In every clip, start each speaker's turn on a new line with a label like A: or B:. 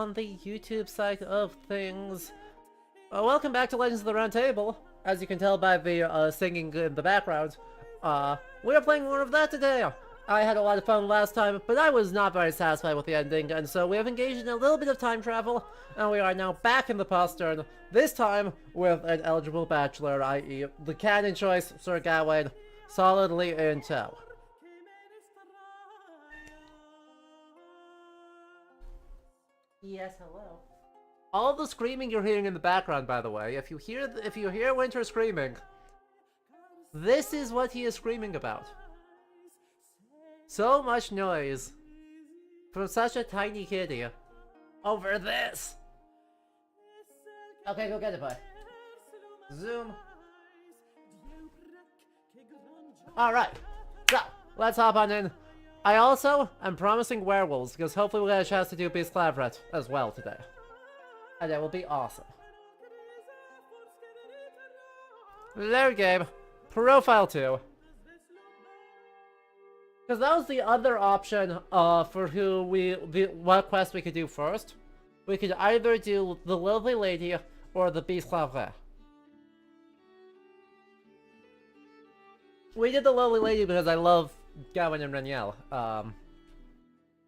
A: on the YouTube side of things. Welcome back to Legends of the Round Table. As you can tell by the singing in the background, we are playing more of that today. I had a lot of fun last time, but I was not very satisfied with the ending, and so we have engaged in a little bit of time travel, and we are now back in the postern, this time with an eligible bachelor, i.e. the canon choice, Sir Gawain, solidly in tow. Yes, hello. All the screaming you're hearing in the background, by the way, if you hear Winter screaming, this is what he is screaming about. So much noise from such a tiny kitty over this. Okay, go get it, bud. Zoom. Alright, so let's hop on in. I also am promising werewolves, because hopefully we'll get a chance to do Beast Claveret as well today. And it will be awesome. There, Gabe. Profile 2. Because that was the other option for what quest we could do first. We could either do the Lovely Lady or the Beast Claveret. We did the Lovely Lady because I love Gawain and Reniel.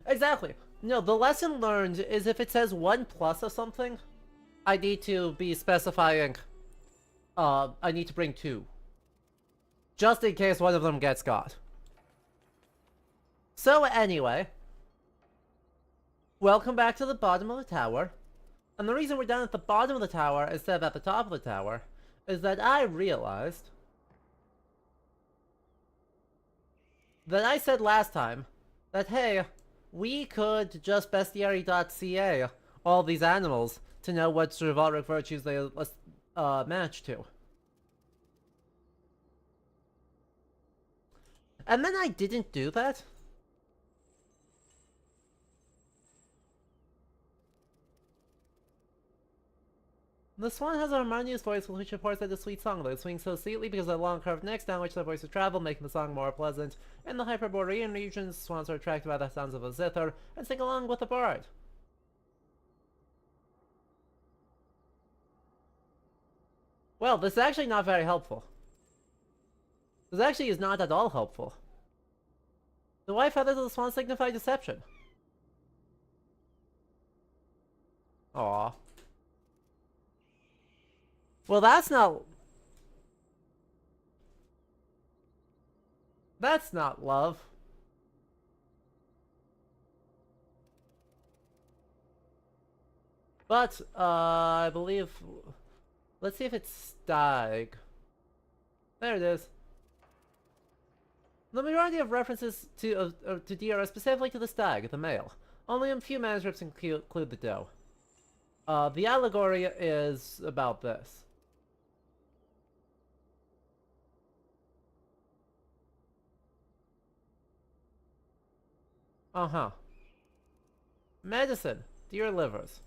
A: Exactly. No, the lesson learned is if it says 1+ of something, I need to be specifying, I need to bring 2. Just in case one of them gets got. So anyway, welcome back to the bottom of the tower. And the reason we're down at the bottom of the tower instead of at the top of the tower is that I realized that I said last time that, hey, we could just bestiary.ca all these animals to know what chivalric virtues they match to. And then I didn't do that. The swan has a harmonious voice which reports that the sweet song, though it swings so sweetly because of the long curved necks down which the voices travel, making the song more pleasant. In the Hyperborean regions, swans are attracted by the sounds of a zither and sing along with the bird. Well, this is actually not very helpful. This actually is not at all helpful. The white feathers of the swan signify deception. Aww. Well, that's not love. But, I believe... Let's see if it's stag. There it is. The majority of references to deer are specifically to the stag, the male. Only a few manuscripts include the doe. The allegory is about this. Uh-huh. Medicine. Deer livers.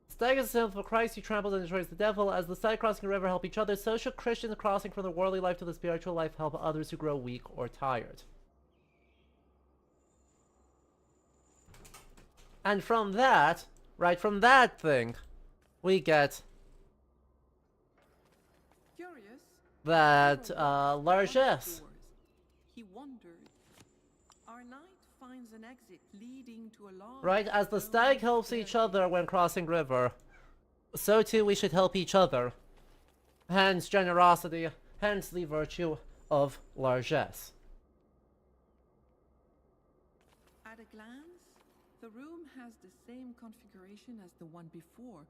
A: Stag is a symbol for Christ who tramples and destroys the devil. As the stag crossing the river help each other, so should Christians crossing from the worldly life to the spiritual life help others who grow weak or tired. And from that, right from that thing, we get
B: Curious
A: that largesse.
B: He wondered. Our knight finds an exit leading to a large...
A: Right, as the stag helps each other when crossing river, so too we should help each other. Hence generosity, hence the virtue of largesse.
B: At a glance, the room has the same configuration as the one before.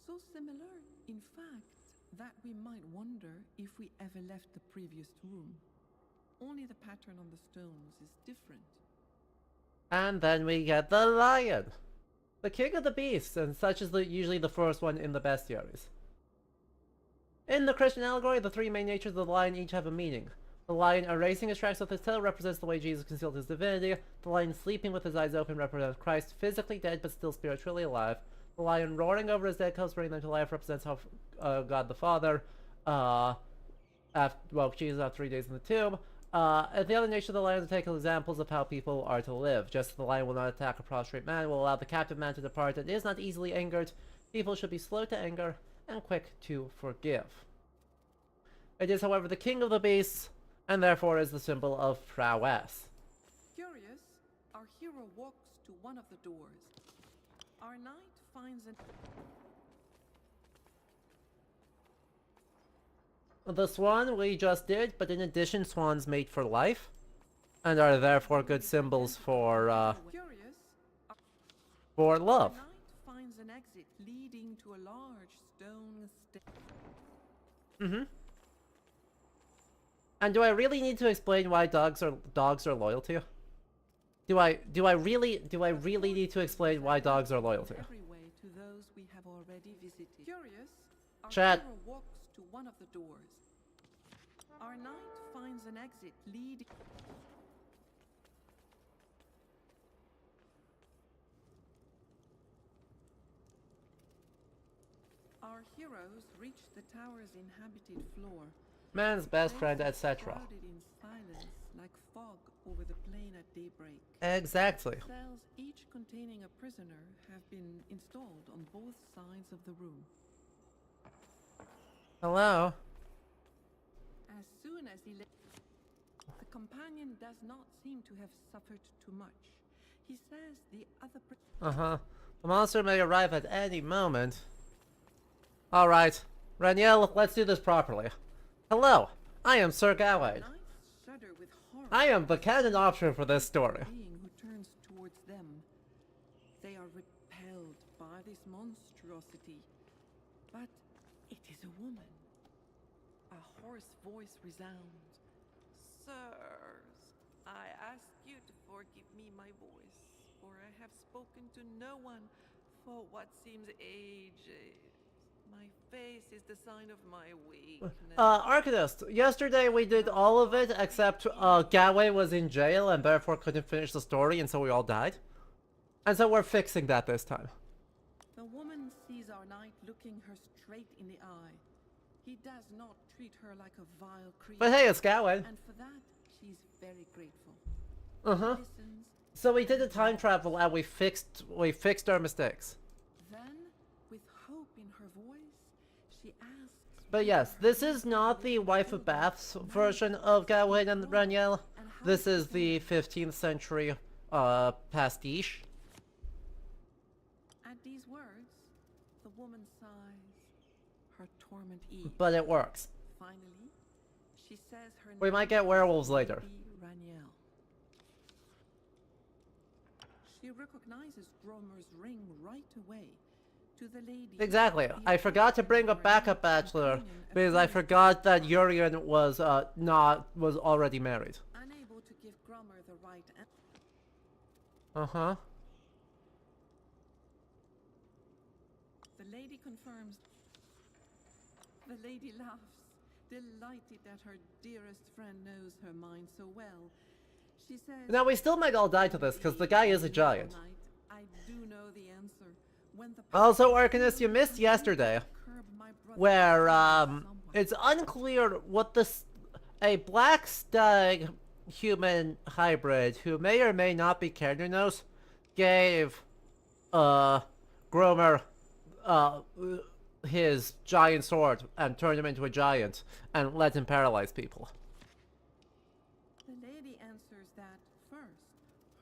B: So similar, in fact, that we might wonder if we ever left the previous room. Only the pattern on the stones is different.
A: And then we get the lion. The king of the beasts, and such is usually the first one in the bestiaries. In the Christian allegory, the three main natures of the lion each have a meaning. The lion erasing his tracks with his tail represents the way Jesus concealed his divinity. The lion sleeping with his eyes open represents Christ, physically dead but still spiritually alive. The lion roaring over his dead cubs, bringing them to life, represents how God the Father, Jesus after 3 days in the tomb, If the other nations of the land take examples of how people are to live, just as the lion will not attack a prostrate man, will allow the captive man to depart, and is not easily angered, people should be slow to anger and quick to forgive. It is, however, the king of the beasts, and therefore is the symbol of prowess.
B: Curious, our hero walks to one of the doors. Our knight finds an...
A: The swan we just did, but in addition, swans mate for life, and are therefore good symbols for
B: Curious,
A: love.
B: our knight finds an exit leading to a large stone
A: And do I really need to explain why dogs are loyal to you? Do I really need to explain why dogs are loyal to you?
B: every way to those we have already visited. Curious, our
A: Chat.
B: hero walks to one of the doors. Our knight finds an exit leading... Our heroes reach the tower's inhabited floor.
A: Man's best friend,
B: Places
A: etc.
B: crowded in silence, like fog over the plain at daybreak.
A: Exactly.
B: Cells, each containing a prisoner, have been installed on both sides of the room.
A: Hello.
B: As soon as he the companion does not seem to have suffered too much. He says the other
A: The monster may arrive at any moment. Alright. Raniel, let's do this properly. Hello. I am Sir Gawain.
B: knights shudder with horror.
A: I am the canon option for this story.
B: Being who turns towards them. They are repelled by this monstrosity. But it is a woman. A hoarse voice resounds. Sirs, I ask you to forgive me my voice, for I have spoken to no one for what seems ages. My face is the sign of my weakness.
A: Arcanist, yesterday we did all of it except Gawain was in jail and therefore couldn't finish the story, and so we all died. And so we're fixing that this time.
B: The woman sees our knight looking her straight in the eye. He does not treat her like a vile creature.
A: But hey, it's Gawain.
B: And for that, she's very grateful.
A: Uh-huh.
B: Listens,
A: So we did a time travel and we fixed our mistakes.
B: then, with hope in her voice, she asks...
A: But yes, this is not the Wife of Bath's version of Gawain and Raniel. This is the 15th century pastiche.
B: At these words, the woman sighs. Her torment eases.
A: But it works.
B: Finally, she says her
A: We
B: name
A: might get werewolves
B: is
A: later.
B: Lady Raniel. She recognizes Gromer's ring right away. To the lady.
A: Exactly.
B: the
A: I forgot to bring a backup bachelor because I forgot that Urian was already married.
B: Unable to give Gromer the right answer.
A: Uh-huh.
B: The lady confirms. The lady laughs, delighted that her dearest friend knows her mind so well. She says,
A: Now we still might all die to this because the guy is a giant.
B: "Knight, I do know the answer. When the
A: Also, Arcanist, you missed yesterday,
B: curb my brother
A: where
B: somewhat."
A: it's unclear what a black stag human hybrid who may or may not be Carnunos gave Gromer his giant sword and turned him into a giant and let him paralyze people.
B: The lady answers that first,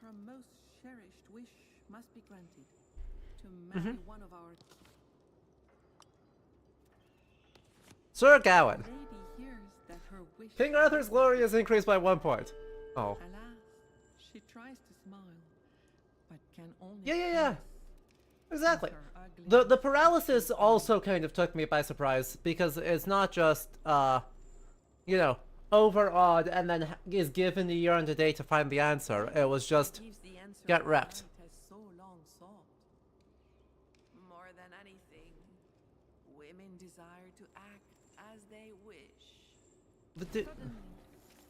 B: her most cherished wish must be granted to marry one of our.
A: Sir Gawain.
B: The lady hears that her wish.
A: King Arthur's glory is increased by 1 point. Oh.
B: Alas, she tries to smile, but can only.
A: Yeah.
B: caress
A: Exactly.
B: her ugly
A: The paralysis also kind of took me by surprise because it's not just overawed and then is given the year and a day to find the answer. It was just
B: gives the answer
A: get
B: our
A: wrecked.
B: knight has so long sought. More than anything, women desire to act as they wish. Suddenly,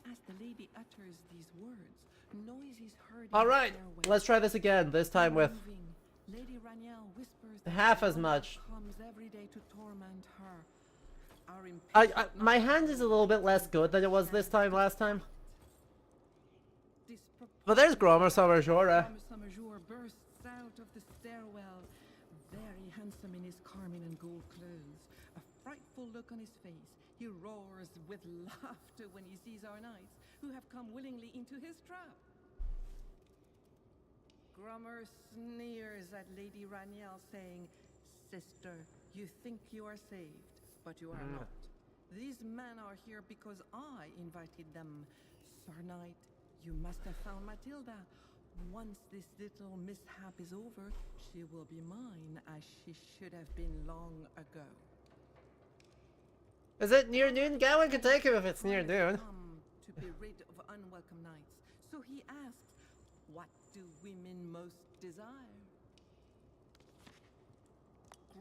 B: as the lady utters these words, noise is heard. in
A: All
B: the
A: right,
B: stairway.
A: let's try this again. This time with
B: Moving, Lady Raniel whispers that
A: half
B: the
A: as
B: one
A: much.
B: comes every day to torment her. Our
A: I
B: impatient
A: my
B: knight
A: hand is a little bit less good than it was this time last time. But there's Gromer Summerjora.
B: Summerjour bursts out of the stairwell, very handsome in his carmine and gold clothes, a frightful look on his face. He roars with laughter when he sees our knights, who have come willingly into his trap. Grummer sneers at Lady Raniel, saying, "Sister, you think you are saved, but you are not. These men are here because I invited them. Sir Knight, you must have found Matilda. Once this little mishap is over, she will be mine, as she should have been long ago."
A: Is it near noon? Gawain can take him if it's near noon.
B: Come to be rid of unwelcome knights. So he asks, what do women most desire?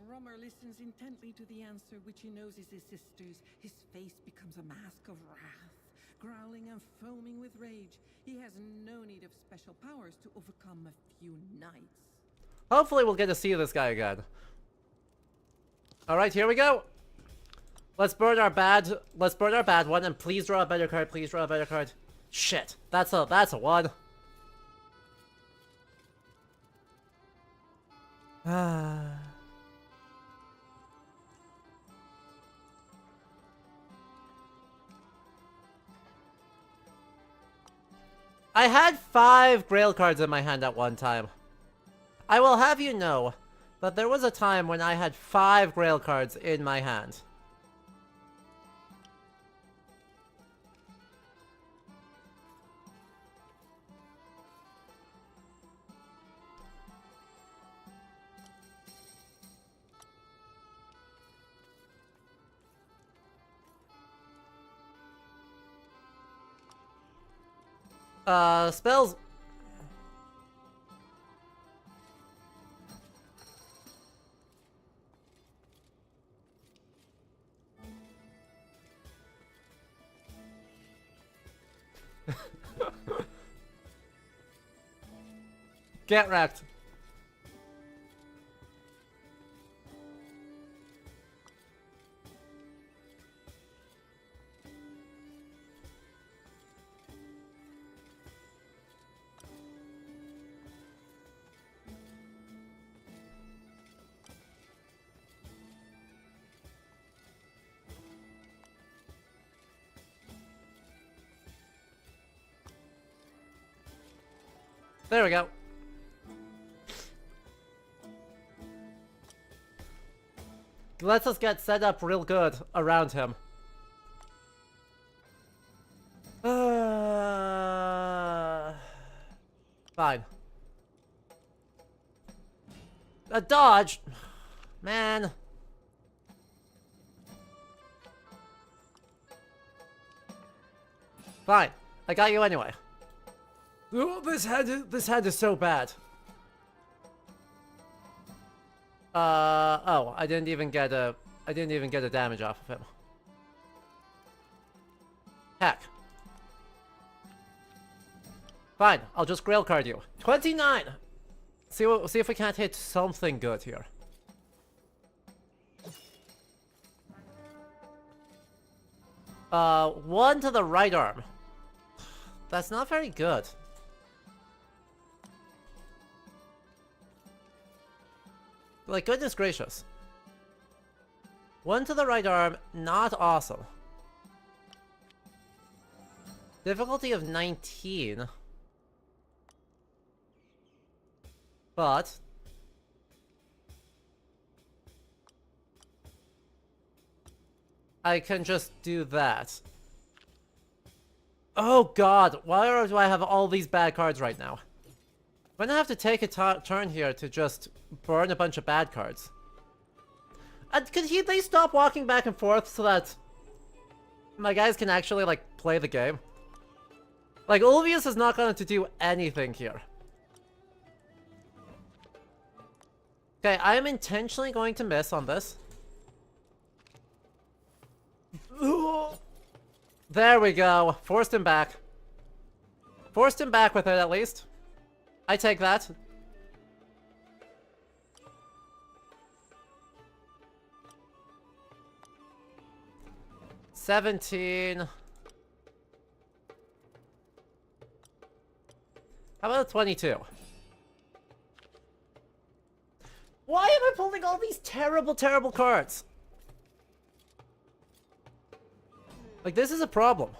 B: Grummer listens intently to the answer, which he knows is his sister's. His face becomes a mask of wrath, growling and foaming with rage. He has no need of special powers to overcome a few knights.
A: Hopefully we'll get to see this guy again. Alright, here we go. Let's burn our bad one, and please draw a better card, please draw a better card. Shit, that's a one. I had 5 Grail cards in my hand at one time. I will have you know that there was a time when I had 5 Grail cards in my hand. Spells. Get wrecked. There we go. Let's us get set up real good around him. Fine. A dodge? Man. Fine. I got you anyway. Oh, this hand is so bad. Oh, I didn't even get a damage off of him. Heck. Fine, I'll just Grail card you. 29! See if we can't hit something good here. One to the right arm. That's not very good. Like, goodness gracious. One to the right arm, not awesome. Difficulty of 19. But I can just do that. Oh god, why do I have all these bad cards right now? I'm gonna have to take a turn here to just burn a bunch of bad cards. And could they stop walking back and forth so that my guys can actually, like, play the game? Like, Ulvius is not going to do anything here. Okay, I am intentionally going to miss on this. There we go. Forced him back. Forced him back with it, at least. I take that. $17. 22. Why am I pulling all these terrible, terrible cards? Like, this is a problem.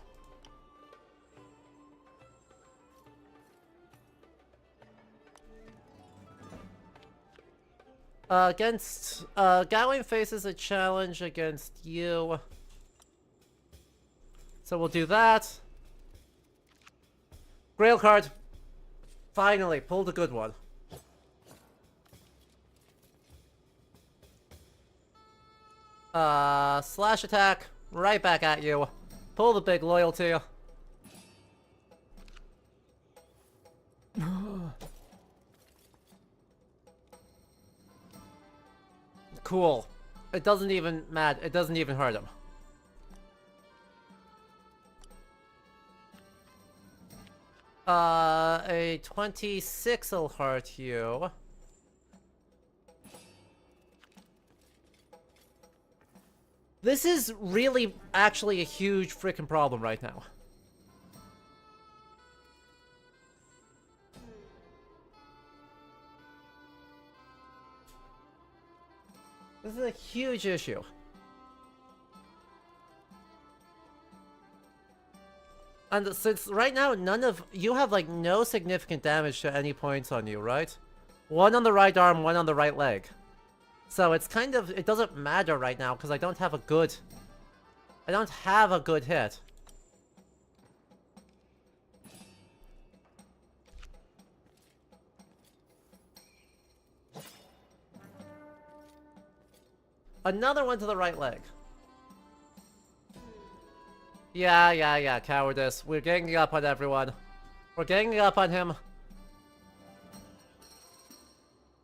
A: Gawain faces a challenge against you. So we'll do that. Grail card. Finally, pulled a good one. Slash attack. Right back at you. Pull the big loyalty. Cool. It doesn't even matter. It doesn't even hurt him. A 26 will hurt you. This is really actually a huge freaking problem right now. This is a huge issue. And since right now none of you have like no significant damage to any points on you, right? One on the right arm, one on the right leg. So it's kind of, it doesn't matter right now because I don't have a good hit. Another one to the right leg. Yeah, cowardice. We're ganging up on everyone. We're ganging up on him.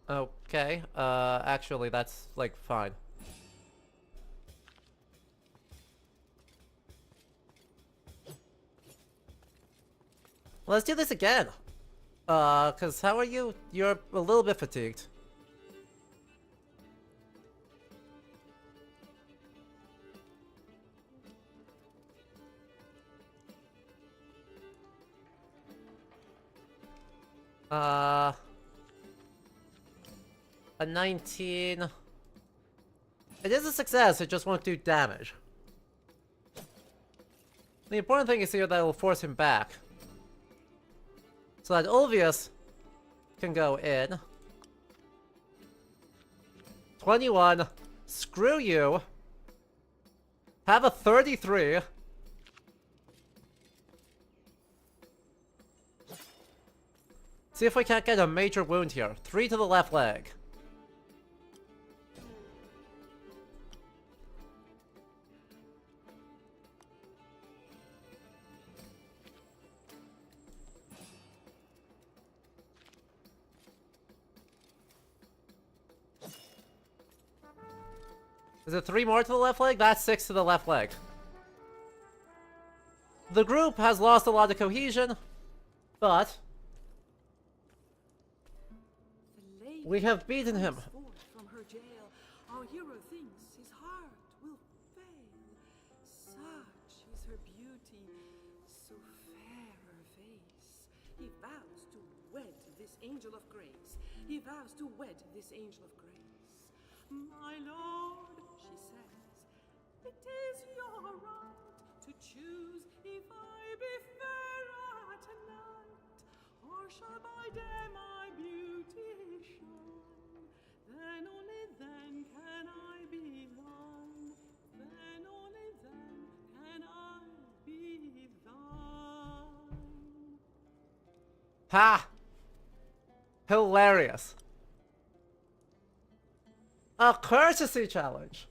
A: Okay, actually, that's, like, fine. Let's do this again. Cause how are you? You're a little bit fatigued. A 19. It is a success, it just won't do damage. The important thing is here that it will force him back. So that Ulvius can go in. 21. Screw you. Have a 33. See if we can't get a major wound here. 3 to the left leg. Is it 3 more to the left leg? That's 6 to the left leg. The group has lost a lot of cohesion, but we have beaten him.
B: From her jail, our hero thinks his heart will fail. Such is her beauty, so fair her face. He vows to wed this angel of grace. He vows to wed this angel of grace. My lord, she says, it is your right to choose if I be fair at night, or shall by day my beauty shine. Then only then can I be thine. Then only then can I be thine.
A: Ha! Hilarious. A courtesy challenge.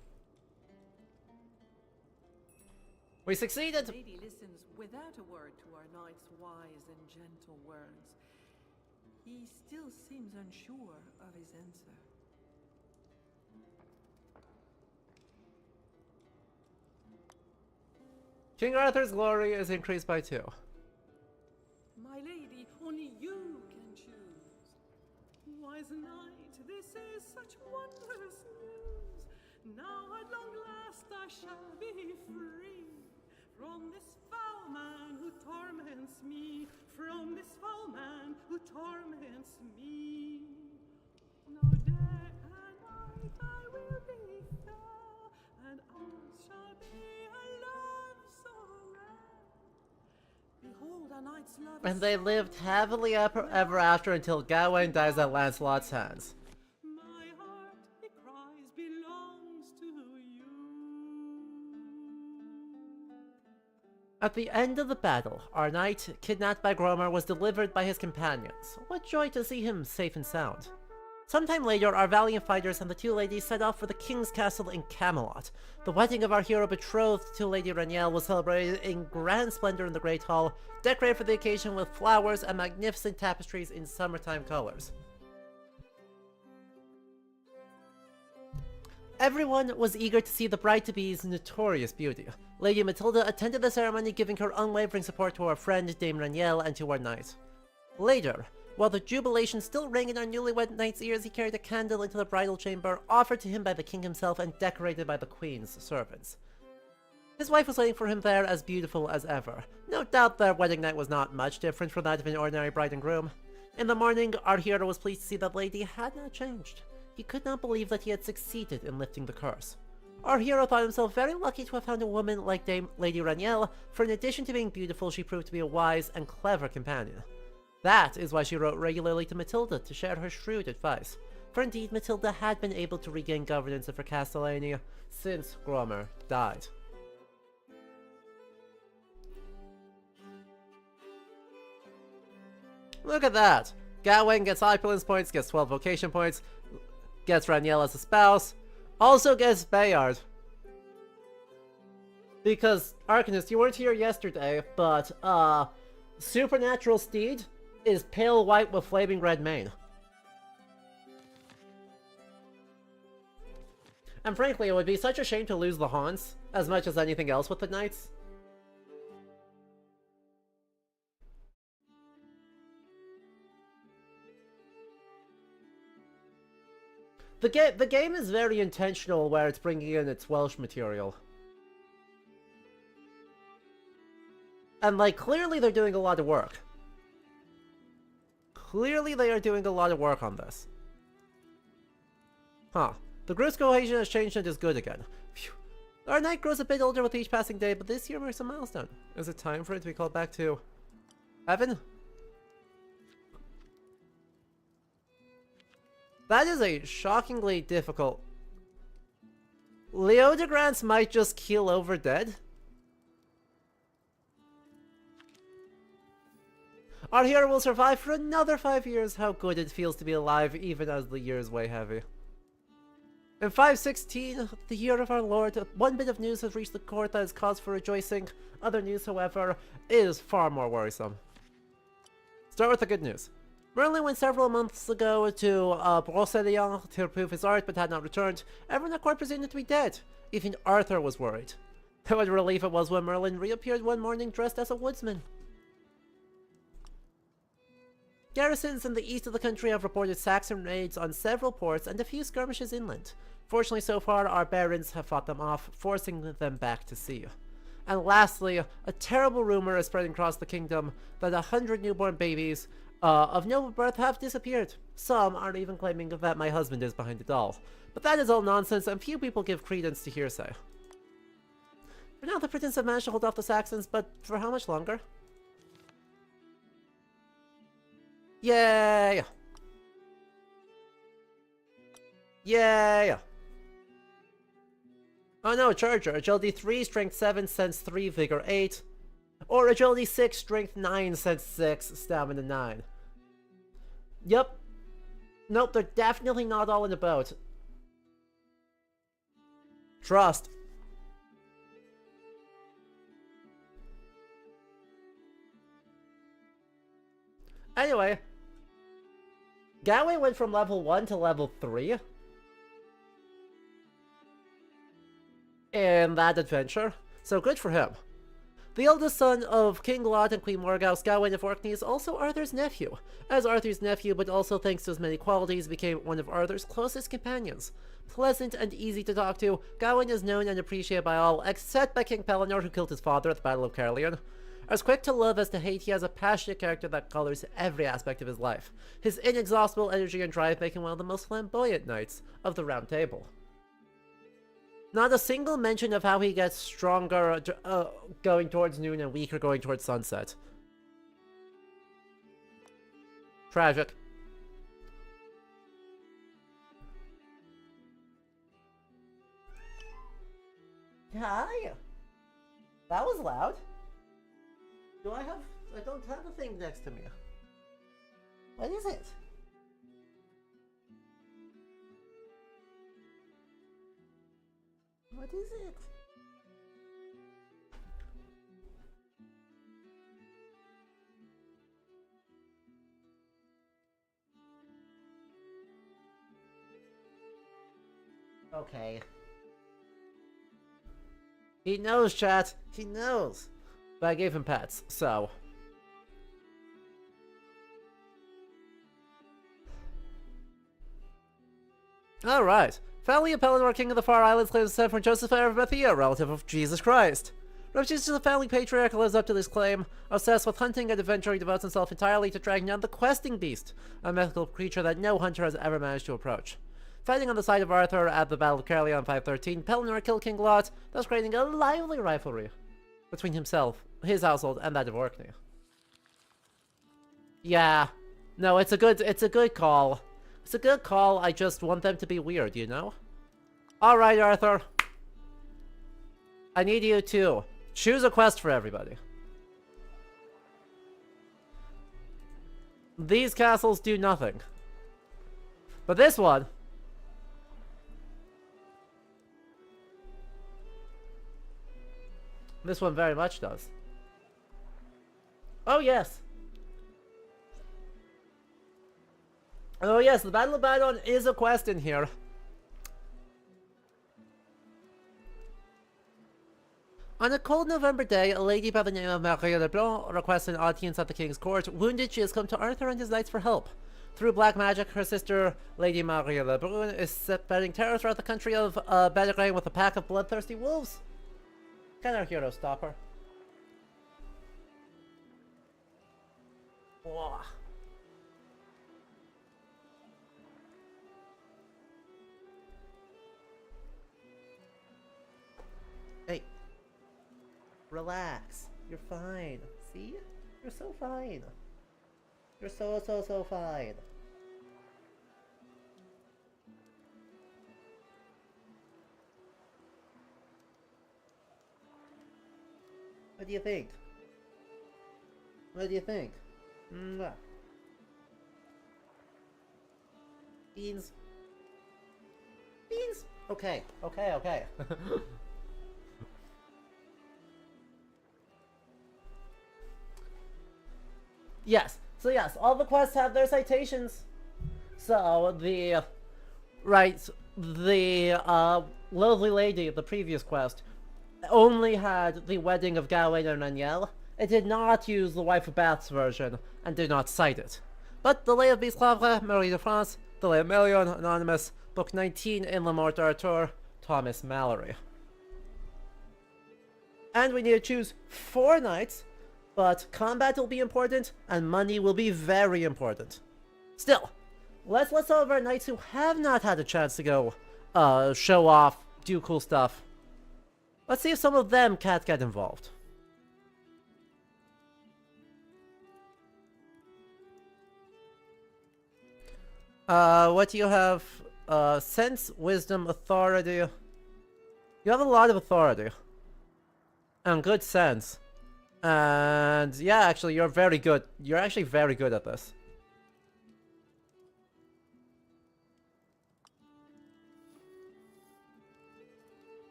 A: We succeeded.
B: The lady listens without a word to our knight's wise and gentle words. He still seems unsure of his answer.
A: King Arthur's glory is increased by 2.
B: My lady, only you can choose. Wise knight, this is such wondrous news. Now at long last I shall be free
C: From this foul man who torments me, from this foul man who torments me. Now day and night I will be fair, and ours shall be a love so rare. Behold, a knight's love
A: And
C: is
A: they lived happily ever after until Gawain dies at Lancelot's hands.
C: my heart, he cries, belongs to you.
A: At the end of the battle, our knight, kidnapped by Gromer, was delivered by his companions. What joy to see him safe and sound. Sometime later, our valiant fighters and the two ladies set off for the king's castle in Camelot. The wedding of our hero betrothed to Lady Raniel was celebrated in grand splendor in the Great Hall, decorated for the occasion with flowers and magnificent tapestries in summertime colors. Everyone was eager to see the bride-to-be's notorious beauty. Lady Matilda attended the ceremony, giving her unwavering support to our friend Dame Raniel and to our knight. Later, while the jubilation still rang in our newlywed knight's ears, he carried a candle into the bridal chamber, offered to him by the king himself and decorated by the queen's servants. His wife was waiting for him there, as beautiful as ever. No doubt their wedding night was not much different from that of an ordinary bride and groom. In the morning, our hero was pleased to see that Lady had not changed. He could not believe that he had succeeded in lifting the curse. Our hero thought himself very lucky to have found a woman like Lady Raniel, for in addition to being beautiful, she proved to be a wise and clever companion. That is why she wrote regularly to Matilda to share her shrewd advice, for indeed Matilda had been able to regain governance of her Castellania since Gromer died. Look at that! Gawain gets opulence points, gets 12 vocation points, gets Raniel as a spouse, also gets Bayard. Because, Arcanist, you weren't here yesterday, but, Supernatural Steed is pale white with flaming red mane. And frankly, it would be such a shame to lose the Haunts, as much as anything else with the Knights. The game is very intentional where it's bringing in its Welsh material. And, like, clearly they're doing a lot of work. Clearly they are doing a lot of work on this. Huh. The group's cohesion has changed and is good again. Phew. Our knight grows a bit older with each passing day, but this year marks a milestone. Is it time for it to be called back to heaven? That is a shockingly difficult... Leodegrance might just keel over dead? Our hero will survive for another 5 years. How good it feels to be alive, even as the years weigh heavy. In 516, the year of our Lord, one bit of news has reached the court that is cause for rejoicing. Other news, however, is far more worrisome. Start with the good news. Merlin went several months ago to Brocéliande to prove his art, but had not returned. Everyone at court presumed it to be dead. Even Arthur was worried. What a relief it was when Merlin reappeared one morning dressed as a woodsman. Garrisons in the east of the country have reported Saxon raids on several ports and a few skirmishes inland. Fortunately, so far, our barons have fought them off, forcing them back to sea. And lastly, a terrible rumor is spreading across the kingdom that 100 newborn babies of noble birth have disappeared. Some are even claiming that my husband is behind it all. But that is all nonsense, and few people give credence to hearsay. For now, the Britons have managed to hold off the Saxons, but for how much longer? Yay! Yay! Oh no, Charger. Agility 3, Strength 7, Sense 3, Vigor 8. Or Agility 6, Strength 9, Sense 6, Stamina 9. Yup. Nope, they're definitely not all in the boat. Trust. Anyway. Gawain went from level 1 to level 3. In that adventure. So good for him. The eldest son of King Lot and Queen Morgause, Gawain of Orkney is also Arthur's nephew. As Arthur's nephew, but also thanks to his many qualities, became one of Arthur's closest companions. Pleasant and easy to talk to, Gawain is known and appreciated by all, except by King Pellinore, who killed his father at the Battle of Caerleon. As quick to love as to hate, he has a passionate character that colors every aspect of his life. His inexhaustible energy and drive make him one of the most flamboyant knights of the Round Table. Not a single mention of how he gets stronger going towards noon and weaker going towards sunset. Tragic. Hi. That was loud. I don't have a thing next to me. What is it? What is it? Okay. He knows, chat. He knows. But I gave him pets, so... Alright. Family of Pellinore, King of the Far Islands, claims descent from Joseph of Arimathea, relative of Jesus Christ. Ramses, the family patriarch, lives up to this claim. Obsessed with hunting and adventuring, devotes himself entirely to tracking down the Questing Beast, a mythical creature that no hunter has ever managed to approach. Fighting on the side of Arthur at the Battle of Caerleon in 513, Pellinore killed King Lot, thus creating a lively rivalry between himself, his household, and that of Orkney. Yeah. No, it's a good call. It's a good call, I just want them to be weird, you know? Alright, Arthur. I need you to choose a quest for everybody. These castles do nothing. But this one... This one very much does. Oh, yes. Oh, yes, the Battle of Badon is a quest in here. On a cold November day, a lady by the name of Marie Leblanc requests an audience at the king's court. Wounded, she has come to Arthur and his knights for help. Through black magic, her sister, Lady Marie Lebrun, is spreading terror throughout the country of Bedegrain with a pack of bloodthirsty wolves. Can our hero stop her? Whoa. Hey. Relax. You're fine. See? You're so fine. You're so fine. What do you think? What do you think? Mwah. Beans. Beans! Okay. Yes. So yes, all the quests have their citations. So the... Right, the lovely lady of the previous quest only had the wedding of Gawain and Raniel. It did not use the Wife of Bath's version, and did not cite it. But the Lay of Bisclavre, Marie de France, the Lay of Melion, Anonymous, Book 19 in Le Morte d'Arthur, Thomas Mallory. And we need to choose 4 knights, but combat will be important, and money will be very important. Still, let's list some of our knights who have not had a chance to go, show off, do cool stuff. Let's see if some of them can't get involved. What do you have? Sense, wisdom, authority. You have a lot of authority. And good sense. And yeah, actually, you're very good. You're actually very good at this.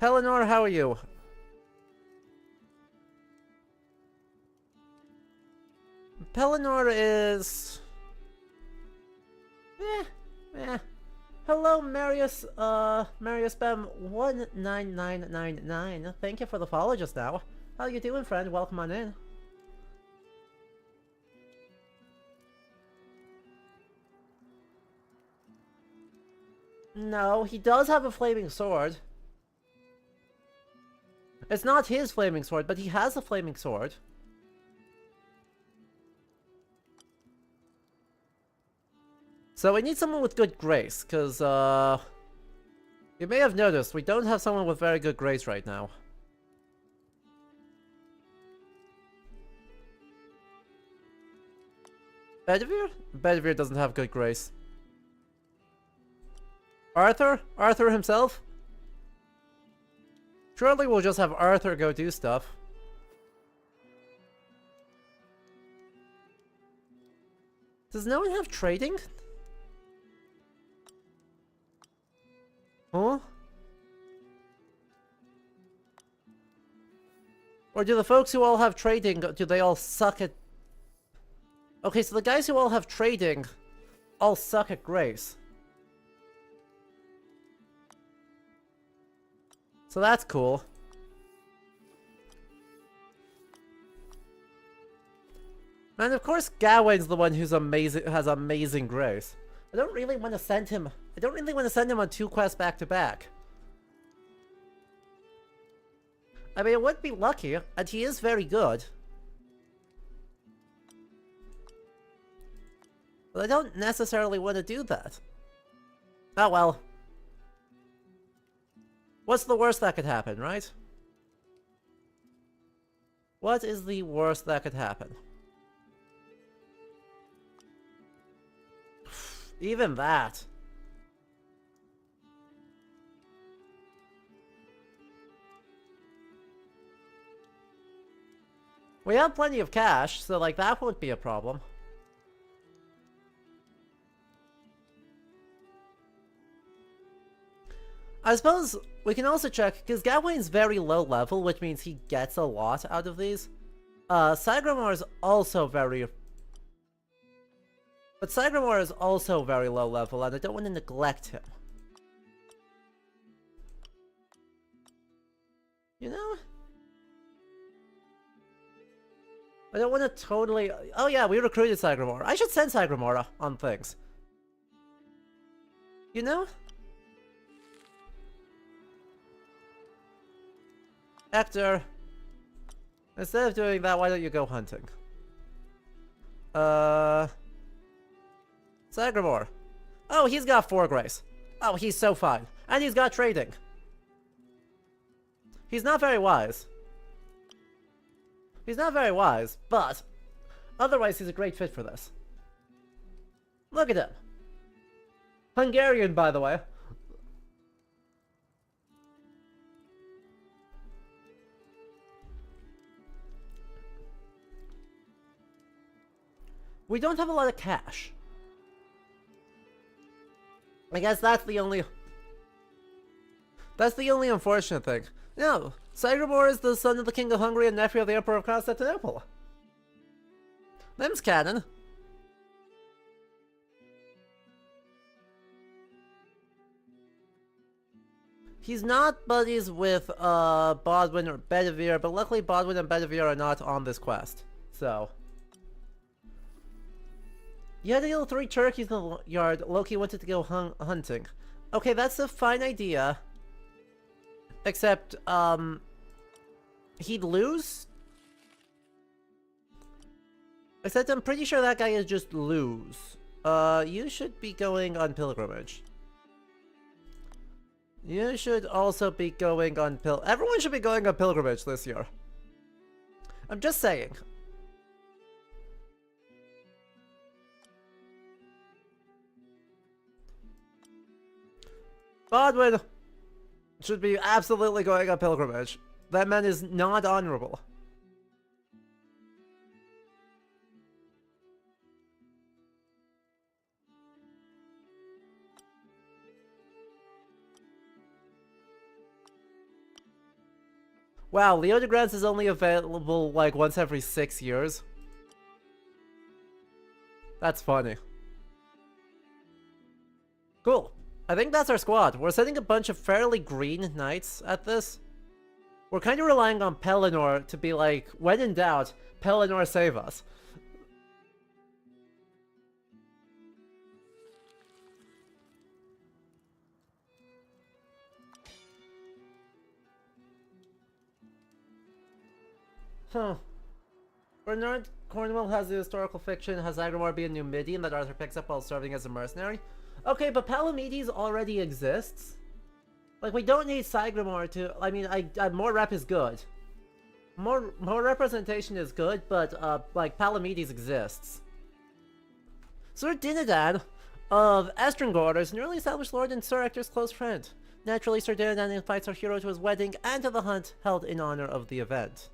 A: Pellinore, how are you? Pellinore is... Hello, Marius, Marius Bem 19999. Thank you for the follow just now. How you doing, friend? Welcome on in. No, he does have a flaming sword. It's not his flaming sword, but he has a flaming sword. So we need someone with good grace, because, you may have noticed, we don't have someone with very good grace right now. Bedivere? Bedivere doesn't have good grace. Arthur? Arthur himself? Surely we'll just have Arthur go do stuff. Does no one have trading? Huh? Or do the folks who all have trading, do they all suck at... Okay, so the guys who all have trading all suck at grace. So that's cool. And of course Gawain's the one who's amazing, has amazing grace. I don't really want to send him on 2 quests back to back. I mean, it would be lucky, and he is very good. But I don't necessarily want to do that. Oh well. What's the worst that could happen, right? What is the worst that could happen? Even that. We have plenty of cash, so like that won't be a problem. I suppose we can also check, because Gawain's very low level, which means he gets a lot out of these. Sagramor is also very... But Sagramor is also very low level, and I don't want to neglect him. You know? I don't want to totally... Oh yeah, we recruited Sagramor. I should send Sagramor on things. You know? Hector, instead of doing that, why don't you go hunting? Sagramor. Oh, he's got 4 grace. Oh, he's so fine. And he's got trading. He's not very wise. He's not very wise, but otherwise he's a great fit for this. Look at him. Hungarian, by the way. We don't have a lot of cash. I guess that's the only unfortunate thing. No, Sagramor is the son of the King of Hungary and nephew of the Emperor of Constantinople. Them's canon. He's not buddies with Bodwin or Bedivere, but luckily Bodwin and Bedivere are not on this quest. So you had to kill 3 turkeys in the yard. Loki wanted to go hunting. Okay, that's a fine idea. Except, he'd lose? Except I'm pretty sure that guy is just lose. You should be going on pilgrimage. You should also be going on everyone should be going on pilgrimage this year. I'm just saying. Bodwin should be absolutely going on pilgrimage. That man is not honorable. Wow, Leodegrance is only available like once every 6 years. That's funny. Cool. I think that's our squad. We're sending a bunch of fairly green knights at this. We're kind of relying on Pelennor to be like, when in doubt, Pelennor save us. Huh. Bernard Cornwell has the historical fiction Has Agrimar be a Numidian that Arthur picks up while serving as a mercenary. Okay, but Palamedes already exists. Like, we don't need Sagramor to... I mean, more rep is good. More representation is good, but, like, Palamedes exists. Sir Dinadan of Estrangor is an early established lord and Sir Ector's close friend. Naturally, Sir Dinadan invites our hero to his wedding and to the hunt held in honor of the event.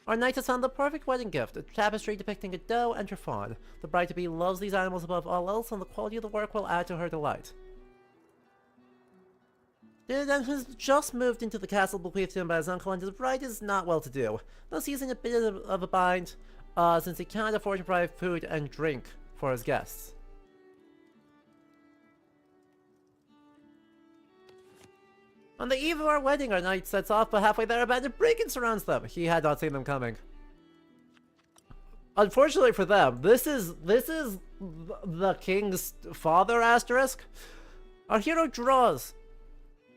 A: Our knight has found the perfect wedding gift, a tapestry depicting a doe and her fawn. The bride-to-be loves these animals above all else, and the quality of the work will add to her delight. Dinadan has just moved into the castle bequeathed to him by his uncle, and his bride is not well-to-do. Thus he's in a bit of a bind, since he can't afford to provide food and drink for his guests. On the eve of our wedding, our knight sets off, but halfway there a band of brigands surrounds them. He had not seen them coming. Unfortunately for them, this is the king's father asterisk. Our hero draws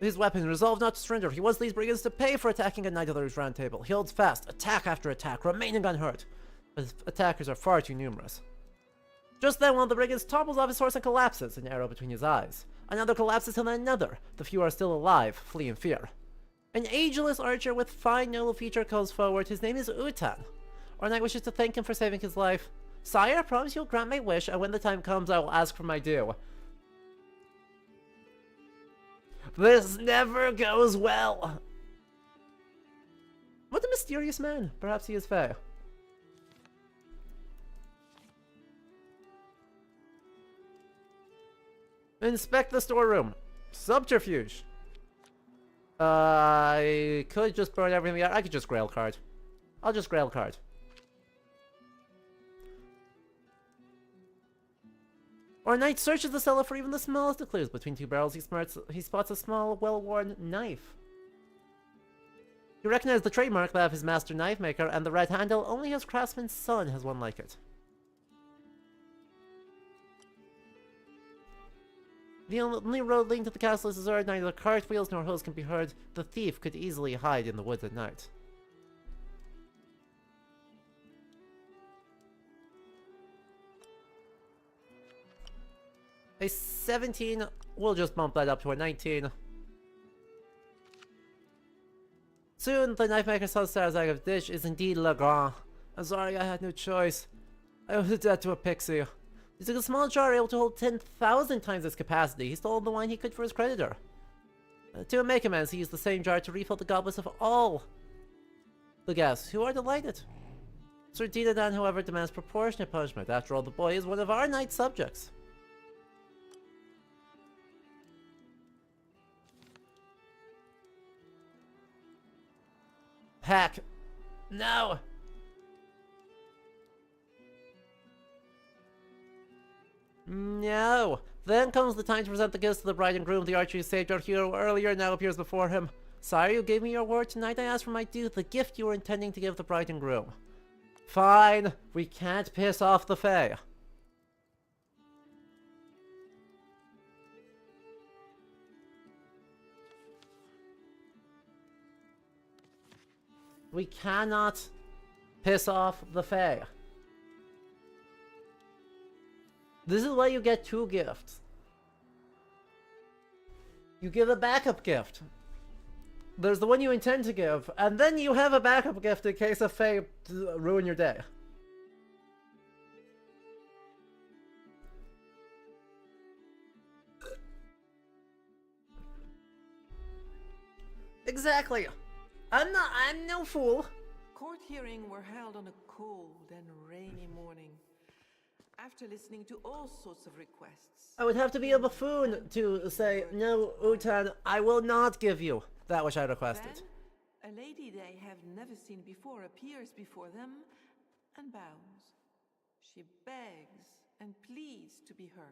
A: his weapon, resolved not to surrender. He wants these brigands to pay for attacking a Knight of the Round Table. He holds fast, attack after attack, remaining unhurt. But his attackers are far too numerous. Just then, one of the brigands topples off his horse and collapses, an arrow between his eyes. Another collapses and then another. The few are still alive, flee in fear. An ageless archer with fine noble feature comes forward. His name is Utan. Our knight wishes to thank him for saving his life. Sire, I promise you'll grant my wish, and when the time comes, I will ask for my due. This never goes well. What a mysterious man. Perhaps he is Fae. Inspect the storeroom. Subterfuge. I could just burn everything out. I could just grail card. I'll just grail card. Our knight searches the cellar for even the smallest of clues. Between two barrels, he spots a small, well-worn knife. He recognizes the trademark that of his master knife maker, and the red handle only his craftsman's son has one like it. The only road leading to the castle is deserted. Neither cartwheels nor hose can be heard. The thief could easily hide in the woods at night. A 17, we'll just bump that up to a 19. Soon, the knife maker saw Sarazag of dish is indeed Legrand. I'm sorry, I had no choice. I owed a debt to a pixie. He took a small jar able to hold 10,000 times its capacity. He stole the wine he could for his creditor. To make amends, he used the same jar to refill the goblets of all the guests, who are delighted. Sir Dinadan, however, demands proportionate punishment. After all, the boy is one of our knight's subjects. Hack. No! No! Then comes the time to present the gifts to the bride and groom. The archer who saved our hero earlier now appears before him. Sire, you gave me your word. Tonight I ask for my due, the gift you were intending to give the bride and groom. Fine. We can't piss off the Fae. We cannot piss off the Fae. This is why you get two gifts. You give a backup gift. There's the one you intend to give, and then you have a backup gift in case a Fae ruin your day. Exactly. I'm no fool.
B: Court hearings were held on a cold and rainy morning. After listening to all sorts of requests.
A: I would have to be a buffoon to say, no, Utan, I will not give you that which I requested.
B: Then, a lady they have never seen before appears before them and bows. She begs and pleads to be heard.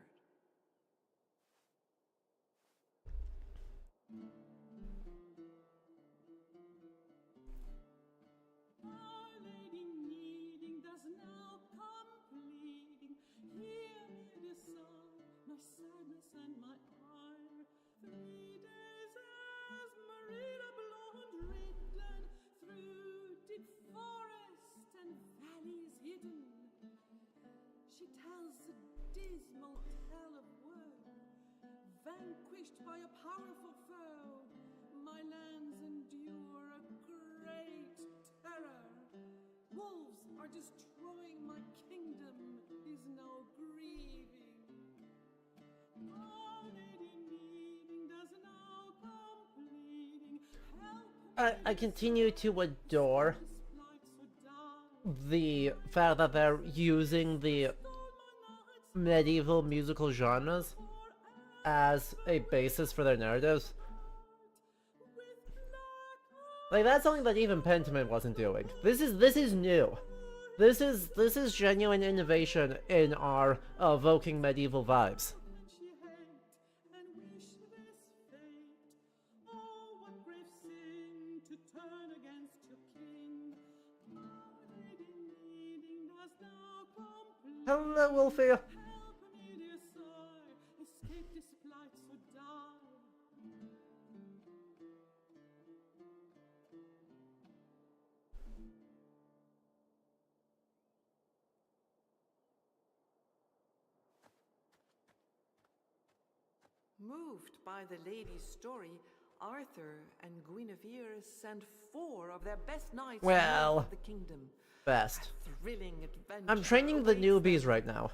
C: my sadness and my ire. 3 days as Marina Blonde ridden through deep forest and valleys hidden. She tells a dismal tale of woe, vanquished by a powerful foe. My lands endure a great terror. Wolves are destroying my kingdom, is now grieving. Oh, Lady Needing does now come pleading. Help
A: I continue to adore
C: this plight so dire.
A: the fact that they're using the medieval musical genres as a basis for their narratives. Like, that's something that even Pentiment wasn't doing. This is new. This is genuine innovation in our evoking medieval vibes.
C: She hate and wish this fate. Oh, what grave sin to turn against your king. My Lady Needing does now complete.
A: Hello, Wolfie.
C: Help me, dear sire, escape this plight so dire.
B: Moved by the lady's story, Arthur and Guinevere sent 4 of their best knights
A: Well,
B: north of the kingdom.
A: Best.
B: Thrilling adventure.
A: I'm training the
B: awaits
A: newbies
B: them.
A: right now.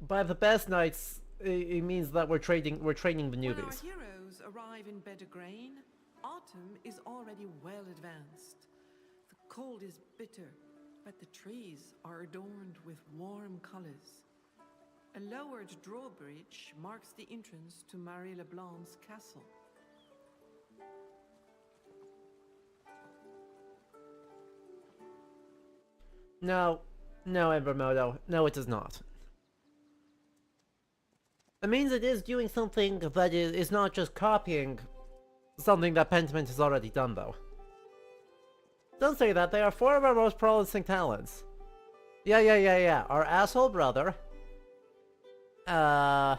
A: By the best knights, it means that we're training the
B: When our
A: newbies.
B: heroes arrive in Bedegrain, autumn is already well advanced. The cold is bitter, but the trees are adorned with warm colors. A lowered drawbridge marks the entrance to Marie Leblanc's castle.
A: No, no, Embermoto. No, it does not. It means it is doing something that is not just copying something that Pentiment has already done, though. Don't say that, they are 4 of our most promising talents. Yeah. Our asshole brother. Gawain,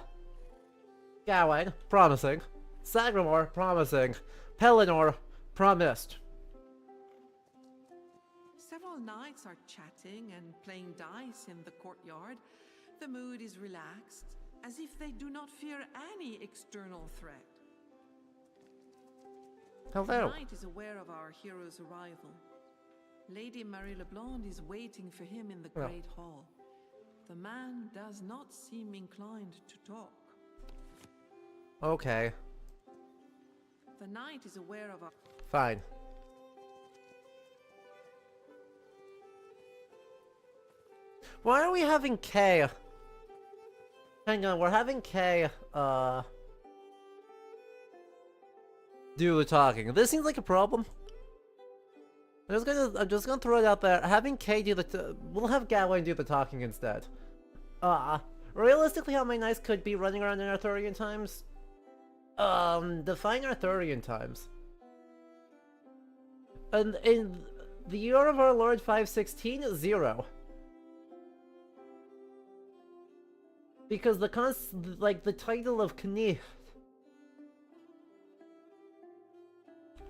A: promising. Sagramore, promising. Pellinor, promised.
B: Several knights are chatting and playing dice in the courtyard. The mood is relaxed, as if they do not fear any external threat. The
A: Hello.
B: knight is aware of our hero's arrival. Lady Marie Leblonde is waiting for him in the
A: Oh.
B: great hall. The man does not seem inclined to talk.
A: Okay,
B: The knight is aware of our...
A: fine. Why are we having Kay? Hang on, we're having Kay, do the talking. This seems like a problem. I'm just gonna throw it out there. Having Kay do we'll have Gawain do the talking instead. Realistically, how many knights could be running around in Arthurian times? Define Arthurian times. And in the year of our Lord 516, 0. Because the the title of Knight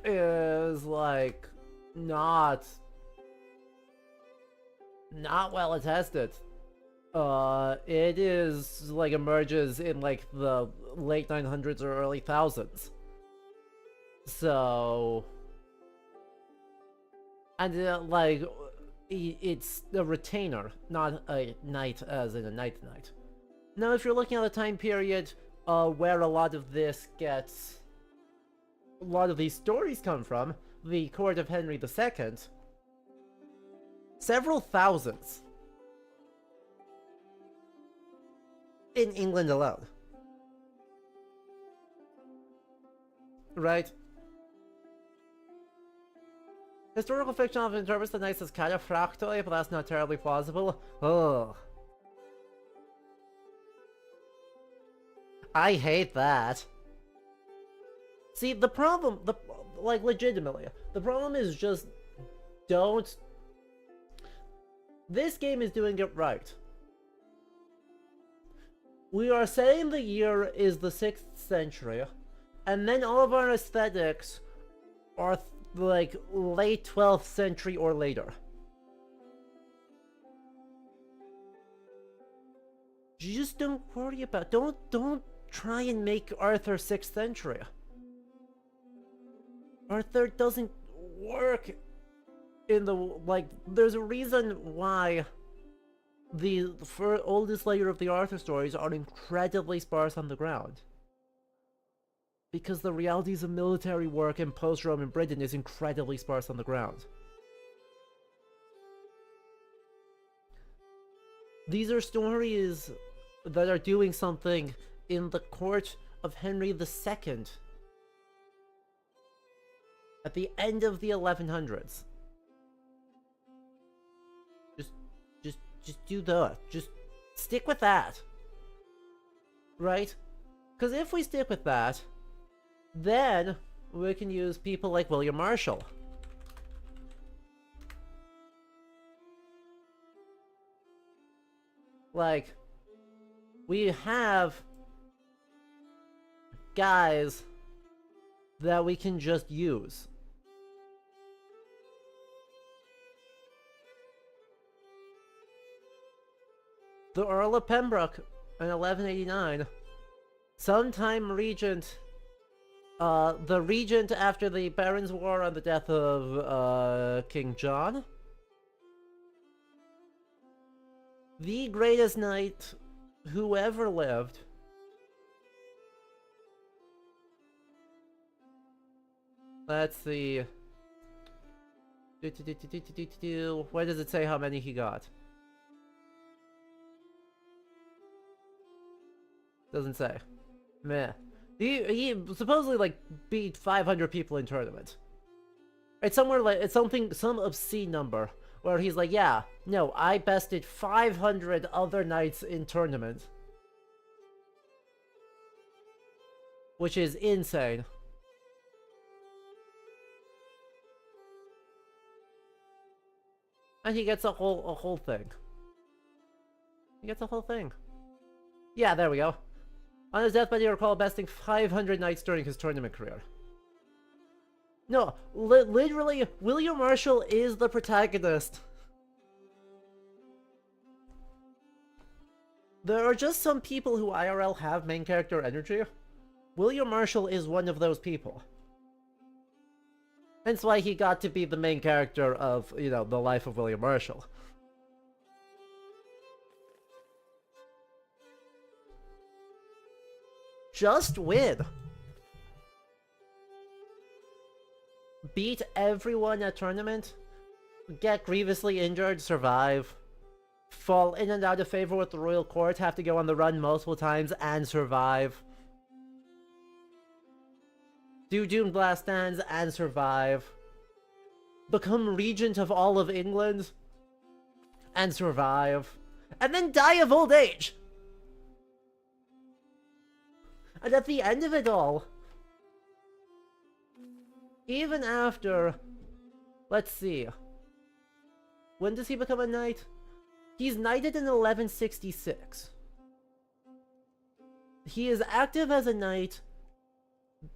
A: is like not well attested. It is like emerges in like the late 900s or early thousands. So, and it's a retainer, not a knight as in a knight. Now, if you're looking at a time period where a lot of these stories come from, the court of Henry II, several thousands in England alone. Right? Historical fiction often interprets the knights as cataphractoi, but that's not terribly plausible. Ugh. I hate that. See, the problem, legitimately, the problem is just don't This game is doing it right. We are saying the year is the 6th century, and then all of our aesthetics are like late 12th century or later. Just don't worry about, don't try and make Arthur 6th century. Arthur doesn't work in the, like, there's a reason why the oldest layer of the Arthur stories are incredibly sparse on the ground. Because the realities of military work in post-Roman Britain is incredibly sparse on the ground. These are stories that are doing something in the court of Henry II at the end of the 1100s. Just do that. Just stick with that. Right? Because if we stick with that, then we can use people like William Marshall. Like, we have guys that we can just use. The Earl of Pembroke in 1189, sometime regent, the regent after the Barons' War on the death of King John. The greatest knight who ever lived. Let's see. Where does it say how many he got? Doesn't say. Meh. He supposedly like beat 500 people in tournament. It's somewhere like it's some obscene number where he's like, yeah, no, I bested 500 other knights in tournament, which is insane. And he gets a whole thing. He gets a whole thing. Yeah, there we go. On his deathbed, he recalled besting 500 knights during his tournament career. No, literally, William Marshall is the protagonist. There are just some people who IRL have main character energy. William Marshall is one of those people. Hence why he got to be the main character of, you know, the life of William Marshall. Just win. Beat everyone at tournament. Get grievously injured, survive. Fall in and out of favor with the royal court, have to go on the run multiple times and survive. Do Doomed Last Stands and survive. Become regent of all of England and survive. And then die of old age. And at the end of it all, even after, let's see, when does he become a knight? He's knighted in 1166. He is active as a knight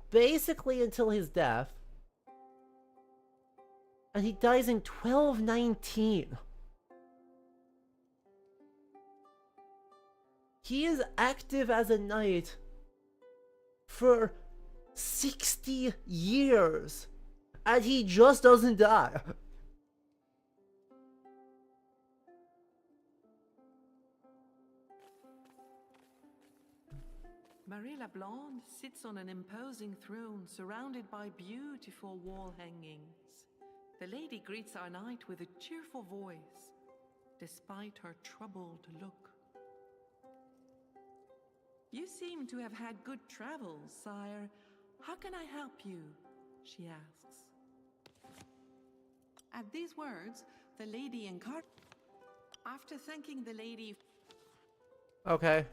A: basically until his death, and he dies in 1219. He is active as a knight for 60 years, and he just doesn't die.
B: Marie Lablonde sits on an imposing throne surrounded by beautiful wall hangings. The lady greets our knight with a cheerful voice, despite her troubled look. You seem to have had good travels, sire. How can I help you? She asks. At these words, the lady incarnate. After thanking the lady.
A: Okay.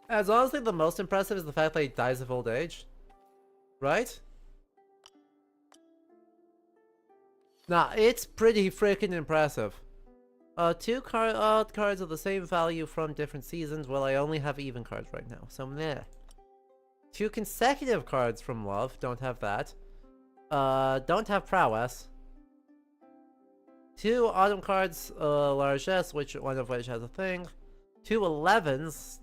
A: As honestly, the most impressive is the fact that he dies of old age. Right? Nah, it's pretty freaking impressive. Two cards of the same value from different seasons. Well, I only have even cards right now, so meh. Two consecutive cards from Love. Don't have that. Don't have Prowess. Two Autumn cards, Largesse, one of which has a thing. Two 11s.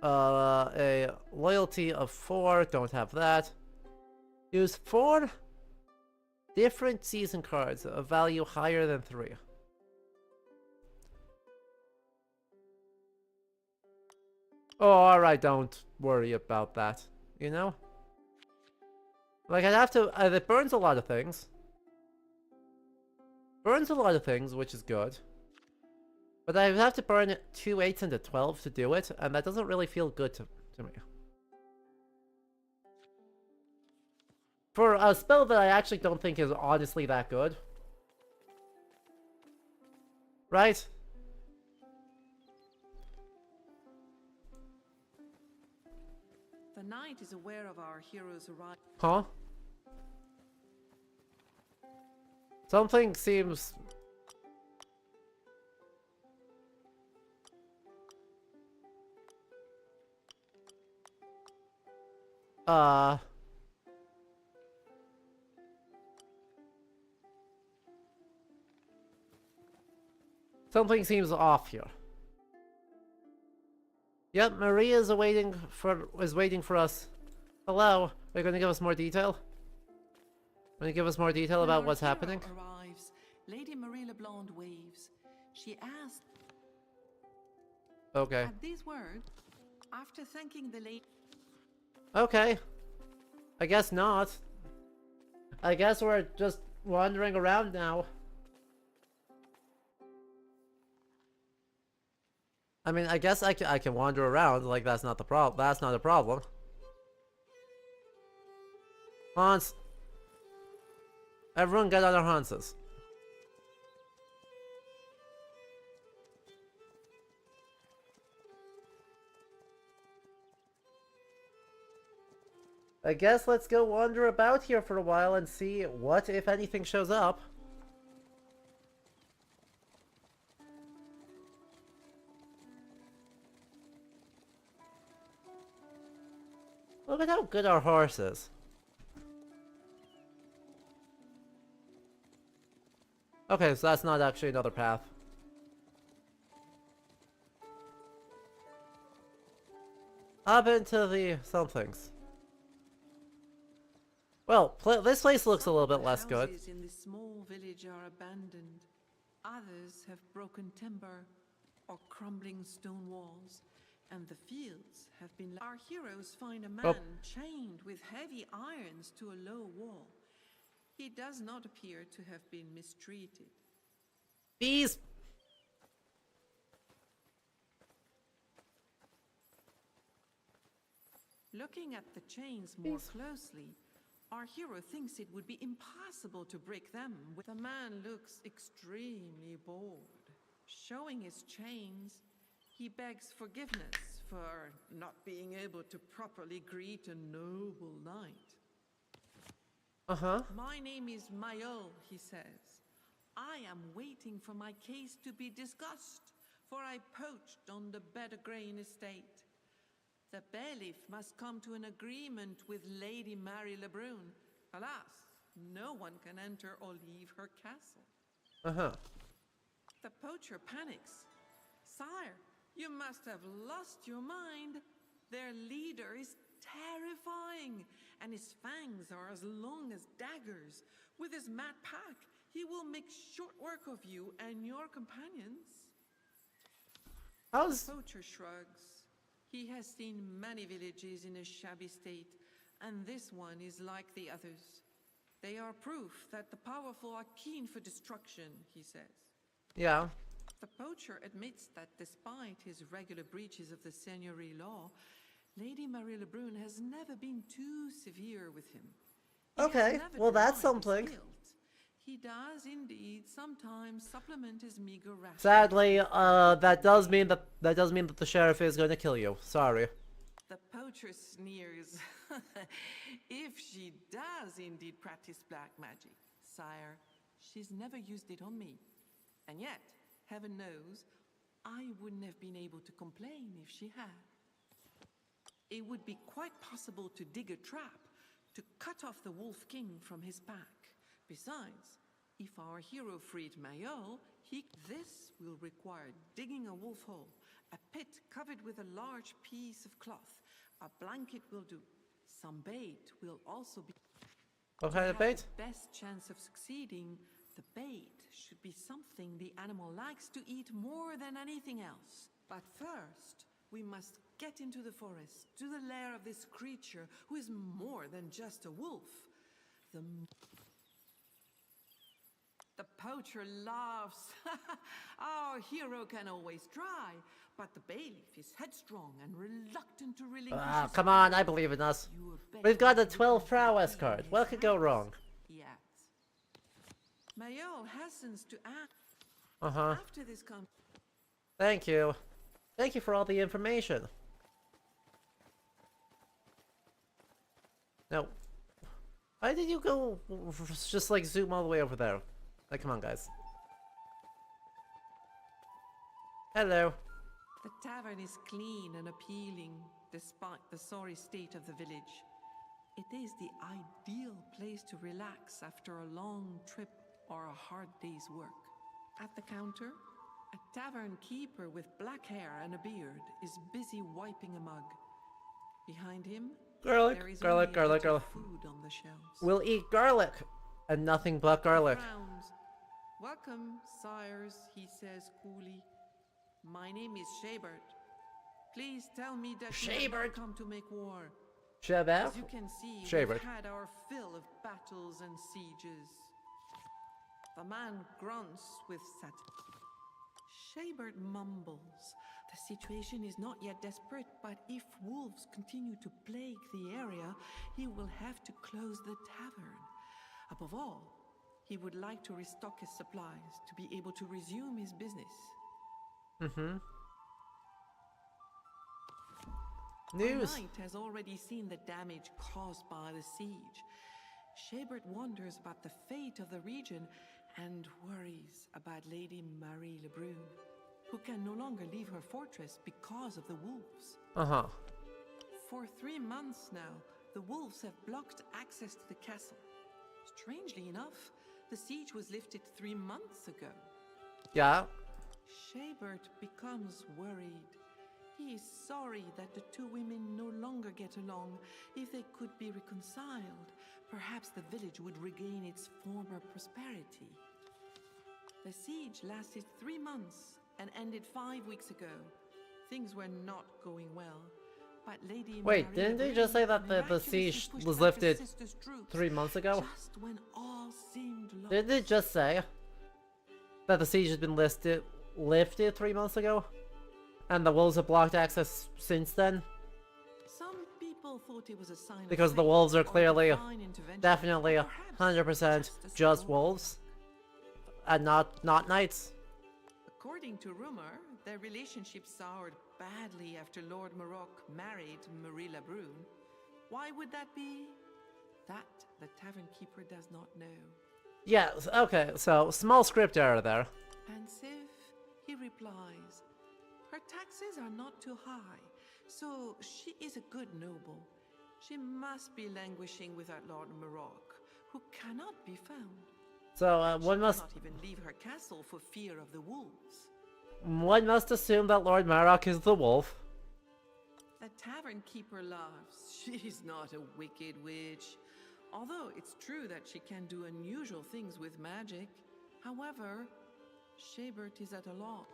A: A Loyalty of 4. Don't have that. Use 4 different season cards of value higher than 3. Oh, alright, don't worry about that. You know? Like, I'd have to... it burns a lot of things. Burns a lot of things, which is good. But I would have to burn 2 8s and a 12 to do it, and that doesn't really feel good to me. For a spell that I actually don't think is honestly that good. Right?
B: The knight is aware of our hero's arrival.
A: Huh? Something seems... Something seems off here. Yep, Maria is waiting for us. Hello, are you going to give us more detail? Going to give us more detail about what's happening?
B: Arrives, Lady Marie LeBlanc waves. She asked.
A: Okay.
B: At these words, after thanking the lady.
A: Okay. I guess not. I guess we're just wandering around now. I mean, I guess I can wander around, like that's not the problem. That's not a problem. Hans. Everyone get on their Hanses. I guess let's go wander about here for a while and see what, if anything, shows up. Look at how good our horse is. Okay, so that's not actually another path. Up into the somethings. Well, this place looks a little bit less good.
B: Houses in this small village are abandoned. Others have broken timber or crumbling stone walls, and the fields have been. Our heroes find a man chained with heavy irons to a low wall. He does not appear to have been mistreated.
A: Bees!
B: Looking at the chains more closely, our hero thinks it would be impossible to break them. The man looks extremely bored. Showing his chains, he begs forgiveness for not being able to properly greet a noble knight.
A: Uh-huh.
B: My name is Mayol, he says. I am waiting for my case to be discussed, for I poached on the Bedgrain estate. The bailiff must come to an agreement with Lady Marie Lebrun. Alas, no one can enter or leave her castle.
A: Uh-huh.
B: The poacher panics. Sire, you must have lost your mind. Their leader is terrifying, and his fangs are as long as daggers. With his mad pack, he will make short work of you and your companions. The poacher shrugs. He has seen many villages in a shabby state, and this one is like the others. They are proof that the powerful are keen for destruction, he says.
A: Yeah.
B: The poacher admits that despite his regular breaches of the seigneury law, Lady Marie Lebrun has never been too severe with him.
A: Okay, well that's something.
B: He does indeed sometimes supplement his meager ration.
A: Sadly, that does mean that the sheriff is going to kill you. Sorry.
B: The poacher sneers. If she does indeed practice black magic, sire, she's never used it on me. And yet, heaven knows, I wouldn't have been able to complain if she had. It would be quite possible to dig a trap to cut off the Wolf King from his pack. Besides, if our hero freed Mayol, this will require digging a wolf hole, a pit covered with a large piece of cloth. A blanket will do. Some bait will also be.
A: What kind of
B: To have
A: bait?
B: the best chance of succeeding, the bait should be something the animal likes to eat more than anything else. But first, we must get into the forest, to the lair of this creature who is more than just a wolf. The poacher laughs. Our hero can always try, but the bailiff is headstrong and reluctant to relinquish
A: Ah,
B: his
A: come on, I believe in us.
B: You bet
A: We've got a
B: you
A: 12
B: can
A: prowess
B: be
A: card.
B: his
A: What could go
B: hands.
A: wrong?
B: Yet. Mayol hastens to act
A: Uh-huh.
B: after this
A: Thank you. Thank you for all the information. Now, why did you go just like zoom all the way over there? Like, come on, guys. Hello.
B: The tavern is clean and appealing, despite the sorry state of the village. It is the ideal place to relax after a long trip or a hard day's work. At the counter, a tavern keeper with black hair and a beard is busy wiping a mug. Behind him,
A: Garlic,
B: there is
A: garlic,
B: only a
A: garlic,
B: little
A: garlic.
B: food on the shelves.
A: We'll eat garlic. And nothing but garlic.
B: Frowns. Welcome, sires, he says coolly. My name is Shabert. Please tell me that you have
A: Shabert.
B: not come to make war.
A: Shabbat?
B: As you can see,
A: Shabert.
B: we've had our fill of battles and sieges. The man grunts with Shabert mumbles. The situation is not yet desperate, but if wolves continue to plague the area, he will have to close the tavern. Above all, he would like to restock his supplies to be able to resume his business.
A: Mm-hmm.
B: Our
A: News.
B: knight has already seen the damage caused by the siege. Shabert wonders about the fate of the region and worries about Lady Marie Lebrun, who can no longer leave her fortress because of the wolves.
A: Uh-huh.
B: For 3 months now, the wolves have blocked access to the castle. Strangely enough, the siege was lifted 3 months ago.
A: Yeah.
B: Shabert becomes worried. He is sorry that the two women no longer get along. If they could be reconciled, perhaps the village would regain its former prosperity. The siege lasted 3 months and ended 5 weeks ago. Things were not going well. But Lady
A: Wait,
B: Marie
A: didn't they
B: Lebrun
A: just say that the
B: miraculously
A: siege
B: pushed
A: was
B: back her
A: lifted
B: sister's troops
A: 3 months ago?
B: just when all seemed lost.
A: Didn't they just say that the siege has been lifted 3 months ago? And the wolves have blocked access since then?
B: Some people thought it was a sign
A: Because
B: of
A: the
B: fate
A: wolves are
B: or
A: clearly,
B: divine intervention,
A: definitely,
B: or perhaps
A: 100%
B: a
A: just
B: stroll.
A: wolves. And not knights.
B: According to rumor, their relationship soured badly after Lord Maroc married Marie Lebrun. Why would that be? That the tavern keeper does not know.
A: Yes, okay, so small script error there.
B: Pensive, he replies, her taxes are not too high, so she is a good noble. She must be languishing without Lord Maroc, who cannot be found.
A: So
B: She cannot even leave her castle for fear of the wolves.
A: one must assume that Lord Marok is the wolf.
B: The tavern keeper laughs. She is not a wicked witch. Although it's true that she can do unusual things with magic. However, Shabert is at a loss.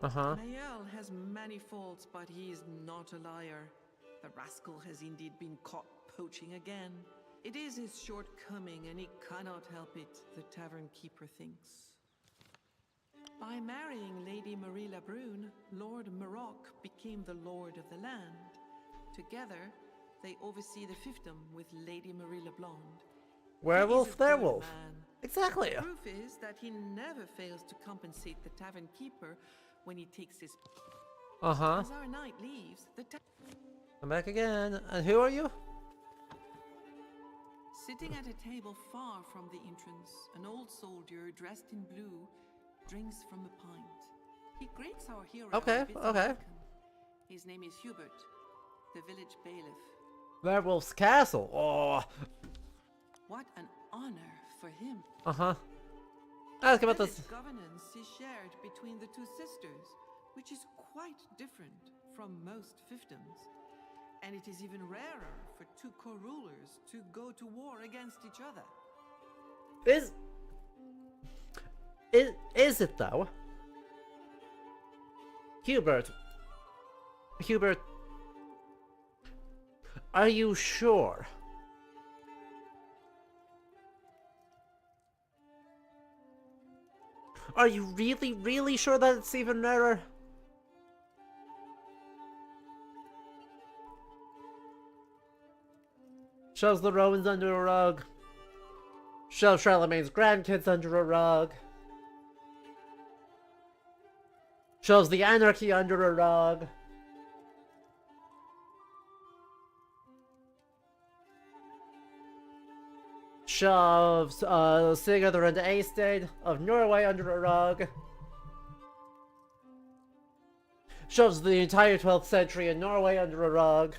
A: Uh-huh.
B: Mayel has many faults, but he is not a liar. The rascal has indeed been caught poaching again. It is his shortcoming, and he cannot help it, the tavern keeper thinks. By marrying Lady Marie Lebrun, Lord Maroc became the lord of the land. Together, they oversee the fiefdom with Lady Marie Leblonde.
A: Werewolf,
B: He is a
A: there
B: good
A: wolf.
B: man.
A: Exactly.
B: The proof is that he never fails to compensate the tavern keeper when he takes his...
A: Uh-huh.
B: As our knight leaves, the
A: I'm back again. And who are you?
B: Sitting at a table far from the entrance, an old soldier dressed in blue drinks from a pint. He greets our hero.
A: Okay,
B: and bids him
A: okay.
B: welcome. His name is Hubert, the village bailiff.
A: Werewolf's Castle. Oh.
B: What an honor for him.
A: Uh-huh. Ask about
B: Village
A: this.
B: governance is shared between the two sisters, which is quite different from most fiefdoms. And it is even rarer for two co-rulers to go to war against each other.
A: Is it though? Hubert, are you sure? Are you really, really sure that it's even rarer? Shoves the Romans under a rug. Shoves Charlemagne's grandkids under a rug. Shoves the anarchy under a rug. Shoves Sigurd and Eystein of Norway under a rug. Shoves the entire 12th century in Norway under a rug.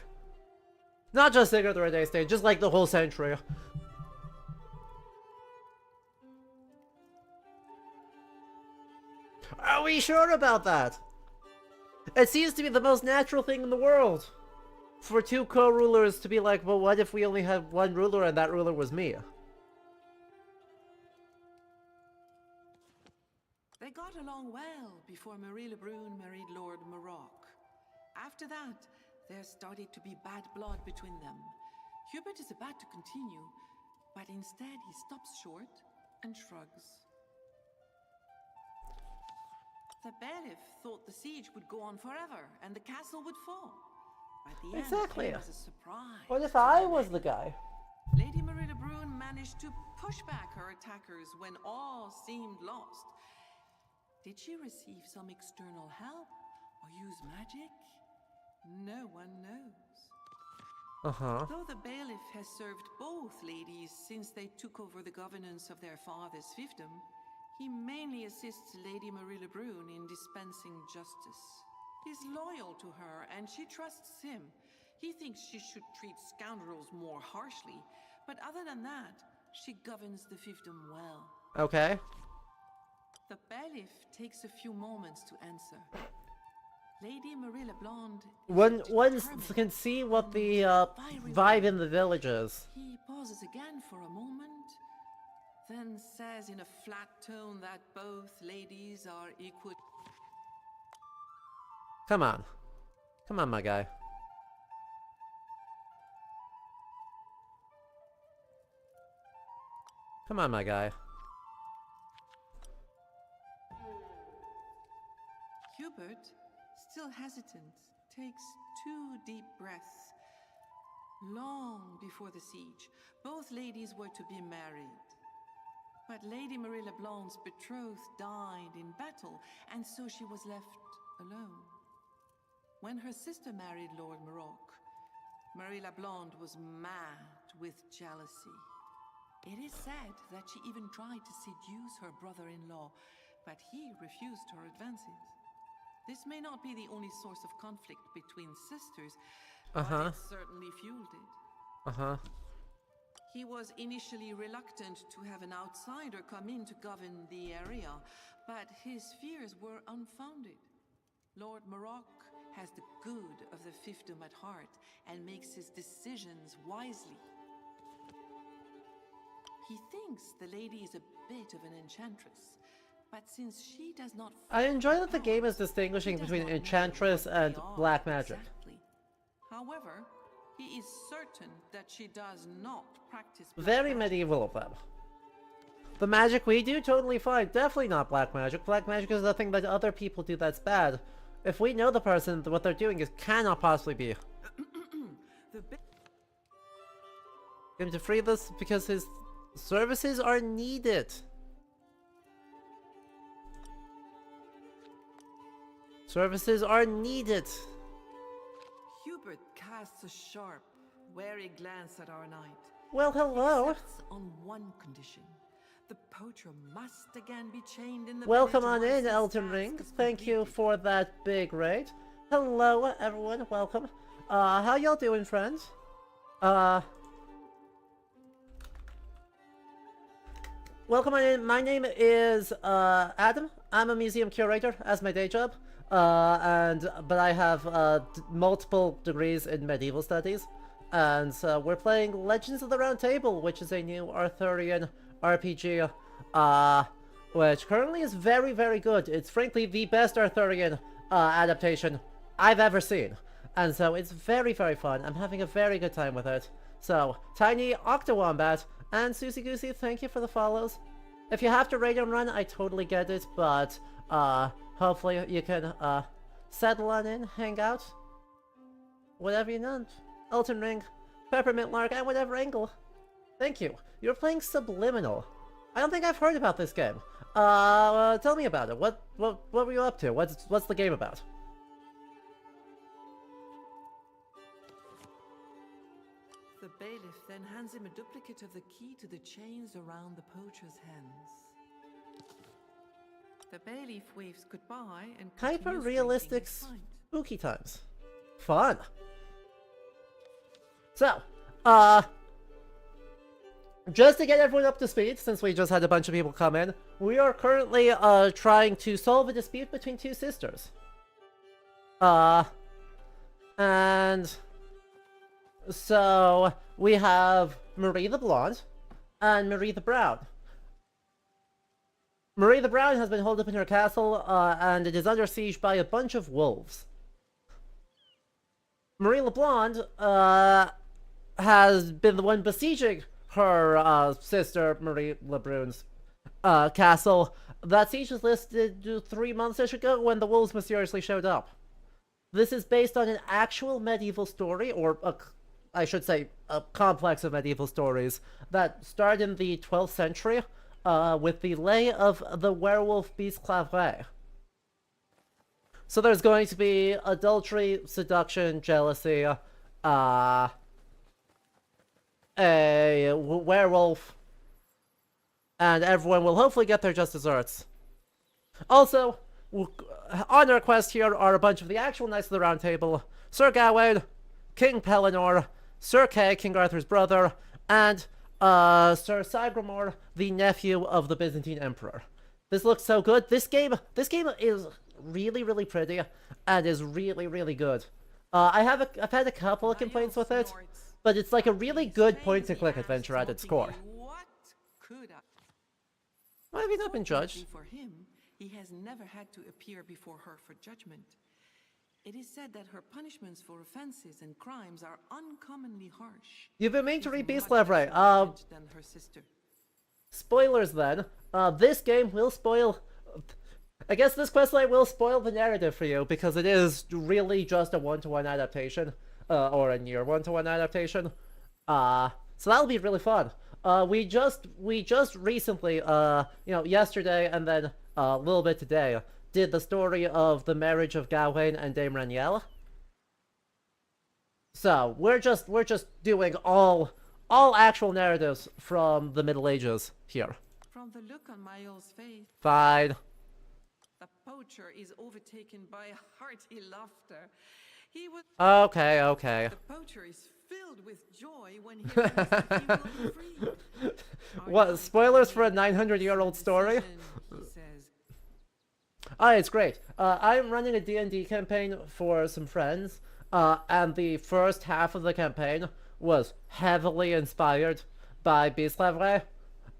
A: Not just Sigurd and Eystein, just like the whole century. Are we sure about that? It seems to be the most natural thing in the world. For two co-rulers to be like, well, what if we only had one ruler and that ruler was me?
B: They got along well before Marie Lebrun married Lord Maroc. After that, there started to be bad blood between them. Hubert is about to continue, but instead he stops short and shrugs. The bailiff thought the siege would go on forever and the castle would fall. By the
A: Exactly.
B: end, it was a surprise.
A: What if
B: to
A: I
B: the
A: was the
B: men.
A: guy?
B: Lady Marie Lebrun managed to push back her attackers when all seemed lost. Did she receive some external help or use magic? No one knows.
A: Uh-huh.
B: Though the bailiff has served both ladies since they took over the governance of their father's fiefdom, he mainly assists Lady Marie Lebrun in dispensing justice. He's loyal to her and she trusts him. He thinks she should treat scoundrels more harshly, but other than that, she governs the fiefdom well.
A: Okay.
B: The bailiff takes a few moments to answer. Lady Marie LeBlonde is
A: One
B: determined
A: can see what the
B: fiery
A: vibe
B: woman.
A: in the village is.
B: He pauses again for a moment, then says in a flat tone that both ladies are equal.
A: Come on. Come on, my guy. Come on, my guy.
B: Hubert, still hesitant, takes 2 deep breaths. Long before the siege, both ladies were to be married. But Lady Marie LeBlanc's betrothed died in battle, and so she was left alone. When her sister married Lord Maroc, Marie LeBlanc was mad with jealousy. It is said that she even tried to seduce her brother-in-law, but he refused her advances. This may not be the only source of conflict between sisters, but it certainly fueled it.
A: Uh-huh.
B: He was initially reluctant to have an outsider come in to govern the area, but his fears were unfounded. Lord Maroc has the good of the fiefdom at heart and makes his decisions wisely. He thinks the lady is a bit of an enchantress, but since she does not...
A: I enjoy that the
B: power,
A: game is
B: he
A: distinguishing
B: does
A: between
B: not know
A: Enchantress
B: what
A: and
B: they are
A: black magic.
B: exactly. However, he is certain that she does not practice black
A: Very
B: magic.
A: medieval of them. The magic we do, totally fine. Definitely not black magic. Black magic is nothing that other people do that's bad. If we know the person, what they're doing is cannot possibly be.
B: The ba-
A: Get him to free this because his services are needed. Services are needed.
B: Hubert casts a sharp, wary glance at our knight.
A: Well, hello.
B: Except on one condition. The poacher must again be chained in the
A: Welcome
B: village
A: on
B: once
A: in,
B: his
A: Elden
B: task
A: Ring.
B: is
A: Thank you
B: completed.
A: for that big raid. Hello, everyone. Welcome. How y'all doing, friends? Welcome on in. My name is, Adam. I'm a museum curator as my day job. But I have, multiple degrees in medieval studies. And, we're playing Legends of the Round Table, which is a new Arthurian RPG, which currently is very, very good. It's frankly the best Arthurian, adaptation I've ever seen. And so it's very, very fun. I'm having a very good time with it. So, Tiny Octowombat and Susie Goosey, thank you for the follows. If you have to raid and run, I totally get it, but hopefully you can settle on in, hang out, whatever you want. Elden Ring, Peppermint Lark, and whatever angle. Thank you. You're playing Subliminal. I don't think I've heard about this game. Tell me about it. What were you up to? What's the game about?
B: The bailiff then hands him a duplicate of the key to the chains around the poacher's hands. The bailiff waves goodbye and continues
A: Hyper-realistic
B: drinking his pint.
A: spooky times. Fun. So, just to get everyone up to speed, since we just had a bunch of people come in, we are currently, trying to solve a dispute between two sisters. And so we have Marie the Blonde and Marie the Brown. Marie the Brown has been holed up in her castle, and it is under siege by a bunch of wolves. Marie the Blonde, has been the one besieging her, sister, Marie LeBrun's, castle. That siege was listed 3 months ago when the wolves mysteriously showed up. This is based on an actual medieval story, or I should say, a complex of medieval stories that started in the 12th century, with the lay of the werewolf Bisclavret. So there's going to be adultery, seduction, jealousy, a werewolf, and everyone will hopefully get their just desserts. Also, on our quest here are a bunch of the actual Knights of the Round Table: Sir Gawain, King Pellinor, Sir Kay, King Arthur's brother, and Sir Sagramor, the nephew of the Byzantine Emperor. This looks so good. This game is really, really pretty and is really, really good. I've had a couple of complaints with it, but it's like a really good point-and-click adventure at its core.
B: What could I?
A: Why have you not been judged?
B: Fortunately for him, he has never had to appear before her for judgment. It is said that her punishments for offenses and crimes are uncommonly harsh.
A: You've been meaning to read
B: with
A: Beast
B: much
A: Lavray.
B: less knowledge than her sister.
A: Spoilers then. This game will spoil... I guess this questline will spoil the narrative for you, because it is really just a one-to-one adaptation. Or a near one-to-one adaptation. So that'll be really fun. We just recently, yesterday and then a little bit today, did the story of the marriage of Gawain and Dame Raniel. So we're just doing all actual narratives from the Middle Ages here.
B: From the look on Mayol's face,
A: Fine.
B: the poacher is overtaken by hearty laughter. He was.
A: Okay.
B: The poacher is filled with joy when he learns that he will be freed.
A: What, spoilers for a 900-year-old story?
B: He says,
A: It's great. I'm running a D&D campaign for some friends, and the first half of the campaign was heavily inspired by Beast Lavray,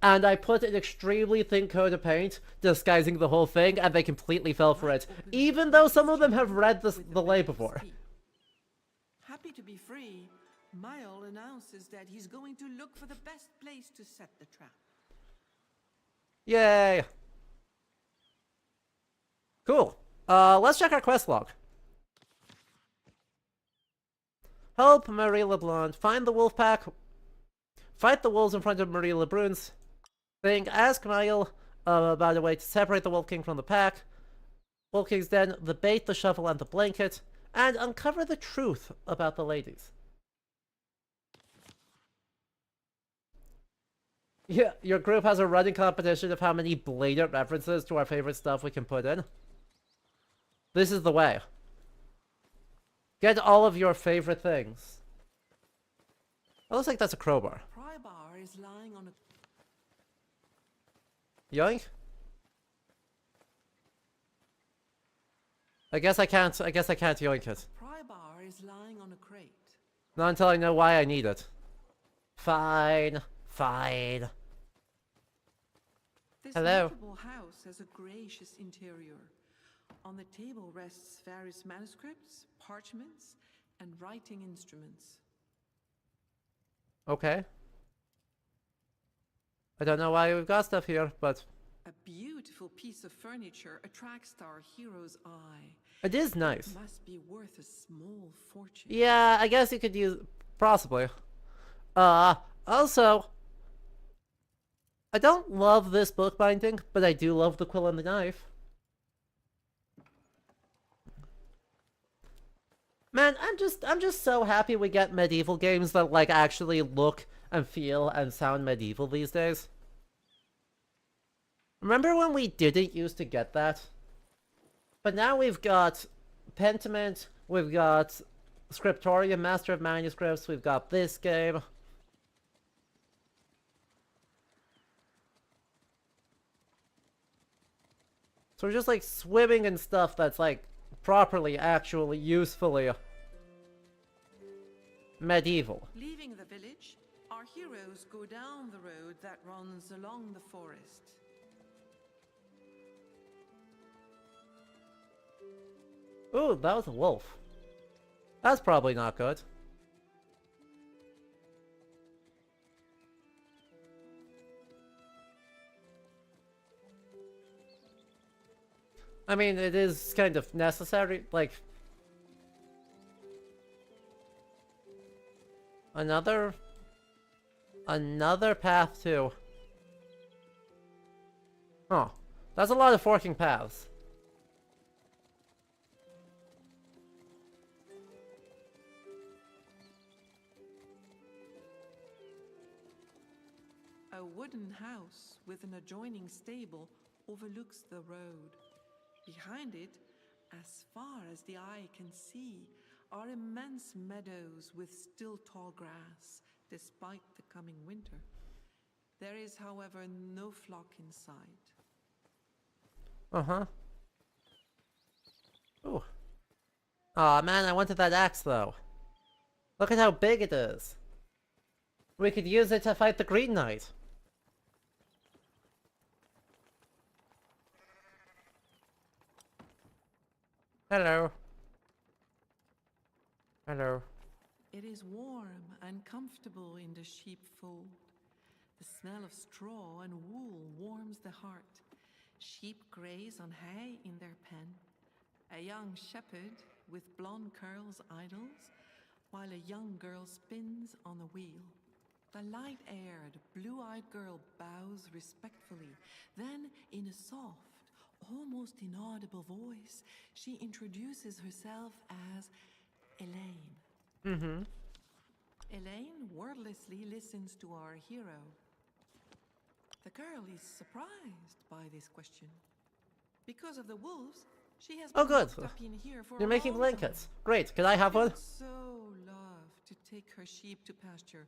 A: and I put an extremely thin coat of paint disguising the whole thing, and they completely fell for it, even though some of them have read the lay before.
B: happy to be free, Mayol announces that he's going to look for the best place to set the trap.
A: Yay! Cool. Let's check our quest log. Help Marie LeBlanc find the wolf pack. Fight the wolves in front of Marie Lebrun's thing. Ask Mayol about a way to separate the Wolf King from the pack. Wolf King's den, the bait, the shovel, and the blanket. And uncover the truth about the ladies. Yeah, your group has a running competition of how many blatant references to our favorite stuff we can put in. This is the way. Get all of your favorite things. It looks like that's a crowbar.
B: Prybar is lying on a
A: Yoink? I guess I can't yoink it.
B: Prybar is lying on a crate.
A: Not until I know why I need it. Fine. Fine.
B: This
A: Hello.
B: notable house has a gracious interior. On the table rests various manuscripts, parchments, and writing instruments.
A: Okay. I don't know why we've got stuff here, but
B: A beautiful piece of furniture attracts our hero's eye.
A: it is nice.
B: It must be worth a small fortune.
A: Yeah, I guess you could use... possibly. Also... I don't love this bookbinding, but I do love the quill and the knife. Man, I'm just so happy we get medieval games that, like, actually look and feel and sound medieval these days. Remember when we didn't used to get that? But now we've got Pentiment, we've got Scriptorium, Master of Manuscripts, we've got this game. So we're just, like, swimming in stuff that's, like, properly, actually, usefully medieval.
B: Leaving the village, our heroes go down the road that runs along the forest.
A: Ooh, that was a wolf. That's probably not good. I mean, it is kind of necessary, like... Another path too. Huh. That's a lot of forking paths.
B: A wooden house with an adjoining stable overlooks the road. Behind it, as far as the eye can see, are immense meadows with still tall grass, despite the coming winter. There is, however, no flock in sight.
A: Uh-huh. Ooh. Aw, man, I wanted that axe, though. Look at how big it is. We could use it to fight the Green Knight. Hello. Hello.
B: It is warm and comfortable in the sheepfold. The smell of straw and wool warms the heart. Sheep graze on hay in their pen. A young shepherd with blonde curls idles, while a young girl spins on a wheel. The light-aired, blue-eyed girl bows respectfully. Then, in a soft, almost inaudible voice, she introduces herself as Elaine.
A: Mm-hmm.
B: Elaine wordlessly listens to our hero. The girl is surprised by this question. Because of the wolves, she has
A: Oh,
B: been
A: good.
B: locked up in here for
A: You're
B: a
A: making
B: long
A: blankets.
B: time.
A: Great. Can I have
B: She
A: one?
B: would so love to take her sheep to pasture.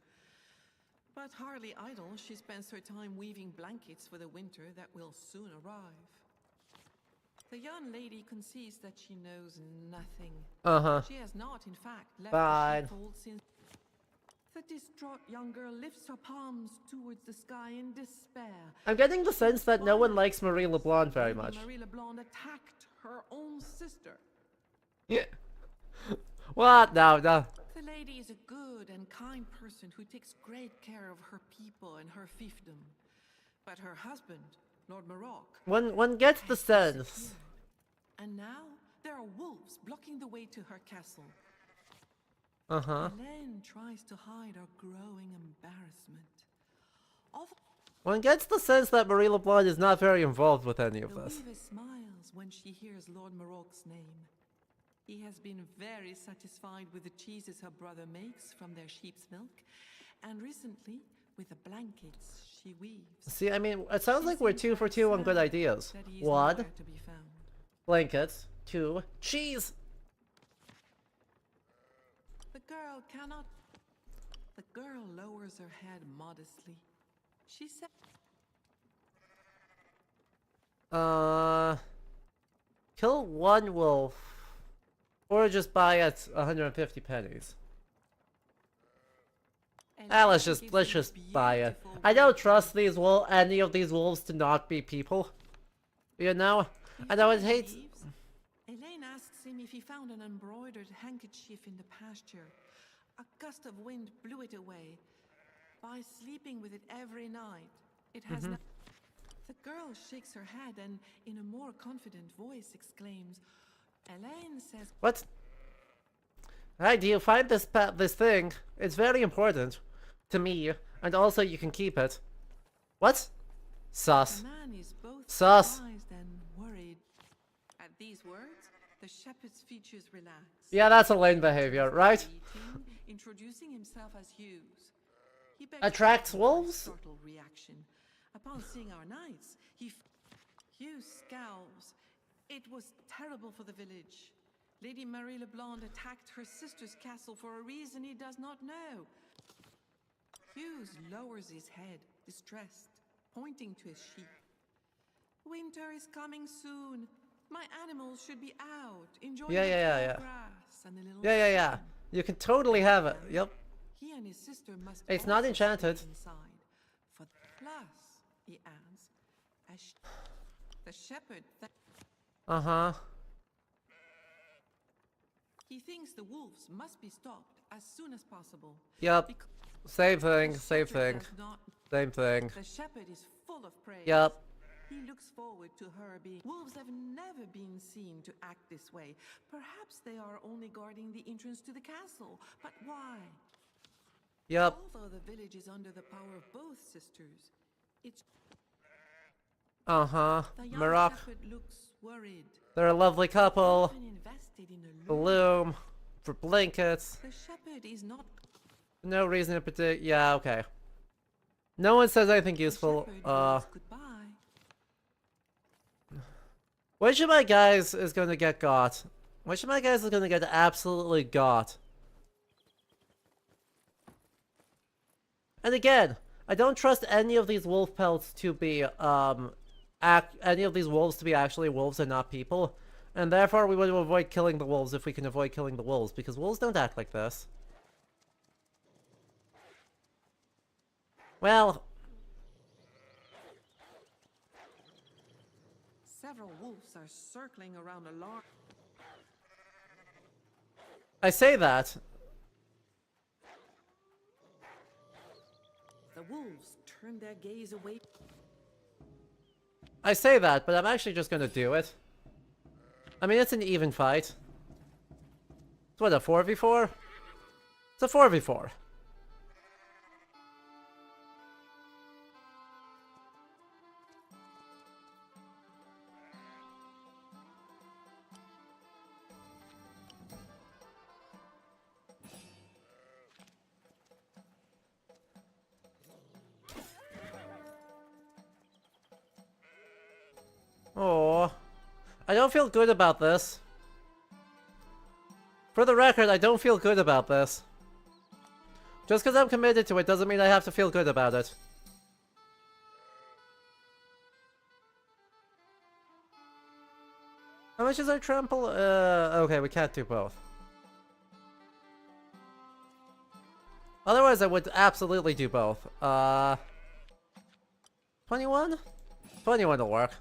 B: But hardly idle, she spends her time weaving blankets for the winter that will soon arrive. The young lady concedes that she knows nothing.
A: Uh-huh.
B: She has not, in fact, left
A: Fine.
B: the sheepfold since... The distraught young girl lifts her palms towards the sky in despair.
A: I'm getting the sense that no one likes Marie LeBlanc very
B: Lady
A: much.
B: Marie LeBlanc attacked her own sister.
A: Yeah. What? No, no.
B: The lady is a good and kind person who takes great care of her people and her fiefdom. But her husband, Lord Maroc,
A: One gets the sense.
B: and now there are wolves blocking the way to her castle.
A: Uh-huh.
B: Hélène tries to hide her growing embarrassment.
A: One gets the sense that Marie LeBlanc is not very involved with any of
B: The
A: this.
B: weaver smiles when she hears Lord Maroc's name. He has been very satisfied with the cheeses her brother makes from their sheep's milk, and recently with the blankets she weaves.
A: See, I mean, it sounds
B: She
A: like we're
B: seems
A: 2 for
B: quite
A: 2 on good
B: sad
A: ideas.
B: that he is
A: 1,
B: nowhere to be found.
A: blankets. 2, cheese!
B: The girl cannot. The girl lowers her head modestly. She said,
A: Kill 1 wolf. Or just buy at 150 pennies. Let's just buy it. I don't trust any of these wolves to not be people. You know? And I would hate...
B: Elaine asks him if he found an embroidered handkerchief in the pasture. A gust of wind blew it away. By sleeping with it every night, it has
A: Mm-hmm.
B: The girl shakes her head and, in a more confident voice, exclaims, Elaine says,
A: What? Hi, do you find this thing? It's very important. To me. And also you can keep it. What? Sus.
B: the man is both
A: Sus.
B: surprised and worried. At these words, the shepherd's features relax.
A: Yeah, that's Elaine behavior, right?
B: Greeting, introducing himself as Hughes. He begs
A: Attracts
B: pardon for his
A: wolves?
B: startled reaction. Upon seeing our knights, Hughes scowls. It was terrible for the village. Lady Marie Leblanc attacked her sister's castle for a reason he does not know. Hughes lowers his head, distressed, pointing to his sheep. Winter is coming soon. My animals should be out, enjoying
A: Yeah,
B: the
A: yeah,
B: tall
A: yeah.
B: grass and the little
A: Yeah.
B: sun.
A: You can totally have it. Yep.
B: He and his sister must
A: It's not
B: also
A: enchanted.
B: stay inside. For plus, he adds, the shepherd
A: Uh-huh.
B: he thinks the wolves must be stopped as soon as possible.
A: Yep.
B: Because
A: Same thing,
B: the
A: same
B: shepherd
A: thing.
B: does not-
A: Same thing.
B: The shepherd is full of praise.
A: Yep.
B: He looks forward to her being. Wolves have never been seen to act this way. Perhaps they are only guarding the entrance to the castle. But why?
A: Yep.
B: Although the village is under the power of both sisters, it's
A: Uh-huh.
B: the young
A: Maroc.
B: shepherd looks worried.
A: They're a lovely couple.
B: Even invested in a
A: Bloom. For blankets.
B: The shepherd is not.
A: No reason to predict. Yeah, okay. No one says anything
B: The
A: useful.
B: shepherd waves goodbye.
A: Which of my guys is gonna get got? Which of my guys is gonna get absolutely got? And again, I don't trust any of these wolf pelts to be, any of these wolves to be actually wolves and not people. And therefore we want to avoid killing the wolves if we can avoid killing the wolves, because wolves don't act like this. Well,
B: Several wolves are circling around a large.
A: I say that.
B: The wolves turn their gaze away.
A: I say that, but I'm actually just gonna do it. I mean, it's an even fight. It's what, a 4v4? It's a 4v4. Oh, I don't feel good about this. For the record, I don't feel good about this. Just because I'm committed to it doesn't mean I have to feel good about it. How much is our trample? Okay, we can't do both. Otherwise, I would absolutely do both. 21? 21 will work.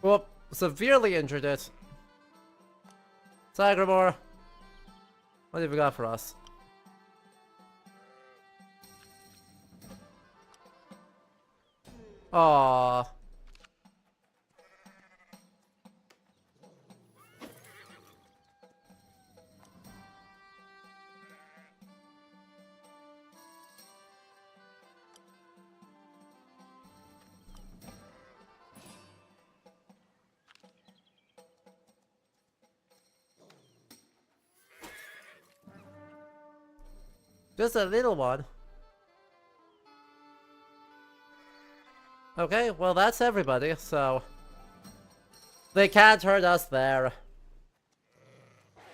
A: Whoop, severely injured it. Sagramore, what have you got for us? Aww. Just a little one. Okay, well that's everybody, so... They can't hurt us there.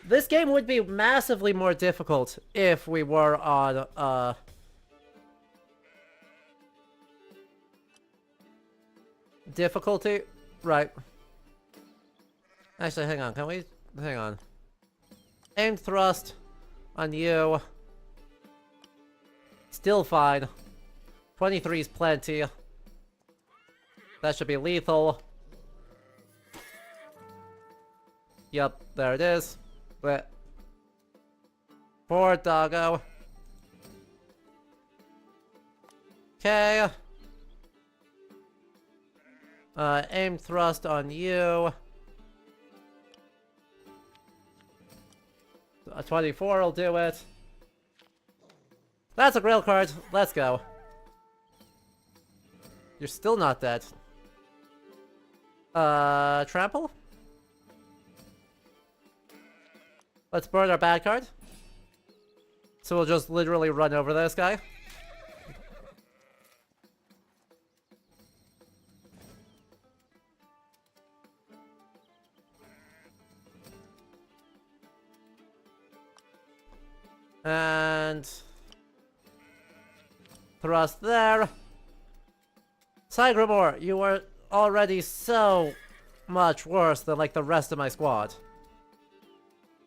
A: This game would be massively more difficult if we were on, difficulty? Right. Actually, hang on, can we... Hang on. Aim thrust on you. Still fine. 23 is plenty. That should be lethal. Yep, there it is. But poor doggo. Okay. Aim thrust on you. A 24 will do it. That's a grail card. Let's go. You're still not dead. Trample? Let's burn our bad card. So we'll just literally run over this guy. And... thrust there. Sagramore, you are already so much worse than like the rest of my squad.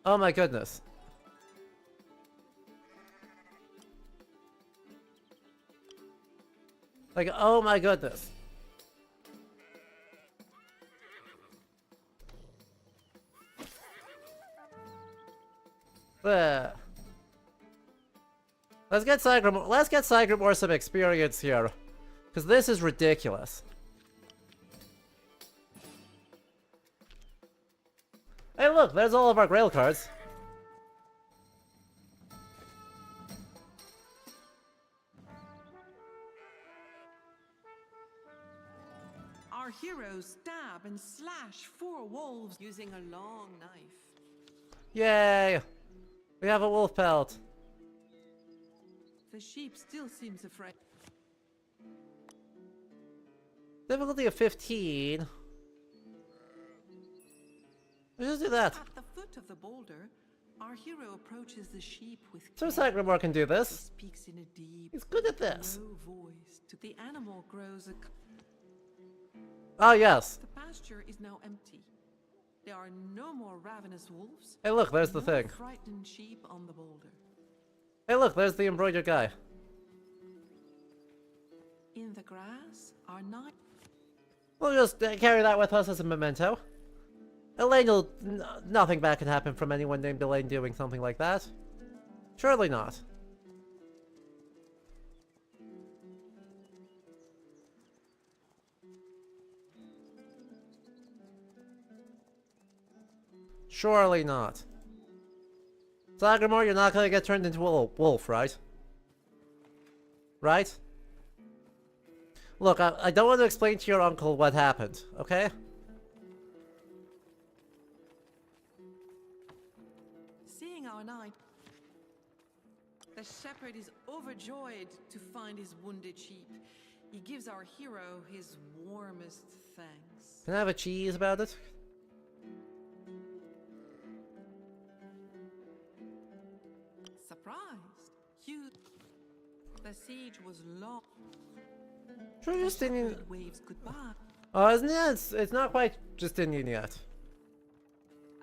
A: Oh my goodness. Like, oh my goodness. There. Let's get Sagramore some experience here. Because this is ridiculous. Hey look, there's all of our grail cards.
B: Our heroes stab and slash 4 wolves using a long knife.
A: Yay! We have a wolf pelt.
B: The sheep still seems afraid.
A: Difficulty of 15. Let's just do that.
B: At the foot of the boulder, our hero approaches the sheep with
A: So
B: care.
A: Sagramore can do
B: He
A: this.
B: speaks in a deep,
A: He's good at this.
B: low voice. The animal grows a...
A: Oh yes.
B: The pasture is now empty. There are no more ravenous wolves.
A: Hey look, there's the
B: no
A: thing.
B: frightened sheep on the boulder.
A: Hey look, there's the embroidered guy.
B: In the grass are 9...
A: We'll just carry that with us as a memento. Elaine will... nothing bad can happen from anyone named Elaine doing something like that. Surely not. Surely not. Sagramore, you're not gonna get turned into a wolf, right? Right? Look, I don't want to explain to your uncle what happened, okay?
B: Seeing our knight, the shepherd is overjoyed to find his wounded sheep. He gives our hero his warmest thanks.
A: Can I have a cheese about it?
B: Surprised, the siege was long.
A: Sure, Justinian.
B: Shepherd waves goodbye.
A: Oh, isn't it? It's not quite Justinian yet.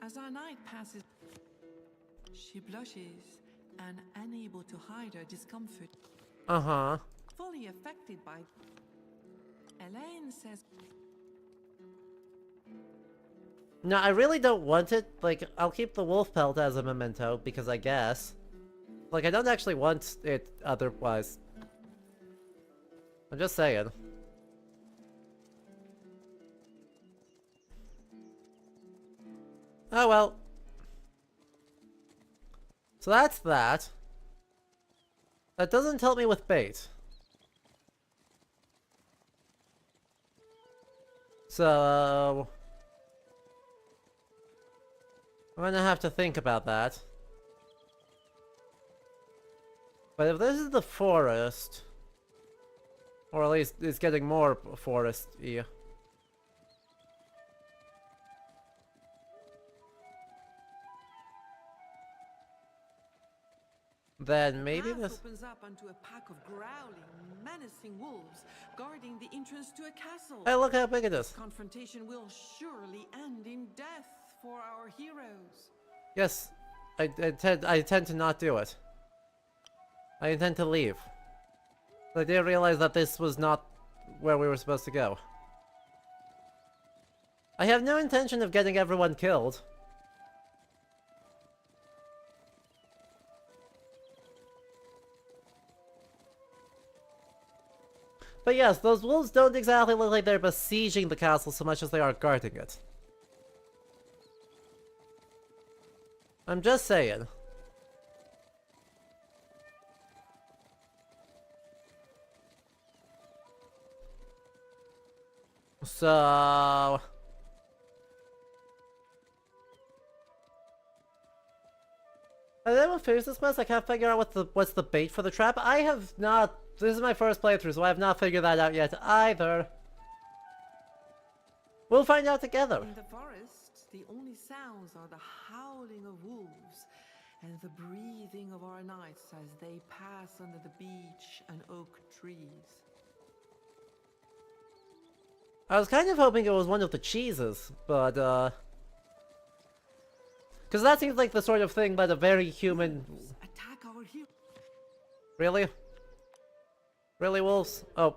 B: As our knight passes, she blushes and unable to hide her discomfort.
A: Uh-huh.
B: Fully affected by... Elaine says...
A: No, I really don't want it. Like, I'll keep the wolf pelt as a memento, because I guess. Like, I don't actually want it otherwise. I'm just saying. Oh well. So that's that. That doesn't help me with bait. So... I'm gonna have to think about that. But if this is the forest, or at least it's getting more forest-y. Then maybe
B: Path
A: this...
B: opens up onto a pack of growling, menacing wolves guarding the entrance to a castle.
A: Hey, look how big it is.
B: Confrontation will surely end in death for our heroes.
A: Yes, I intend to not do it. I intend to leave. I didn't realize that this was not where we were supposed to go. I have no intention of getting everyone killed. But yes, those wolves don't exactly look like they're besieging the castle so much as they are guarding it. I'm just saying. So... I never finished this quest. I can't figure out what's the bait for the trap. I have not... This is my first playthrough, so I have not figured that out yet either. We'll find out together.
B: In the forest, the only sounds are the howling of wolves and the breathing of our knights as they pass under the beech and oak trees.
A: I was kind of hoping it was one of the cheeses, but, because that seems like the sort of thing that a very human...
B: Attack our hero.
A: Really? Really, wolves? Oh,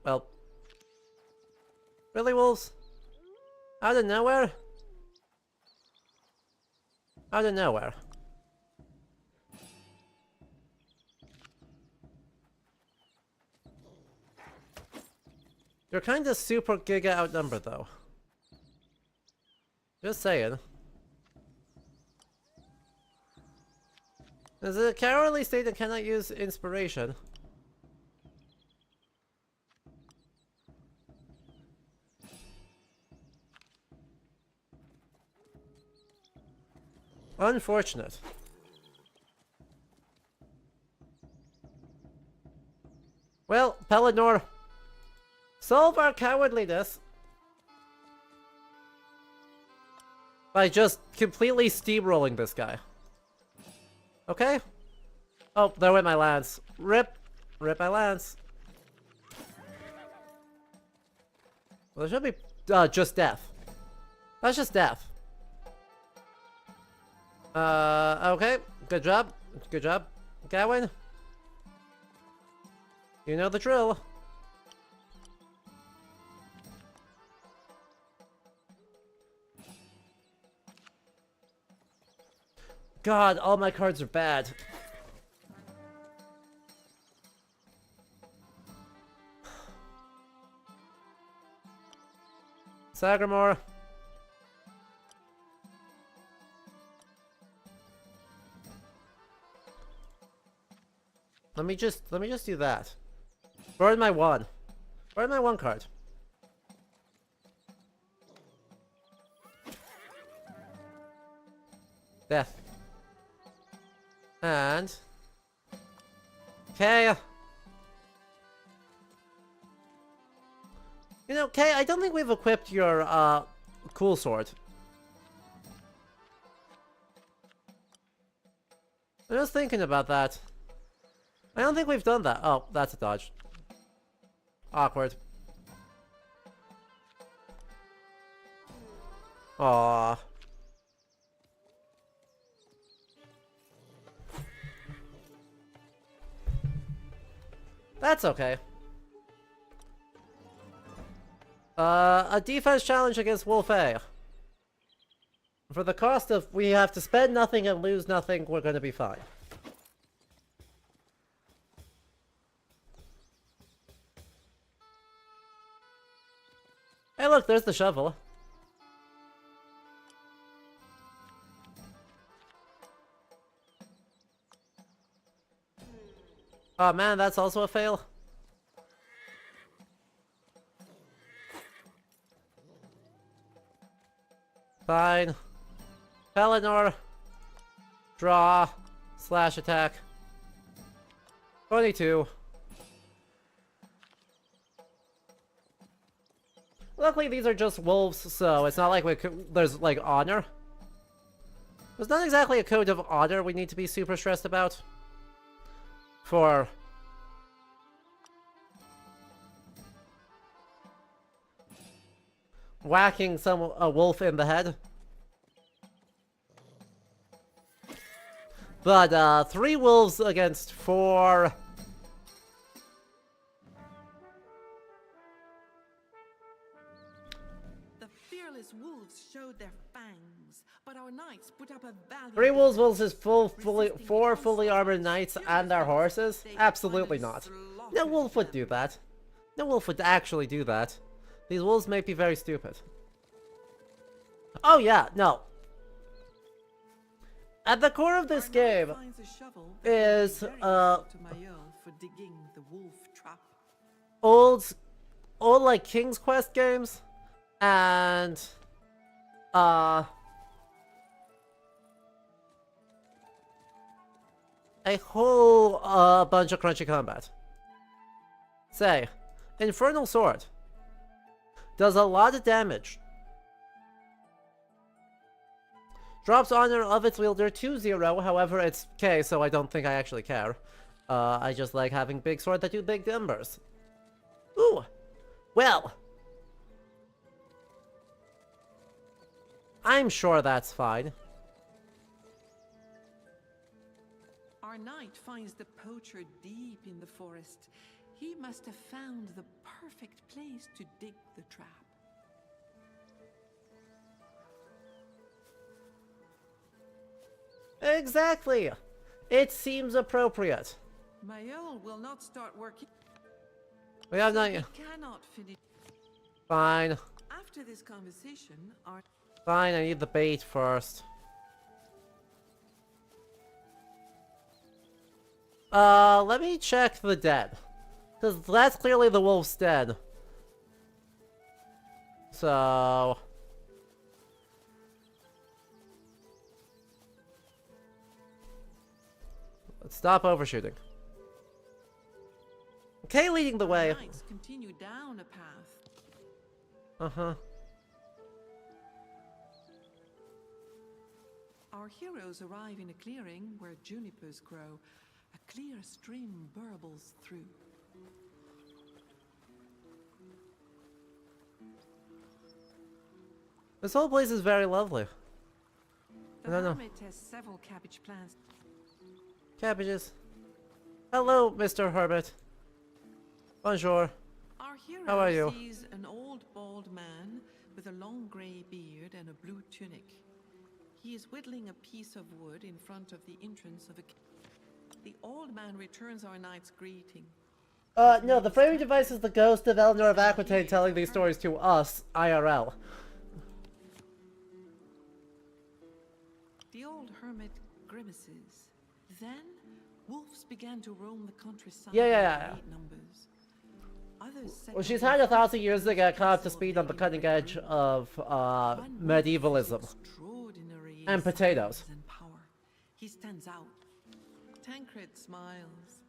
A: well. Really, wolves? Out of nowhere? Out of nowhere. You're kinda super giga outnumbered, though. Just saying. Is it a cowardly state that cannot use inspiration? Unfortunate. Well, Pellinor, solve our cowardliness by just completely steamrolling this guy. Okay? Oh, there went my lance. Rip. Rip my lance. Well, there should be just death. That's just death. Okay. Good job. Good job. Gawain. You know the drill. God, all my cards are bad. Sagramore. Let me just do that. Burn my one. Burn my one card. Death. And... Kay! You know, Kay, I don't think we've equipped your, cool sword. I'm just thinking about that. I don't think we've done that. Oh, that's a dodge. Awkward. Aww. That's okay. A defense challenge against Wolfey. For the cost of we have to spend nothing and lose nothing, we're gonna be fine. Hey look, there's the shovel. Oh man, that's also a fail. Fine. Pellinor. Draw. Slash attack. 22. Luckily, these are just wolves, so it's not like there's, like, honor. There's not exactly a code of honor we need to be super stressed about. For... whacking a wolf in the head. But, 3 wolves against 4...
B: The fearless wolves showed their fangs, but our knights put up a valiant
A: 3 wolves
B: defense,
A: versus
B: resisting
A: 4
B: the
A: fully
B: onslaught
A: armored
B: of
A: knights
B: furious
A: and our
B: wolves.
A: horses?
B: They
A: Absolutely
B: finally
A: not. No
B: slaughtered
A: wolf would
B: them.
A: do that. No wolf would actually do that. These wolves may be very stupid. Oh yeah, no. At the core of this
B: Our knight
A: game
B: finds a shovel that will be
A: is,
B: very useful to Mayol for digging the wolf trap.
A: old like King's Quest games and a whole bunch of Crunchy Combat. Say, Infernal Sword does a lot of damage. Drops honor of its wielder to 0, however it's K, so I don't think I actually care. I just like having big sword that do big numbers. Ooh! Well! I'm sure that's fine.
B: Our knight finds the poacher deep in the forest. He must have found the perfect place to dig the trap.
A: Exactly! It seems appropriate.
B: Mayol will not start working.
A: We have
B: so
A: not
B: he
A: yet.
B: cannot finish.
A: Fine.
B: After this conversation, our
A: Fine, I need the bait first. Let me check the den. Because that's clearly the wolf's den. So... let's stop overshooting. Okay, leading the way.
B: knights continue down a path.
A: Uh-huh.
B: Our heroes arrive in a clearing where junipers grow. A clear stream burbles through.
A: This whole place is very lovely.
B: The
A: No.
B: hermit has several cabbage plants.
A: Cabbages. Hello, Mr. Herbert. Bonjour.
B: Our hero
A: How are you?
B: sees an old bald man with a long grey beard and a blue tunic. He is whittling a piece of wood in front of the entrance of a... The old man returns our knight's greeting.
A: No, the framing device is the ghost of Eleanor of Aquitaine telling these stories to us, IRL.
B: The old hermit grimaces. Then, wolves began to roam the countryside
A: Yeah.
B: in great numbers. Others
A: Well, she's
B: settled
A: had
B: in
A: 1,000 years to get caught up to
B: castle
A: speed on the
B: living
A: cutting
B: very
A: edge
B: grim.
A: of,
B: One wolf
A: medievalism.
B: is extraordinary
A: And
B: in
A: potatoes.
B: size and power. He stands out. Tancred smiles.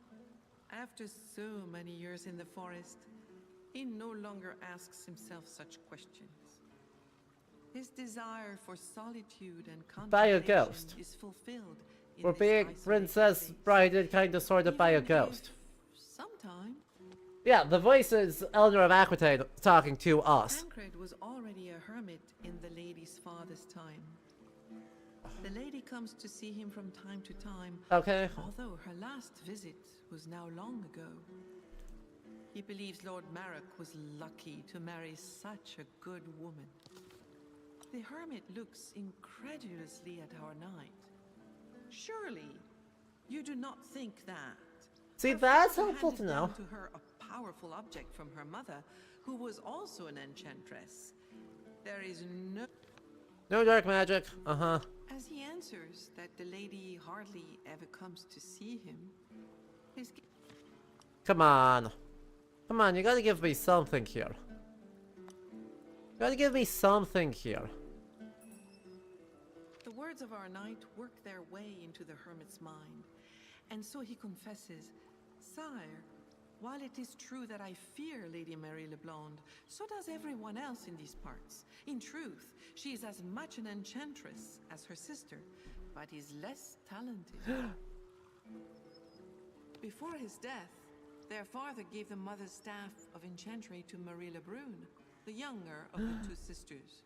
B: After so many years in the forest, he no longer asks himself such questions. His desire for solitude and
A: By a
B: contemplation
A: ghost.
B: is fulfilled in
A: We're
B: this
A: being
B: isolated
A: Princess
B: place.
A: Bride kinda sorta by a
B: Even
A: ghost.
B: if sometime
A: Yeah, the voice is Eleanor of Aquitaine talking to us.
B: Tancred was already a hermit in the lady's father's time. The lady comes to see him from time to time,
A: Okay.
B: although her last visit was now long ago. He believes Lord Marek was lucky to marry such a good woman. The hermit looks incredulously at our knight. Surely, you do not think that?
A: See,
B: Her
A: that's
B: father
A: helpful to
B: handed
A: know.
B: down to her a powerful object from her mother, who was also an enchantress. There is no...
A: No dark magic. Uh-huh.
B: As he answers that the lady hardly ever comes to see him, his...
A: Come on. Come on, you gotta give me something here. You gotta give me something here.
B: The words of our knight work their way into the hermit's mind, and so he confesses, Sire, while it is true that I fear Lady Mary LeBlonde, so does everyone else in these parts. In truth, she is as much an enchantress as her sister, but is less talented. Before his death, their father gave the mother's staff of enchantry to Marie Lebrun, the younger of the two sisters.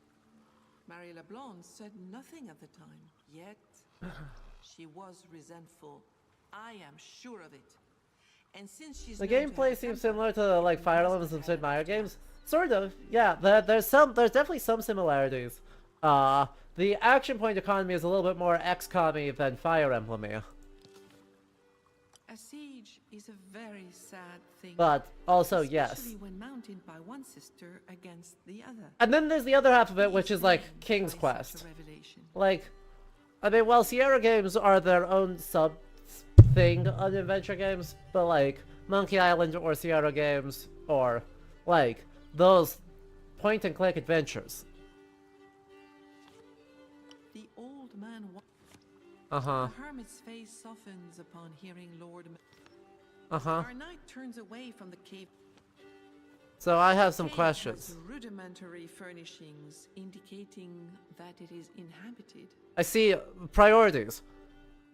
B: Marie LeBlonde said nothing at the time, yet she was resentful. I am sure of it. And since she's
A: The
B: known to have
A: gameplay
B: a
A: seems
B: temper,
A: similar to like Fire
B: must
A: Emblems
B: have
A: and
B: had
A: Sid Meier
B: a
A: games.
B: past.
A: Sort of, yeah. There's definitely some similarities. The action point economy is a little bit more XCOM-y than Fire Emblem-y.
B: A siege is a very sad thing.
A: But also, yes.
B: Especially when mounted by one sister against the other.
A: And then there's the other half of it, which
B: Please
A: is like
B: stand
A: King's
B: by such
A: Quest.
B: a revelation.
A: Like, I mean, while Sierra games are their own sub-thing on adventure games, but like, Monkey Island or Sierra games, or like, those point-and-click adventures.
B: The old man.
A: Uh-huh.
B: The hermit's face softens upon hearing Lord.
A: Uh-huh.
B: Our knight turns away from the cave.
A: So I have some
B: Cave
A: questions.
B: has rudimentary furnishings indicating that it is inhabited.
A: I see priorities.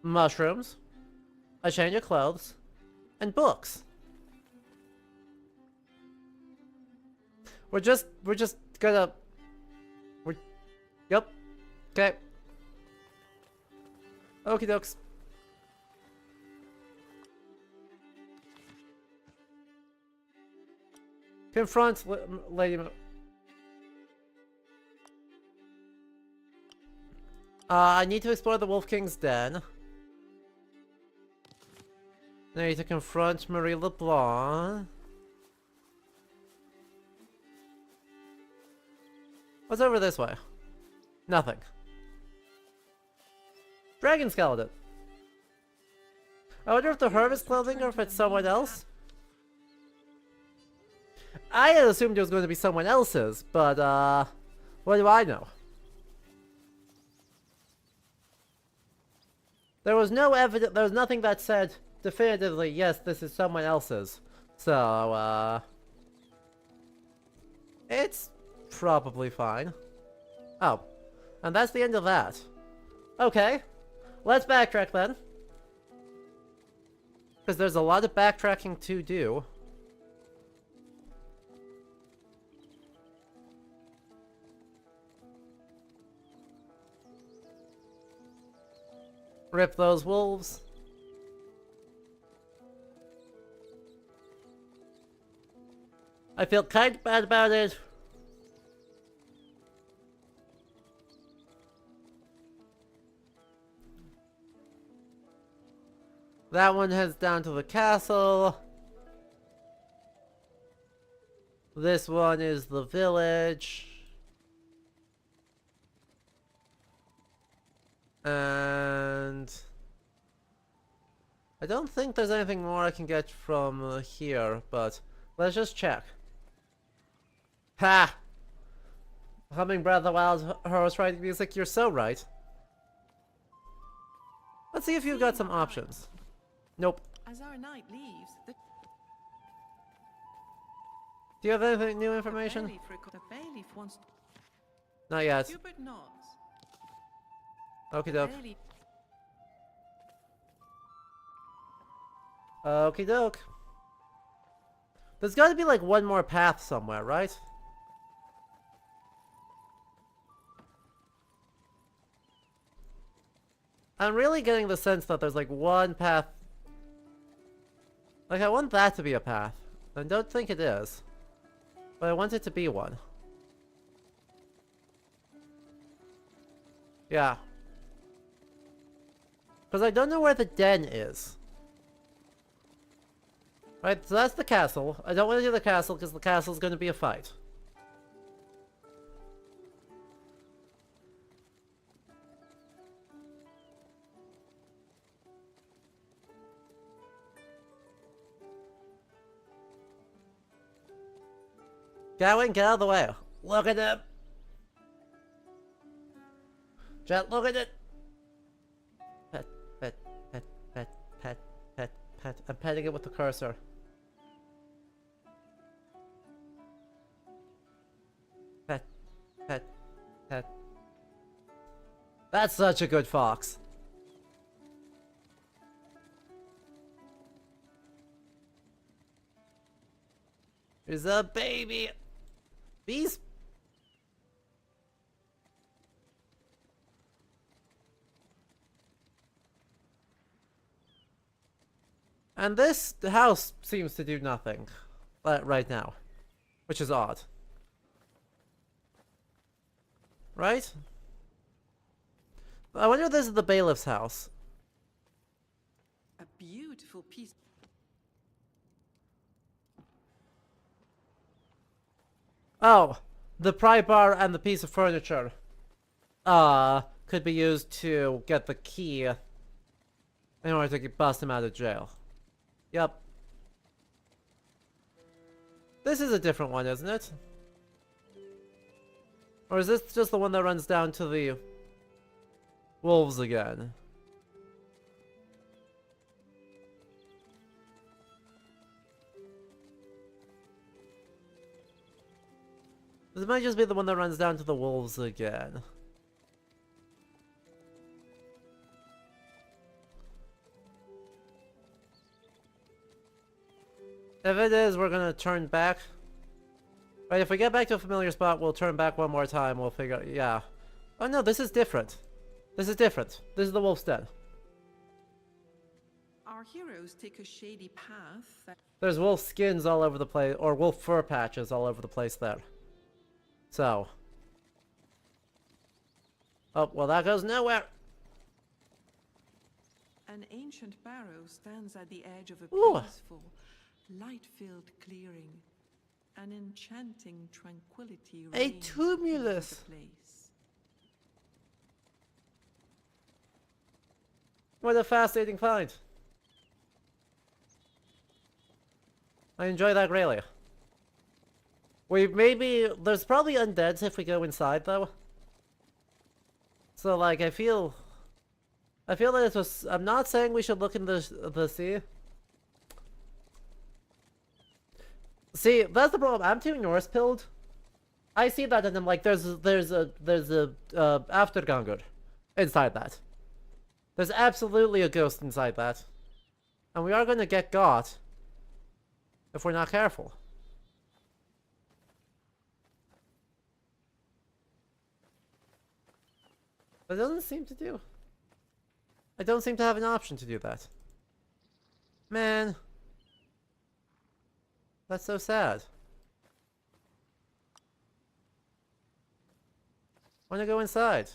A: Mushrooms, a change of clothes, and books. We're just gonna... Yep. Okay. Okie dokes. Confront Lady... I need to explore the Wolf King's den. I need to confront Marie LeBlanc. What's over this way? Nothing. Dragon skeleton. I wonder if the hermit's clothing or if it's someone else. I had assumed it was going to be someone else's, but what do I know? There was no evidence, there was nothing that said definitively, yes, this is someone else's. So, it's probably fine. Oh, and that's the end of that. Okay, let's backtrack then. Because there's a lot of backtracking to do. Rip those wolves. I feel kind of bad about it. That one heads down to the castle. This one is the village. And I don't think there's anything more I can get from here, but let's just check. Ha! Humming Breath of the Wild Horse Riding Music, you're so right. Let's see if you've got some options. Nope.
B: As our knight leaves, the
A: Do you have anything new information?
B: the bailiff wants
A: Not yet.
B: Hubert nods.
A: Okie doke.
B: Bailiff
A: Okie doke. There's gotta be like one more path somewhere, right? I'm really getting the sense that there's like one path. Like I want that to be a path. I don't think it is. But I want it to be one. Yeah. Because I don't know where the den is. Right, so that's the castle. I don't want to do the castle because the castle's going to be a fight. Gawain, get out of the way. Look at him. Jet, look at it. Pet, pet, pet, pet, pet, pet, Pet. I'm petting it with the cursor. Pet. Pet. Pet. That's such a good fox. There's a baby. Bees. And this house seems to do nothing right now, which is odd. Right? I wonder if this is the bailiff's house.
B: A beautiful piece.
A: Oh, the pry bar and the piece of furniture could be used to get the key in order to bust him out of jail. Yep. This is a different one, isn't it? Or is this just the one that runs down to the wolves again? This might just be the one that runs down to the wolves again. If it is, we're gonna turn back. Right, if we get back to a familiar spot, we'll turn back one more time. We'll figure out, yeah. Oh no, this is different. This is different. This is the wolf's den.
B: Our heroes take a shady path that
A: There's wolf skins all over the place, or wolf fur patches all over the place there. So. Oh, well that goes nowhere.
B: an ancient barrow stands at the edge of a
A: Ooh.
B: peaceful, light-filled clearing. An enchanting tranquility
A: A
B: reigns over
A: tumulus.
B: the place.
A: What a fascinating find. I enjoy that greatly. There's probably undeads if we go inside though. So like, I feel that it was, I'm not saying we should look in the sea. See, that's the problem. I'm too Norse pilled. I see that and I'm like, there's a Afturgangur inside that. There's absolutely a ghost inside that. And we are going to get got if we're not careful. But it doesn't seem to do. I don't seem to have an option to do that. Man. That's so sad. Wanna go inside?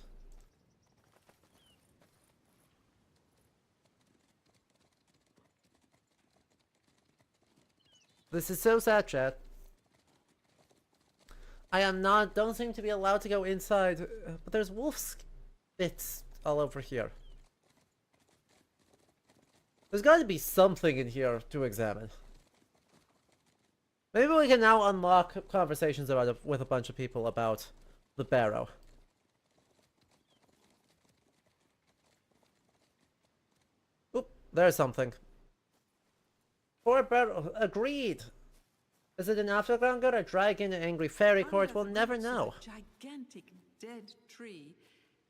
A: This is so sad, chat. Don't seem to be allowed to go inside, but there's wolf spits all over here. There's gotta be something in here to examine. Maybe we can now unlock conversations about it with a bunch of people about the barrow. Oop, there's something. Poor barrow, agreed. Is it an Afturgangur, a dragon, an angry fairy court?
B: Under
A: We'll
B: the
A: never
B: roots of
A: know.
B: a gigantic dead tree,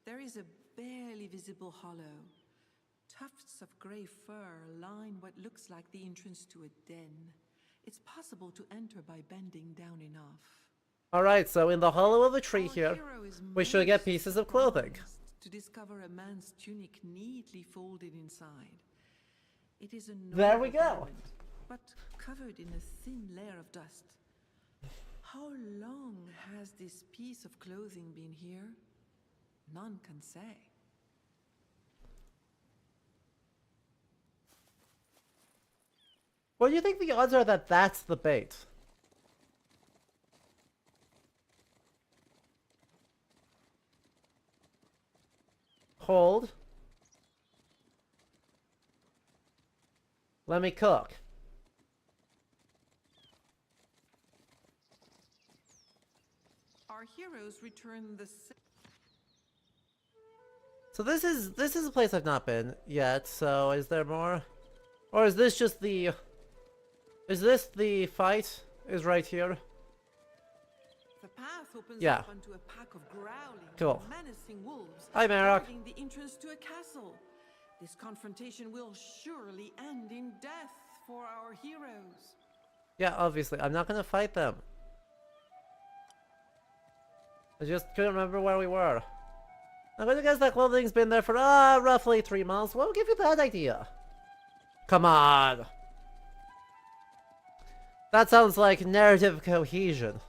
B: there is a barely visible hollow. Tufts of grey fur line what looks like the entrance to a den. It's possible to enter by bending down enough.
A: Alright, so in the hollow of a tree
B: Our
A: here,
B: hero is
A: we should get
B: most
A: pieces of clothing.
B: surprised to discover a man's tunic neatly folded inside. It is a
A: There we
B: noble
A: go.
B: garment, but covered in a thin layer of dust. How long has this piece of clothing been here? None can say.
A: What do you think the odds are that that's the bait? Hold. Let me cook.
B: Our heroes return the
A: So this is a place I've not been yet, so is there more? Or is this just the... Is this the fight? Is right here?
B: The path opens
A: Yeah.
B: up onto a pack of growling,
A: Cool.
B: menacing wolves
A: Hi, Marok.
B: guarding the entrance to a castle. This confrontation will surely end in death for our heroes.
A: Yeah, obviously. I'm not gonna fight them. I just couldn't remember where we were. I'm gonna guess that clothing's been there for, roughly 3 months. What would give you that idea? Come on! That sounds like narrative cohesion.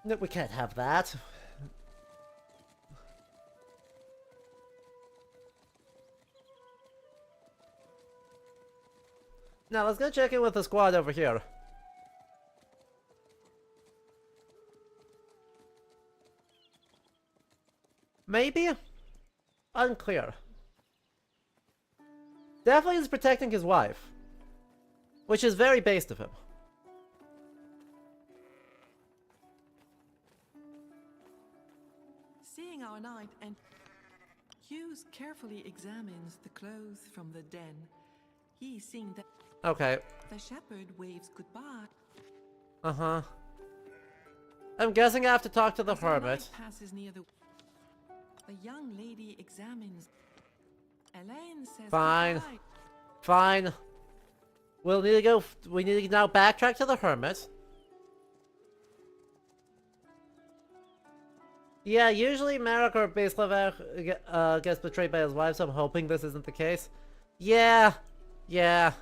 A: No, we can't have that. Now let's go check in with the squad over here. Maybe? Unclear. Definitely is protecting his wife. Which is very based of him.
B: Seeing our knight, and Hughes carefully examines the clothes from the den. He seeing that
A: Okay.
B: the shepherd waves goodbye.
A: Uh-huh. I'm guessing I have to talk to the
B: As our knight
A: hermit.
B: passes near the young lady examines. Elaine says
A: Fine.
B: goodbye.
A: Fine. We'll need to go... We need to now backtrack to the hermit. Yeah, usually Marek or Baselevek gets betrayed by his wife, so I'm hoping this isn't the case. Yeah. Yeah.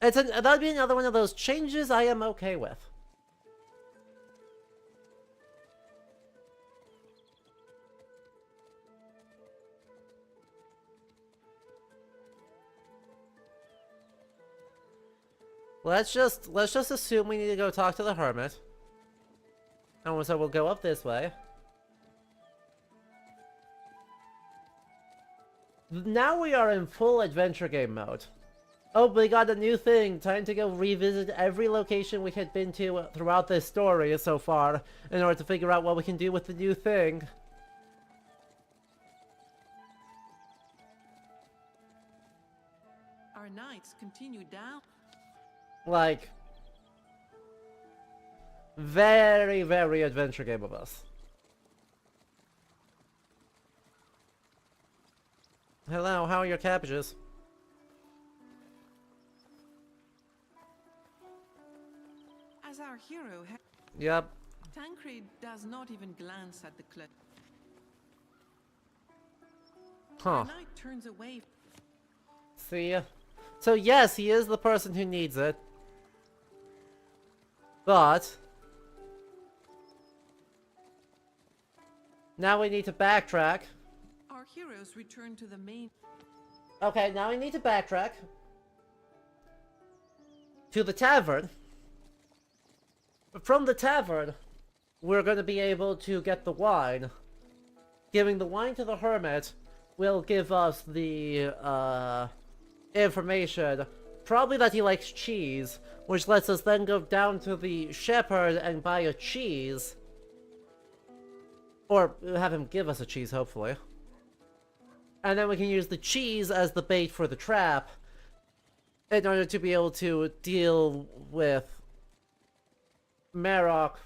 A: That'd be another one of those changes I am okay with. Let's just assume we need to go talk to the hermit. And so we'll go up this way. Now we are in full adventure game mode. Oh, we got a new thing. Time to go revisit every location we had been to throughout this story so far in order to figure out what we can do with the new thing.
B: Our knights continue down.
A: Like, very, very adventure game of us. Hello, how are your cabbages?
B: As our hero,
A: Yep.
B: Tancred does not even glance at the cloak.
A: Huh.
B: Our knight turns away.
A: See? So yes, he is the person who needs it. But... now we need to backtrack.
B: Our heroes return to the main.
A: Okay, now we need to backtrack. To the tavern. From the tavern, we're going to be able to get the wine. Giving the wine to the hermit will give us the, information. Probably that he likes cheese, which lets us then go down to the shepherd and buy a cheese. Or have him give us a cheese, hopefully. And then we can use the cheese as the bait for the trap in order to be able to deal with Marok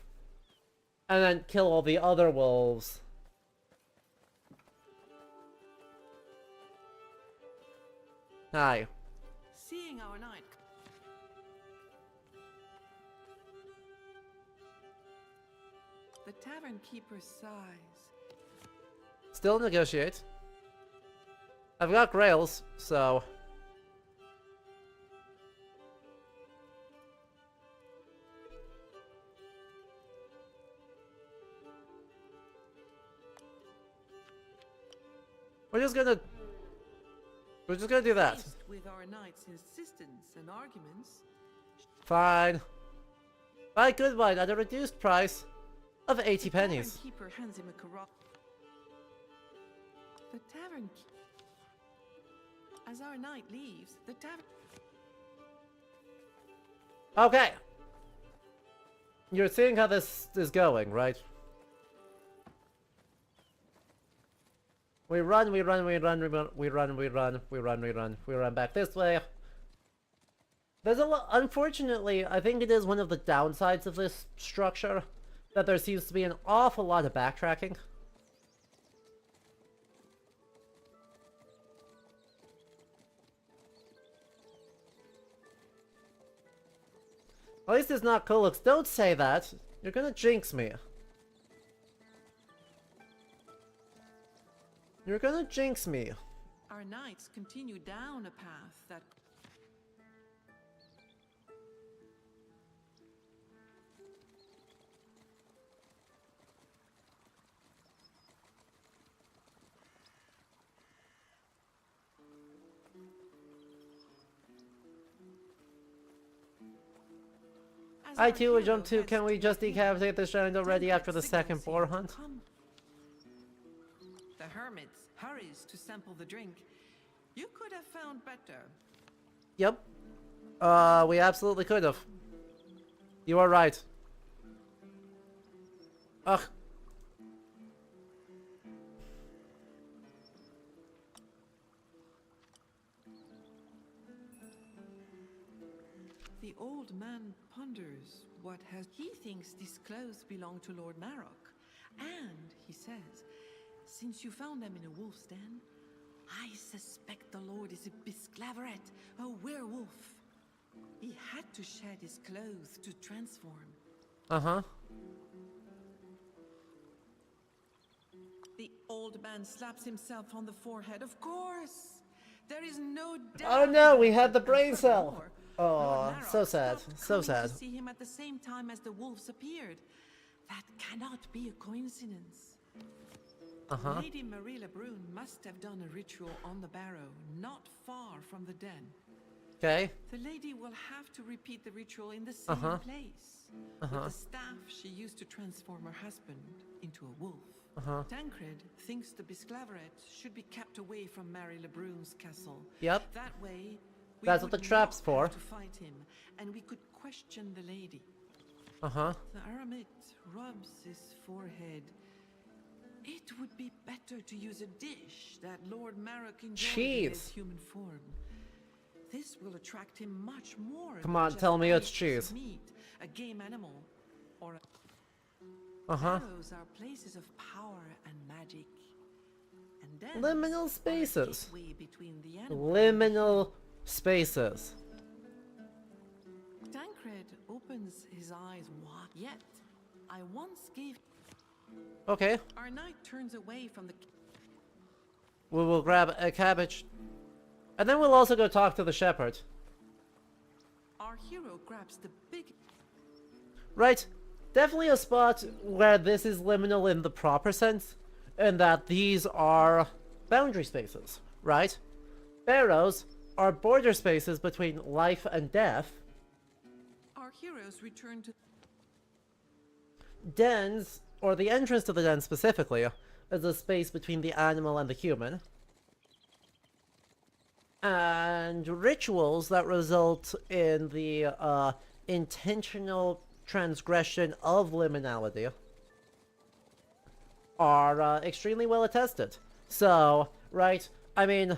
A: and then kill all the other wolves. Hi.
B: Seeing our knight. The tavern keeper sighs.
A: Still negotiate. I've got grails, so... We're just gonna do that.
B: Faced with our knight's insistence and arguments,
A: Fine. Buy good wine at a reduced price of 80
B: the
A: pennies.
B: tavern keeper hands him a carrot. The tavern. As our knight leaves, the tavern.
A: Okay. You're seeing how this is going, right? We run, we run, we run, we run, we run, we run, we run, we run, we run back this way. There's a lot. Unfortunately, I think it is one of the downsides of this structure that there seems to be an awful lot of backtracking. At least it's not Kulix. Don't say that. You're gonna jinx me. You're gonna jinx me.
B: Our knights continue down a path that... As
A: I
B: our
A: too would
B: hero
A: jump to.
B: heads
A: Can we just
B: toward the
A: decapitate this giant already after the second boar hunt?
B: The hermit hurries to sample the drink. You could have found better.
A: Yep. We absolutely could have. You are right. Ugh.
B: The old man ponders what has... He thinks these clothes belong to Lord Marok. And, he says, since you found them in a wolf's den, I suspect the Lord is a Bisclaveret, a werewolf. He had to shed his clothes to transform.
A: Uh-huh.
B: The old man slaps himself on the forehead. Of course! There is no doubt.
A: Oh no, we had the
B: And
A: brain cell.
B: furthermore,
A: Oh,
B: Lord
A: so
B: Marok
A: sad.
B: stopped
A: So
B: coming
A: sad.
B: to see him at the same time as the wolves appeared. That cannot be a coincidence.
A: Uh-huh.
B: Lady Marie Lebrun must have done a ritual on the barrow, not far from the den.
A: Okay.
B: The lady will have to repeat the ritual in the same place, with the staff she used to transform her husband into a wolf. Tancred thinks the Bisclaveret should be kept away from Marie Lebrun's castle.
A: Yep.
B: That way, we
A: That's what
B: would
A: the trap's
B: not
A: for.
B: have to fight him, and we could question the lady.
A: Uh-huh.
B: The hermit rubs his forehead. It would be better to use a dish that Lord Marok enjoyed in his
A: Cheese.
B: human form. This will attract him much more.
A: Come
B: than
A: on,
B: just
A: tell me it's
B: pieces
A: cheese.
B: of meat, a game animal, or a...
A: Uh-huh.
B: Barrows are places of power and magic. And then
A: Liminal spaces.
B: between the animal
A: Liminal spaces.
B: Tancred opens his eyes wide. Yet, I once gave...
A: Okay.
B: Our knight turns away from the...
A: We will grab a cabbage. And then we'll also go talk to the shepherd.
B: Our hero grabs the big...
A: Right. Definitely a spot where this is liminal in the proper sense. And that these are boundary spaces, right? Barrows are border spaces between life and death.
B: Our heroes return to...
A: Dens, or the entrance to the den specifically, is a space between the animal and the human. And rituals that result in the intentional transgression of liminality are extremely well attested. So, right, I mean,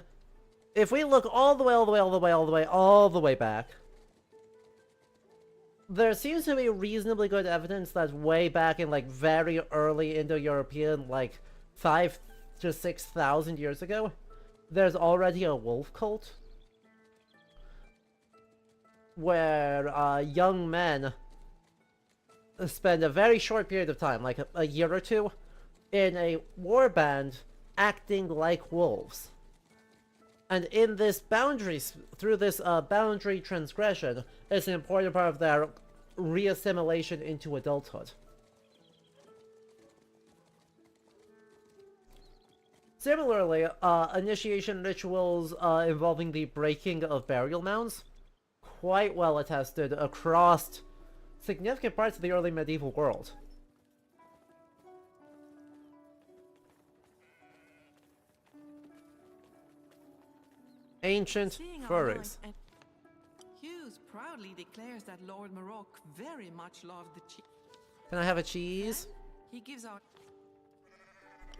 A: if we look all the way back, there seems to be reasonably good evidence that way back in, like, very early Indo-European, like, 5 to 6,000 years ago, there's already a wolf cult where young men spend a very short period of time, like a year or two, in a war band acting like wolves. And in this boundaries, through this boundary transgression, is an important part of their reassimilation into adulthood. Similarly, initiation rituals involving the breaking of burial mounds, quite well attested across significant parts of the early medieval world. Ancient
B: Seeing our
A: furries.
B: knight Hughes proudly declares that Lord Marok very much loved the cheese.
A: Can I have a cheese?
B: He gives out.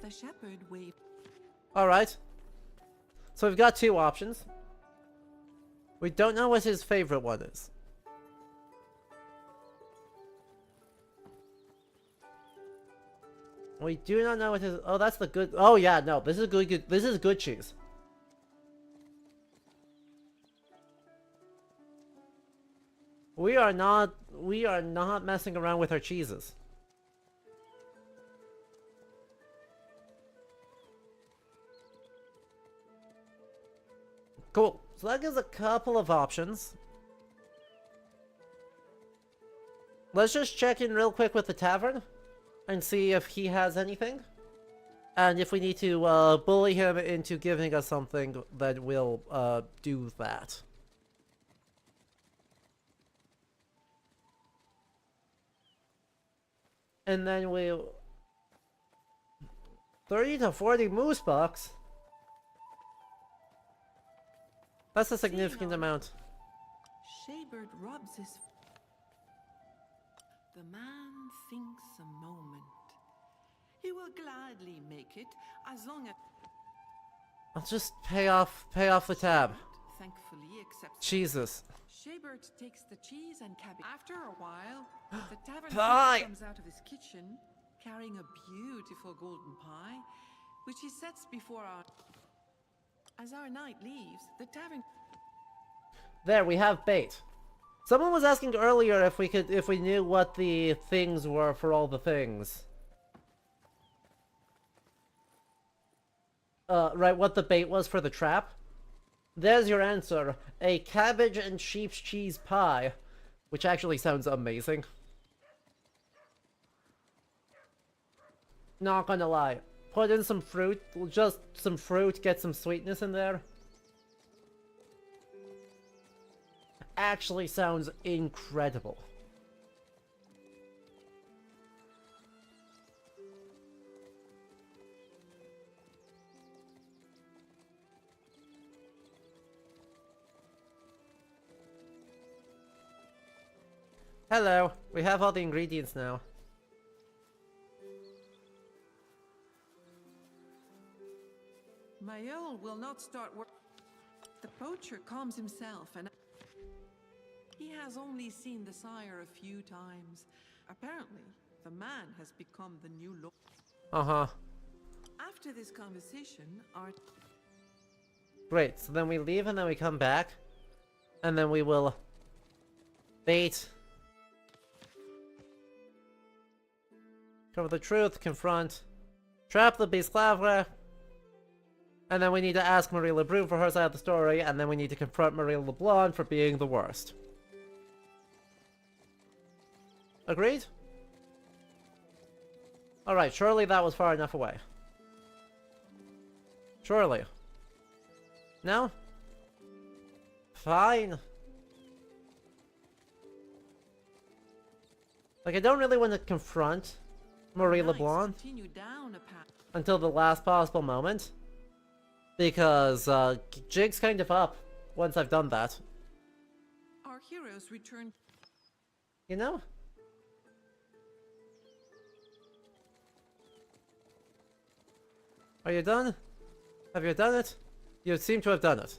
B: The shepherd waved.
A: Alright. So we've got two options. We don't know what his favorite one is. We do not know what his... Oh, that's the good... Oh, yeah, no. This is good. This is good cheese. We are not messing around with our cheeses. Cool. So that gives a couple of options. Let's just check in real quick with the tavern and see if he has anything. And if we need to bully him into giving us something, then we'll do that. And then we'll... 30 to 40 moose bucks? That's a significant amount.
B: Shaybird rubs his. The man thinks a moment. He will gladly make it as long as.
A: I'll just pay off the tab.
B: Thankfully accepts.
A: Jesus.
B: Shaybird takes the cheese and cabbage. After a while, the tavern
A: Pie!
B: keeper comes out of his kitchen carrying a beautiful golden pie, which he sets before our. As our knight leaves, the tavern.
A: There, we have bait. Someone was asking earlier if we knew what the things were for all the things. Right, what the bait was for the trap. There's your answer. A cabbage and sheep's cheese pie. Which actually sounds amazing. Not gonna lie. Put in some fruit, just some fruit, get some sweetness in there. Actually sounds incredible. Hello, we have all the ingredients now.
B: Mayol will not start work. The poacher calms himself and he has only seen the sire a few times. Apparently, the man has become the new lord.
A: Uh-huh.
B: After this conversation, our
A: Great, so then we leave and then we come back. And then we will bait. Cover the truth, confront. Trap the beast Lavra. And then we need to ask Marie Lebrun for her side of the story, and then we need to confront Marie LeBlanc for being the worst. Agreed? Alright, surely that was far enough away. Surely. No? Fine. Like, I don't really want to confront Marie
B: knights
A: LeBlanc
B: continue down a path.
A: until the last possible moment. Because, jig's kind of up once I've done that.
B: Our heroes return.
A: You know? Are you done? Have you done it? You seem to have done it.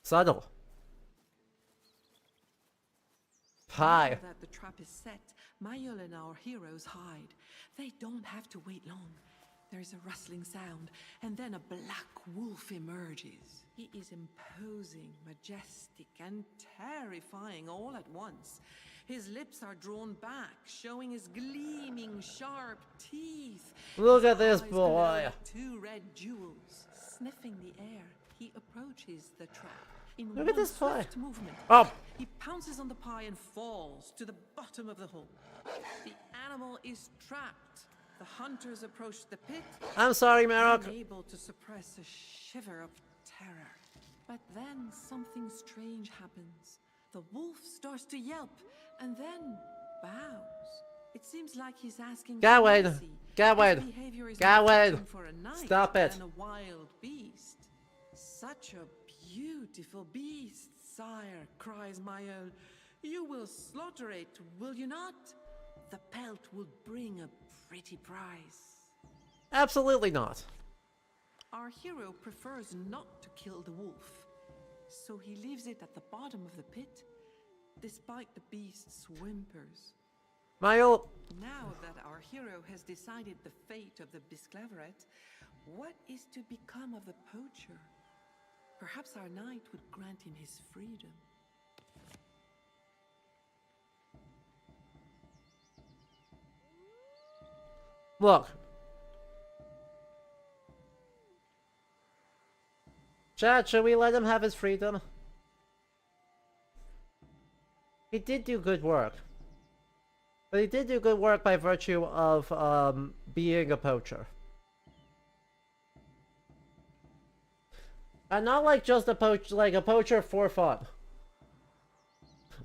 A: Subtle. Pie.
B: Now that the trap is set, Mayol and our heroes hide. They don't have to wait long. There is a rustling sound, and then a black wolf emerges. He is imposing, majestic, and terrifying all at once. His lips are drawn back, showing his gleaming, sharp teeth.
A: Look
B: His
A: at this
B: eyes
A: boy.
B: glow like two red jewels. Sniffing the air, he approaches the trap. In
A: Look at
B: one
A: this pie.
B: swift movement,
A: Oh!
B: he pounces on the pie and falls to the bottom of the hole. The animal is trapped. The hunters approach the pit,
A: I'm sorry, Marok.
B: unable to suppress a shiver of terror. But then something strange happens. The wolf starts to yelp and then bows. It seems like he's asking for
A: Gawain!
B: mercy.
A: Gawain!
B: His behavior is
A: Gawain!
B: more fitting for a knight
A: Stop it.
B: than a wild beast. Such a beautiful beast, sire, cries Mayol. You will slaughter it, will you not? The pelt will bring a pretty price.
A: Absolutely not.
B: Our hero prefers not to kill the wolf, so he leaves it at the bottom of the pit, despite the beast's whimpers.
A: My old...
B: Now that our hero has decided the fate of the Bisclaveret, what is to become of the poacher? Perhaps our knight would grant him his freedom.
A: Look. Chad, should we let him have his freedom? He did do good work. But he did do good work by virtue of, being a poacher. And not like just a poacher for fun.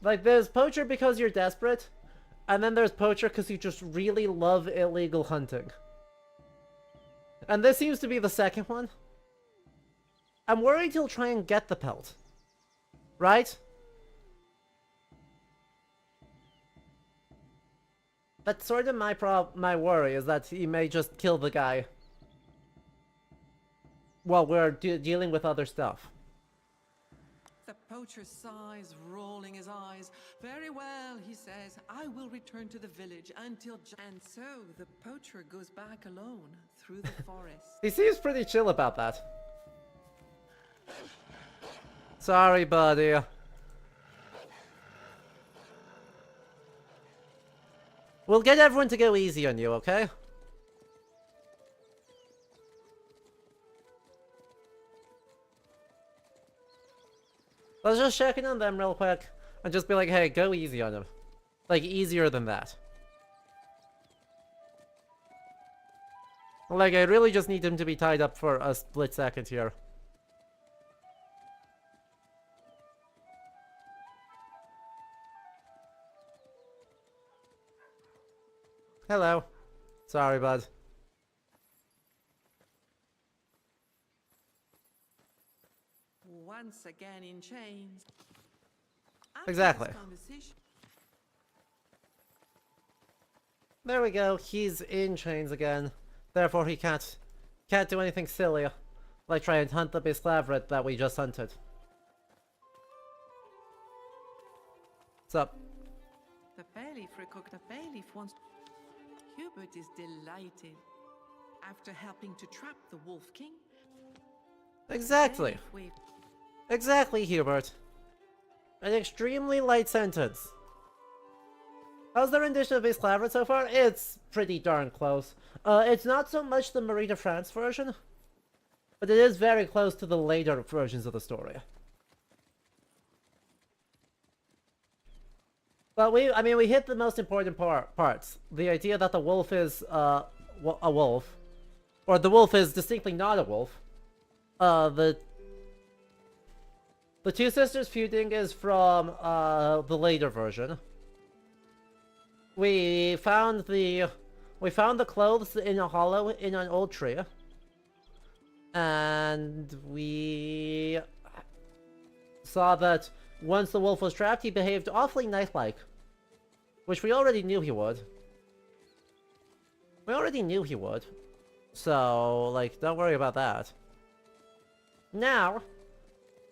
A: Like, there's poacher because you're desperate, and then there's poacher because you just really love illegal hunting. And this seems to be the second one. I'm worried he'll try and get the pelt. Right? That's sort of my worry, is that he may just kill the guy while we're dealing with other stuff.
B: The poacher sighs, rolling his eyes. Very well, he says, I will return to the village until... And so the poacher goes back alone through the forest.
A: He seems pretty chill about that. Sorry, buddy. We'll get everyone to go easy on you, okay? Let's just check in on them real quick and just be like, hey, go easy on him. Like, easier than that. Like, I really just need him to be tied up for a split second here. Hello. Sorry, bud.
B: Once again in chains.
A: Exactly.
B: After this conversation,
A: There we go. He's in chains again. Therefore, he can't do anything silly, like try and hunt the Bisclaveret that we just hunted. What's up?
B: the bailiff, Recook the bailiff, wants... Hubert is delighted. After helping to trap the Wolf King...
A: Exactly.
B: bailiff
A: Exactly, Hubert. An extremely light sentence. How's the rendition of Bisclaveret so far? It's pretty darn close. It's not so much the Marie de France version, but it is very close to the later versions of the story. But we hit the most important parts. The idea that the wolf is, a wolf. Or the wolf is distinctly not a wolf. The two sisters feuding is from, the later version. We found the clothes in a hollow in an old tree. And we saw that once the wolf was trapped, he behaved awfully knight-like. Which we already knew he would. So, like, don't worry about that. Now,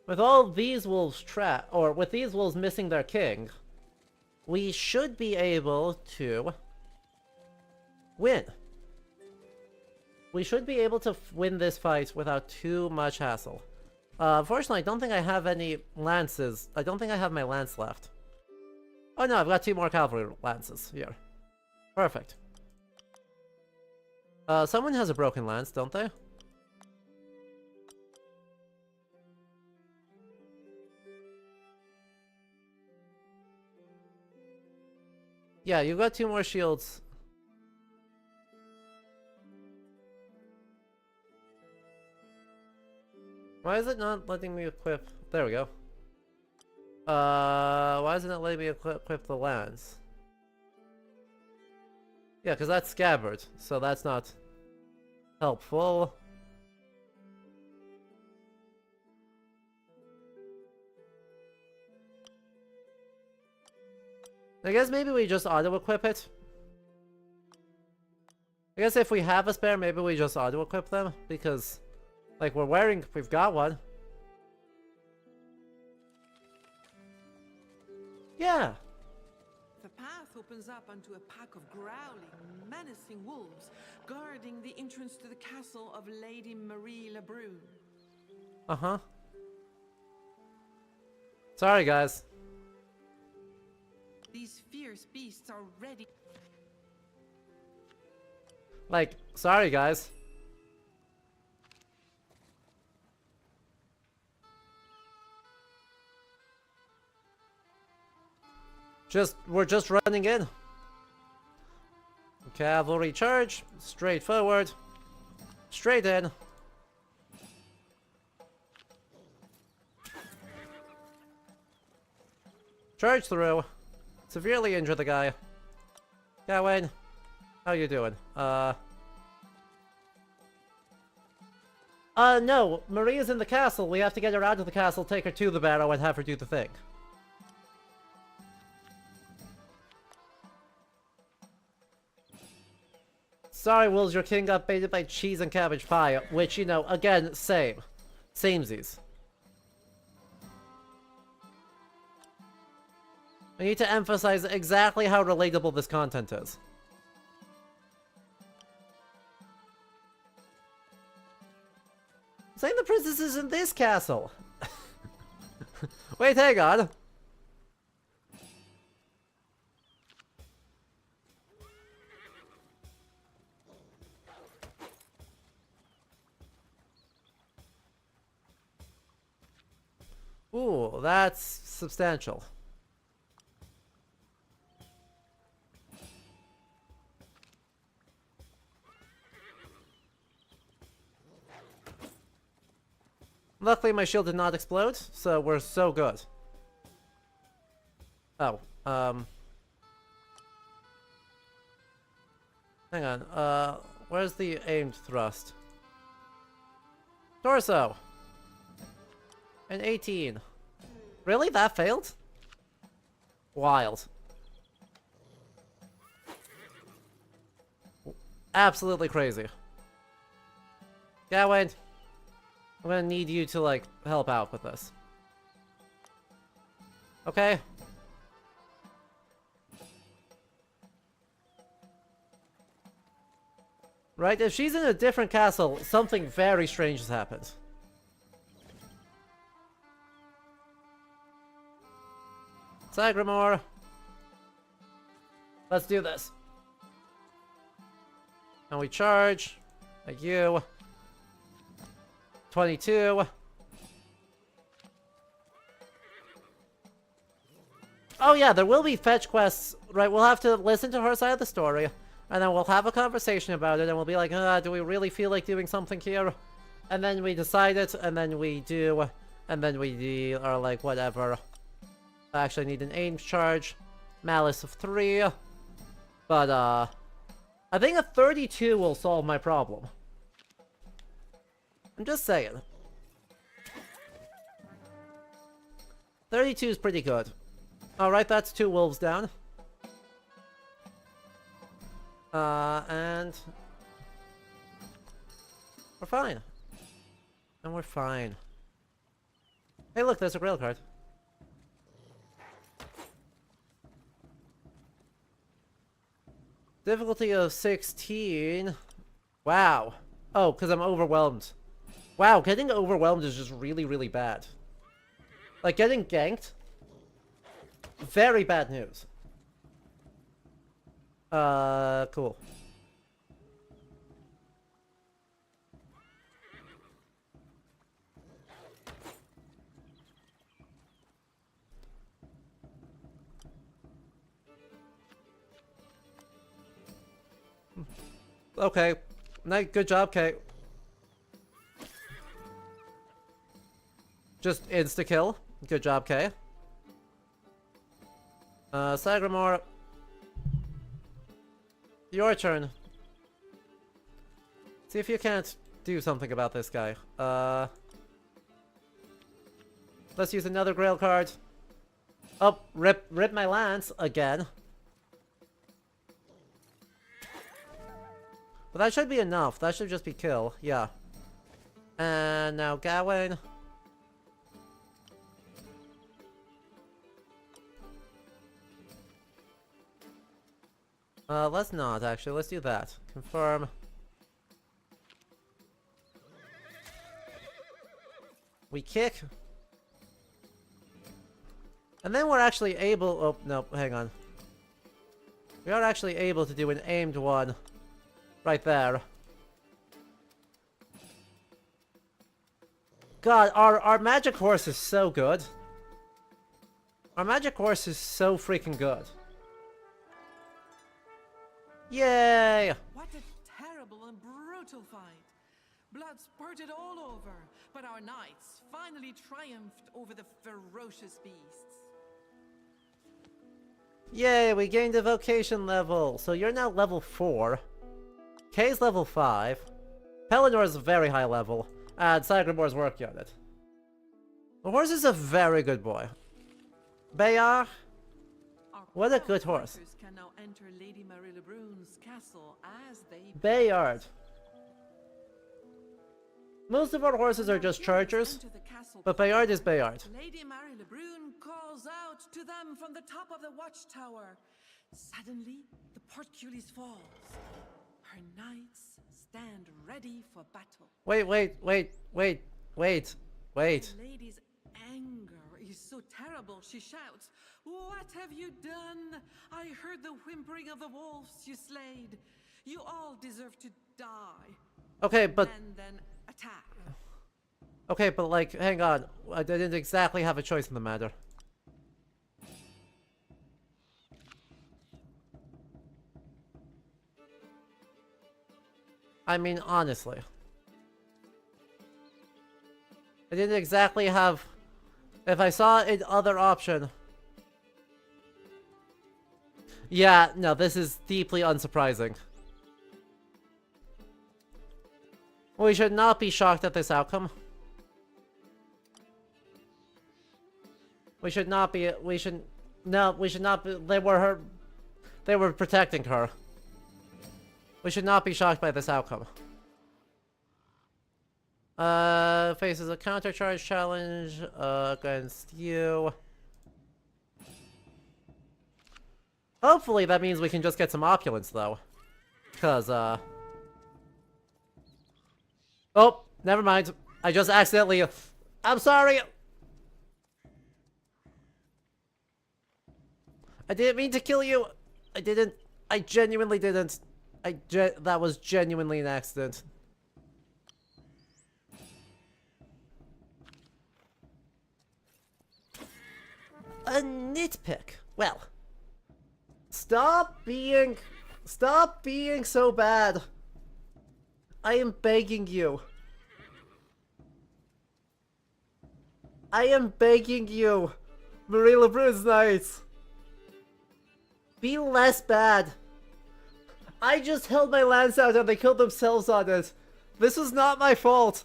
A: with all these wolves with these wolves missing their king, we should be able to win. We should be able to win this fight without too much hassle. Unfortunately, I don't think I have any lances. I don't think I have my lance left. Oh no, I've got 2 more cavalry lances here. Perfect. Someone has a broken lance, don't they? Yeah, you've got 2 more shields. Why is it not letting me equip? There we go. Why isn't it letting me equip the lance? Yeah, because that's scabbard, so that's not helpful. I guess maybe we just auto-equip it. I guess if we have a spare, maybe we just auto-equip them, because, like, we've got one. Yeah.
B: The path opens up onto a pack of growling, menacing wolves, guarding the entrance to the castle of Lady Marie Lebrun.
A: Uh-huh. Sorry, guys.
B: These fierce beasts are ready.
A: Like, sorry, guys. We're just running in. Cavalry charge, straight forward, straight in. Charge through. Severely injure the guy. Gawain, how you doing? No, Maria's in the castle. We have to get her out of the castle, take her to the barrow, and have her do the thing. Sorry, Wills, your king got baited by cheese and cabbage pie, which, you know, again, same. Samesies. I need to emphasize exactly how relatable this content is. I'm saying the princess is in this castle. Wait, hang on. Ooh, that's substantial. Luckily, my shield did not explode, so we're so good. Oh, hang on, where's the aimed thrust? Torso! An 18. Really? That failed? Wild. Absolutely crazy. Gawain, I'm gonna need you to, like, help out with this. Okay? Right, if she's in a different castle, something very strange has happened. Sagramore. Let's do this. And we charge. Like you. 22. Oh yeah, there will be fetch quests. Right, we'll have to listen to her side of the story. And then we'll have a conversation about it. And we'll be like, do we really feel like doing something here? And then we decide it. And then we do. And then we are like, whatever. I actually need an aim charge. Malice of 3. But, I think a 32 will solve my problem. I'm just saying. 32 is pretty good. Alright, that's 2 wolves down. And... we're fine. And we're fine. Hey look, there's a grail card. Difficulty of 16. Wow. Oh, because I'm overwhelmed. Wow, getting overwhelmed is just really, really bad. Like, getting ganked? Very bad news. Cool. Okay. Good job, Kate. Just insta-kill. Good job, Kay. Sagramore. Your turn. See if you can't do something about this guy. Let's use another grail card. Oh, rip my lance again. But that should be enough. That should just be kill. Yeah. And now Gawain. Let's not, actually. Let's do that. Confirm. We kick. And then we're actually able... Oh, no, hang on. We are actually able to do an aimed one. Right there. God, our magic horse is so good. Our magic horse is so freaking good. Yay!
B: What a terrible and brutal fight. Blood spurted all over, but our knights finally triumphed over the ferocious beasts.
A: Yay, we gained a vocation level. So you're now level 4. Kay's level 5. Pelinor's a very high level. And Sagramor's working on it. The horse is a very good boy. Bayard,
B: Our
A: what a
B: proud
A: good horse.
B: fighters can now enter Lady Marie Lebrun's castle as they
A: Bayard. Most of our horses are just chargers,
B: enter the castle
A: but Bayard is Bayard.
B: Lady Marie Lebrun calls out to them from the top of the watchtower. Suddenly, the portcullis falls. Her knights stand ready for battle.
A: Wait.
B: The lady's anger is so terrible, she shouts, "What have you done? I heard the whimpering of the wolves you slayed. You all deserve to die."
A: Okay, but...
B: And then attack.
A: Okay, but like, hang on. I didn't exactly have a choice in the matter. I mean, honestly. I didn't exactly have... If I saw an other option... Yeah, no, this is deeply unsurprising. We should not be shocked at this outcome. We should not be... We should... No, we should not be... They were protecting her. We should not be shocked by this outcome. Faces a counter-charge challenge against you. Hopefully that means we can just get some opulence, though. Because, Oh, never mind. I just accidentally... I'm sorry! I didn't mean to kill you! I didn't... I genuinely didn't. That was genuinely an accident. A nitpick. Well. Stop being so bad. I am begging you. I am begging you. Marie Lebrun's Knights. Be less bad. I just held my lance out and they killed themselves on it. This was not my fault.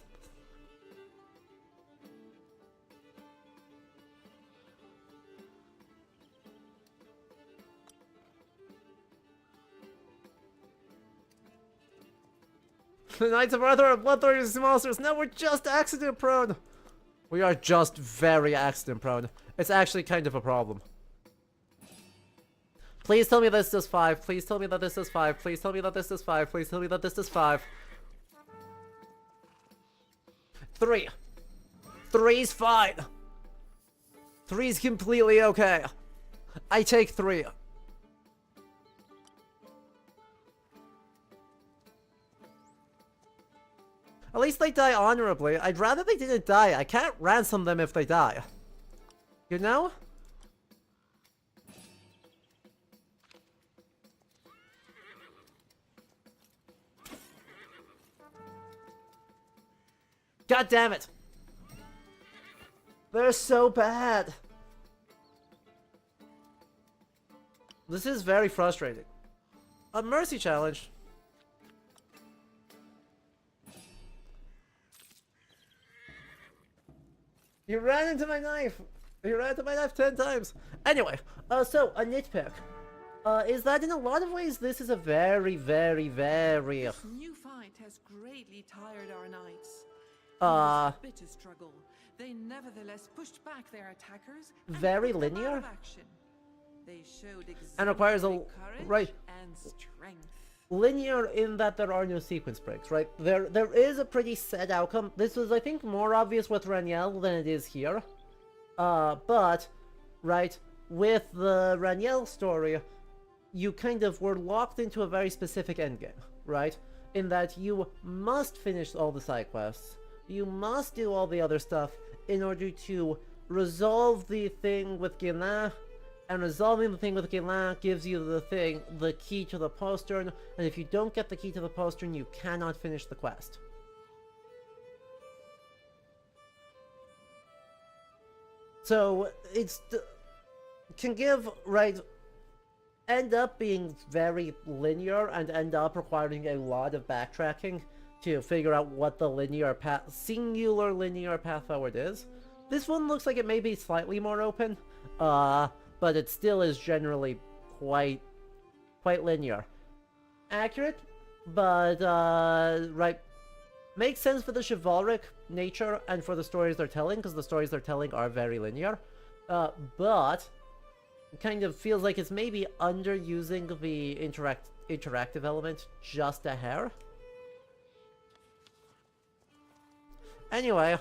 A: The Knights of Arthur are bloodthirsty monsters. No, we're just accident prone. We are just very accident prone. It's actually kind of a problem. Please tell me this does 5. Please tell me that this does 5. Please tell me that this does 5. Please tell me that this does 5. 3. 3's fine. 3's completely okay. I take 3. At least they die honorably. I'd rather they didn't die. I can't ransom them if they die. You know? God damn it! They're so bad! This is very frustrating. A mercy challenge. You ran into my knife! You ran into my knife 10 times! Anyway, so, a nitpick. is that in a lot of ways this is a very, very, very,
B: This new fight has greatly tired our knights.
A: uh,
B: In this bitter struggle, they nevertheless pushed back their attackers and
A: very
B: put them out
A: linear?
B: of action. They showed
A: And requires a-
B: exemplary courage
A: right.
B: and strength.
A: linear in that there are no sequence breaks, right? There is a pretty set outcome. This was, I think, more obvious with Raniel than it is here. But, right, with the Raniel story, you kind of were locked into a very specific endgame, right? In that you must finish all the side quests, you must do all the other stuff in order to resolve the thing with Guilin, and resolving the thing with Guilin gives you the key to the postern, and if you don't get the key to the postern, you cannot finish the quest. So, can give, right, end up being very linear and end up requiring a lot of backtracking to figure out what the singular linear path forward is. This one looks like it may be slightly more open, but it still is generally quite linear. Accurate, but, right, makes sense for the chivalric nature and for the stories they're telling, because the stories they're telling are very linear, but kind of feels like it's maybe underusing the interactive element just a hair. Anyway,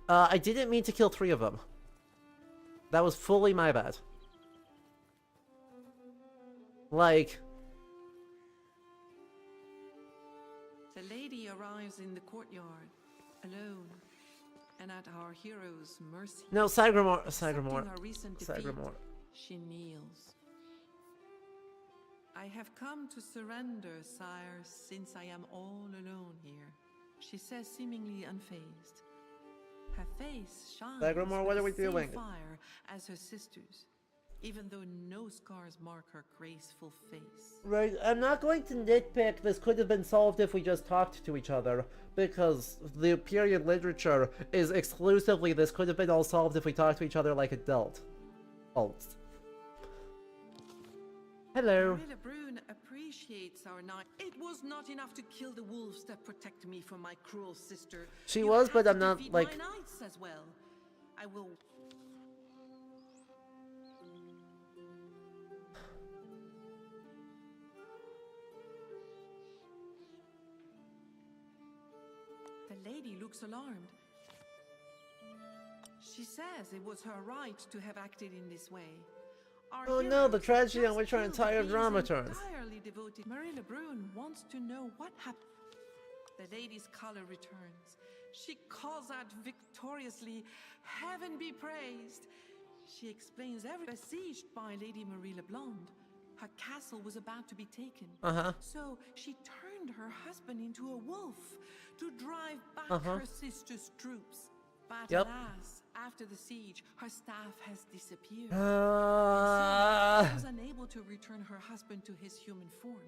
A: I didn't mean to kill 3 of them. That was fully my bad. Like...
B: The lady arrives in the courtyard, alone, and at our hero's mercy.
A: No, Sagramore.
B: Accepting her recent defeat, she kneels. I have come to surrender, sire, since I am all alone here, she says, seemingly unfazed. Her face shines
A: Sagramore, what
B: with
A: are we
B: the same
A: doing?
B: fire as her sister's, even though no scars mark her graceful face.
A: Right, I'm not going to nitpick this could have been solved if we just talked to each other, because the period literature is exclusively this could have been all solved if we talked to each other like adults. Hello.
B: Marilla Brune appreciates our night. It was not enough to kill the wolves that protect me from my cruel sister.
A: She
B: You
A: was,
B: have
A: but
B: to
A: I'm not,
B: defeat
A: like...
B: my knights as well. I will... The lady looks alarmed. She says it was her right to have acted in this way. Our
A: Oh no,
B: heroes
A: the tragedy on
B: just
A: which our
B: killed
A: entire
B: beings
A: drama turns.
B: entirely devoted. Marilla Brune wants to know what happened. The lady's color returns. She calls out victoriously, "Heaven be praised!" She explains everything. Besieged by Lady Marie LeBlonde, her castle was about to be taken. So she turned her husband into a wolf to drive back her sister's troops. But alas, after the siege, her staff has disappeared. She was unable to return her husband to his human form.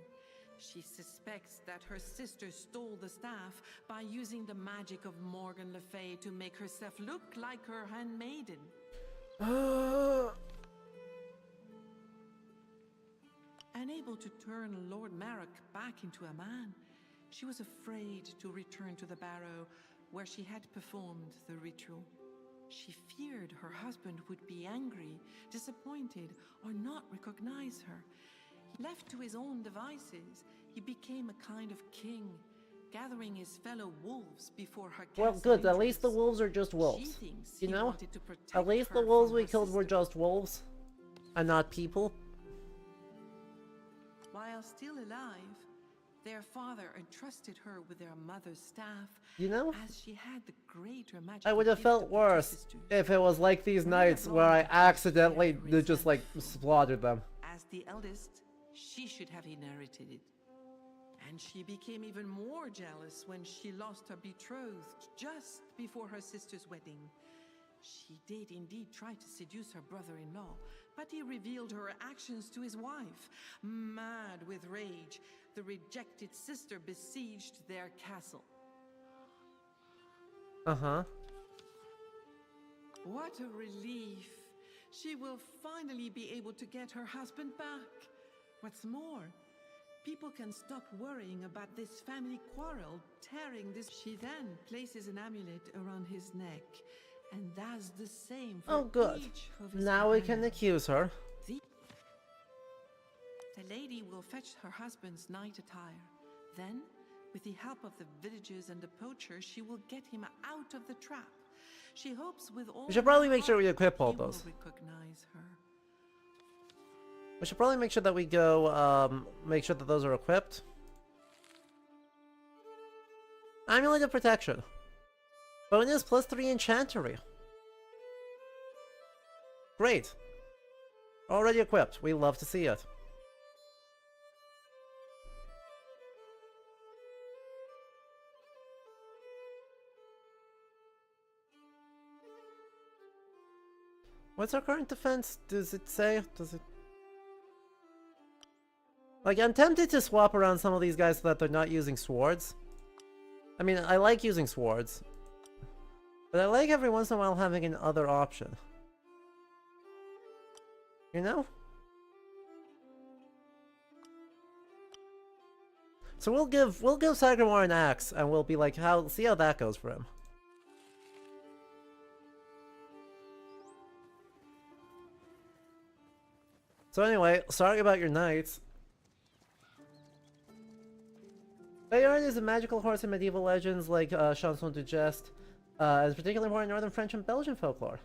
B: She suspects that her sister stole the staff by using the magic of Morgan Le Fay to make herself look like her handmaiden. Unable to turn Lord Marek back into a man, she was afraid to return to the barrow where she had performed the ritual. She feared her husband would be angry, disappointed, or not recognize her. Left to his own devices, he became a kind of king, gathering his fellow wolves before her castle.
A: Well, good, at least the
B: entrance.
A: wolves are just wolves.
B: She thinks
A: You
B: he
A: know?
B: wanted to protect
A: At least the
B: her
A: wolves
B: from
A: we
B: her
A: killed were
B: sister.
A: just wolves, and not people.
B: While still alive, their father entrusted her with their mother's staff,
A: You know?
B: as she had the greater magic.
A: I would have felt worse if it was like these nights where I accidentally just like slaughtered them.
B: As the eldest, she should have inherited it. And she became even more jealous when she lost her betrothed just before her sister's wedding. She did indeed try to seduce her brother-in-law, but he revealed her actions to his wife. Mad with rage, the rejected sister besieged their castle. What a relief! She will finally be able to get her husband back. What's more, people can stop worrying about this family quarrel tearing this. She then places an amulet around his neck and does the same for
A: Oh, good.
B: each of his
A: Now we can
B: companions.
A: accuse her.
B: The lady will fetch her husband's night attire. Then, with the help of the villagers and the poacher, she will get him out of the trap. She hopes with all
A: We should probably
B: her
A: make sure we
B: heart
A: equip all
B: he will
A: those.
B: recognize her.
A: We should probably make sure that we go, make sure that those are equipped. Amulet of Protection. Bonus +3 Enchantery. Great. Already equipped. We love to see it. What's our current defense? Does it say? Does it... Like, I'm tempted to swap around some of these guys so that they're not using swords. I mean, I like using swords. But I like every once in a while having another option. You know? So we'll give Sagamore an axe, and we'll be like, see how that goes for him. So anyway, sorry about your nights. Bayard is a magical horse in medieval legends like Chanson du Geste, is particularly important in Northern French and Belgian folklore.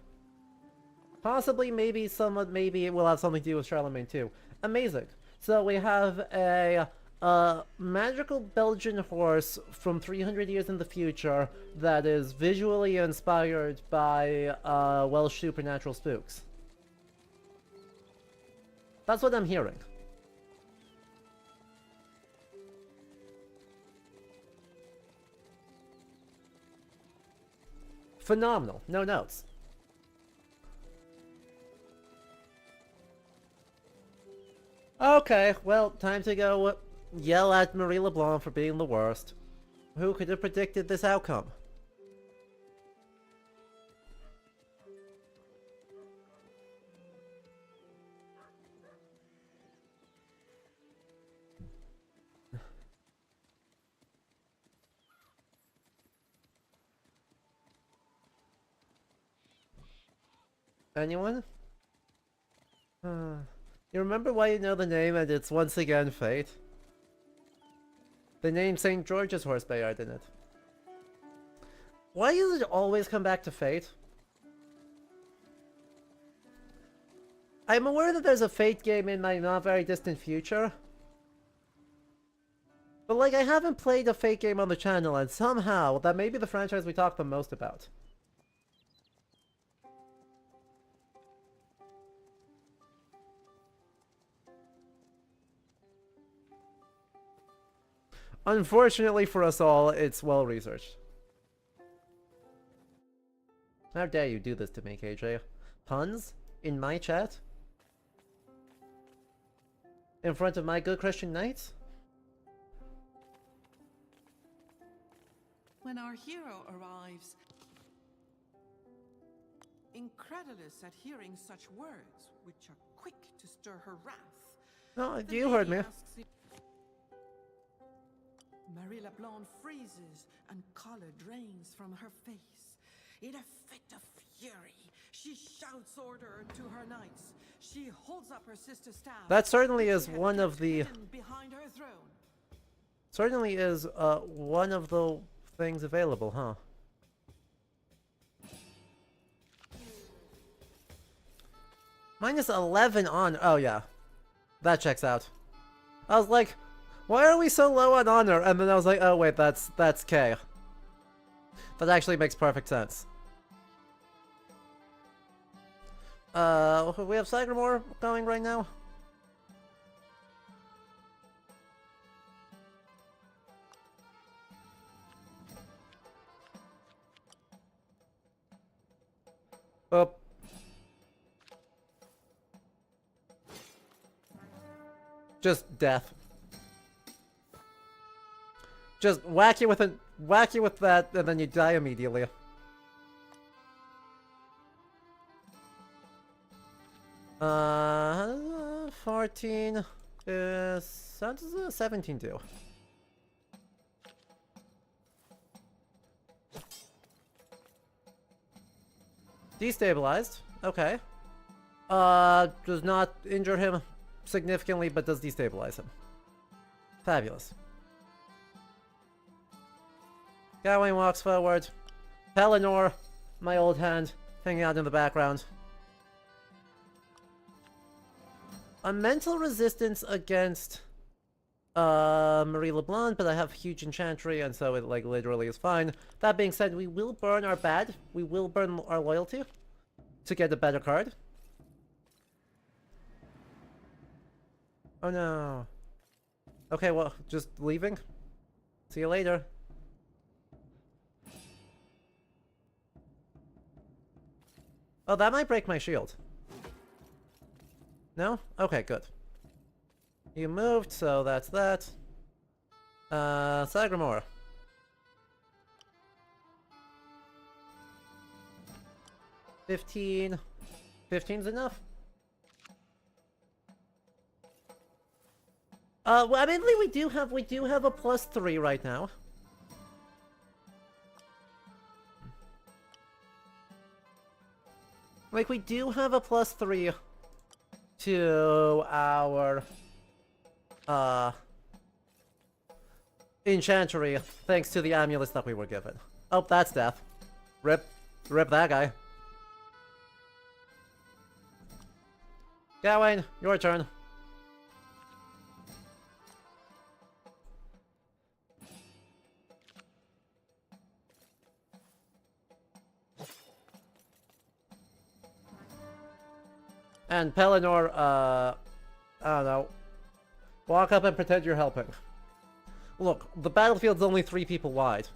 A: Possibly, maybe, somewhat, maybe it will have something to do with Charlemagne too. Amazing. So we have a magical Belgian horse from 300 years in the future that is visually inspired by Welsh supernatural spooks. That's what I'm hearing. Phenomenal. No notes. Okay, well, time to go yell at Marie LeBlanc for being the worst. Who could have predicted this outcome? Anyone? You remember why you know the name and it's once again Fate? The name St. George's Horse Bayard in it. Why does it always come back to Fate? I'm aware that there's a Fate game in my not very distant future. But like, I haven't played a Fate game on the channel, and somehow that may be the franchise we talk the most about. Unfortunately for us all, it's well researched. How dare you do this to me, KJ? Puns? In my chat? In front of my good Christian knights?
B: When our hero arrives, incredulous at hearing such words, which are quick to stir her wrath.
A: No,
B: the
A: you heard
B: lady
A: me.
B: asks him- Marie LeBlanc freezes and color drains from her face. In a fit of fury, she shouts order to her knights. She holds up her sister's staff.
A: That certainly
B: which
A: is
B: she had
A: one
B: kept
A: of the...
B: hidden behind her throne.
A: Certainly is, one of the things available, huh? Minus 11 on... Oh, yeah. That checks out. I was like, why are we so low on honor? And then I was like, oh wait, that's K. That actually makes perfect sense. We have Sagamore going right now. Oh. Just death. Just whack you with that, and then you die immediately. 14. How does a 17 do? Destabilized. Okay. Does not injure him significantly, but does destabilize him. Fabulous. Gawain walks forward. Pelennor, my old hand, hanging out in the background. A mental resistance against Marie LeBlanc, but I have huge enchantry, and so it like literally is fine. That being said, we will burn our bad. We will burn our loyalty to get a better card. Oh no. Okay, well, just leaving. See you later. Oh, that might break my shield. No? Okay, good. You moved, so that's that. Sagramore. 15. 15's enough. Well, admittedly, we do have a +3 right now. Like, we do have a +3 to our enchantry, thanks to the amulets that we were given. Oh, that's death. Rip that guy. Gawain, your turn. And Pelennor, I don't know. Walk up and pretend you're helping. Look, the battlefield's only 3 people wide.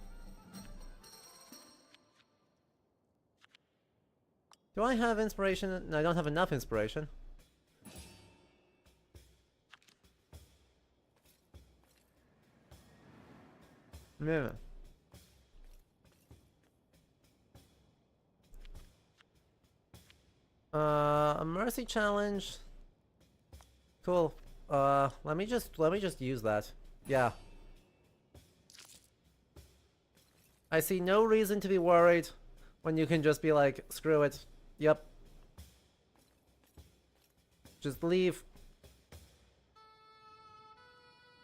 A: Do I have inspiration? No, I don't have enough inspiration. Yeah. A mercy challenge. Cool. Let me just use that. Yeah. I see no reason to be worried when you can just be like, screw it. Yep. Just leave.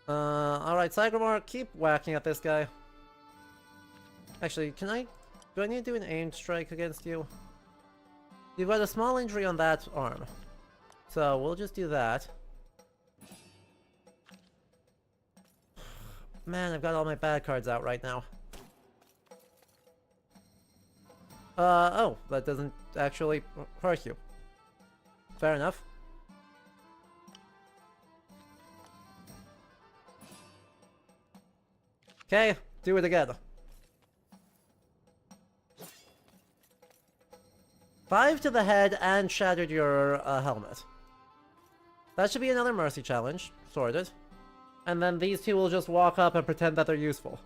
A: Alright, Sagramore, keep whacking at this guy. Actually, do I need to do an aimed strike against you? You've got a small injury on that arm. So, we'll just do that. Man, I've got all my bad cards out right now. Oh, that doesn't actually hurt you. Fair enough. Okay, do it again. 5 to the head and shattered your helmet. That should be another mercy challenge. Sorted. And then these two will just walk up and pretend that they're useful.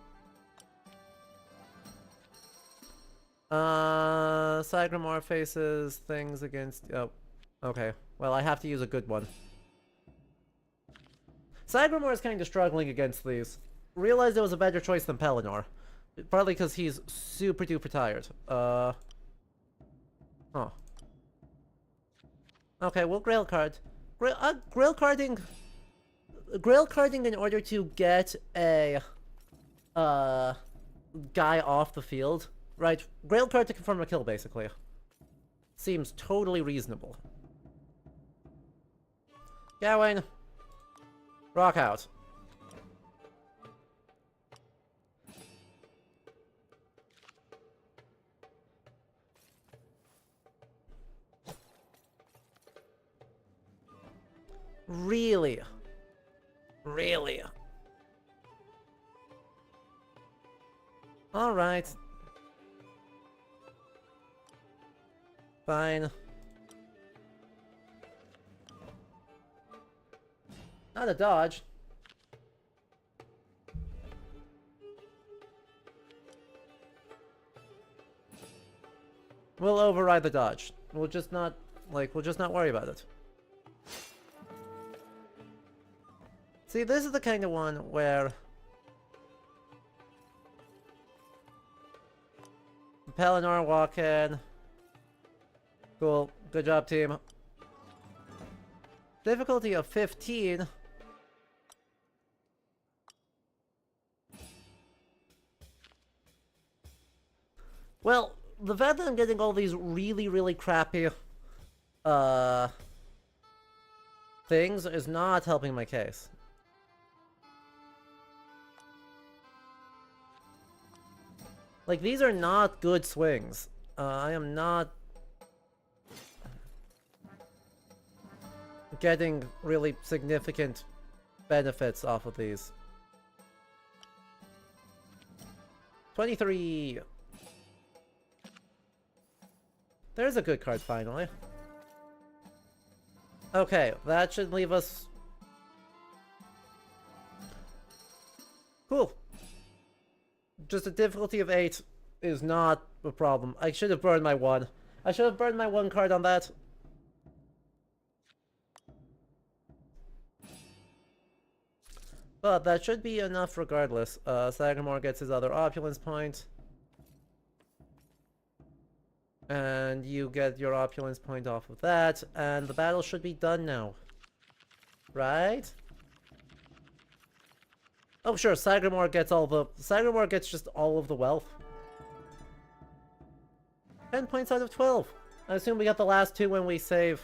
A: Sagramore faces things against... Oh, okay. Well, I have to use a good one. Sagramore is kind of struggling against these. Realized it was a better choice than Pelennor. Partly because he's super duper tired. Oh. Okay, we'll grail card. Grail carding in order to get a guy off the field, right? Grail card to confirm a kill, basically. Seems totally reasonable. Gawain, rock out. Really? Really? Alright. Fine. Not a dodge. We'll override the dodge. We'll just not worry about it. See, this is the kind of one where Pelennor walk in. Cool. Good job, team. Difficulty of 15. Well, the fact that I'm getting all these really, really crappy things is not helping my case. Like, these are not good swings. I am not getting really significant benefits off of these. 23. There's a good card, finally. Okay, that should leave us... Cool. Just a difficulty of 8 is not a problem. I should have burned my 1. I should have burned my 1 card on that. But that should be enough regardless. Sagamore gets his other opulence point. And you get your opulence point off of that, and the battle should be done now. Right? Oh sure, Sagamore gets Sagamore gets just all of the wealth. 10 points out of 12. I assume we got the last 2 when we save.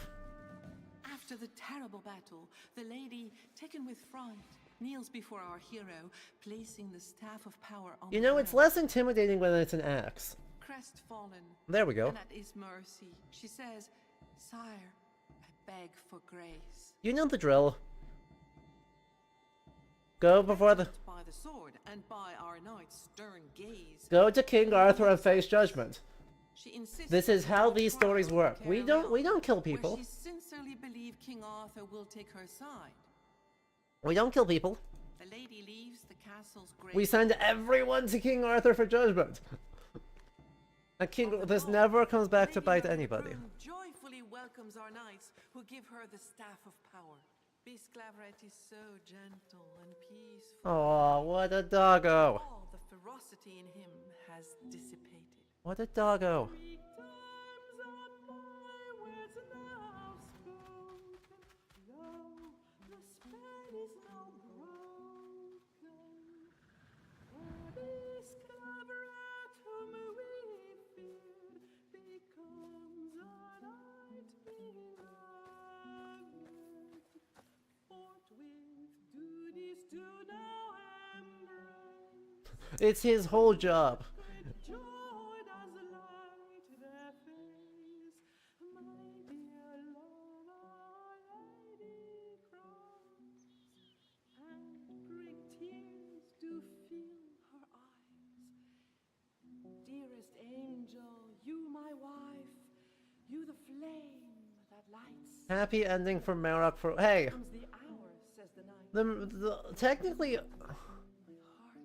B: After the terrible battle, the lady, taken with fright, kneels before our hero, placing the staff of power on
A: You know, it's less intimidating when it's an axe.
B: crestfallen.
A: There we go.
B: And at his mercy, she says, "Sire, I beg for grace."
A: You know the drill. Go before the...
B: By the sword and by our knight's stern gaze,
A: Go to King Arthur and face judgment.
B: she insists
A: This is how
B: that
A: these
B: the trial
A: stories work.
B: carry
A: We don't
B: on,
A: kill
B: where
A: people.
B: she sincerely believes King Arthur will take her side.
A: We don't kill people.
B: The lady leaves the castle's great.
A: We send everyone to King Arthur for judgment. And this never comes back to bite anybody.
B: Joyfully welcomes our knights who give her the staff of power. Bisclaveret is so gentle and peaceful.
A: Oh, what a doggo.
B: All the ferocity in him has dissipated.
A: What a doggo.
C: 3 times are my words now spoken. Lo, the spell is now broken. For this claveret whom we feared becomes a knight beloved. Forthwith duties do now embrace.
A: It's his whole job.
C: With joy does light their face, my dear Lord, our Lady cries, and great tears do fill her eyes. Dearest angel, you my wife, you the flame that lights.
A: Happy ending for Marok for... Hey,
C: Comes the hour, says the night.
A: technically...
C: My heart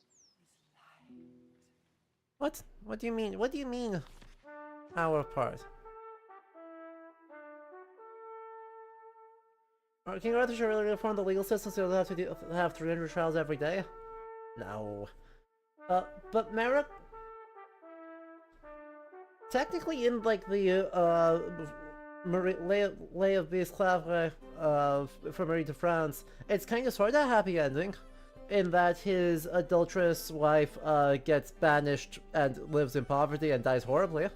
C: is light.
A: What? What do you mean? What do you mean? Our part. King Arthur should really reform the legal system so he'll have to have 300 trials every day? No. But Marok... Technically in, like, the, Lay of Bisclaveret, for Marie de France, it's kind of sort of a happy ending. In that his adulterous wife, gets banished and lives in poverty and dies horribly.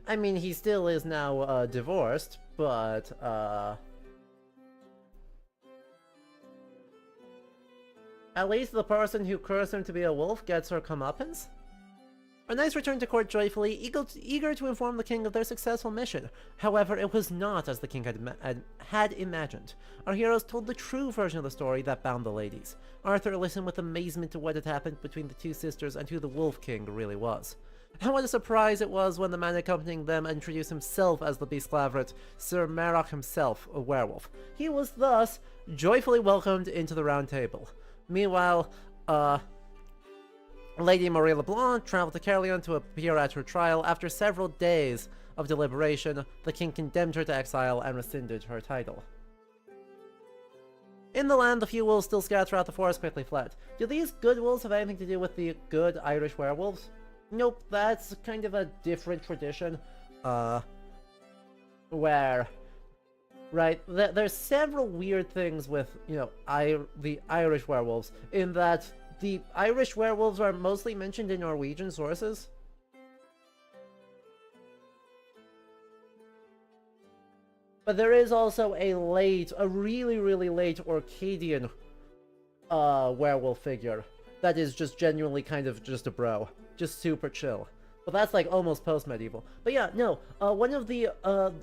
A: I mean, he still is now, divorced, but, at least the person who cursed him to be a wolf gets her comeuppance. Our knights returned to court joyfully, eager to inform the king of their successful mission. However, it was not as the king had imagined. Our heroes told the true version of the story that bound the ladies. Arthur listened with amazement to what had happened between the 2 sisters and who the Wolf King really was. And what a surprise it was when the man accompanying them introduced himself as the Bisclaveret, Sir Marok himself, a werewolf. He was thus joyfully welcomed into the Round Table. Meanwhile, Lady Marie LeBlanc traveled to Caerleon to appear at her trial after several days of deliberation, the king condemned her to exile and rescinded her title. In the land, the few wolves still scattered throughout the forest quickly fled. Do these good wolves have anything to do with the good Irish werewolves? Nope, that's kind of a different tradition. Where... Right, there's several weird things with, you know, the Irish werewolves, in that the Irish werewolves are mostly mentioned in Norwegian sources. But there is also a really, really late Orcadian werewolf figure that is just genuinely kind of just a bro. Just super chill. But that's like almost post-medieval. But yeah, no, one of the,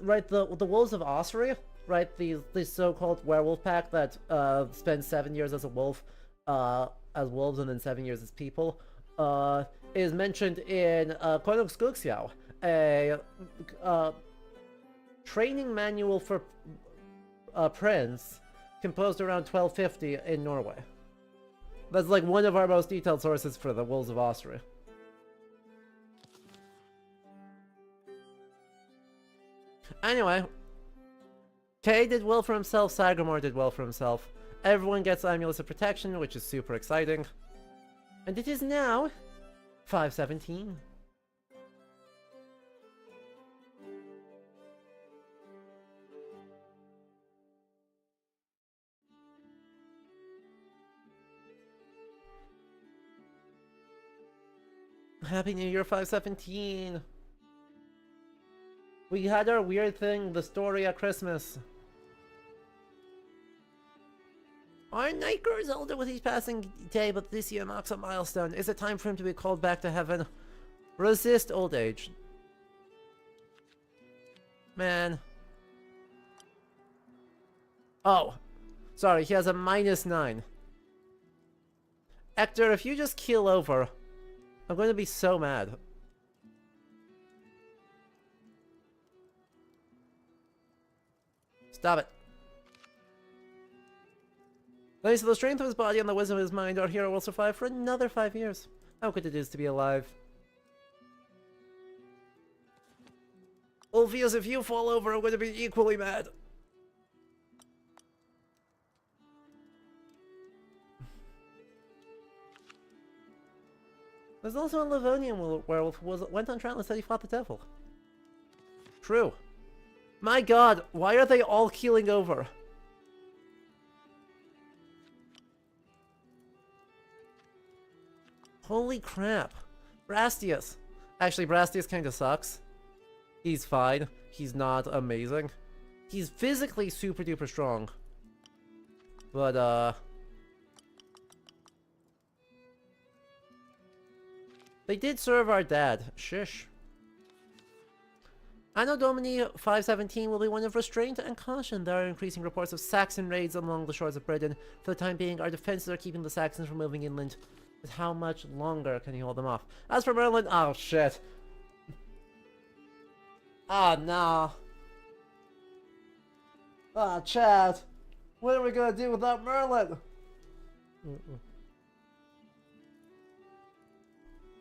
A: right, the Wolves of Ossory, right, the so-called werewolf pack that spends 7 years as a wolf, as wolves and then 7 years as people, is mentioned in Konung Skuggsjau, a training manual for prince composed around 1250 in Norway. That's like one of our most detailed sources for the Wolves of Ossory. Anyway, Kay did well for himself, Sagramore did well for himself. Everyone gets Amulets of Protection, which is super exciting. And it is now 5:17. Happy New Year, 517. We had our weird thing, the story at Christmas. Our night grows older with each passing day, but this year marks a milestone. Is it time for him to be called back to heaven? Resist old age. Man. Oh. Sorry, he has a -9. Hector, if you just keel over, I'm going to be so mad. Stop it. Thanks to the strength of his body and the wisdom of his mind, our hero will survive for another 5 years. How good it is to be alive. Ulfius, if you fall over, I'm going to be equally mad. There's also a Livonian werewolf who went on trial and said he fought the devil. True. My god, why are they all keeling over? Holy crap. Brastius. Actually, Brastius kinda sucks. He's fine. He's not amazing. He's physically super duper strong. But, they did serve our dad. Shish. Anno Domini 517 will be one of restraint and caution. There are increasing reports of Saxon raids along the shores of Britain. For the time being, our defenses are keeping the Saxons from moving inland. But how much longer can he hold them off? As for Merlin, oh shit. Ah, nah. Ah, Chad. What are we gonna do without Merlin?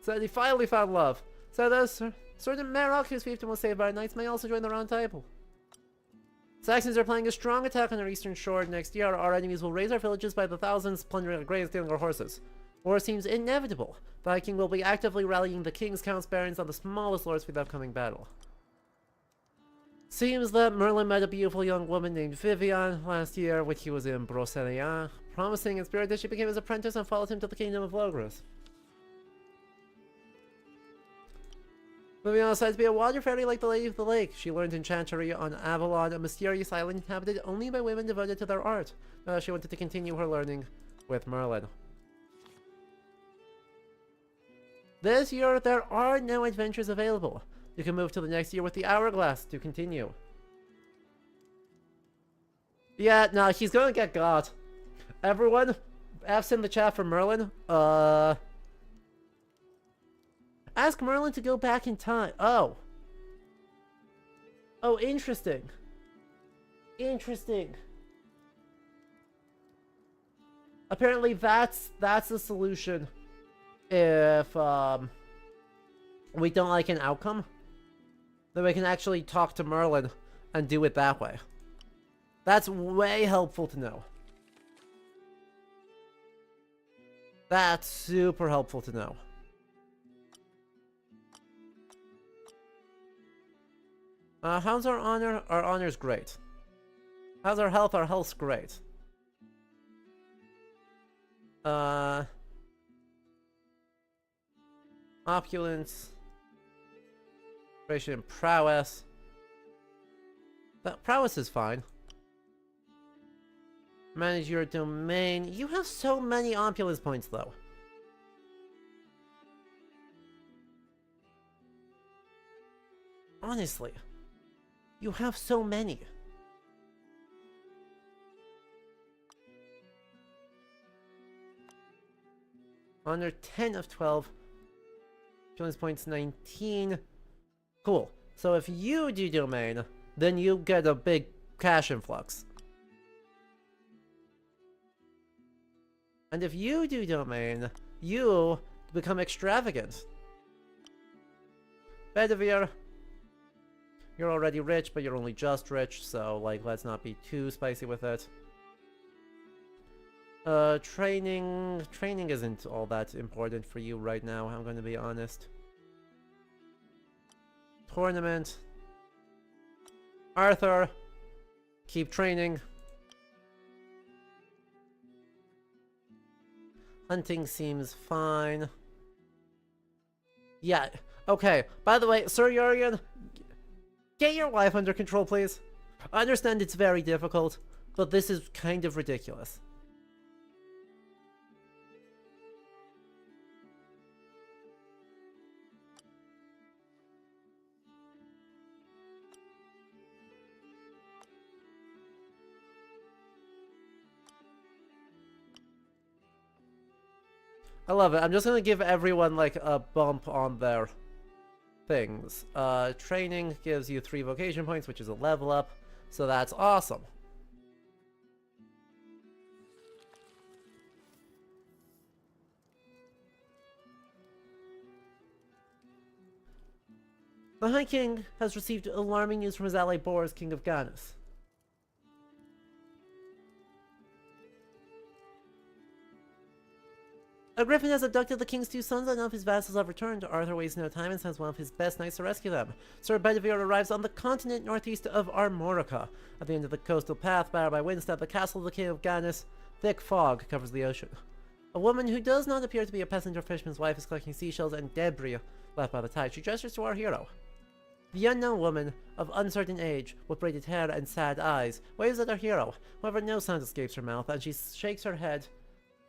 A: So he finally found love. So those certain Merok, whose fiefdom was saved by knights, may also join the round table. Saxons are planning a strong attack on our eastern shore next year. Our enemies will raise our villages by the thousands, plundering our graves, stealing our horses. War seems inevitable. The High King will be actively rallying the kings, counts, barons, and the smallest lords for the upcoming battle. Seems that Merlin met a beautiful young woman named Vivian last year when he was in Brocéliande, promising in spirit that she became his apprentice and followed him to the kingdom of Logres. Vivian said to be a water fairy like the Lady of the Lake. She learned enchantery on Avalon, a mysterious island inhabited only by women devoted to their art. She wanted to continue her learning with Merlin. This year, there are no adventures available. You can move to the next year with the Hourglass to continue. Yeah, no, he's gonna get got. Everyone, F's in the chat for Merlin. Ask Merlin to go back in time. Oh. Oh, interesting. Interesting. Apparently that's the solution if we don't like an outcome. then we can actually talk to Merlin and do it that way. That's way helpful to know. That's super helpful to know. How's our honor? Our honor's great. How's our health? Our health's great. Opulence. And prowess. But prowess is fine. Manage your domain. You have so many opulence points, though. Honestly. You have so many. Honor 10 of 12. Opulence points 19. Cool. So if you do domain, then you get a big cash influx. And if you do domain, you become extravagant. Bedivere, you're already rich, but you're only just rich, so, like, let's not be too spicy with it. Training isn't all that important for you right now, I'm gonna be honest. Tournament. Arthur, keep training. Hunting seems fine. Yeah, okay. By the way, Sir Urian, get your wife under control, please. I understand it's very difficult, but this is kind of ridiculous. I love it. I'm just gonna give everyone, like, a bump on their things. Training gives you 3 vocation points, which is a level up, so that's awesome. The High King has received alarming news from his ally Boris, King of Ganis. A griffin has abducted the king's 2 sons, and now his vassals have returned. Arthur wastes no time and sends one of his best knights to rescue them. Sir Bedivere arrives on the continent northeast of Armorica. At the end of the coastal path, barred by winds, at the castle of the King of Ganis, thick fog covers the ocean. A woman who does not appear to be a peasant or fisherman's wife is collecting seashells and debris left by the tide. She gestures to our hero. The unknown woman, of uncertain age, with braided hair and sad eyes, waves at our hero. However, no sound escapes her mouth, and she shakes her head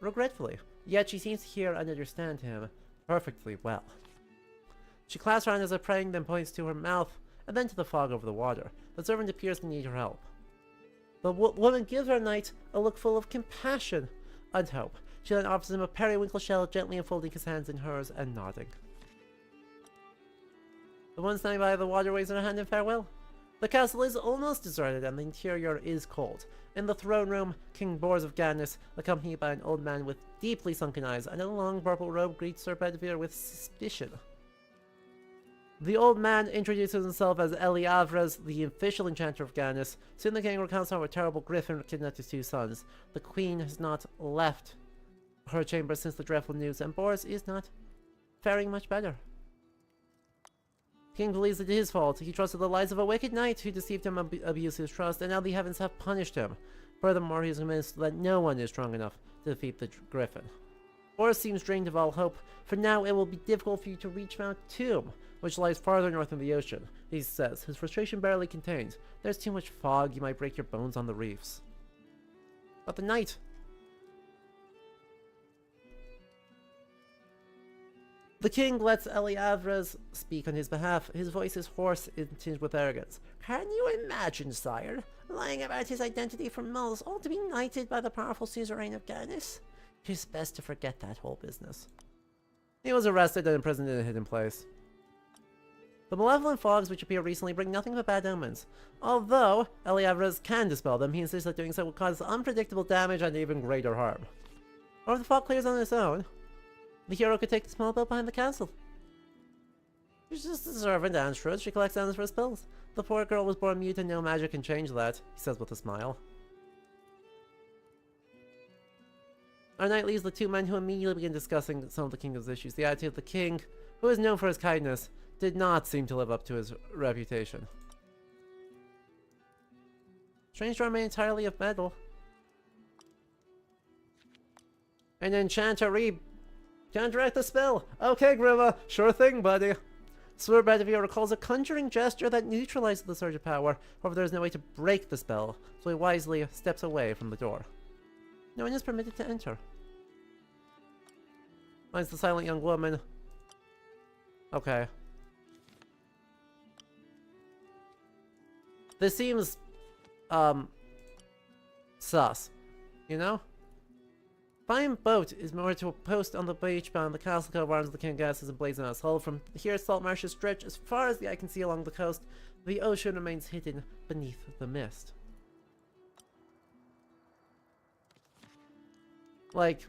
A: regretfully. Yet she seems to hear and understand him perfectly well. She clasps her hand as if praying, then points to her mouth, and then to the fog over the water. The servant appears to need her help. The woman gives her knight a look full of compassion and hope. She then offers him a periwinkle shell, gently enfolding his hands in hers and nodding. The woman standing by the water waves her hand in farewell. The castle is almost deserted, and the interior is cold. In the throne room, King Bors of Ganis, accompanied by an old man with deeply sunken eyes and a long purple robe, greets Sir Bedivere with suspicion. The old man introduces himself as Eliavres, the official enchanter of Ganis. Soon the king recounts how a terrible griffin kidnapped his 2 sons. The queen has not left her chamber since the dreadful news, and Boris is not faring much better. King believes it is his fault. He trusted the lies of a wicked knight who deceived him and abused his trust, and now the heavens have punished him. Furthermore, he is convinced that no one is strong enough to defeat the griffin. Boris seems drained of all hope. For now, it will be difficult for you to reach Mount Tomb, which lies farther north in the ocean, he says, his frustration barely contained. There's too much fog, you might break your bones on the reefs. But the knight... The king lets Eliavres speak on his behalf. His voice is hoarse and tinged with arrogance. Can you imagine, sire, lying about his identity for months, all to be knighted by the powerful suzerain of Ganis? It is best to forget that whole business. He was arrested and imprisoned in a hidden place. The malevolent fogs which appear recently bring nothing but bad omens. Although Eliavres can dispel them, he insists that doing so will cause unpredictable damage and even greater harm. Or if the fog clears on its own, the hero could take the small boat behind the castle. She's just a servant, Anstrud. She collects items for spells. The poor girl was born mute and no magic can change that, he says with a smile. Our knight leaves the two men who immediately begin discussing some of the kingdom's issues. The attitude of the king, who is known for his kindness, did not seem to live up to his reputation. Strange door made entirely of metal. An enchanter counteract the spell. Okay, Grima, sure thing, buddy. Sir Bedivere recalls a conjuring gesture that neutralizes the surge of power. However, there is no way to break the spell, so he wisely steps away from the door. No one is permitted to enter. Finds the silent young woman. Okay. This seems, sus. You know? Fine boat is moored to a post on the beach beyond the castle cove arms of the king gases and blazing out hull. From here, salt marshes stretch as far as the eye can see along the coast. The ocean remains hidden beneath the mist. Like...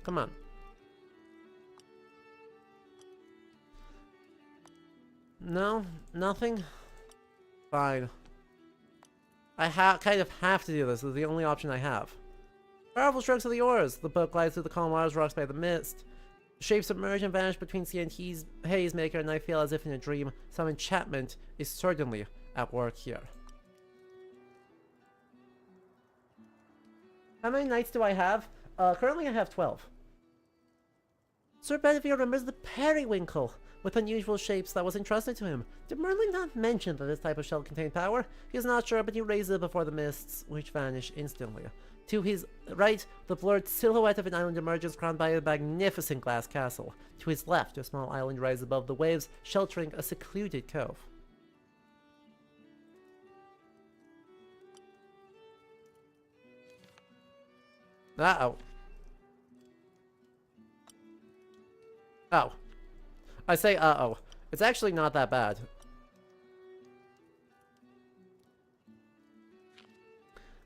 A: Come on. No? Nothing? Fine. I kind of have to do this. This is the only option I have. Powerful strokes of the oars. The boat glides through the calm waters, rocks by the mist. Shapes emerge and vanish between sea and haze maker, and I feel as if in a dream, some enchantment is certainly at work here. How many knights do I have? Currently I have 12. Sir Bedivere remembers the periwinkle with unusual shapes that was entrusted to him. Did Merlin not mention that this type of shell contained power? He is not sure, but he raises it before the mists, which vanish instantly. To his right, the blurred silhouette of an island emerges, crowned by a magnificent glass castle. To his left, a small island rises above the waves, sheltering a secluded cove. Uh-oh. Oh. I say uh-oh. It's actually not that bad.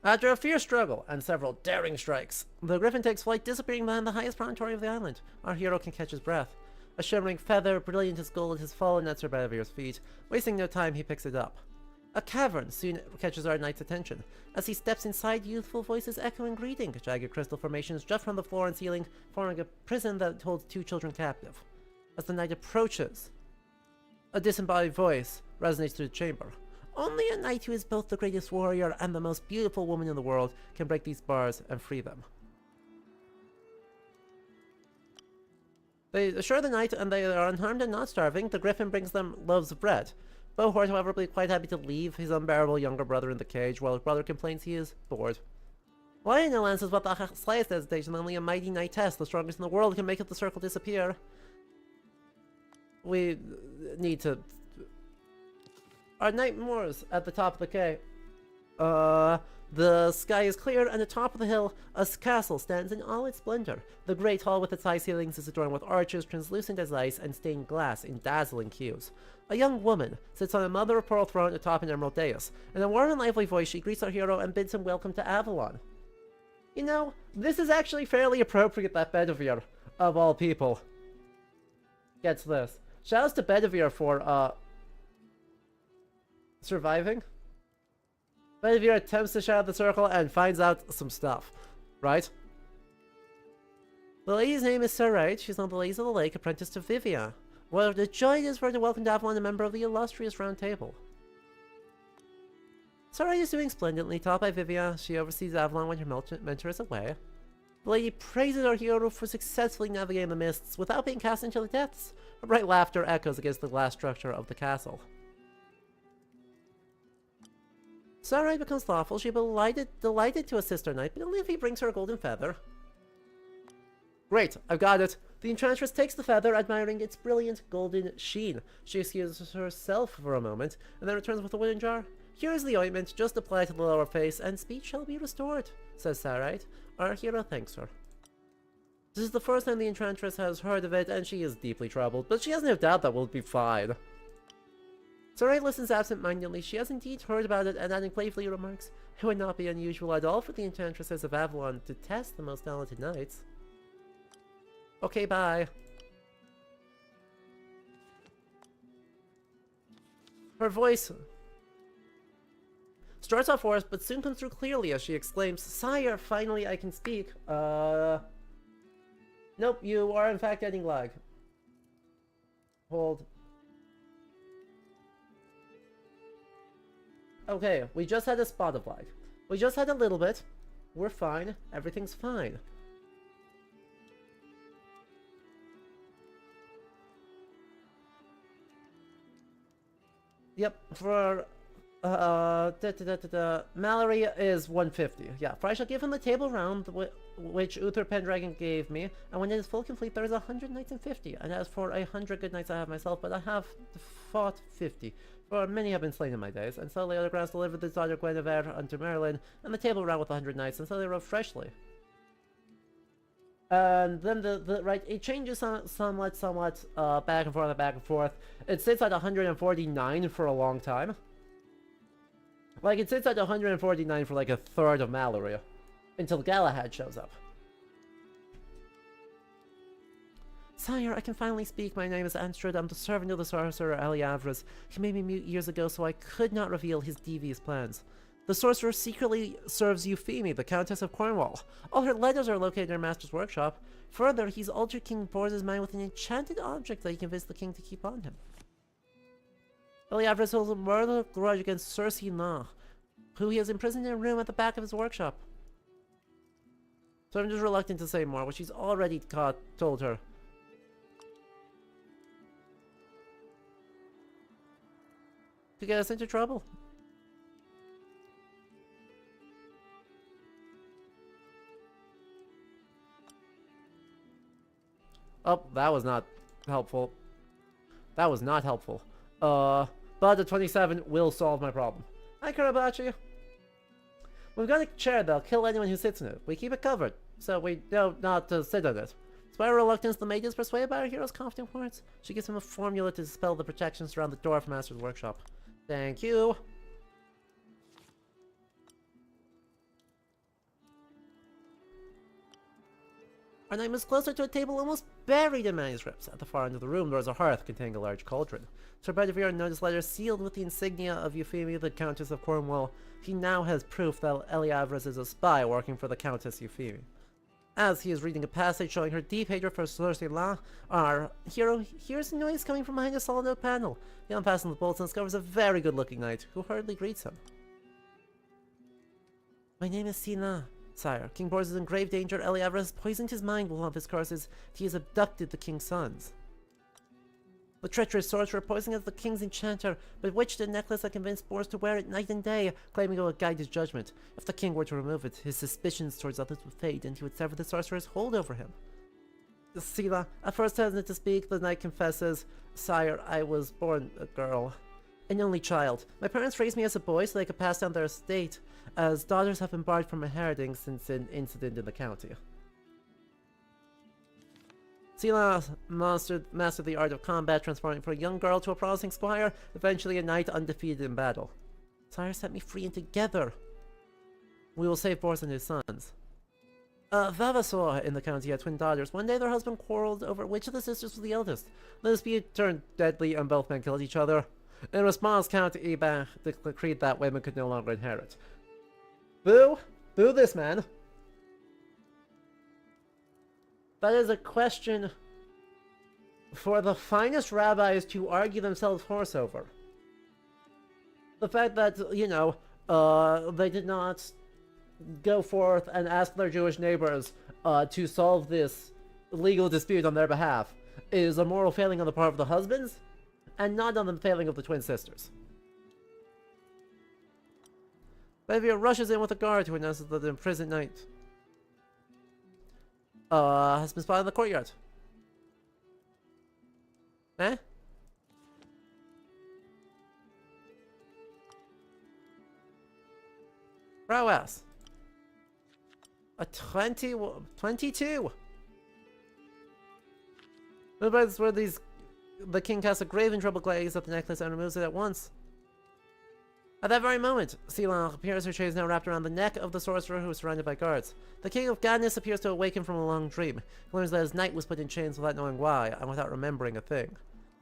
A: After a fierce struggle and several daring strikes, the griffin takes flight, disappearing behind the highest promontory of the island. Our hero can catch his breath. A shimmering feather, brilliant as gold, has fallen at Sir Bedivere's feet. Wasting no time, he picks it up. A cavern soon catches our knight's attention. As he steps inside, youthful voices echo in greeting. Jagged crystal formations jut from the floor and ceiling, forming a prison that holds two children captive. As the knight approaches, a disembodied voice resonates through the chamber. Only a knight who is both the greatest warrior and the most beautiful woman in the world can break these bars and free them. They assure the knight and they are unharmed and not starving. The griffin brings them loaves of bread. Bohort, however, will be quite happy to leave his unbearable younger brother in the cage, while his brother complains he is bored. Lionel answers what the slightest hesitation, only a mighty knightess, the strongest in the world, can make the circle disappear. We need to... Our knight moors at the top of the quay. The sky is clear, and atop of the hill, a castle stands in all its splendor. The great hall with its high ceilings is adorned with arches translucent as ice and stained glass in dazzling hues. A young woman sits on a mother-of-pearl throne atop an emerald dais. In a warm and lively voice, she greets our hero and bids him welcome to Avalon. You know, this is actually fairly appropriate that Bedivere, of all people, gets this. Shoutouts to Bedivere for, surviving. Bedivere attempts to shatter the circle and finds out some stuff, right? The lady's name is Sarait. She's one of the ladies of the lake, apprentice to Vivia. What a joy it is for her to welcome to Avalon a member of the illustrious Round Table. Sarait is doing splendidly. Taught by Vivia, she oversees Avalon when her mentor is away. The lady praises our hero for successfully navigating the mists without being cast into the depths. Her bright laughter echoes against the glass structure of the castle. Sarai becomes thoughtful. She'll be delighted to assist her knight, but only if he brings her a golden feather. Great, I've got it. The enchantress takes the feather, admiring its brilliant golden sheen. She excuses herself for a moment, and then returns with a wooden jar. Here is the ointment, just apply it to the lower face, and speech shall be restored, says Sarai. Our hero thanks her. This is the first time the enchantress has heard of it, and she is deeply troubled, but she has no doubt that we'll be fine. Sarai listens absent-mindedly. She has indeed heard about it, and adding playfully remarks, "It would not be unusual at all for the enchantresses of Avalon to test the most talented knights." Okay, bye. Her voice starts off hoarse, but soon comes through clearly as she exclaims, "Sire, finally I can speak." Nope, you are in fact getting lag. Hold. Okay, we just had a spot of lag. We just had a little bit. We're fine. Everything's fine. Yep, for Mallory is 150. Yeah, for I shall give him the table round which Uther Pendragon gave me, and when it is full complete, there is 100 knights and 50. And as for 100 good knights I have myself, but I have fought 50. For many have been slain in my days, and so Leodegrance delivered his daughter Guinevere unto Merlin, and the table round with 100 knights, and so they wrote freshly. And then right, it changes somewhat, back and forth. It sits at 149 for a long time. Like, it sits at 149 for like a third of Mallory, until Galahad shows up. Sire, I can finally speak. My name is Anstrud. I'm the servant of the sorcerer Eliavres. He made me mute years ago, so I could not reveal his devious plans. The sorcerer secretly serves Euphemie, the Countess of Cornwall. All her letters are located in her master's workshop. Further, he's altered King Borz's mind with an enchanted object that he convinced the king to keep on him. Eliavres holds a murder grudge against Circe Na, who he has imprisoned in a room at the back of his workshop. So I'm just reluctant to say more, what she's already told her. Could get us into trouble. Oh, that was not helpful. That was not helpful. But the 27 will solve my problem. Hi, Karabachi. We've got a chair that'll kill anyone who sits in it. We keep it covered, so we know not to sit on it. Despite her reluctance, the maid is persuaded by our hero's confident words. She gives him a formula to dispel the protections around the door of Master's workshop. Thank you. Our knight moves closer to a table almost buried in manuscripts. At the far end of the room, there is a hearth containing a large cauldron. Sir Bedivere noticed letters sealed with the insignia of Euphemie, the Countess of Cornwall. He now has proof that Eliavres is a spy working for the Countess Euphemie. As he is reading a passage showing her deep hatred for Circe La, our hero hears a noise coming from behind a solid oak panel. He unfastens the bolts and discovers a very good-looking knight, who hurriedly greets him. My name is Sina. Sire, King Bors is in grave danger. Eliavres has poisoned his mind with one of his curses. He has abducted the king's sons. The treacherous sorcerer, poisoning as the king's enchanter, bewitched a necklace that convinced Bors to wear it night and day, claiming it would guide his judgment. If the king were to remove it, his suspicions towards others would fade, and he would sever the sorcerer's hold over him. Sila, at first hesitant to speak, the knight confesses, Sire, I was born a girl. An only child. My parents raised me as a boy so they could pass down their estate, as daughters have been barred from inheriting since an incident in the county. Sila mastered the art of combat, transforming from a young girl to a promising squire, eventually a knight undefeated in battle. Sire set me free, and together we will save Bors and his sons. Vavasaur in the county had twin daughters. One day their husband quarreled over which of the sisters was the eldest. The dispute turned deadly and both men killed each other. In response, Count Ebach decreed that women could no longer inherit. Boo! Boo this man! That is a question for the finest rabbis to argue themselves hoarse over. The fact that, you know, they did not go forth and ask their Jewish neighbors to solve this legal dispute on their behalf is a moral failing on the part of the husbands, and not on the failing of the twin sisters. Bedivere rushes in with a guard who announces that the imprisoned knight has been spotted in the courtyard. Eh? Prowess. A 22. That's where these The king casts a grave and troubled gaze at the necklace and removes it at once. At that very moment, Seelan appears, her chains now wrapped around the neck of the sorcerer who is surrounded by guards. The king of Gadnis appears to awaken from a long dream. He learns that his knight was put in chains without knowing why, and without remembering a thing.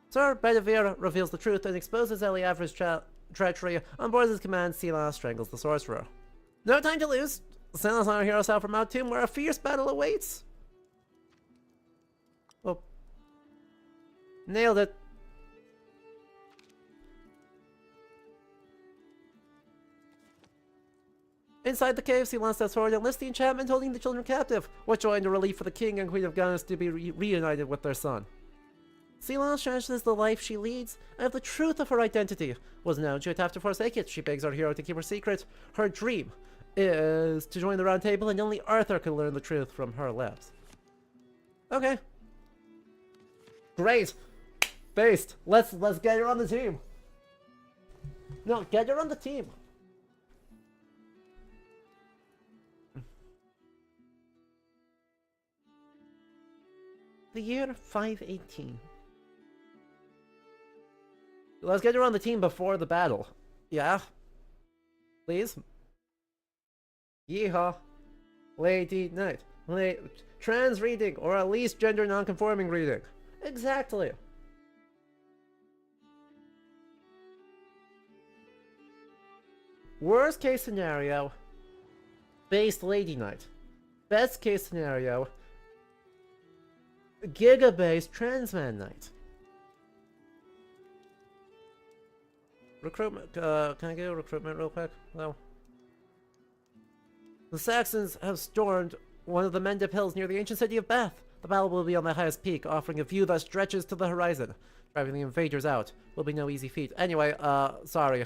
A: Sir Bedivere reveals the truth and exposes Eliavra's treachery. On board his command, Seelan strangles the sorcerer. No time to lose! Seelan and our heroes out from Mount Tomb, where a fierce battle awaits! Oh. Nailed it. Inside the cave, Seelan steps forward and lifts the enchantment holding the children captive. What joy and relief for the king and queen of Gadnis to be reunited with their son. Seelan cherishes the life she leads, and if the truth of her identity was known, she would have to forsake it. She begs our hero to keep her secret. Her dream is to join the Round Table, and only Arthur can learn the truth from her lips. Okay. Great. Based. Let's get her on the team. No, get her on the team. The year 518. Let's get her on the team before the battle. Yeah? Please? Yeehaw. Lady Knight. Trans reading, or at least gender non-conforming reading. Exactly. Worst case scenario, based Lady Knight. Best case scenario, Giga-based Transman Knight. Recruitment, can I get a recruitment real quick? No. The Saxons have stormed one of the Mendip Hills near the ancient city of Bath. The battle will be on the highest peak, offering a view that stretches to the horizon. Driving the invaders out will be no easy feat. Anyway, sorry.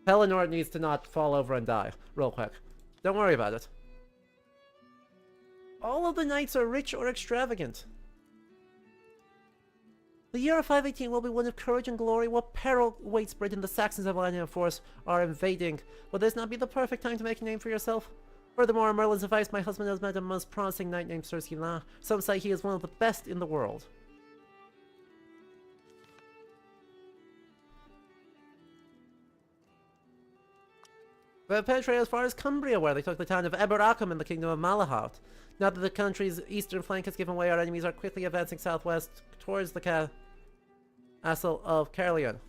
A: Pelennor needs to not fall over and die, real quick. Don't worry about it. All of the knights are rich or extravagant. The year of 518 will be one of courage and glory. What peril waits Britain? The Saxons of Atlantean force are invading. Will this not be the perfect time to make a name for yourself? Furthermore, Merlin's advice, my husband has met a most promising knight named Sir Seelan. Some say he is one of the best in the world. They penetrated as far as Cumbria, where they took the town of Eberacum in the kingdom of Malahat. Now that the country's eastern flank has given way, our enemies are quickly advancing southwest towards the castle of Caerleon.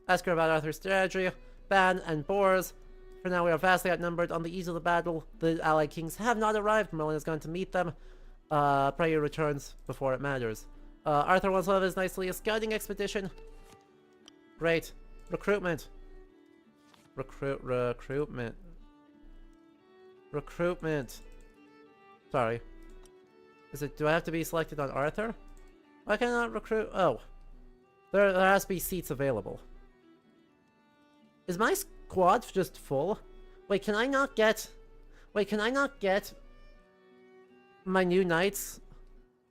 A: Ask her about Arthur's strategy, Ban and Boars. For now, we are vastly outnumbered. On the eve of the battle, the allied kings have not arrived. Merlin has gone to meet them. Pray he returns before it matters. Arthur wants one of his nicely a scouting expedition. Great. Recruitment. Recruitment. Sorry. Do I have to be selected on Arthur? Why can I not recruit? Oh. There has to be seats available. Is my squad just full? Wait, can I not get my new knights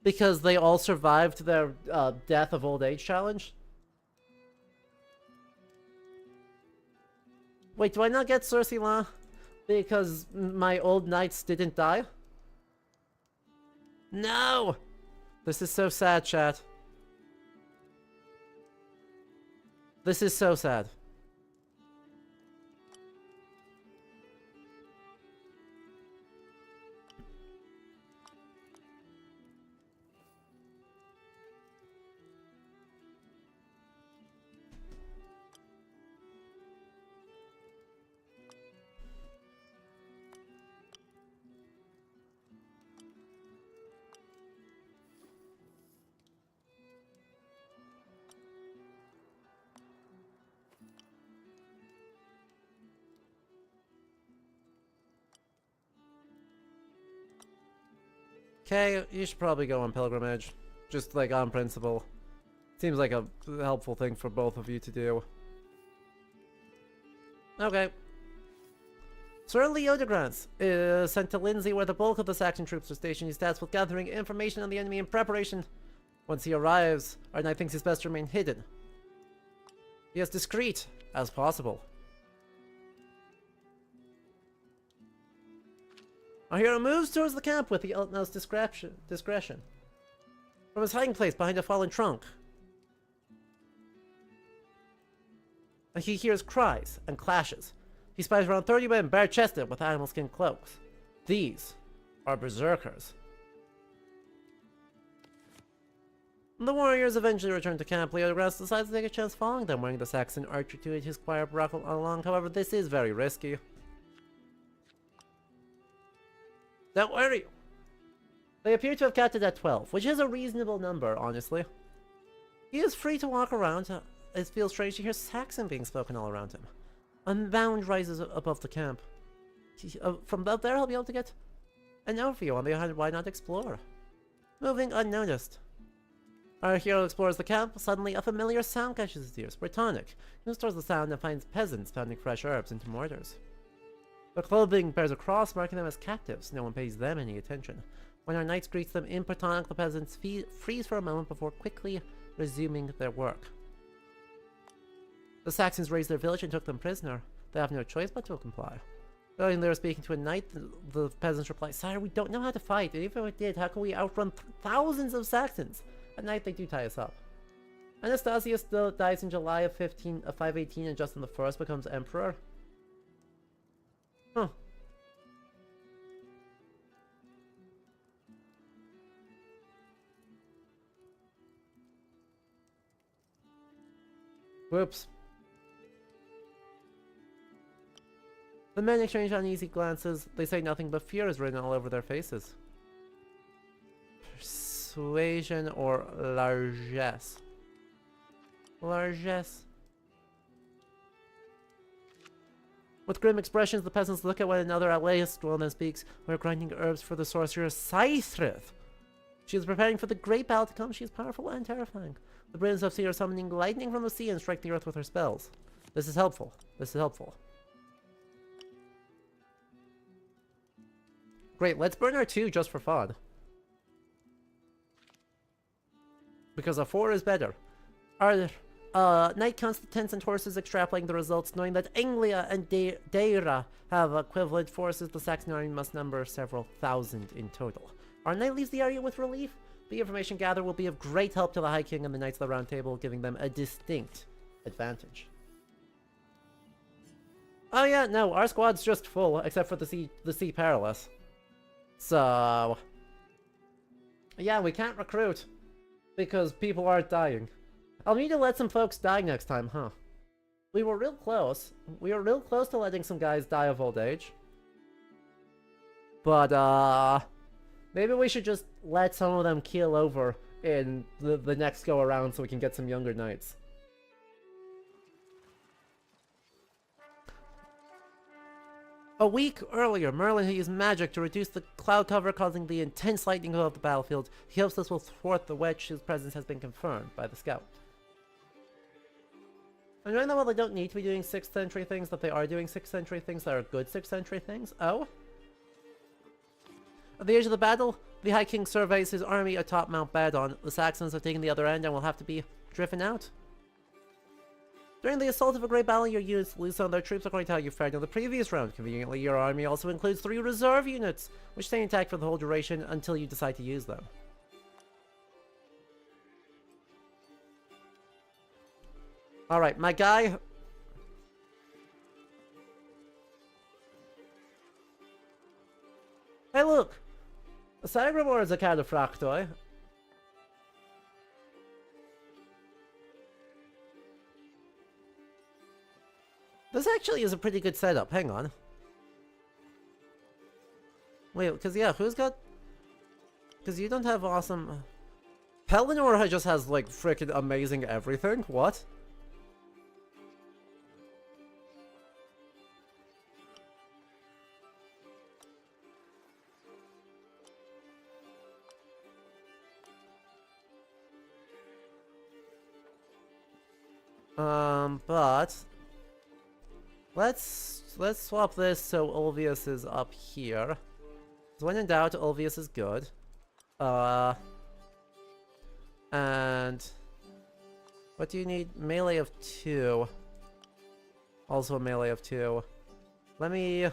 A: because they all survived their death of old age challenge? Wait, do I not get Sir Seelan because my old knights didn't die? No! This is so sad, chat. This is so sad. Okay, you should probably go on pilgrimage. Just like on principle. Seems like a helpful thing for both of you to do. Okay. Sir Leodegrance is sent to Lindsay where the bulk of the Saxon troops are stationed. He's tasked with gathering information on the enemy in preparation. Once he arrives, our knight thinks it's best to remain hidden. Be as discreet as possible. Our hero moves towards the camp with the utmost discretion. From his hiding place behind a fallen trunk, he hears cries and clashes. He spies around 30 men bare-chested with animal skin cloaks. These are berserkers. The warriors eventually return to camp. Leodegrance decides to take a chance following them, wearing the Saxon archer to aid his choir brackle along. However, this is very risky. Don't worry. They appear to have capped it at 12, which is a reasonable number, honestly. He is free to walk around. It feels strange to hear Saxon being spoken all around him. A mound rises above the camp. From up there, he'll be able to get an overview on the why not explore. Moving unnoticed. Our hero explores the camp. Suddenly, a familiar sound catches his ears. Brittonic. He moves towards the sound and finds peasants pounding fresh herbs into mortars. Their clothing bears a cross, marking them as captives. No one pays them any attention. When our knights greets them in Brittonic, the peasants freeze for a moment before quickly resuming their work. The Saxons raised their village and took them prisoner. They have no choice but to comply. When they were speaking to a knight, the peasants reply, "Sire, we don't know how to fight, and even if we did, how can we outrun thousands of Saxons?" At night, they do tie us up. Anastasius dies in July of 518, and Justin I becomes emperor. Huh. Whoops. The men exchange uneasy glances. They say nothing but fear is written all over their faces. Persuasion or largesse? Largesse. With grim expressions, the peasants look at one another. Alaeus well then speaks. "We're grinding herbs for the sorcerer Saethrith. She is preparing for the great battle to come. She is powerful and terrifying. The Britons have seen her summoning lightning from the sea and strike the earth with her spells. This is helpful. This is helpful." Great, let's burn our 2 just for fun. Because a 4 is better. Our knight counts the tents and horses, extrapolating the results, knowing that Anglia and Deira have equivalent forces. The Saxon army must number several thousand in total. Our knight leaves the area with relief. The information gathered will be of great help to the High King and the Knights of the Round Table, giving them a distinct advantage. Oh yeah, no, our squad's just full, except for the Sea Perilous. So... yeah, we can't recruit. Because people aren't dying. I'll need to let some folks die next time, huh? We were real close. We were real close to letting some guys die of old age. But, maybe we should just let some of them keel over in the next go around so we can get some younger knights. A week earlier, Merlin had used magic to reduce the cloud cover, causing the intense lightning of the battlefield. He hopes this will thwart the witch whose presence has been confirmed by the scout. And right now, while they don't need to be doing 6th century things, that they are doing 6th century things that are good 6th century things. Oh? At the edge of the battle, the High King surveys his army atop Mount Badon. The Saxons have taken the other end and will have to be driven out. During the assault of a great battle, your units lose some of their troops according to how you fared in the previous round. Conveniently, your army also includes 3 reserve units, which stay intact for the whole duration until you decide to use them. Alright, my guy... hey look! A Sagramore is a cataphractoi. This actually is a pretty good setup, hang on. Wait, because yeah, who's got... because you don't have awesome... Pelennor just has, like, freaking amazing everything? What? But... Let's swap this so Ulvius is up here. So when in doubt, Ulvius is good. And... what do you need? Melee of 2. Also a melee of 2. Let me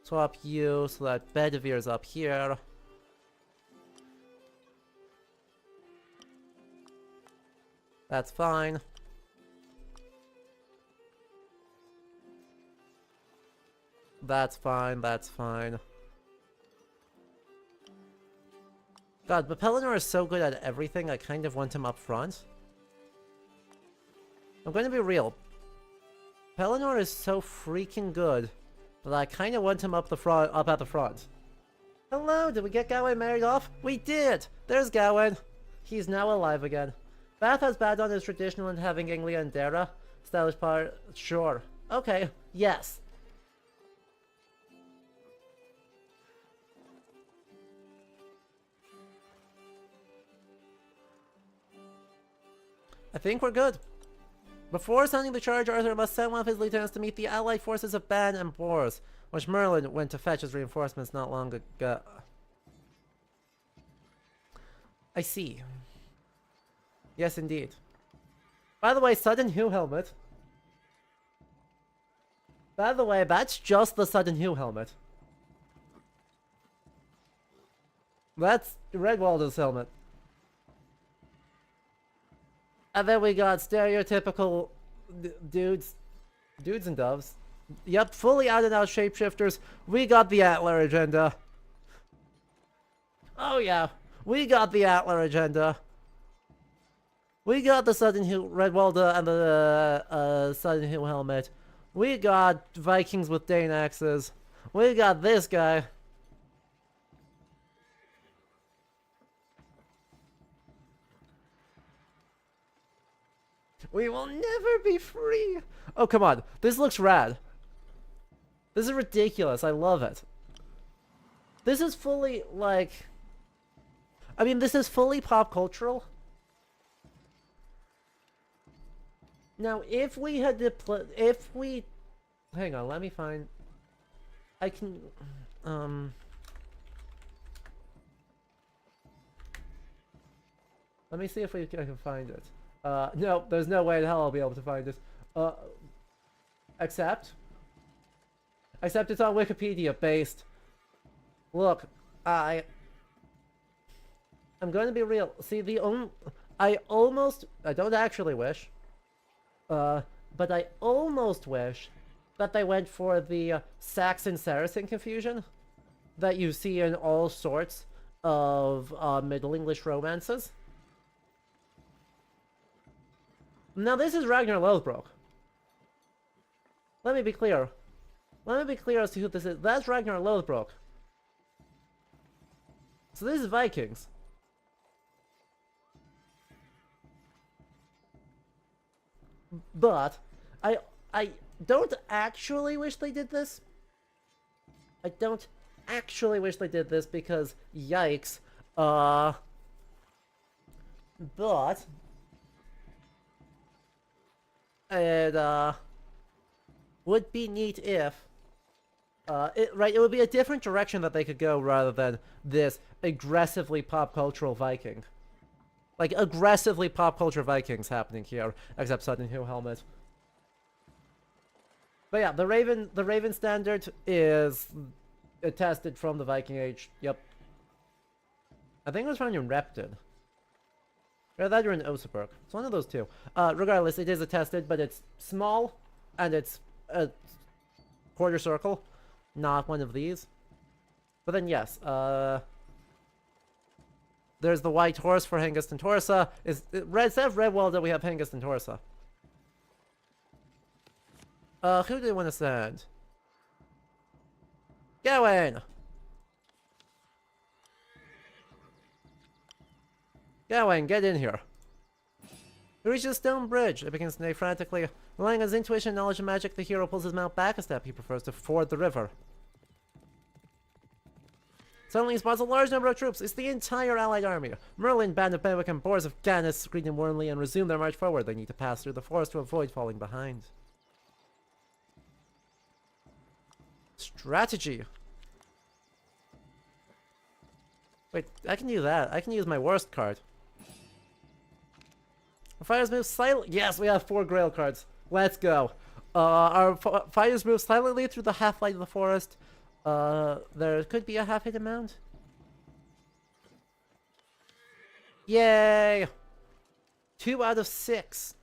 A: Swap you so that Bedivir's up here. That's fine. That's fine, that's fine. God, but Pelennor is so good at everything, I kind of want him up front. I'm going to be real. Pelennor is so freaking good that I kind of want him up at the front. Hello, did we get Gawain married off? We did! There's Gawain. He's now alive again. Bath has bad on his traditional and having Inglia and Dara. Stylish part, sure. Okay, yes. I think we're good. Before sounding the charge, Arthur must send one of his lieutenants to meet the allied forces of Ban and Boris, which Merlin went to fetch as reinforcements not long ago. I see. Yes, indeed. By the way, Sudden Hue helmet. By the way, that's just the Sudden Hue helmet. That's Redwalder's helmet. And then we got stereotypical dudes and doves. Yep, fully out and out shapeshifters. We got the Antler agenda. Oh yeah, we got the Antler agenda. We got the Sudden Hue Redwalder and the Sudden Hue helmet. We got Vikings with Dane axes. We got this guy. We will never be free. Oh, come on. This looks rad. This is ridiculous. I love it. This is fully, like... I mean, this is fully pop cultural. Now, if we had to hang on, let me find... I can... Let me see if I can find it. No, there's no way in hell I'll be able to find this. Except it's on Wikipedia based. Look, I'm going to be real. See, I don't actually wish, but I almost wish that they went for the Saxon-Saracen confusion that you see in all sorts of Middle English romances. Now this is Ragnar Lothbrok. Let me be clear. Let me be clear as to who this is. That's Ragnar Lothbrok. So this is Vikings. But I don't actually wish they did this. I don't actually wish they did this because yikes. But it would be neat if it would be a different direction that they could go rather than this aggressively pop cultural Viking. Like aggressively pop culture Vikings happening here, except Sudden Hue helmet. But yeah, the Raven standard is attested from the Viking Age. Yep. I think it was found in Repton. Or that or in Oseberg. It's one of those two. Regardless, it is attested, but it's small, and it's a quarter circle, not one of these. But then yes, there's the white horse for Hengist and Torsa. Instead of Redwalder, we have Hengist and Torsa. Who do they want to send? Gawain! Gawain, get in here. He reaches a stone bridge. It begins to neigh frantically. Relying on his intuition and knowledge of magic, the hero pulls his mount back a step. He prefers to ford the river. Suddenly he spots a large number of troops. It's the entire allied army. Merlin, Band of Benwick, and Boris of Gannis greet him warmly and resume their march forward. They need to pass through the forest to avoid falling behind. Strategy. Wait, I can do that. I can use my worst card. Our fighters move silently. Yes, we have 4 Grail cards. Let's go. Our fighters move silently through the half-light of the forest. There could be a half-hidden mound. Yay! 2 out of 6.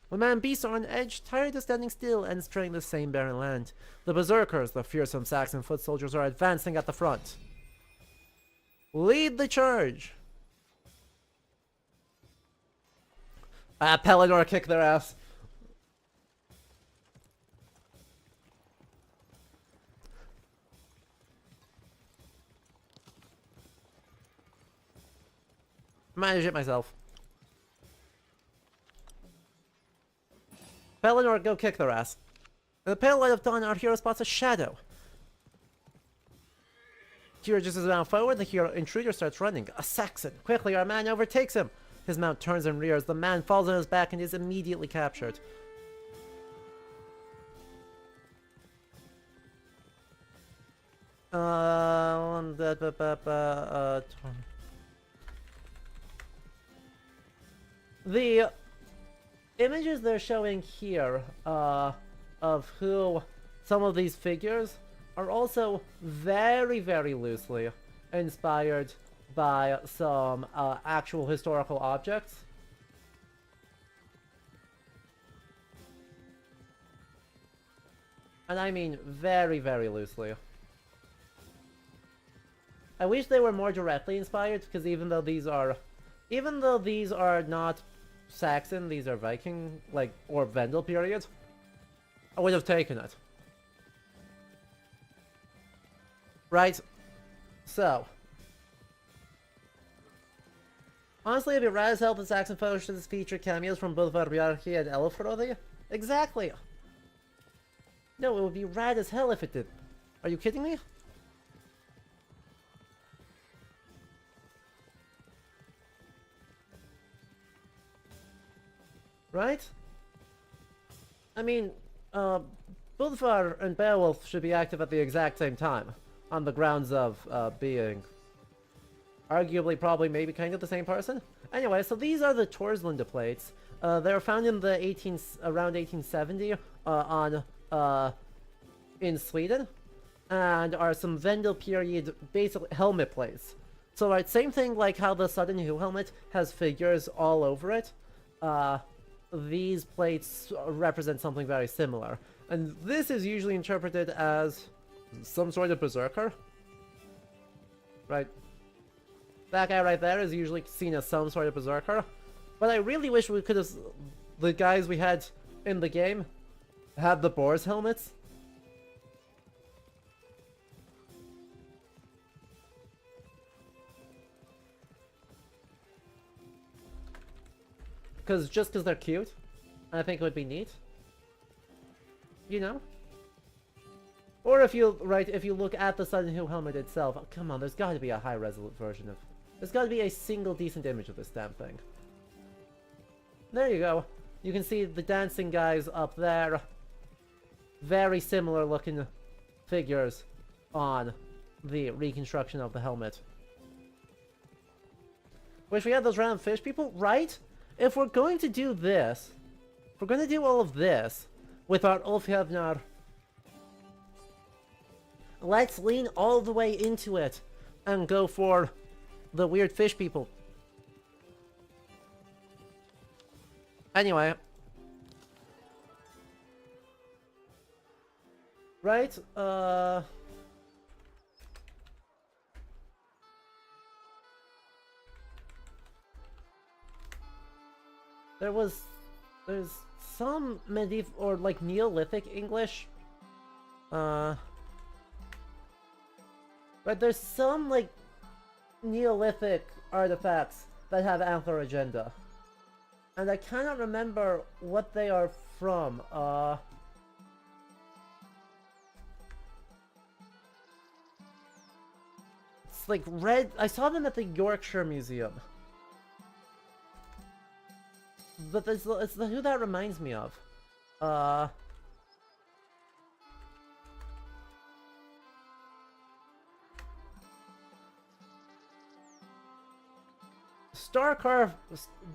A: When man beasts are on edge, tired of standing still and straying the same barren land. The berserkers, the fearsome Saxon foot soldiers, are advancing at the front. Lead the charge! Pelennor kick their ass. Manage it myself. Pelennor, go kick their ass. In the pale light of dawn, our hero spots a shadow. Hero just as bound forward, the hero intruder starts running. A Saxon. Quickly, our man overtakes him. His mount turns and rears. The man falls on his back and is immediately captured. The images they're showing here of who some of these figures are also very, very loosely inspired by some actual historical objects. And I mean very, very loosely. I wish they were more directly inspired, because even though these are not Saxon, these are Viking, like, or Vendel period, I would have taken it. Right? So. Honestly, it'd be rad as hell if the Saxon photos feature cameos from both Varbyarki and Elfrodi. Exactly! No, it would be rad as hell if it did. Are you kidding me? Right? I mean, Bulthvar and Beowulf should be active at the exact same time, on the grounds of being arguably, probably, maybe kind of the same person. Anyway, so these are the Torslanda plates. They were found in the around 1870 in Sweden, and are some Vendel period basic helmet plates. So, right, same thing like how the Sudden Who helmet has figures all over it. These plates represent something very similar. And this is usually interpreted as some sort of berserker. Right? That guy right there is usually seen as some sort of berserker. But I really wish we could have... the guys we had in the game had the boar's helmets. Just because they're cute, I think it would be neat. You know? Or if you look at the Sudden Who helmet itself, oh, come on, there's got to be a high-resolute version of... There's got to be a single decent image of this damn thing. There you go. You can see the dancing guys up there. Very similar looking figures on the reconstruction of the helmet. Wish we had those round fish people, right? If we're going to do this, if we're going to do all of this without Ulfhevnar, let's lean all the way into it and go for the weird fish people. Anyway. Right, there's some medieval or like Neolithic English. But there's some like Neolithic artifacts that have antler agenda. And I cannot remember what they are from. It's like red. I saw them at the Yorkshire Museum. But it's the who that reminds me of. Starkar,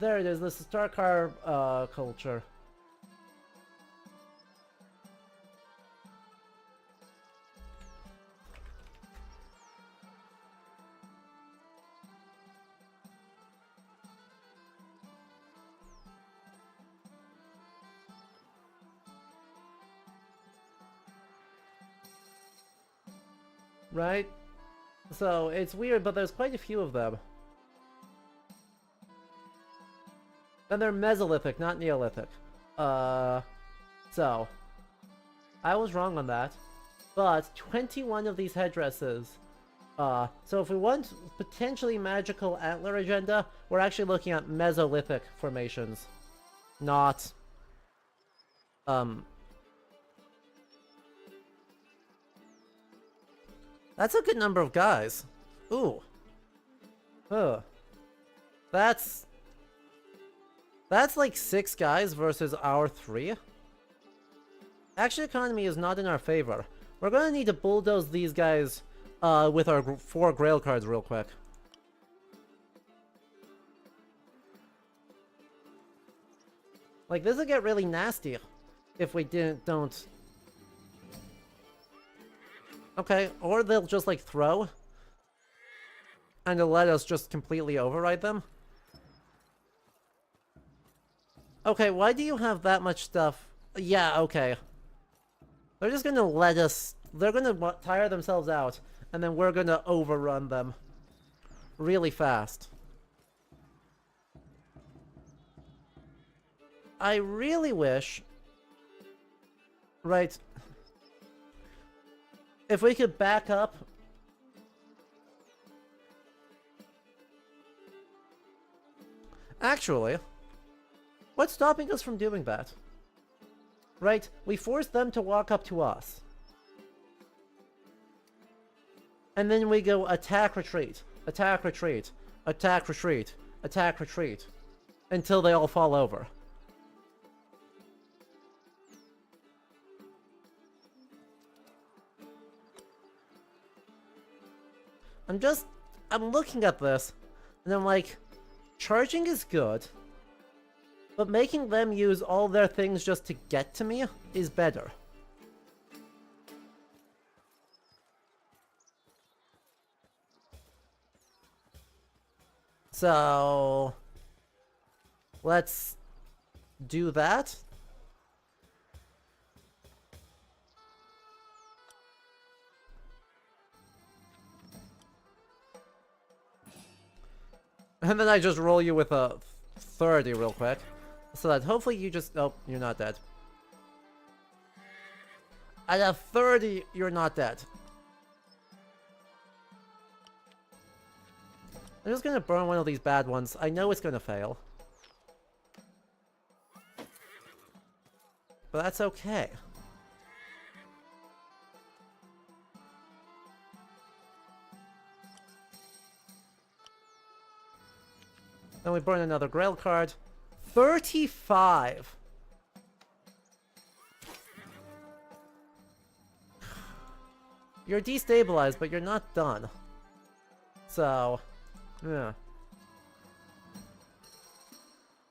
A: there it is, this is Starkar culture. right? So it's weird, but there's quite a few of them. And they're Mesolithic, not Neolithic. So I was wrong on that. But 21 of these headdresses. So if we want potentially magical antler agenda, we're actually looking at Mesolithic formations. Not... That's a good number of guys. Ooh. Huh. That's like 6 guys versus our 3. Action economy is not in our favor. We're gonna need to bulldoze these guys with our 4 Grail cards real quick. Like, this would get really nasty if we don't... Okay, or they'll just, like, throw. And they'll let us just completely override them. Okay, why do you have that much stuff? Yeah, okay. They're just gonna let us... They're gonna tire themselves out, and then we're gonna overrun them. Really fast. I really wish... Right... If we could back up... Actually... What's stopping us from doing that? Right? We force them to walk up to us. And then we go attack, retreat, attack, retreat, attack, retreat, attack, retreat. Until they all fall over. I'm looking at this, and I'm like, charging is good, but making them use all their things just to get to me is better. So... let's do that. And then I just roll you with a 30 real quick. So that hopefully you just... Oh, you're not dead. At a 30, you're not dead. I'm just gonna burn one of these bad ones. I know it's gonna fail. But that's okay. Then we burn another Grail card. 35! You're destabilized, but you're not done. So... yeah.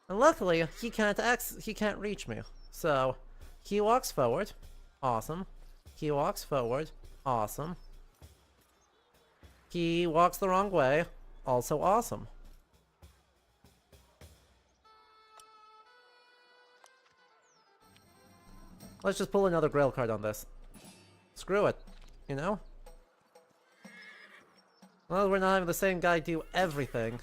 A: And luckily, he can't reach me. So, he walks forward. Awesome. He walks forward. Awesome. He walks the wrong way. Also awesome. Let's just pull another Grail card on this. Screw it. You know? Well, we're not having the same guy do everything.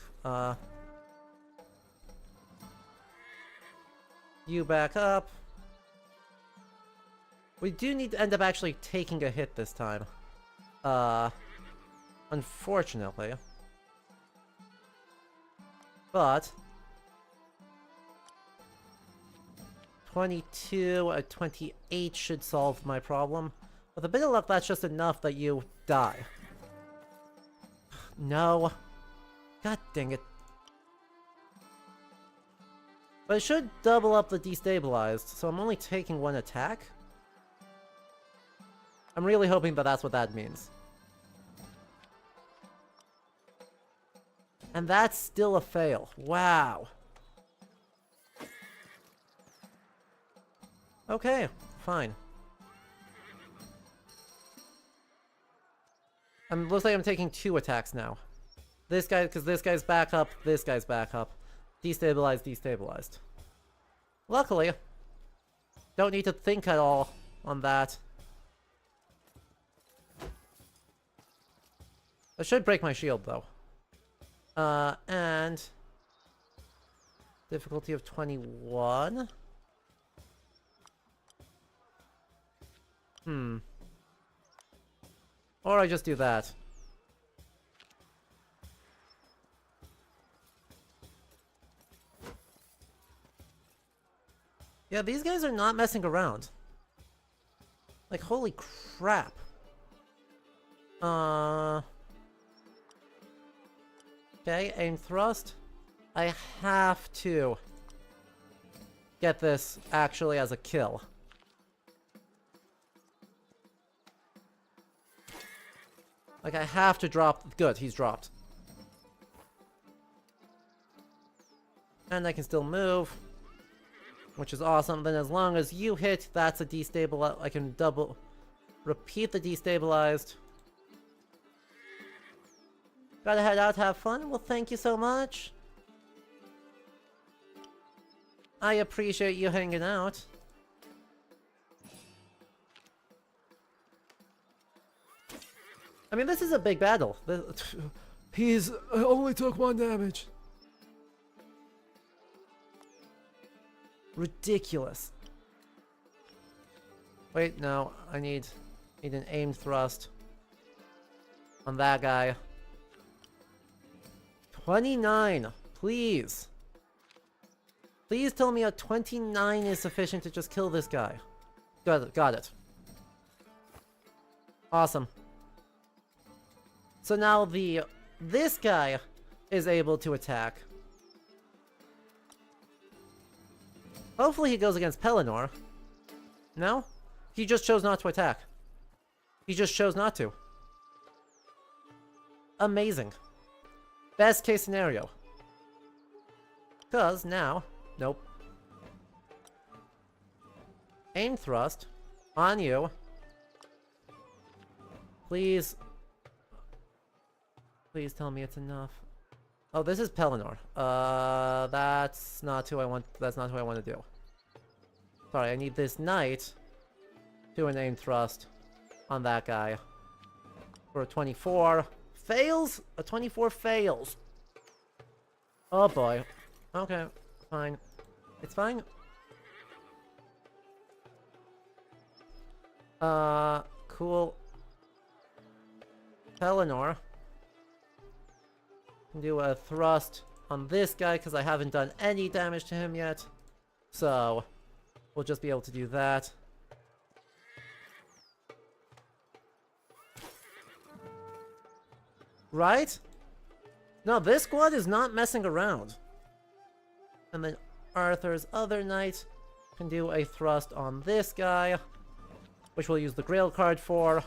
A: You back up. We do need to end up actually taking a hit this time. Unfortunately. But... 22 at 28 should solve my problem. With a bit of luck, that's just enough that you die. No. God dang it. But it should double up the destabilized, so I'm only taking 1 attack. I'm really hoping that that's what that means. And that's still a fail. Wow. Okay, fine. Looks like I'm taking 2 attacks now. This guy, because this guy's back up, this guy's back up. Destabilized, destabilized. Luckily, don't need to think at all on that. That should break my shield, though. And... difficulty of 21? Or I just do that. Yeah, these guys are not messing around. Like, holy crap. Okay, aim thrust. I have to get this actually as a kill. Like, I have to drop... Good, he's dropped. And I can still move. Which is awesome. Then as long as you hit, that's a destabilize. I can double... repeat the destabilized. Gotta head out, have fun? Well, thank you so much. I appreciate you hanging out. I mean, this is a big battle. He's only took 1 damage. Ridiculous. Wait, no. I need an aimed thrust on that guy. 29, please. Please tell me a 29 is sufficient to just kill this guy. Got it. Awesome. So now this guy is able to attack. Hopefully he goes against Pelennor. No? He just chose not to attack. He just chose not to. Amazing. Best case scenario. Because now... Nope. Aim thrust. On you. Please. Please tell me it's enough. Oh, this is Pelennor. That's not who I want. That's not who I want to do. Sorry, I need this knight to an aim thrust on that guy. For a 24. Fails? A 24 fails. Oh boy. Okay, fine. It's fine. Cool. Pelennor. Do a thrust on this guy because I haven't done any damage to him yet. So, we'll just be able to do that. Right? No, this squad is not messing around. And then Arthur's other knight can do a thrust on this guy, which we'll use the Grail card for.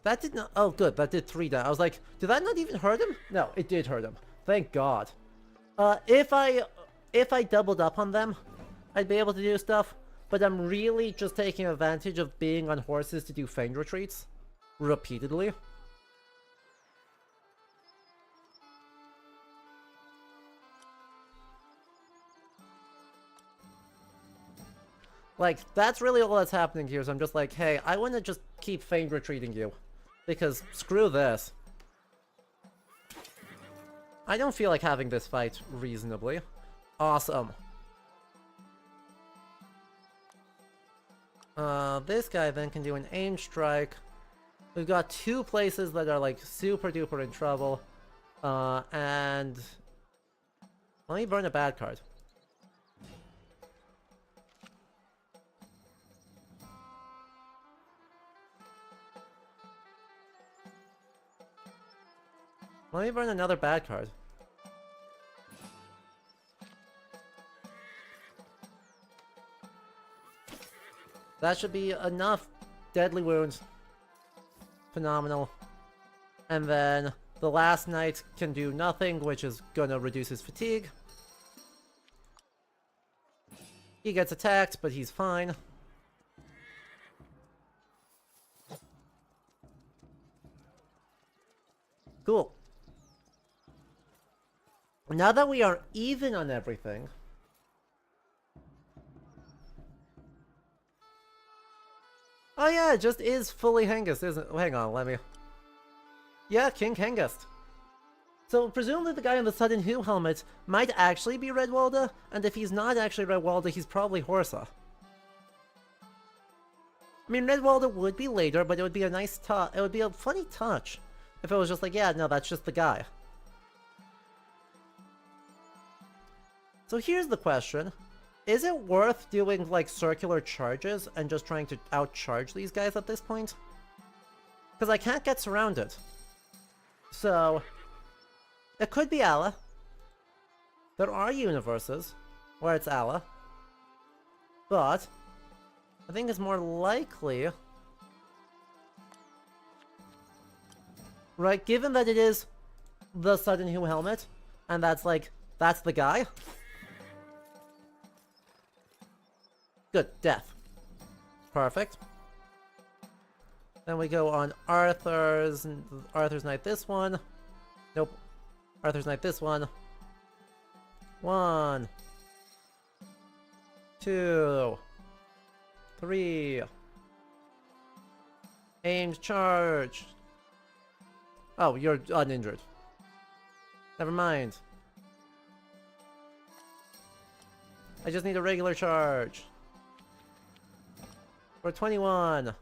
A: That did not... Oh, good. That did 3 damage. I was like, did that not even hurt him? No, it did hurt him. Thank God. If I doubled up on them, I'd be able to do stuff. But I'm really just taking advantage of being on horses to do feigned retreats. Repeatedly. Like, that's really all that's happening here, so I'm just like, hey, I want to just keep feigned retreating you. Because, screw this. I don't feel like having this fight reasonably. Awesome. This guy then can do an aim strike. We've got 2 places that are like super duper in trouble. And... let me burn a bad card. Let me burn another bad card. That should be enough deadly wounds. Phenomenal. And then the last knight can do nothing, which is gonna reduce his fatigue. He gets attacked, but he's fine. Cool. Now that we are even on everything, Oh yeah, it just is fully Hengist, isn't it? Hang on, let me... Yeah, King Hengist. So presumably the guy in the Sudden Who helmet might actually be Redwalda, and if he's not actually Redwalda, he's probably Horsa. I mean, Redwalda would be later, but it would be a nice touch. It would be a funny touch if it was just like, yeah, no, that's just the guy. So here's the question. Is it worth doing, like, circular charges and just trying to outcharge these guys at this point? Because I can't get surrounded. So, it could be Ala. There are universes where it's Ala. But, I think it's more likely... Right, given that it is the Sudden Who helmet, and that's, like, that's the guy... Good, death. Perfect. Then we go on Arthur's Knight this one. Nope. Arthur's Knight this one. 1, 2, 3. Aimed charge. Oh, you're uninjured. Never mind. I just need a regular charge. For 21.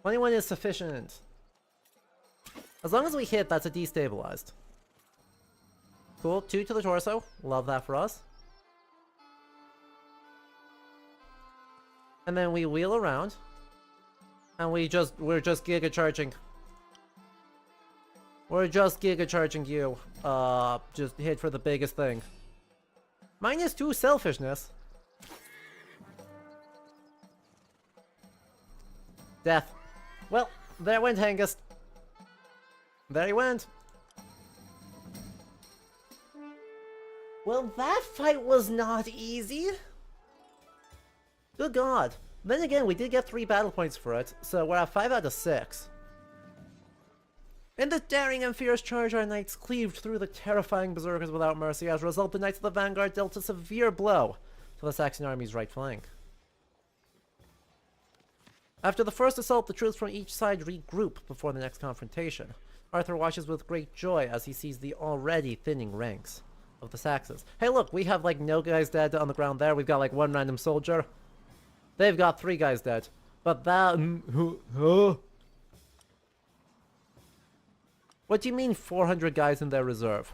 A: 21 is sufficient. As long as we hit, that's a destabilized. Cool, 2 to the torso. Love that for us. And then we wheel around. And we're just giga charging. We're just giga charging you. Just hit for the biggest thing. -2 selfishness. Death. Well, there went Hengist. There he went. Well, that fight was not easy. Good god. Then again, we did get 3 battle points for it, so we're at 5 out of 6. In this daring and fierce charge, our knights cleaved through the terrifying berserkers without mercy. As a result, the Knights of the Vanguard dealt a severe blow to the Saxon army's right flank. After the first assault, the troops from each side regroup before the next confrontation. Arthur watches with great joy as he sees the already thinning ranks of the Saxons. Hey look, we have like no guys dead on the ground there. We've got like 1 random soldier. They've got 3 guys dead. But that... What do you mean 400 guys in their reserve?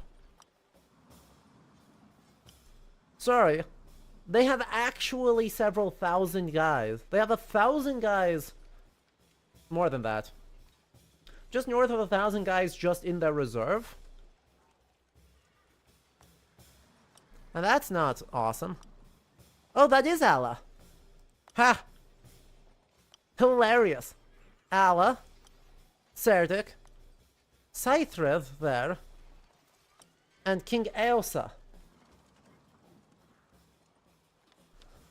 A: Sorry. They have actually several thousand guys. They have 1,000 guys. More than that. Just north of 1,000 guys just in their reserve. And that's not awesome. Oh, that is Ala. Ha! Hilarious. Ala. Cerdic. Scythrith there. And King Aosa.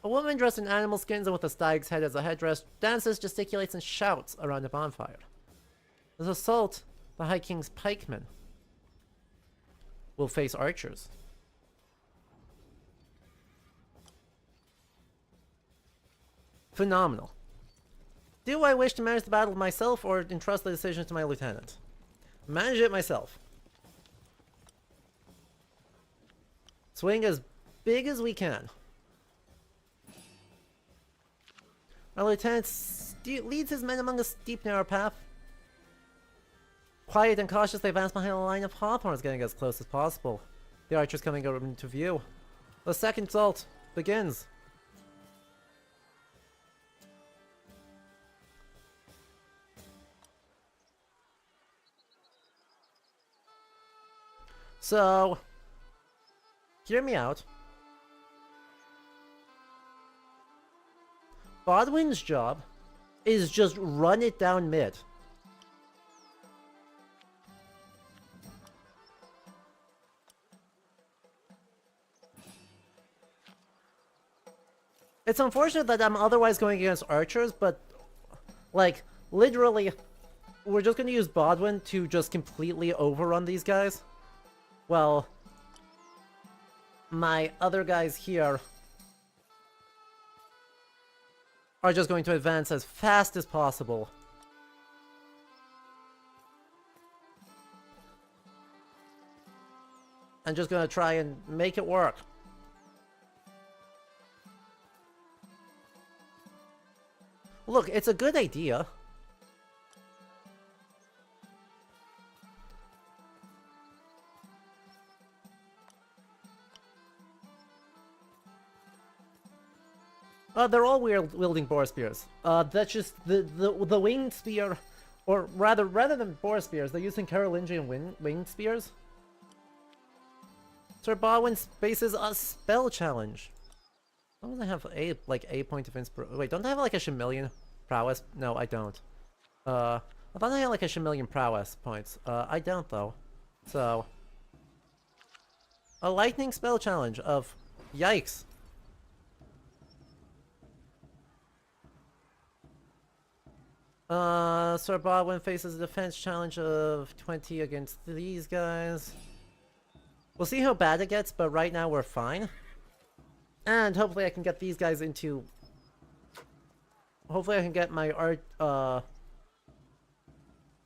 A: A woman dressed in animal skins and with a stag's head as a headdress dances, gesticulates, and shouts around a bonfire. This assault, the High King's pikemen will face archers. Phenomenal. Do I wish to manage the battle myself or entrust the decision to my lieutenant? Manage it myself. Swing as big as we can. Our lieutenant leads his men along a steep, narrow path. Quiet and cautious, they advance behind a line of hawthorns, getting as close as possible. The archers coming into view. The second assault begins. So, hear me out. Bodwin's job is just run it down mid. It's unfortunate that I'm otherwise going against archers, but, like, literally, we're just gonna use Bodwin to just completely overrun these guys. Well, my other guys here are just going to advance as fast as possible. And just gonna try and make it work. Look, it's a good idea. They're all wielding boar spears. That's just the winged spear, or rather than boar spears, they're using Carolingian winged spears. Sir Baldwin faces a spell challenge. Don't I have a point of inspiration? Wait, don't I have like a Chameleon prowess? No, I don't. I thought I had like a Chameleon prowess points. I don't though. So, a lightning spell challenge of yikes. Sir Baldwin faces a defense challenge of 20 against these guys. We'll see how bad it gets, but right now we're fine. And hopefully I can get these guys into... Hopefully I can get my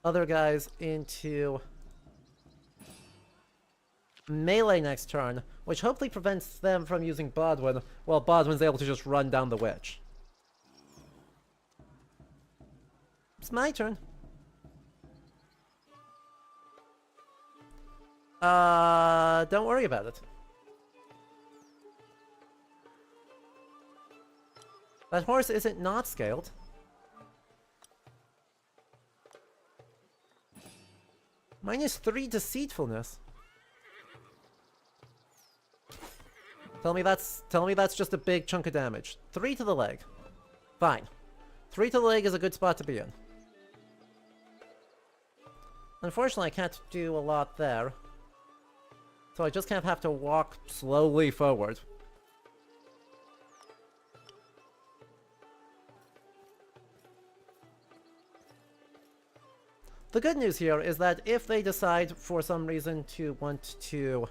A: other guys into melee next turn, which hopefully prevents them from using Baldwin, while Baldwin's able to just run down the witch. It's my turn. Don't worry about it. That horse isn't not scaled. -3 deceitfulness. Tell me that's just a big chunk of damage. 3 to the leg. Fine. 3 to the leg is a good spot to be in. Unfortunately, I can't do a lot there. So I just kind of have to walk slowly forward. The good news here is that if they decide for some reason to want to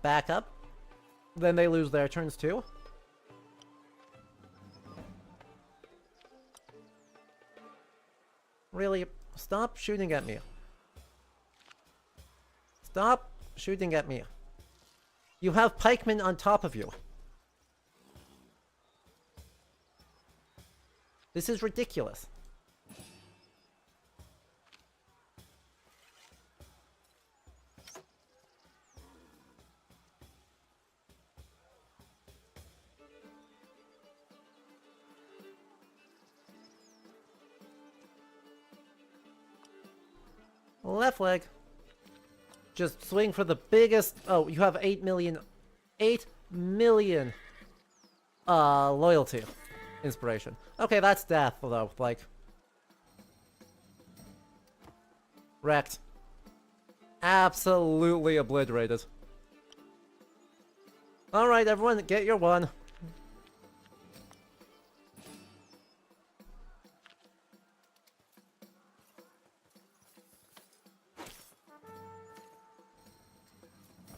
A: back up, then they lose their turns too. Really, stop shooting at me. Stop shooting at me. You have pikemen on top of you. This is ridiculous. Left leg. Just swing for the biggest... Oh, you have 8 million... 8 million... loyalty. Inspiration. Okay, that's death, though. Like... Wrecked. Absolutely obliterated. Alright, everyone, get your one.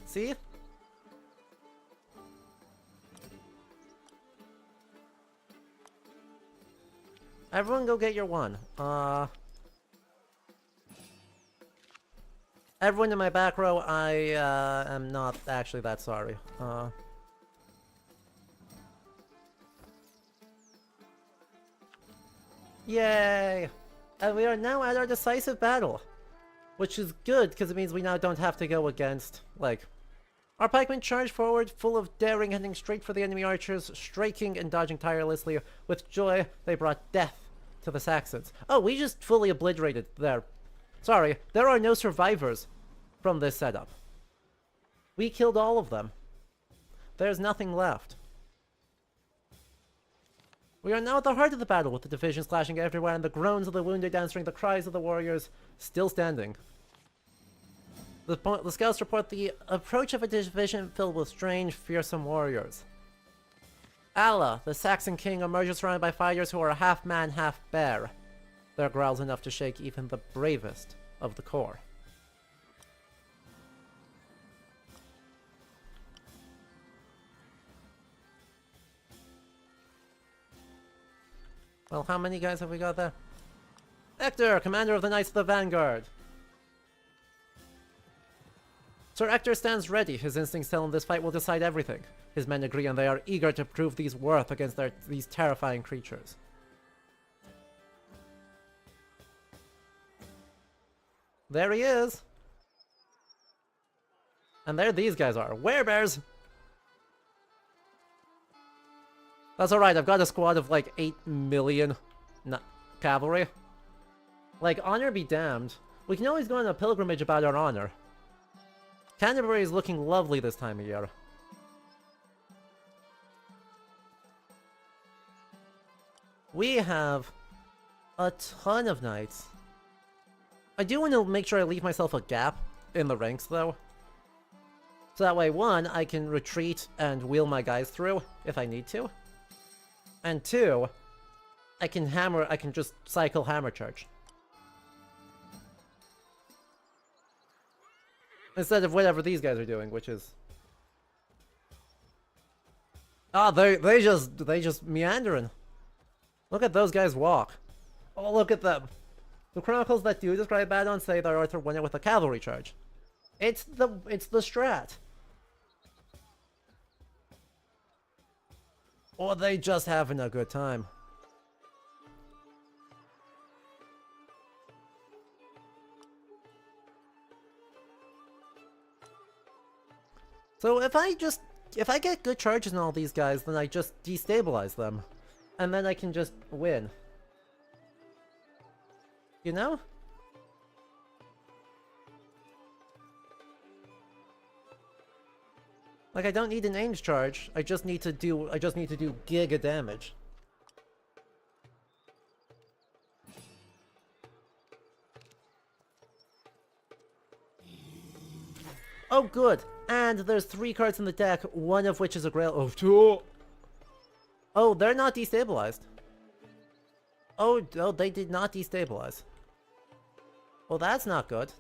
A: See? Everyone go get your one. Everyone in my back row, I am not actually that sorry. Yay! And we are now at our decisive battle. Which is good, because it means we now don't have to go against, like... Our pikemen charged forward, full of daring, heading straight for the enemy archers, striking and dodging tirelessly. With joy, they brought death to the Saxons. Oh, we just fully obliterated there. Sorry, there are no survivors from this setup. We killed all of them. There's nothing left. We are now at the heart of the battle, with the divisions clashing everywhere and the groans of the wounded answering the cries of the warriors, still standing. The scouts report the approach of a division filled with strange, fearsome warriors. Allah, the Saxon king, emerges surrounded by fighters who are half man, half bear. Their growls enough to shake even the bravest of the corps. Well, how many guys have we got there? Hector, commander of the Knights of the Vanguard. Sir Hector stands ready. His instincts tell him this fight will decide everything. His men agree and they are eager to prove these worth against these terrifying creatures. There he is! And there these guys are. Werebears! That's alright, I've got a squad of like 8 million cavalry. Like, honor be damned. We can always go on a pilgrimage about our honor. Canterbury is looking lovely this time of year. We have a ton of knights. I do want to make sure I leave myself a gap in the ranks, though. So that way, one, I can retreat and wheel my guys through if I need to. And two, I can just cycle hammer charge. Instead of whatever these guys are doing, which is... Ah, they just meandering. Look at those guys walk. Oh, look at them. The chronicles that do describe Badon say that Arthur won it with a cavalry charge. It's the strat. Or they just having a good time. So if I get good charges on all these guys, then I just destabilize them. And then I can just win. You know? Like, I don't need an aim charge. I just need to do giga damage. Oh, good. And there's 3 cards in the deck, one of which is a Grail. Oh, 2. Oh, they're not destabilized. Oh, they did not destabilize. Well, that's not good.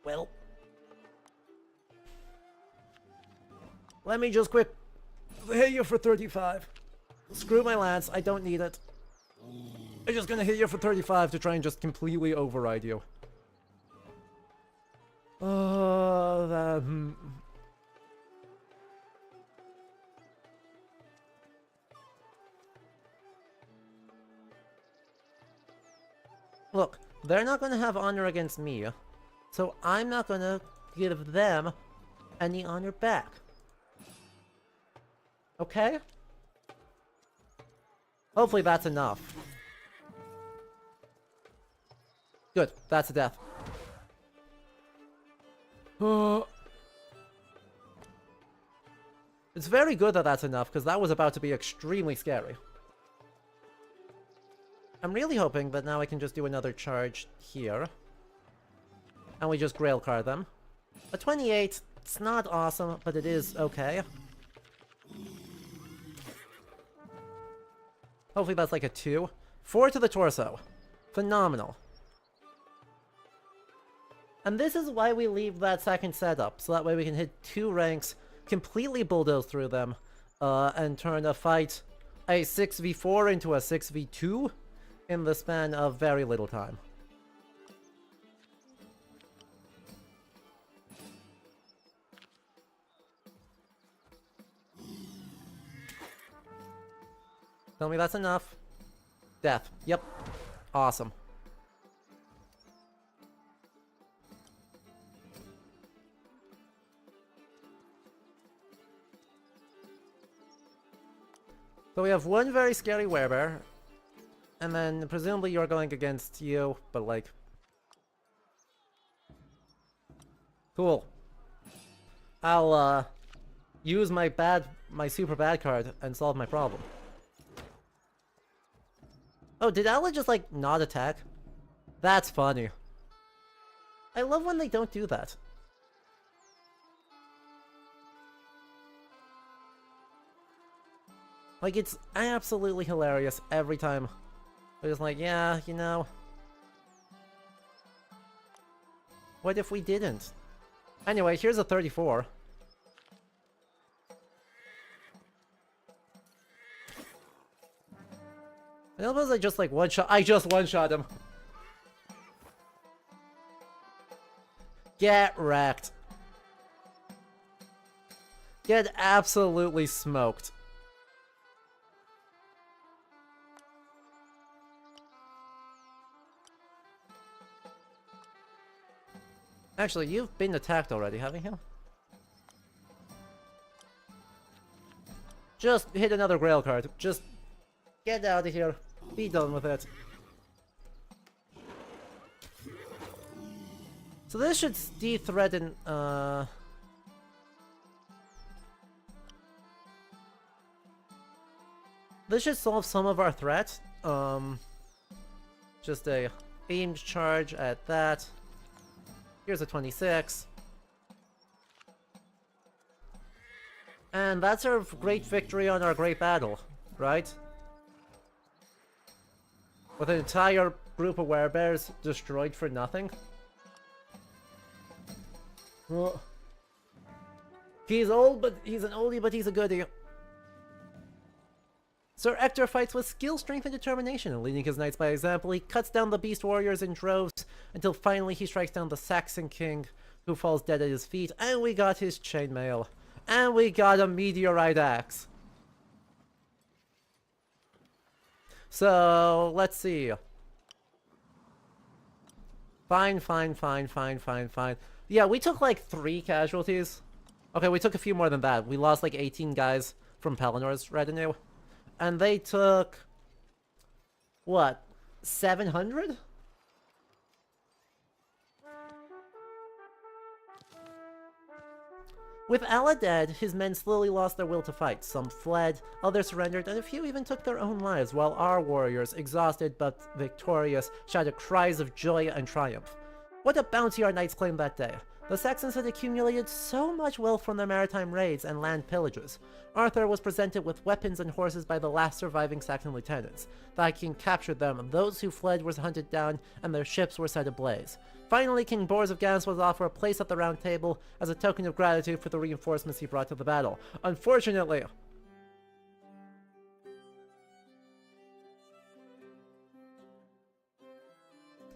A: Well. Let me just quick hit you for 35. Screw my lance, I don't need it. I'm just gonna hit you for 35 to try and just completely override you. Look, they're not gonna have honor against me, so I'm not gonna give them any honor back. Okay? Hopefully that's enough. Good, that's a death. It's very good that that's enough, because that was about to be extremely scary. I'm really hoping that now I can just do another charge here. And we just Grail card them. A 28, it's not awesome, but it is okay. Hopefully that's like a 2. 4 to the torso. Phenomenal. And this is why we leave that second setup, so that way we can hit 2 ranks, completely bulldoze through them, and turn a 6v4 into a 6v2 in the span of very little time. Tell me that's enough. Death. Yep. Awesome. So we have one very scary werebear, and then presumably you're going against you, but like... Cool. I'll, use my super bad card and solve my problem. Oh, did Ella just, like, not attack? That's funny. I love when they don't do that. Like, it's absolutely hilarious every time. They're just like, yeah, you know. What if we didn't? Anyway, here's a 34. I suppose I just like one-shot. I just one-shot him. Get wrecked. Get absolutely smoked. Actually, you've been attacked already, haven't you? Just hit another Grail card. Just get out of here. Be done with it. So this should de-threaten, this should solve some of our threat. Just a aimed charge at that. Here's a 26. And that's our great victory on our great battle, right? With an entire group of werebears destroyed for nothing. Well, he's old, but he's an oldie, but he's a goodie. Sir Ector fights with skill, strength, and determination, and leading his knights by example, he cuts down the beast warriors in droves, until finally he strikes down the Saxon king, who falls dead at his feet, and we got his chainmail. And we got a meteorite axe. So, let's see. Fine. Yeah, we took like 3 casualties. Okay, we took a few more than that. We lost like 18 guys from Pelinor's retinue. And they took... what? 700? With Allah dead, his men slowly lost their will to fight. Some fled, others surrendered, and a few even took their own lives, while our warriors, exhausted but victorious, shouted cries of joy and triumph. What a bounty our knights claimed that day. The Saxons had accumulated so much wealth from their maritime raids and land pillages. Arthur was presented with weapons and horses by the last surviving Saxon lieutenants. The king captured them, those who fled were hunted down, and their ships were set ablaze. Finally, King Bors of Gans was offered a place at the Round Table as a token of gratitude for the reinforcements he brought to the battle. Unfortunately,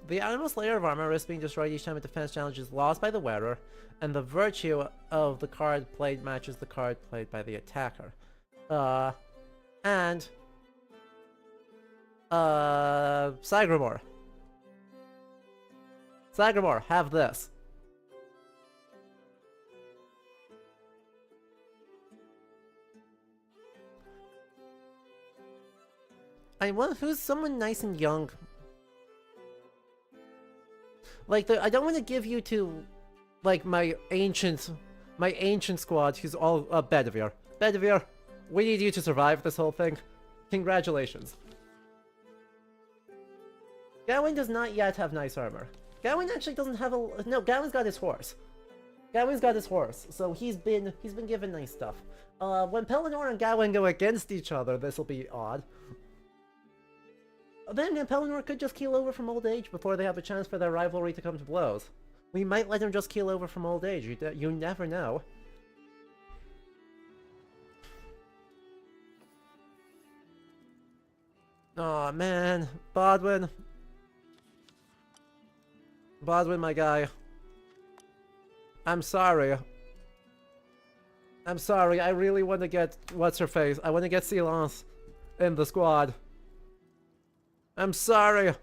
A: the Animal's layer of armor risks being destroyed each time a defense challenge is lost by the wearer, and the virtue of the card played matches the card played by the attacker. Sagramore. Sagramore, have this. I want who's someone nice and young. Like, I don't want to give you to, like, my ancient squad who's all, Bedivere. Bedivere, we need you to survive this whole thing. Congratulations. Gawain does not yet have nice armor. Gawain actually doesn't have a, no, Gawain's got his horse. Gawain's got his horse, so he's been given nice stuff. When Pelennor and Gawain go against each other, this'll be odd. Then Pelennor could just keel over from old age before they have a chance for their rivalry to come to blows. We might let him just keel over from old age, you never know. Aw, man. Bodwin. Bodwin, my guy. I'm sorry. I'm sorry, I really want to get what's-her-face. I want to get Silence in the squad. I'm sorry.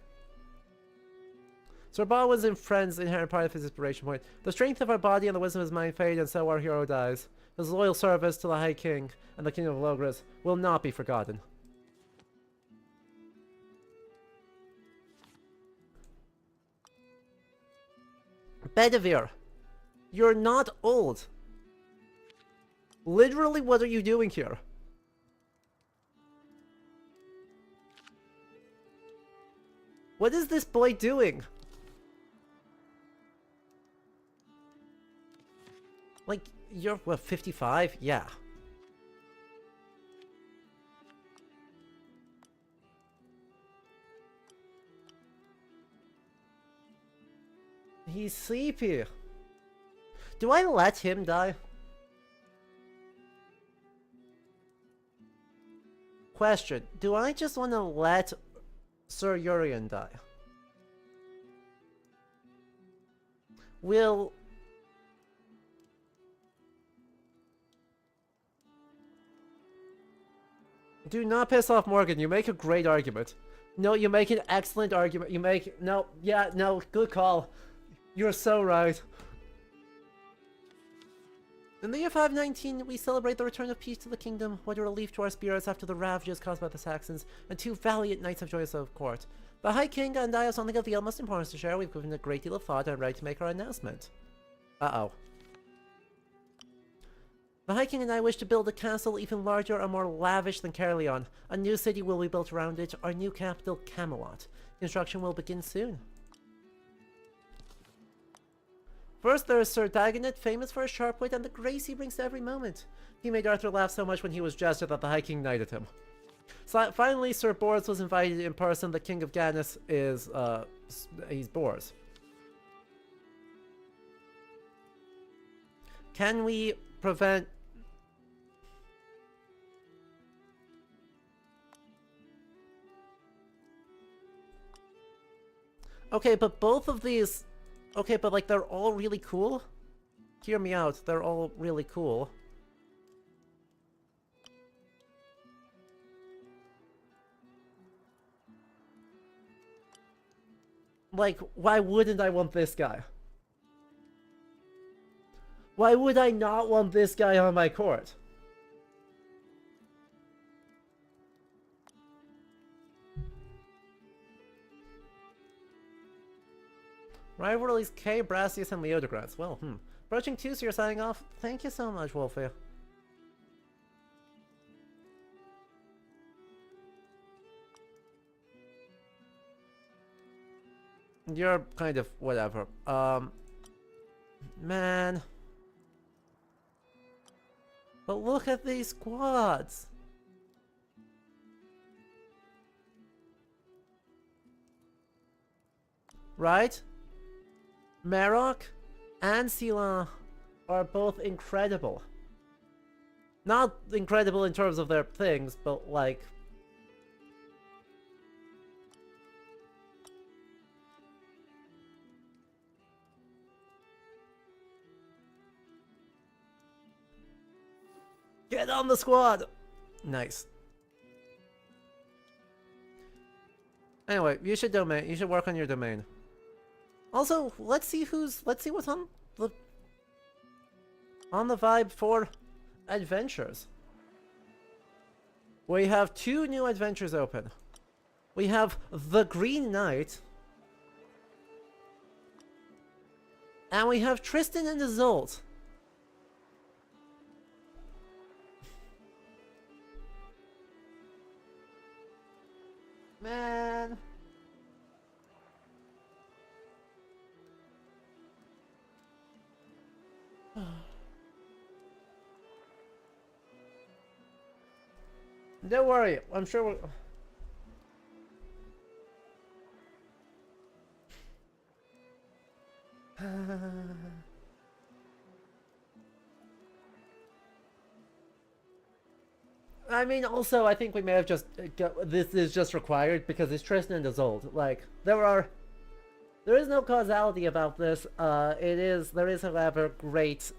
A: Sir Bodwin's in friends inherent part of his inspiration point. The strength of our body and the wisdom of his mind fade, and so our hero dies. His loyal service to the High King and the Kingdom of Logres will not be forgotten. Bedivere, you're not old. Literally, what are you doing here? What is this boy doing? Like, you're, what, 55? Yeah. He's sleepy. Do I let him die? Question. Do I just want to let Sir Urian die? Will... Do not piss off Morgan. You make a great argument. No, you make an excellent argument. You make... No, yeah, no, good call. You're so right. In the year 519, we celebrate the return of peace to the kingdom, what a relief to our spirits after the ravages caused by the Saxons, and 2 valiant knights have joined us of court. The High King and I have something of the utmost importance to share. We've given a great deal of thought and are ready to make our announcement. Uh-oh. The High King and I wish to build a castle even larger and more lavish than Caerleon. A new city will be built around it, our new capital, Camelot. Construction will begin soon. First, there is Sir Dagonet, famous for his sharp wit and the grace he brings to every moment. He made Arthur laugh so much when he was jested that the High King knighted him. So, finally, Sir Bors was invited in person. The King of Ganis is, he's Bors. Can we prevent... Okay, but both of these... Okay, but like, they're all really cool? Hear me out, they're all really cool. Like, why wouldn't I want this guy? Why would I not want this guy on my court? Rivalries K, Brassius, and Leodegrance. Well, Approaching 2, so you're signing off. Thank you so much, Wolfie. You're kind of whatever. Man. But look at these squads. Right? Marok and Sila are both incredible. Not incredible in terms of their things, but like... Get on the squad! Nice. Anyway, you should work on your domain. Also, let's see what's on the vibe for adventures. We have 2 new adventures open. We have the Green Knight, and we have Tristan and Isolde. Man. Don't worry, I'm sure we'll... I mean, also, I think we may have just... this is just required because it's Tristan and Isolde. Like, there is no causality about this. There is, however, great,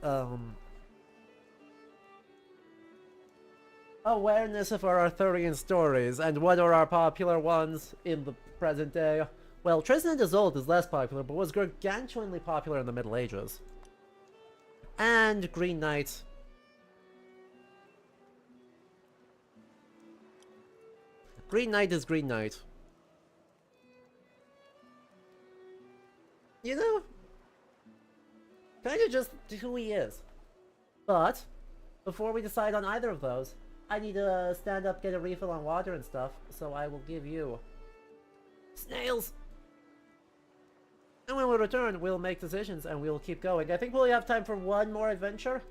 A: awareness of our Arthurian stories, and what are our popular ones in the present day. Well, Tristan and Isolde is less popular, but was gargantuanly popular in the Middle Ages. And Green Knight. Green Knight is Green Knight. You know, kind of just who he is. But, before we decide on either of those, I need to stand up, get a refill on water and stuff, so I will give you snails. And when we return, we'll make decisions and we'll keep going. I think we'll have time for one more adventure.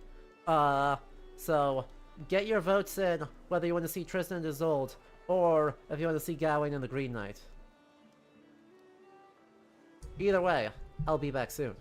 A: So get your votes in, whether you want to see Tristan and Isolde, or if you want to see Gawain and the Green Knight. Either way, I'll be back soon.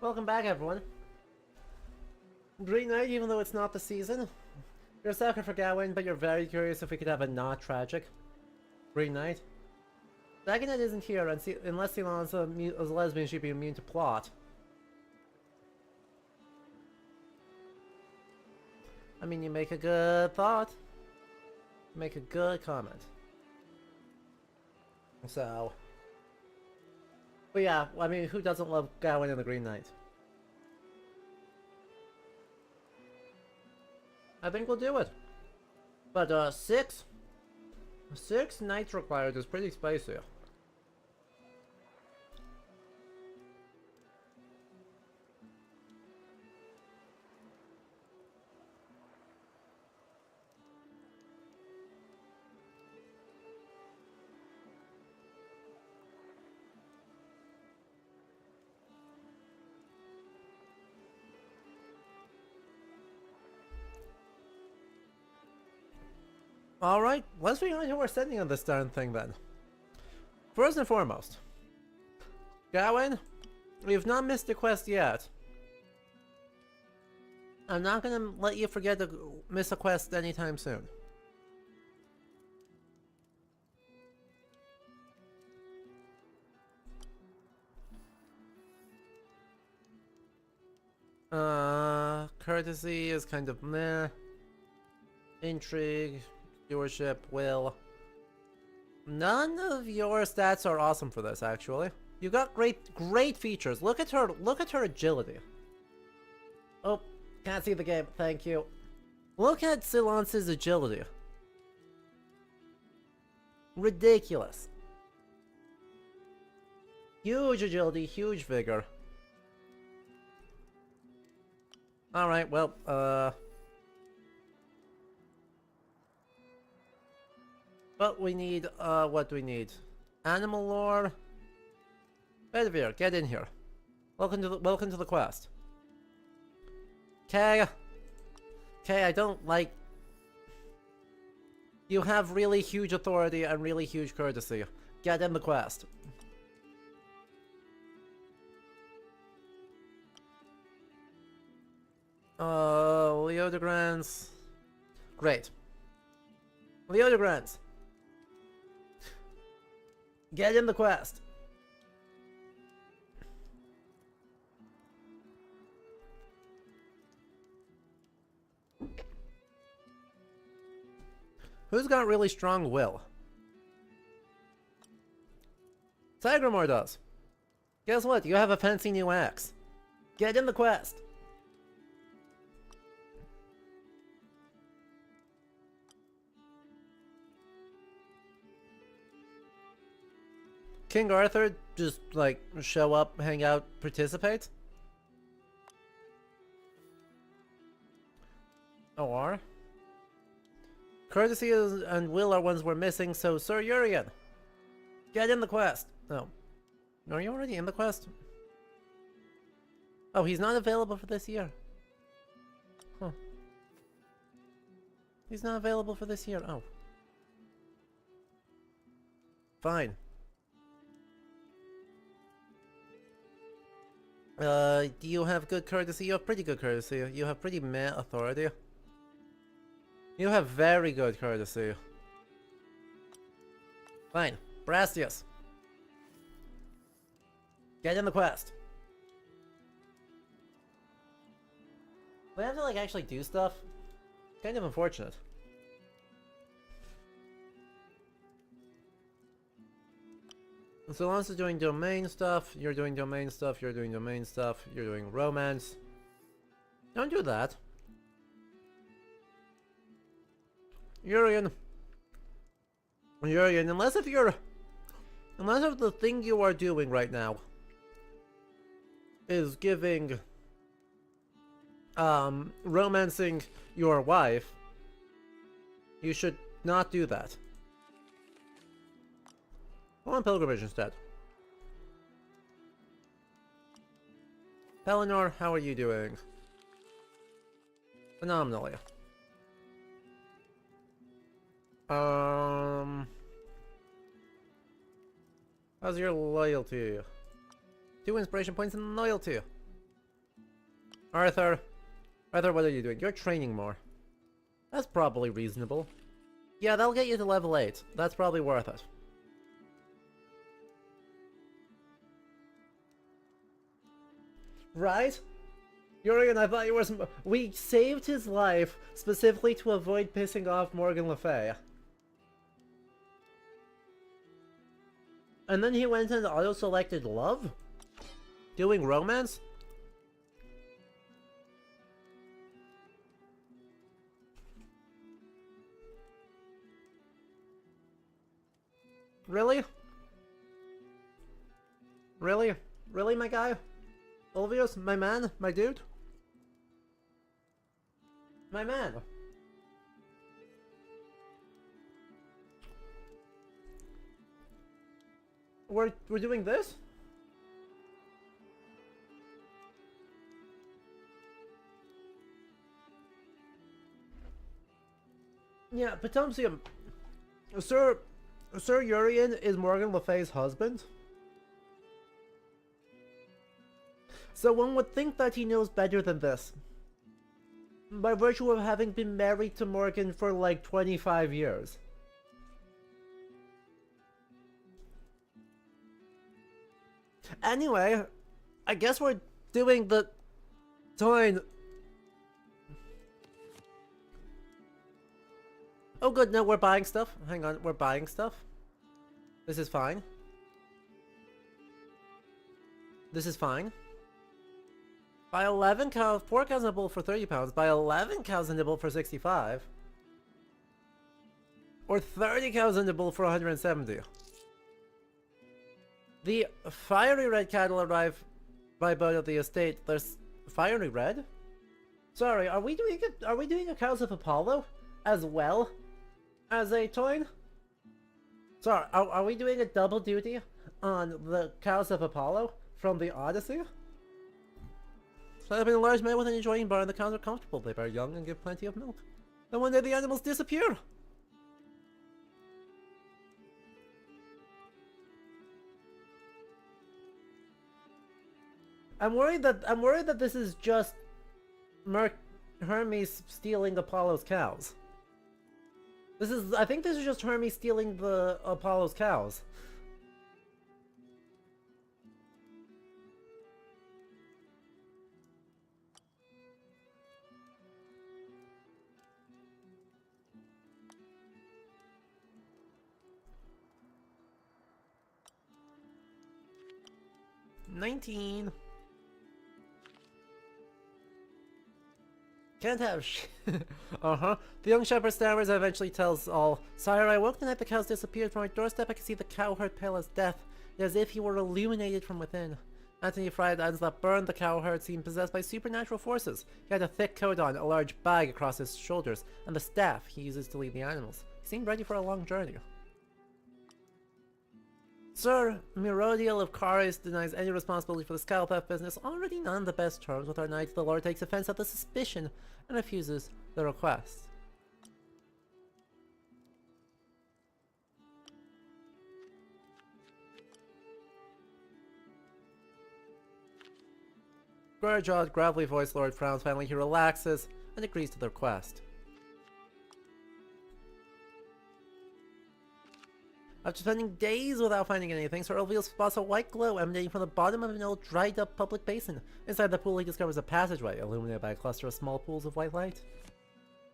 A: Welcome back, everyone. Green Knight, even though it's not the season. You're a sucker for Gawain, but you're very curious if we could have a not tragic Green Knight. Dragon Knight isn't here, and unless Ceylon's a lesbian, she'd be immune to plot. I mean, you make a good thought. Make a good comment. So... But yeah, I mean, who doesn't love Gawain and the Green Knight? I think we'll do it. But, 6 knights required is pretty spicy. Alright, let's figure out who we're sending on this darn thing then. First and foremost, Gawain, we've not missed a quest yet. I'm not gonna let you forget to miss a quest anytime soon. Courtesy is kind of meh. Intrigue. Viewership, will. None of your stats are awesome for this, actually. You got great features. Look at her agility. Oh, can't see the game, thank you. Look at Ceylon's agility. Ridiculous. Huge agility, huge vigor. Alright, well, but we need, what do we need? Animal lore? Bedivere, get in here. Welcome to the quest. Okay, I don't like... You have really huge authority and really huge courtesy. Get in the quest. Leodegrance. Great. Leodegrance. Get in the quest. Who's got really strong will? Tigramore does. Guess what? You have a fancy new axe. Get in the quest. King Arthur just, like, show up, hang out, participate? Or? Courtesy and will are ones we're missing, so Sir Urian, get in the quest. Oh. Are you already in the quest? Oh, he's not available for this year. Huh. He's not available for this year. Oh. Fine. Do you have good courtesy? You have pretty good courtesy. You have pretty meh authority. You have very good courtesy. Fine. Brastius. Get in the quest. We have to, like, actually do stuff. Kind of unfortunate. So long as you're doing domain stuff, you're doing domain stuff, you're doing domain stuff, you're doing romance. Don't do that. Urian, unless if the thing you are doing right now is giving, romancing your wife, you should not do that. Go on pilgrimage instead. Pelennor, how are you doing? Phenomenally. How's your loyalty? 2 inspiration points and loyalty. Arthur, what are you doing? You're training more. That's probably reasonable. Yeah, that'll get you to level 8. That's probably worth it. Right? Urian, I thought you were we saved his life specifically to avoid pissing off Morgan Le Fay. And then he went and auto-selected love? Doing romance? Really? Really? Really, my guy? Ulvius, my man? My dude? My man! We're doing this? Yeah, Potomsium. Sir Urian is Morgan Le Fay's husband. So one would think that he knows better than this. By virtue of having been married to Morgan for like 25 years. Anyway, I guess we're doing the Toyn. Oh good, no, we're buying stuff. Hang on, we're buying stuff. This is fine. This is fine. Buy 11 cows, 4 cows and a bull for 30 pounds. Buy 11 cows and a bull for 65. Or 30 cows and a bull for 170. The fiery red cattle arrive by boat at the estate. There's fiery red? Sorry, are we doing a Cows of Apollo as well as a Toyn? Sorry, are we doing a double duty on the Cows of Apollo from the Odyssey? Set up in a large meadow with an adjoining barn, the cows are comfortable. They bear young and give plenty of milk. Then one day the animals disappear. I'm worried that this is just Hermes stealing Apollo's cows. I think this is just Hermes stealing the Apollo's cows. 19. Can't have Uh-huh. The young shepherd stammers and eventually tells all, "Sire, I woke the night the cows disappeared. From my doorstep I could see the cowherd pale as death, as if he were illuminated from within." Antony Fried adds that Byrne, the cowherd, seemed possessed by supernatural forces. He had a thick coat on, a large bag across his shoulders, and the staff he uses to lead the animals. He seemed ready for a long journey. Sir Mirodiel of Caris denies any responsibility for the scalp theft business. Already not on the best terms with our knight, the Lord takes offense at the suspicion and refuses the request. Square-jawed, gravelly voiced Lord frowns. Finally, he relaxes and agrees to the request. After spending days without finding anything, Sir Elviel spots a white glow emanating from the bottom of an old, dried-up public basin. Inside the pool, he discovers a passageway, illuminated by a cluster of small pools of white light.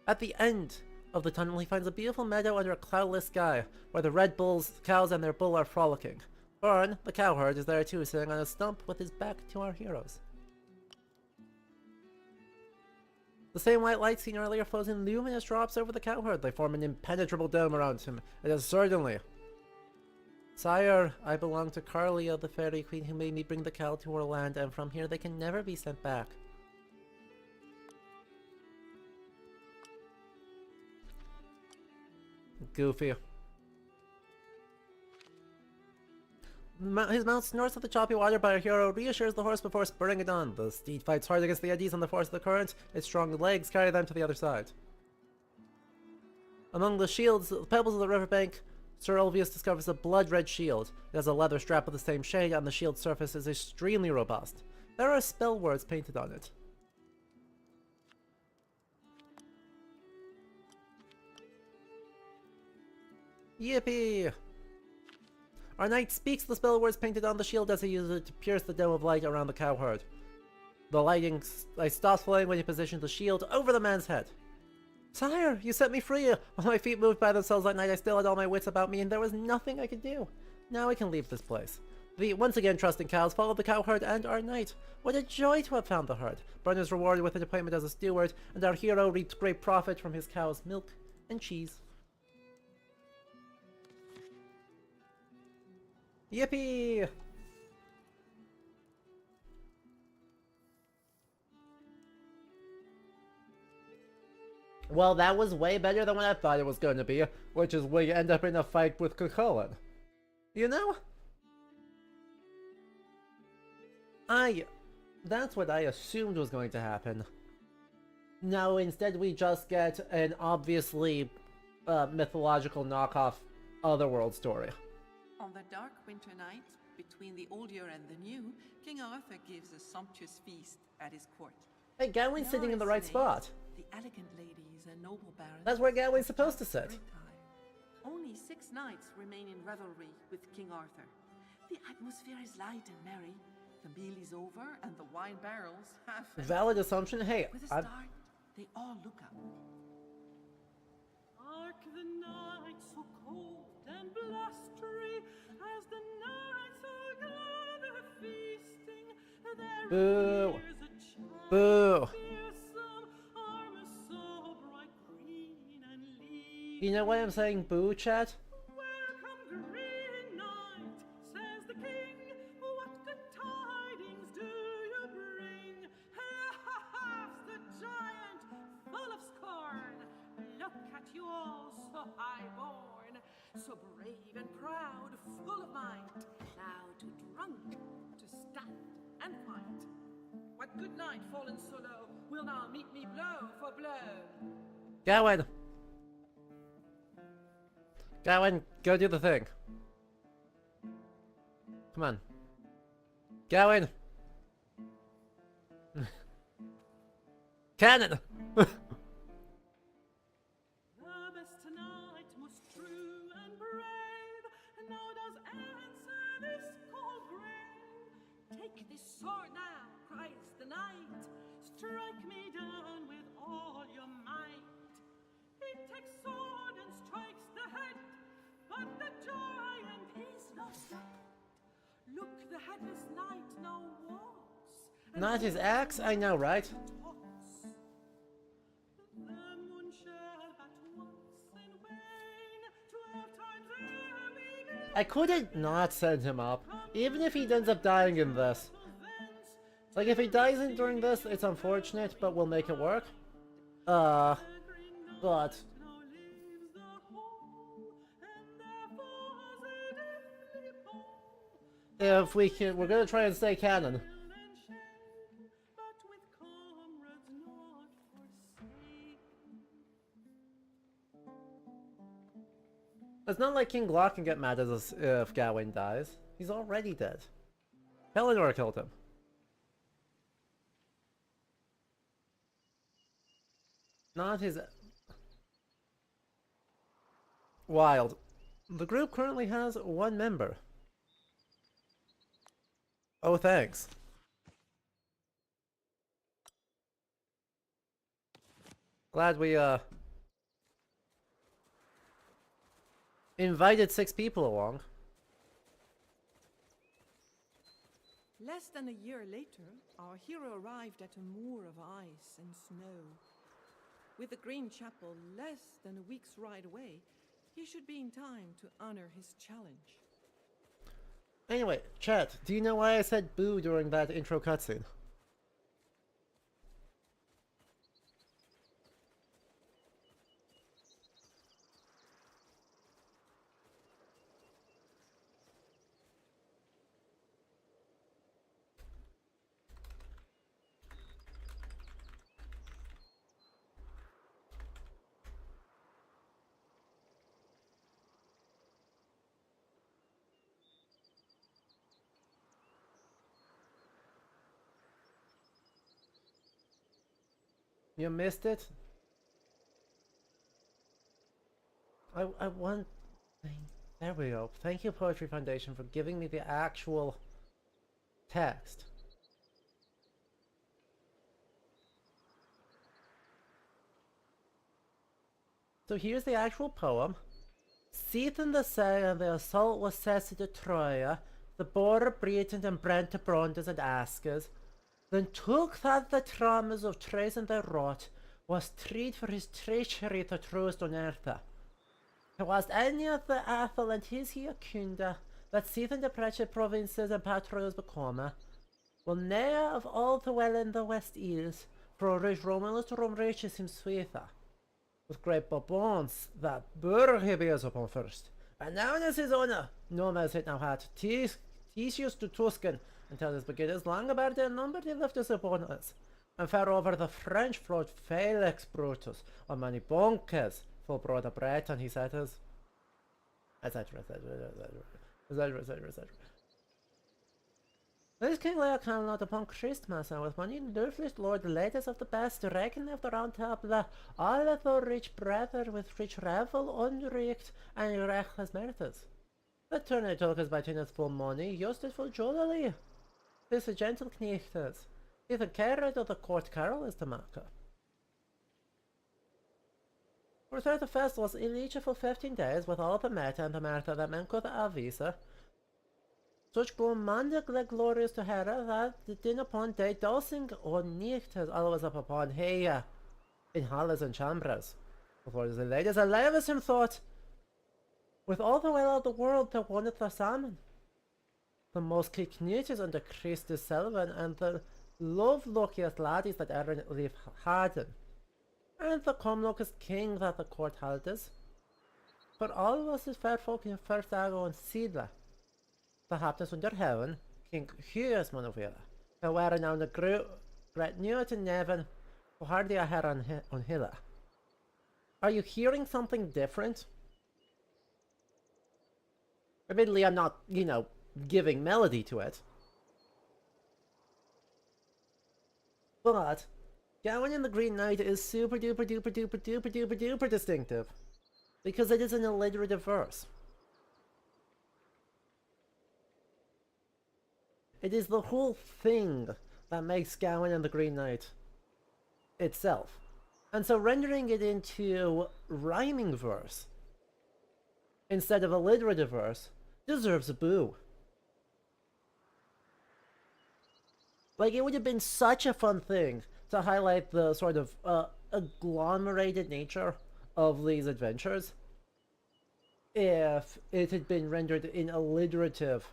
A: At the end of the tunnel, he finds a beautiful meadow under a cloudless sky, where the red bulls, cows, and their bull are frolicking. Byrne, the cowherd, is there too, sitting on a stump with his back to our heroes. The same white light seen earlier flows in luminous drops over the cowherd. They form an impenetrable dome around him. It is certainly... Sire, I belong to Carlia, the fairy queen who made me bring the cow to her land, and from here they can never be sent back. Goofy. His mount snorts at the choppy water, but our hero reassures the horse before spurring it on. The steed fights hard against the eddies and the force of the current. Its strong legs carry them to the other side. Among the shields, the pebbles of the riverbank, Sir Elvius discovers a blood-red shield. It has a leather strap of the same shade, and the shield's surface is extremely robust. There are spell words painted on it. Yippee! Our knight speaks the spell words painted on the shield as he uses it to pierce the dome of light around the cowherd. The light stops flowing when he positions the shield over the man's head. Sire, you set me free! While my feet moved by themselves that night, I still had all my wits about me, and there was nothing I could do. Now we can leave this place. The once again trusting cows followed the cowherd and our knight. What a joy to have found the herd! Byrne is rewarded with an appointment as a steward, and our hero reaps great profit from his cow's milk and cheese. Yippee! Well, that was way better than what I thought it was going to be, which is we end up in a fight with Cuchulainn. You know? That's what I assumed was going to happen. No, instead we just get an obviously mythological knockoff Otherworld story.
B: On the dark winter night, between the old year and the new, King Arthur gives a sumptuous feast at his court.
A: Hey, Gawain's sitting in the right spot.
B: The elegant ladies and noble barons.
A: That's where Gawain's supposed to sit.
B: Only 6 nights remain in revelry with King Arthur. The atmosphere is light and merry. The meal is over and the wine barrels half empty.
A: Valid assumption. Hey,
B: With a start, they all look up.
C: Hark the night so cold and blustery, as the knights all gather feasting. There
A: Boo.
C: appears a child
A: Boo.
C: fearsome, armor so bright green and lean.
A: You know why I'm saying boo, chat?
C: Welcome, Green Knight, says the king. What good tidings do you bring? Laughs the giant, full of scorn. Look at you all, so high-born, so brave and proud, full of might. Now to drunk, to stand and fight. What good knight, fallen so low, will now meet me blow for blow?
A: Gawain! Gawain, go do the thing. Come on. Gawain! Cannon!
C: The best knight, most true and brave, now does answer this call brave. Take this sword now, cries the knight, strike me down with all your might. He takes sword and strikes the head, but the giant is not dead. Look, the headless knight now walks. and
A: Not his
C: holds
A: axe, I know, right?
C: talks. The moon shall but once in vain 12 times every day.
A: I couldn't not send him up, even if he ends up dying in this. Like, if he dies in during this, it's unfortunate, but we'll make it work. But...
C: Now lives the whole, and therefore positively bold.
A: if we can, we're gonna try and stay canon.
C: And shame, but with comrades not forsaken.
A: It's not like King Glock can get mad at us if Gawain dies. He's already dead. Pelennor killed him. Not his... Wild. The group currently has one member. Oh, thanks. Glad we, invited 6 people along.
B: Less than a year later, our hero arrived at a moor of ice and snow. With the Green Chapel less than a week's ride away, he should be in time to honor his challenge.
A: Anyway, chat, do you know why I said boo during that intro cutscene? You missed it? I want... There we go. Thank you, Poetry Foundation, for giving me the actual text. So here's the actual poem. Seath in the sail, the assault was cessed to Troia, the border breathing and brent to Brontes and Askers. Then took that the traumas of treason they wrought, was treat for his treachery to trust on earth. It was any of the Athel and his Hiacunda, that seeth in the precious provinces and patrols become, will ne'er of all the well in the west ears, for rich Romulus to Rome reaches him sweeter. With great bones that burr he bears upon first, and now is his honour, no man's hit now had, Theseus to Tuscan, until his beginners long about their number they left us upon us, and far over the French flowed Felix Brutus, on many bonkers, full broad of Breton he setters, etc. This King Lear came out upon Christmas, and with money doubtless Lord ladies of the best, reckon of the round table, all of the rich brethren with rich revel, unreeked, and reckless mirths. The turner took us by his full money, used it full jollily. This a gentle knechters, either carried or the court carol is the marker. For the festival was in each for 15 days, with all the meta and the martha that men could avisa. Such gloriously glorious to her that the din upon day dosing or nichters always up upon here in halls and chambers. Before the ladies alive as him thought, with all the well of the world that wanted the salmon. The most knights under Christus Selvan and the love-luckiest laddies that ever leave Harden, and the comlookest king that the court holders. For all was his fair folk in first Argo and Sidla. Perhaps under heaven, King Hugh's Monovilla, who were now the great Newton Nevin, who hardly a hair on Hilla. Are you hearing something different? Admittedly, I'm not, you know, giving melody to it. But Gawain and the Green Knight is super duper duper duper duper duper duper distinctive. Because it is an alliterative verse. It is the whole thing that makes Gawain and the Green Knight itself. And so rendering it into rhyming verse instead of alliterative verse deserves a boo. Like, it would have been such a fun thing to highlight the sort of agglomerated nature of these adventures if it had been rendered in alliterative.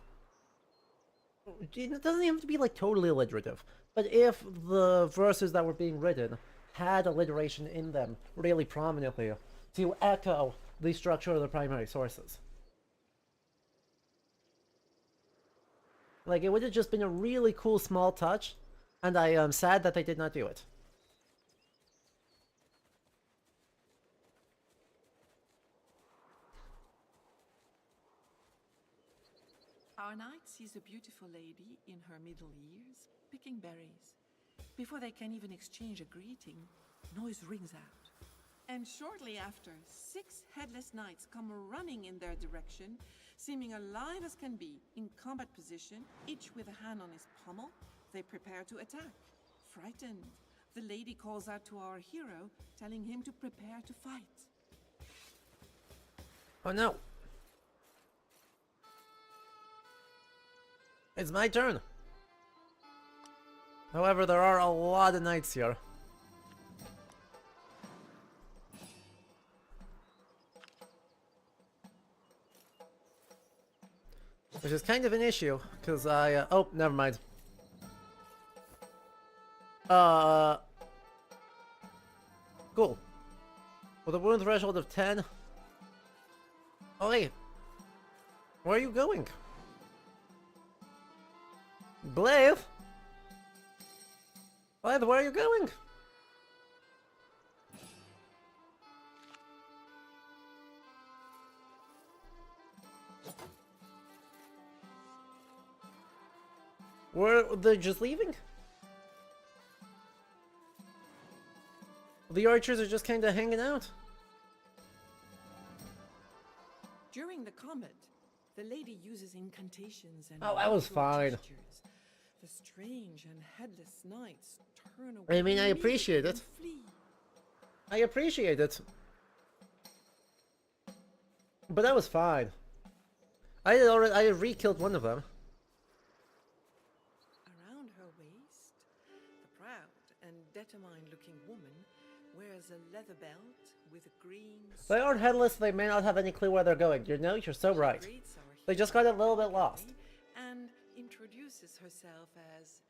A: It doesn't even have to be like totally alliterative, but if the verses that were being written had alliteration in them really prominently to echo the structure of the primary sources. Like, it would have just been a really cool small touch, and I am sad that they did not do it.
B: Our knight sees a beautiful lady in her middle years picking berries. Before they can even exchange a greeting, noise rings out. And shortly after, 6 headless knights come running in their direction, seeming alive as can be, in combat position, each with a hand on his pommel. They prepare to attack. Frightened, the lady calls out to our hero, telling him to prepare to fight.
A: Oh no! It's my turn! However, there are a lot of knights here. Which is kind of an issue, because oh, never mind. Cool. With a wound threshold of 10... Oh, wait. Where are you going? Blythe? Blythe, where are you going? Were they just leaving? The archers are just kind of hanging out.
B: During the combat, the lady uses incantations and
A: Oh, that was
B: ritual
A: fine.
B: gestures. The strange and headless knights turn away.
A: I mean, I appreciate
B: immediately
A: it.
B: and flee.
A: I appreciate it. But that was fine. I had re-killed one of them.
B: Around her waist, the proud and determined-looking woman wears a leather belt with a green.
A: They aren't headless, they may not have any clue where they're going. You know, you're so right.
B: greets our
A: They just got a little bit lost.
B: and introduces herself as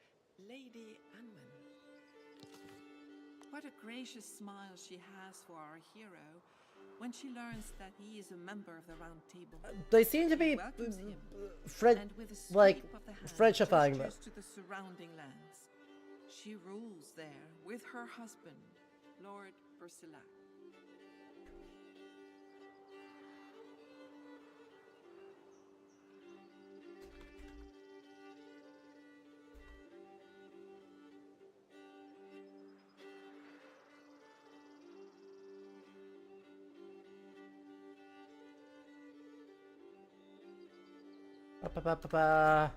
B: Lady Anwen. What a gracious smile she has for our hero when she learns that he is a member of the Round Table.
A: They seem to be
B: Welcomes him,
A: French,
B: and with a sweep
A: like
B: of the hand,
A: Frenchifying them.
B: gestures to the surrounding lands. She rules there with her husband, Lord Bersilac.
A: Ba-ba-ba-ba-ba.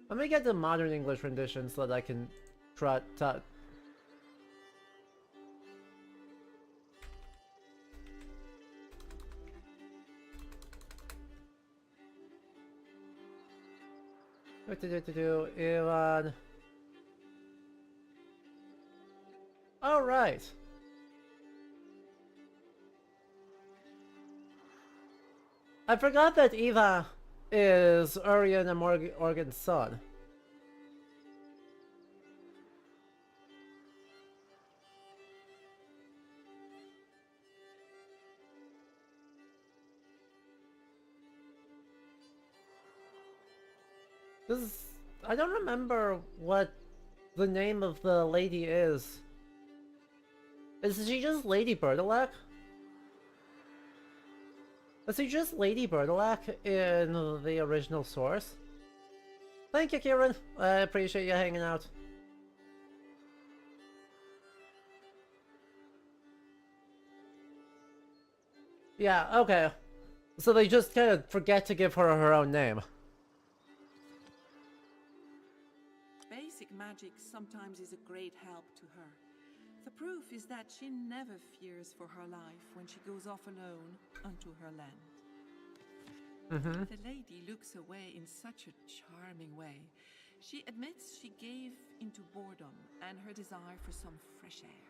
A: Let me get the modern English rendition so that I can try. What to do, Ivan? All right. I forgot that Eva is Urian and Morgan's son. This is... I don't remember what the name of the lady is. Is she just Lady Bertilac? Is he just Lady Bertilac in the original source? Thank you, Kieran. I appreciate you hanging out. Yeah, okay. So they just kind of forget to give her her own name.
B: Basic magic sometimes is a great help to her. The proof is that she never fears for her life when she goes off alone unto her land. The lady looks away in such a charming way. She admits she gave into boredom and her desire for some fresh air.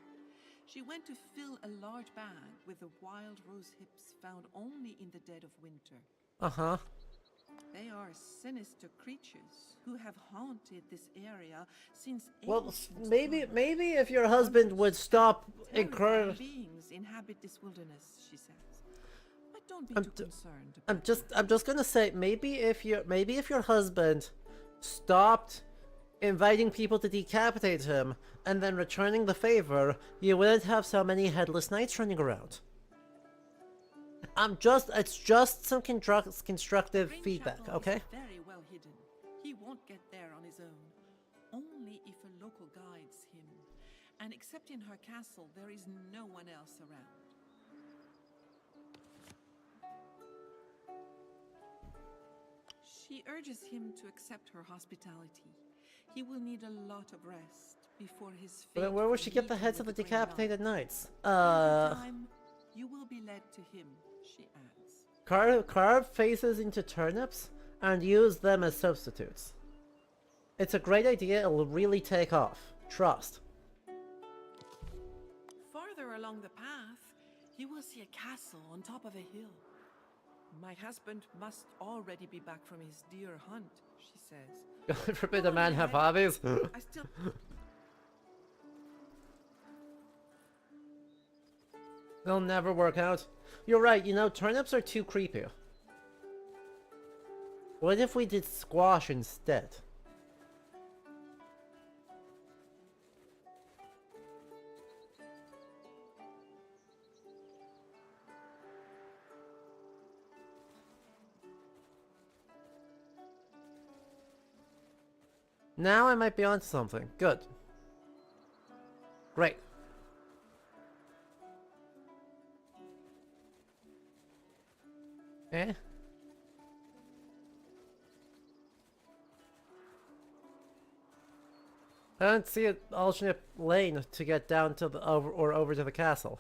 B: She went to fill a large bag with the wild rose hips found only in the dead of winter.
A: Uh-huh.
B: They are sinister creatures who have haunted this area since
A: Well,
B: ancient
A: maybe
B: times.
A: if your husband would stop
B: Terrifying
A: encouraging.
B: beings inhabit this wilderness, she says. But don't be
A: I'm
B: too
A: d-
B: concerned.
A: I'm just gonna say, maybe if your husband stopped inviting people to decapitate him and then returning the favor, you wouldn't have so many headless knights running around. It's just some constructive
B: Green
A: feedback,
B: Chapel
A: okay?
B: is very well hidden. He won't get there on his own. Only if a local guides him. And except in her castle, there is no one else around. She urges him to accept her hospitality. He will need a lot of rest before his fate.
A: But where will she get the heads of the
B: with Green Knight.
A: decapitated knights?
B: In time, you will be led to him, she adds.
A: Carve faces into turnips and use them as substitutes. It's a great idea, it'll really take off. Trust.
B: Farther along the path, you will see a castle on top of a hill. My husband must already be back from his deer hunt, she says.
A: God forbid a man have hobbies.
B: I still...
A: They'll never work out. You're right, turnips are too creepy. What if we did squash instead? Now I might be onto something. Good. Great. Eh? I don't see an alternate lane to get down to the over to the castle.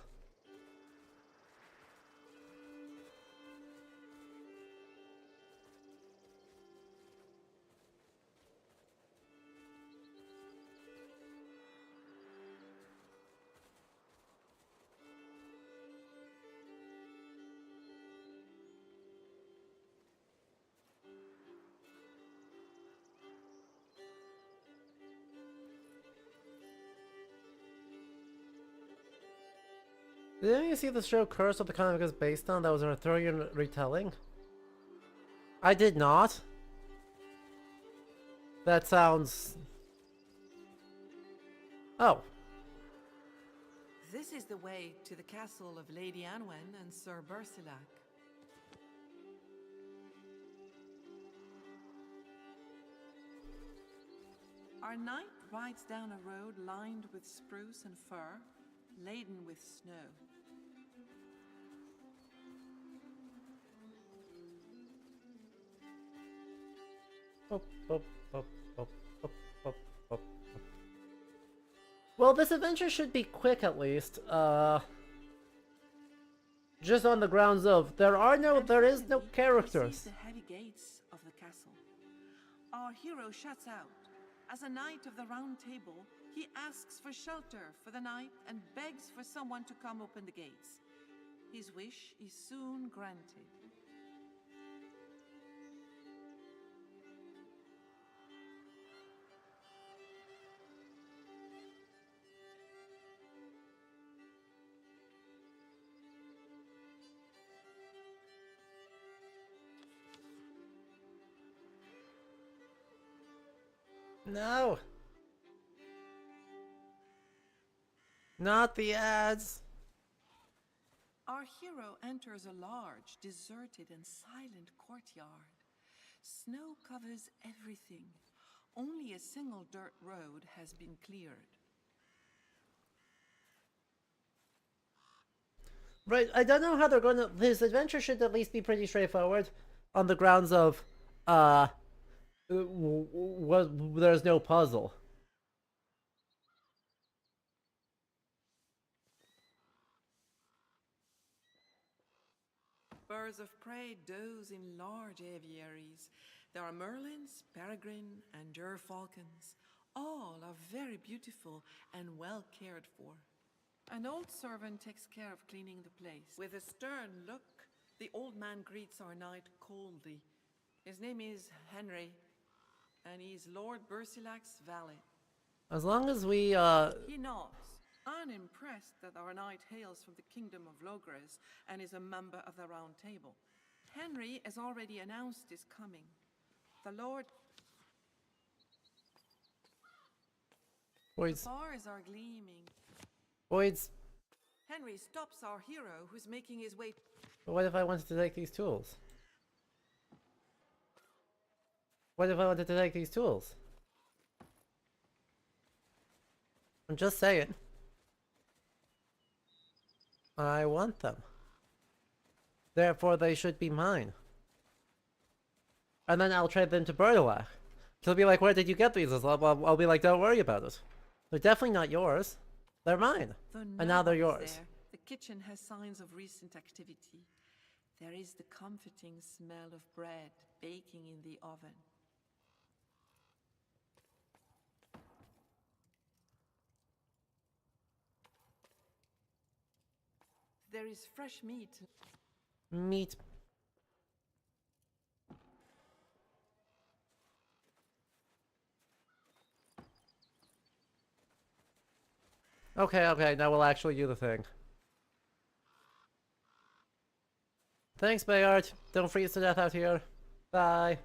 A: Didn't you see the show Curse of the comic is based on that was an Arthurian retelling? I did not. That sounds... Oh.
B: This is the way to the castle of Lady Anwen and Sir Bersilac. Our knight rides down a road lined with spruce and fir, laden with snow.
A: Well, this adventure should be quick at least. Just on the grounds of there is no
B: He
A: characters.
B: sees the heavy gates of the castle. Our hero shuts out. As a knight of the Round Table, he asks for shelter for the night and begs for someone to come open the gates. His wish is soon granted.
A: No. Not the ads.
B: Our hero enters a large, deserted, and silent courtyard. Snow covers everything. Only a single dirt road has been cleared.
A: Right, I don't know how they're gonna... This adventure should at least be pretty straightforward on the grounds of, there's no puzzle.
B: birds of prey doze in large aviaries. There are merlins, peregrine, and gerfalcons. All are very beautiful and well cared for. An old servant takes care of cleaning the place. With a stern look, the old man greets our knight coldly. His name is Henry, and he's Lord Bersilac's valet.
A: As long as we,
B: He nods, unimpressed that our knight hails from the kingdom of Logres and is a member of the Round Table. Henry has already announced his coming. The Lord...
A: Boys.
B: Stars are gleaming.
A: Boys.
B: Henry stops our hero, who's making his way...
A: But what if I wanted to take these tools? What if I wanted to take these tools? I'm just saying. I want them. Therefore, they should be mine. And then I'll trade them to Bertilac. She'll be like, where did you get these? I'll be like, don't worry about it. They're definitely not yours. They're mine. And now they're yours.
B: There. The kitchen has signs of recent activity. There is the comforting smell of bread baking in the oven. There is fresh meat.
A: Meat. Okay, now we'll actually do the thing. Thanks, Bayard. Don't freeze to death out here. Bye.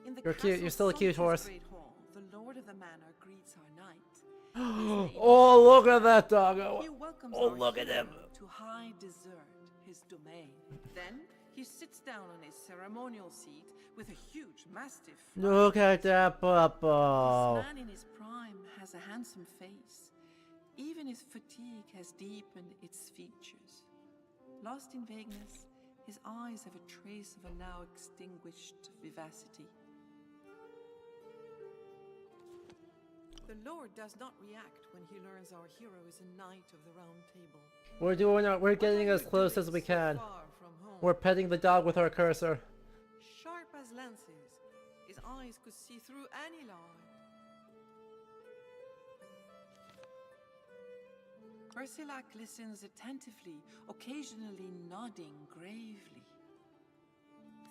B: In the
A: You're cute. You're still a cute horse.
B: Great hall, the lord of the manor greets our knight.
A: Oh, look at that doggo.
B: He welcomes
A: Oh,
B: our
A: look at him.
B: hero to high desert, his domain. Then he sits down on his ceremonial seat with a huge mastiff.
A: Look at that
B: This
A: puppo.
B: man in his prime has a handsome face. Even his fatigue has deepened its features. Lost in vagueness, his eyes have a trace of a now extinguished vivacity. The Lord does not react when he learns our hero is a knight of the Round Table.
A: We're getting as close as we can.
B: Far from home.
A: We're petting the dog with our cursor.
B: Sharp as lances, his eyes could see through any lie. Bersilac listens attentively, occasionally nodding gravely.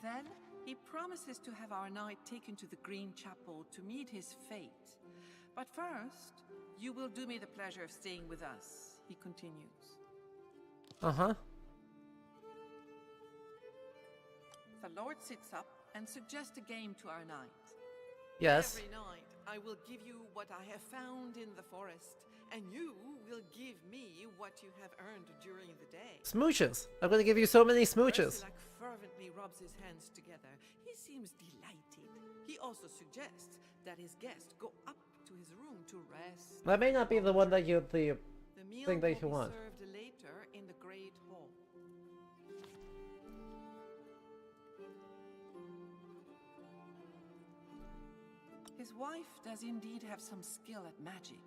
B: Then he promises to have our knight taken to the Green Chapel to meet his fate. But first, you will do me the pleasure of staying with us, he continues.
A: Uh-huh.
B: The Lord sits up and suggests a game to our knight.
A: Yes.
B: Every night I will give you what I have found in the forest, and you will give me what you have earned during the day.
A: Smooches. I'm gonna give you so many smooches.
B: Bersilac fervently rubs his hands together. He seems delighted. He also suggests that his guest go up to his room to rest.
A: That may not be the one that you
B: The meal
A: thing that
B: will
A: you
B: be
A: want.
B: served later in the Great Hall. His wife does indeed have some skill at magic.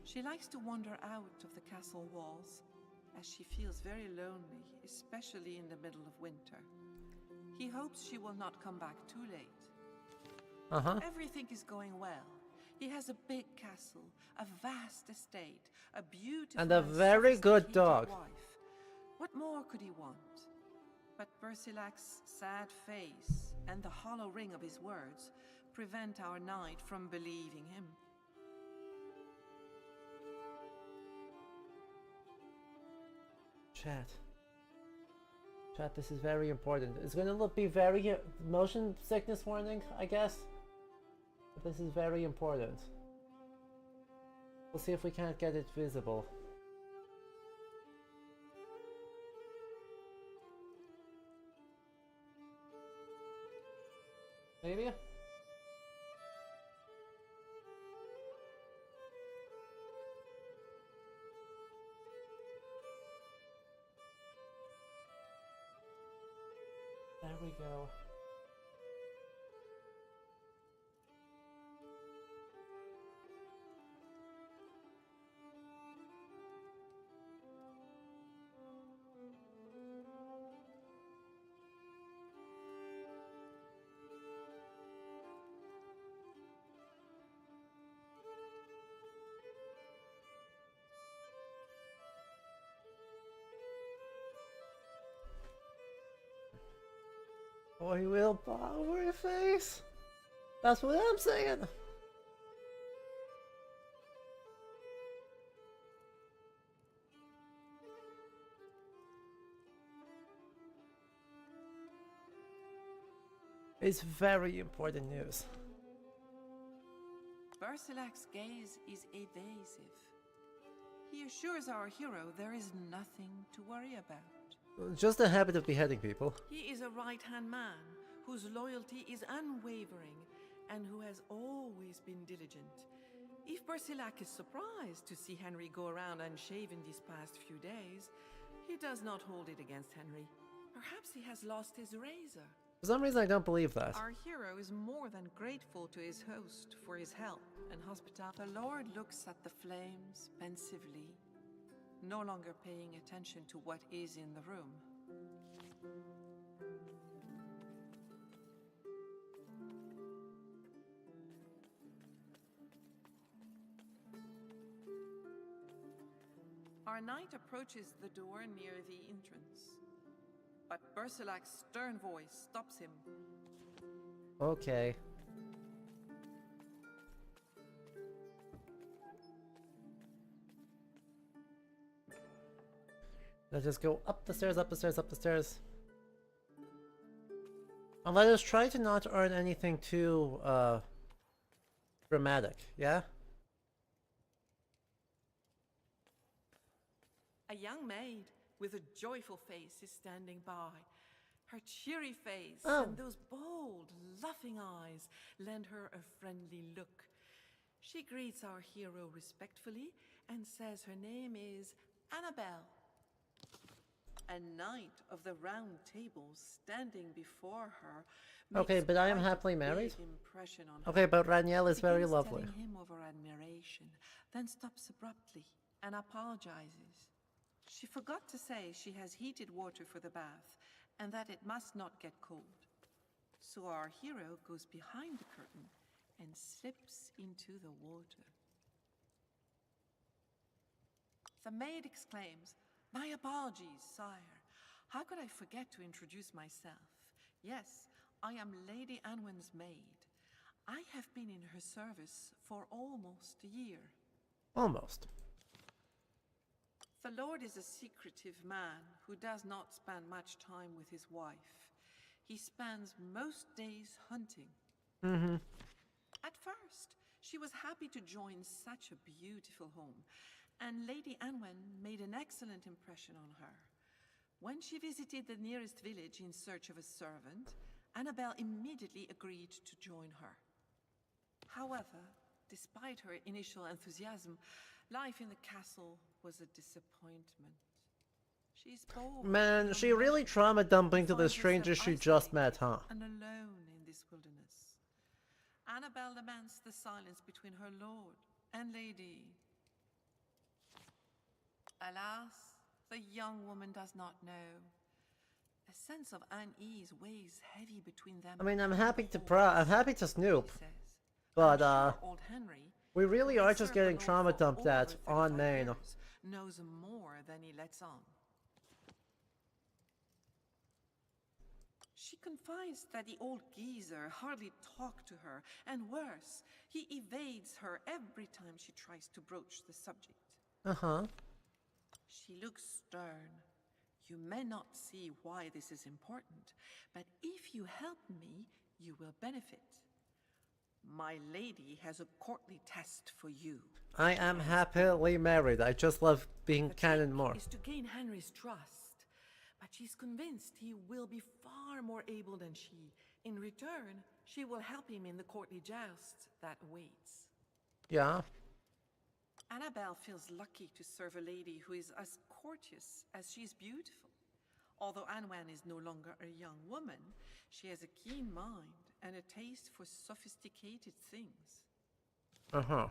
B: She likes to wander out of the castle walls, as she feels very lonely, especially in the middle of winter. He hopes she will not come back too late.
A: Uh-huh.
B: Everything is going well. He has a big castle, a vast estate, a beautiful
A: And a very good
B: sophisticated
A: dog.
B: wife. What more could he want? But Bersilac's sad face and the hollow ring of his words prevent our knight from believing him.
A: Chat, this is very important. It's gonna be very motion sickness warning, I guess. But this is very important. We'll see if we can't get it visible. Maybe? There we go. Or he will power your face. That's what I'm saying. It's very important news.
B: Bersilak's gaze is evasive. He assures our hero there is nothing to worry about.
A: Just the habit of beheading people.
B: He is a right-hand man whose loyalty is unwavering and who has always been diligent. If Bersilak is surprised to see Henry go around unshaven these past few days, he does not hold it against Henry. Perhaps he has lost his razor.
A: For some reason I don't believe that.
B: Our hero is more than grateful to his host for his help and hospitality. The Lord looks at the flames pensively, no longer paying attention to what is in the room. Our knight approaches the door near the entrance, but Bersilak's stern voice stops him.
A: Okay. Let's just go up the stairs, up the stairs, up the stairs. And let us try to not earn anything too, dramatic, yeah?
B: A young maid with a joyful face is standing by. Her cheery face and those bold, laughing eyes lend her a friendly look. She greets our hero respectfully and says her name is Annabelle. A knight of the Round Table standing before her.
A: Okay,
B: makes
A: but I am
B: quite a
A: happily married.
B: big impression on her.
A: Okay, but Raniel is very
B: Begins
A: lovely.
B: telling him of her admiration, then stops abruptly and apologizes. She forgot to say she has heated water for the bath and that it must not get cold. So our hero goes behind the curtain and slips into the water. The maid exclaims, "My apologies, sire. How could I forget to introduce myself? Yes, I am Lady Anwen's maid. I have been in her service for almost a year."
A: Almost.
B: The Lord is a secretive man who does not spend much time with his wife. He spends most days hunting. At first, she was happy to join such a beautiful home, and Lady Anwen made an excellent impression on her. When she visited the nearest village in search of a servant, Annabelle immediately agreed to join her. However, despite her initial enthusiasm, life in the castle was a disappointment. She's bold.
A: Man, she really trauma dumping to the stranger she just met, huh?
B: And alone in this wilderness. Annabelle laments the silence between her lord and lady. Alas, the young woman does not know. A sense of unease weighs heavy between them.
A: I mean, I'm happy to snoop,
B: She says.
A: but
B: I'm sure old Henry,
A: we really
B: who
A: are
B: has
A: just
B: served
A: getting
B: the
A: trauma
B: Lord for
A: dumped at
B: over
A: on
B: 35
A: main.
B: years, knows more than he lets on. She confides that the old geezer hardly talked to her, and worse, he evades her every time she tries to broach the subject.
A: Uh-huh.
B: She looks stern. You may not see why this is important, but if you help me, you will benefit. My lady has a courtly test for you.
A: I am happily married. I just love being
B: The
A: canon
B: trick
A: more.
B: is to gain Henry's trust, but she's convinced he will be far more able than she. In return, she will help him in the courtly joust that awaits.
A: Yeah.
B: Annabelle feels lucky to serve a lady who is as courteous as she is beautiful. Although Anwen is no longer a young woman, she has a keen mind and a taste for sophisticated things.
A: Uh-huh.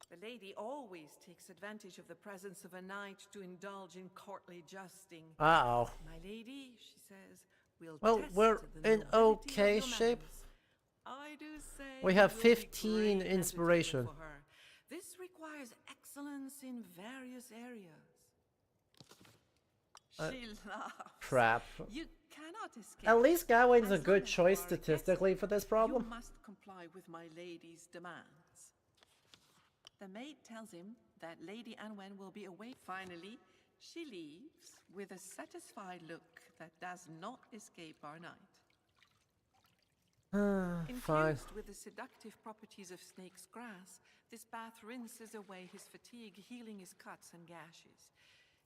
B: The lady always takes advantage of the presence of a knight to indulge in courtly justing.
A: Uh-oh.
B: My lady, she says, will
A: Well,
B: test
A: we're
B: the
A: in
B: nobility
A: okay
B: of your
A: shape.
B: manners. I do say
A: We
B: you
A: have
B: will be
A: 15
B: great
A: inspiration.
B: entertainment for her. This requires excellence in various areas. She laughs.
A: Crap.
B: You cannot escape.
A: At least Gawain's a
B: As
A: good
B: long as
A: choice
B: you are a guest,
A: statistically for this problem.
B: You must comply with my lady's demands. The maid tells him that Lady Anwen will be away. Finally, she leaves with a satisfied look that does not escape our knight.
A: Fine.
B: Infused with the seductive properties of snake's grass, this bath rinses away his fatigue, healing his cuts and gashes.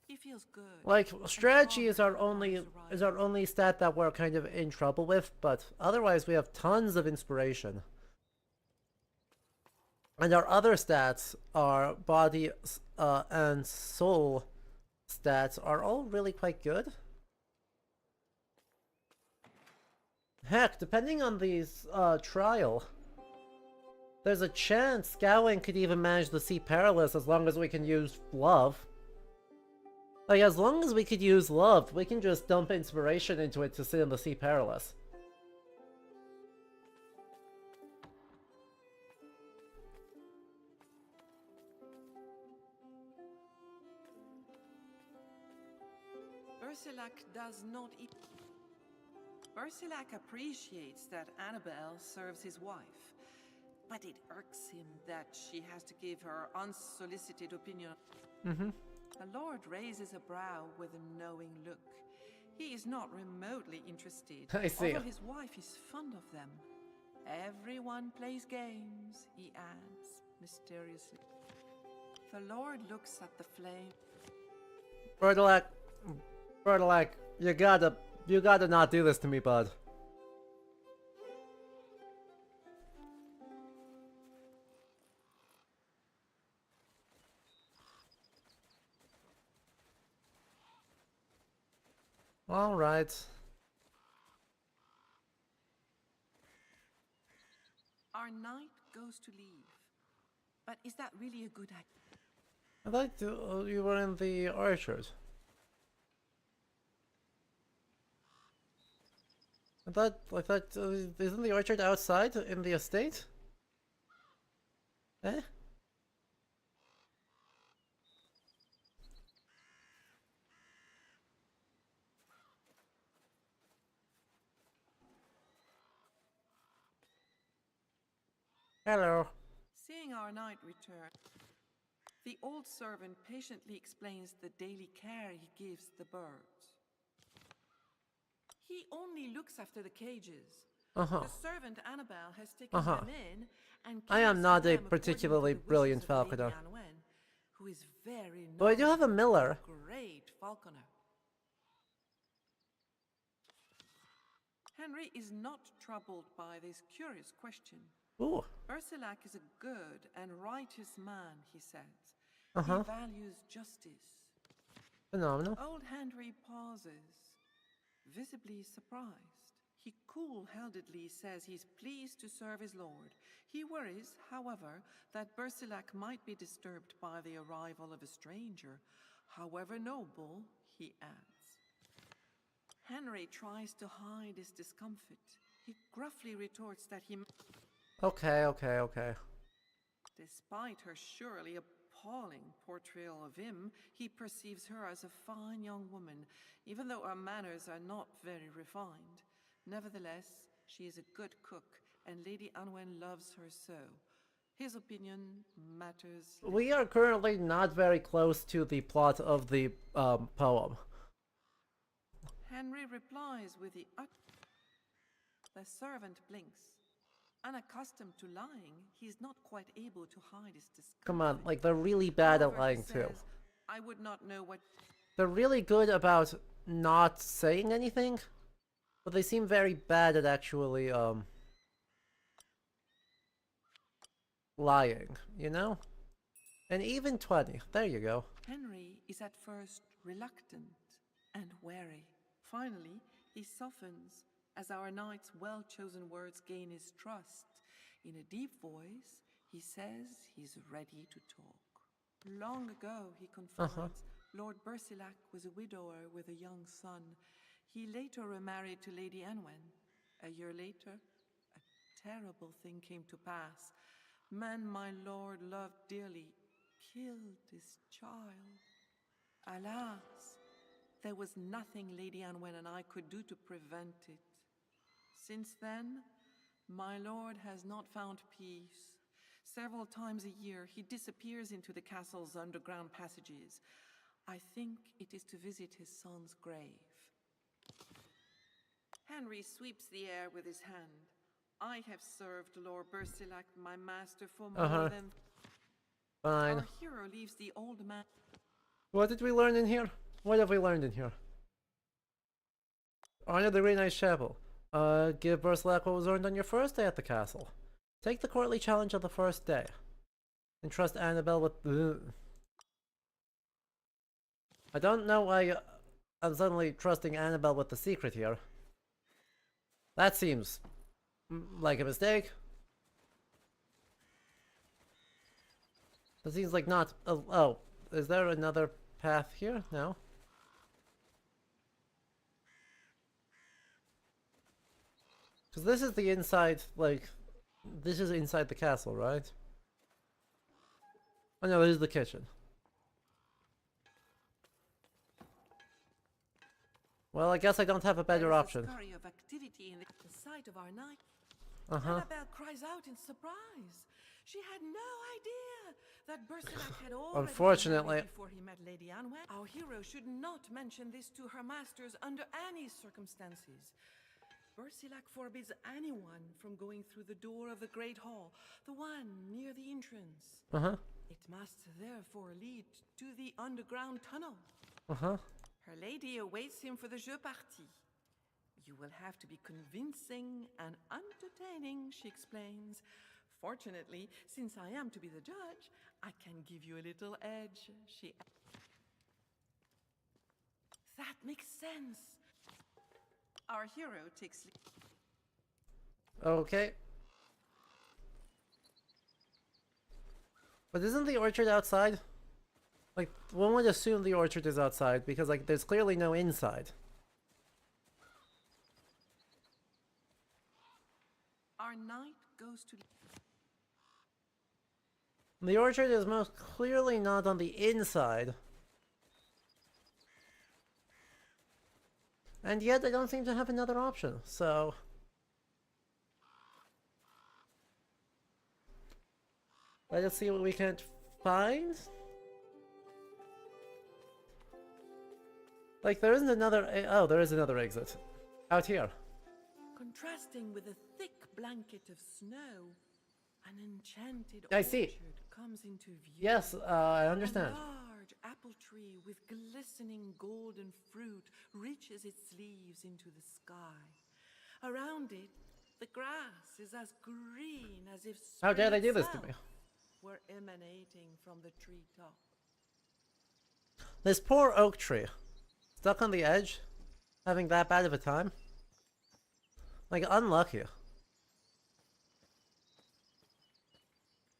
B: He feels good.
A: Like, strategy
B: and
A: is our
B: calm
A: only
B: upon his arrival.
A: stat that we're kind of in trouble with, but otherwise we have tons of inspiration. And our other stats, our body and soul stats, are all really quite good. Heck, depending on these trial, there's a chance Gawain could even manage the Sea Perilous as long as we can use love. Like, as long as we could use love, we can just dump inspiration into it to sit in the Sea Perilous.
B: Bersilac does not eat. Bersilac appreciates that Annabelle serves his wife, but it irks him that she has to give her unsolicited opinion. The Lord raises a brow with a knowing look. He is not remotely interested,
A: I see.
B: although his wife is fond of them. Everyone plays games, he adds mysteriously. The Lord looks at the flame.
A: Bertilac, you gotta not do this to me, bud. Alright.
B: Our knight goes to leave. But is that really a good idea?
A: I thought you were in the orchard. I thought, isn't the orchard outside in the estate? Eh? Hello.
B: Seeing our knight return, the old servant patiently explains the daily care he gives the birds. He only looks after the cages.
A: Uh-huh.
B: The servant Annabelle has taken them in and
A: I am
B: cares
A: not
B: for
A: a
B: them according to
A: particularly
B: the wishes
A: brilliant
B: of Lady
A: falconer.
B: Anwen, who is very
A: But I do have a
B: knowledgeable
A: miller.
B: and a great falconer. Henry is not troubled by this curious question.
A: Ooh.
B: Bersilac is a good and righteous man, he says.
A: Uh-huh.
B: He values justice.
A: Phenomenal.
B: Old Henry pauses, visibly surprised. He cool-headedly says he's pleased to serve his lord. He worries, however, that Bersilac might be disturbed by the arrival of a stranger, however noble, he adds. Henry tries to hide his discomfort. He gruffly retorts that he...
A: Okay.
B: Despite her surely appalling portrayal of him, he perceives her as a fine young woman, even though her manners are not very refined. Nevertheless, she is a good cook, and Lady Anwen loves her so. His opinion matters little.
A: We are currently not very close to the plot of the poem.
B: Henry replies with the The servant blinks. Unaccustomed to lying, he's not quite able to hide his discomfort.
A: Come on, like, they're really bad at
B: However, he
A: lying too.
B: says, I would not know what...
A: They're really good about not saying anything, but they seem very bad at actually, lying, you know? And even 20, there you go.
B: Henry is at first reluctant and wary. Finally, he softens as our knight's well-chosen words gain his trust. In a deep voice, he says he's ready to talk. Long ago, he confides, Lord Bersilac was a widower with a young son. He later remarried to Lady Anwen. A year later, a terrible thing came to pass. Man my lord loved dearly killed his child. Alas, there was nothing Lady Anwen and I could do to prevent it. Since then, my lord has not found peace. Several times a year, he disappears into the castle's underground passages. I think it is to visit his son's grave. Henry sweeps the air with his hand. I have served Lord Bersilac, my master, for more than...
A: Fine.
B: Our hero leaves the old man...
A: What did we learn in here? What have we learned in here? Honor the Green Knight's Chapel. Give Bersilac what was earned on your first day at the castle. Take the courtly challenge of the first day. Entrust Annabelle with... I don't know why I'm suddenly trusting Annabelle with the secret here. That seems like a mistake. That seems like not... Oh, is there another path here? No. Because this is the inside, like... This is inside the castle, right? Oh no, this is the kitchen. Well, I guess I don't have a better option.
B: There is a scurry of activity in the sight of our knight.
A: Uh-huh.
B: Annabelle cries out in surprise. She had no idea that Bersilac had already
A: Unfortunately.
B: been married before he met Lady Anwen. Our hero should not mention this to her masters under any circumstances. Bersilac forbids anyone from going through the door of the Great Hall, the one near the entrance.
A: Uh-huh.
B: It must therefore lead to the underground tunnel.
A: Uh-huh.
B: Her lady awaits him for the jeu party. You will have to be convincing and entertaining, she explains. Fortunately, since I am to be the judge, I can give you a little edge, she adds. That makes sense. Our hero takes...
A: Okay. But isn't the orchard outside? Like, one would assume the orchard is outside, because, like, there's clearly no inside.
B: Our knight goes to...
A: The orchard is most clearly not on the inside. And yet, I don't seem to have another option, so... Let us see what we can find. Like, there isn't another... Oh, there is another exit. Out here.
B: Contrasting with a thick blanket of snow, an enchanted
A: I see.
B: orchard comes into view.
A: Yes, I understand.
B: A large apple tree with glistening golden fruit reaches its leaves into the sky. Around it, the grass is as green as if
A: How dare they
B: spring
A: do this to
B: itself
A: me?
B: were emanating from the treetop.
A: This poor oak tree. Stuck on the edge? Having that bad of a time? Like, unlucky.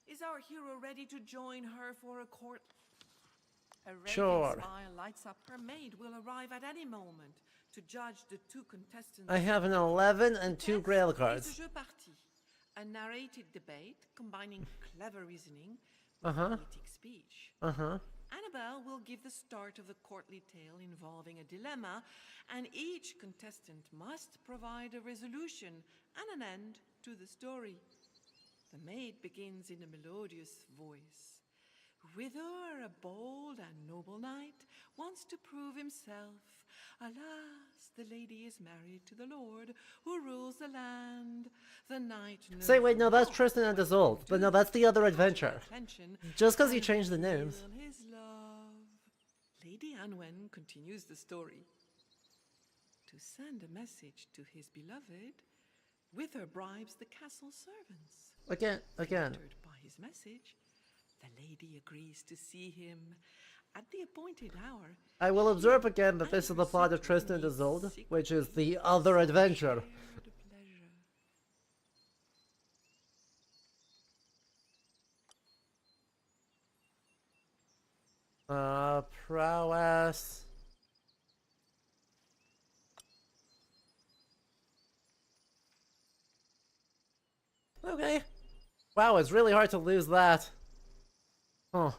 B: Is our hero ready to join her for a court? A radiant
A: Sure.
B: smile lights up. Her maid will arrive at any moment to judge the two contestants.
A: I have an 11 and 2
B: Test
A: grail
B: is
A: cards.
B: a jeu party, a narrated debate combining clever reasoning with
A: Uh-huh.
B: poetic speech.
A: Uh-huh.
B: Annabelle will give the start of the courtly tale involving a dilemma, and each contestant must provide a resolution and an end to the story. The maid begins in a melodious voice. Whither a bold and noble knight wants to prove himself. Alas, the lady is married to the lord who rules the land. The knight knows
A: Say, wait, no, that's
B: not
A: Tristan and
B: what
A: Isolde.
B: to
A: But no,
B: do
A: that's the other
B: to
A: adventure.
B: attention
A: Just because you
B: and
A: changed the names.
B: reveal his love. Lady Anwen continues the story. To send a message to his beloved, Wither bribes the castle servants.
A: Again.
B: Flattered by his message, the lady agrees to see him at the appointed hour.
A: I will observe again that this is the plot of Tristan and Isolde, which is the other adventure.
B: Shared pleasure.
A: Prowess. Okay. Wow, it's really hard to lose that. Huh.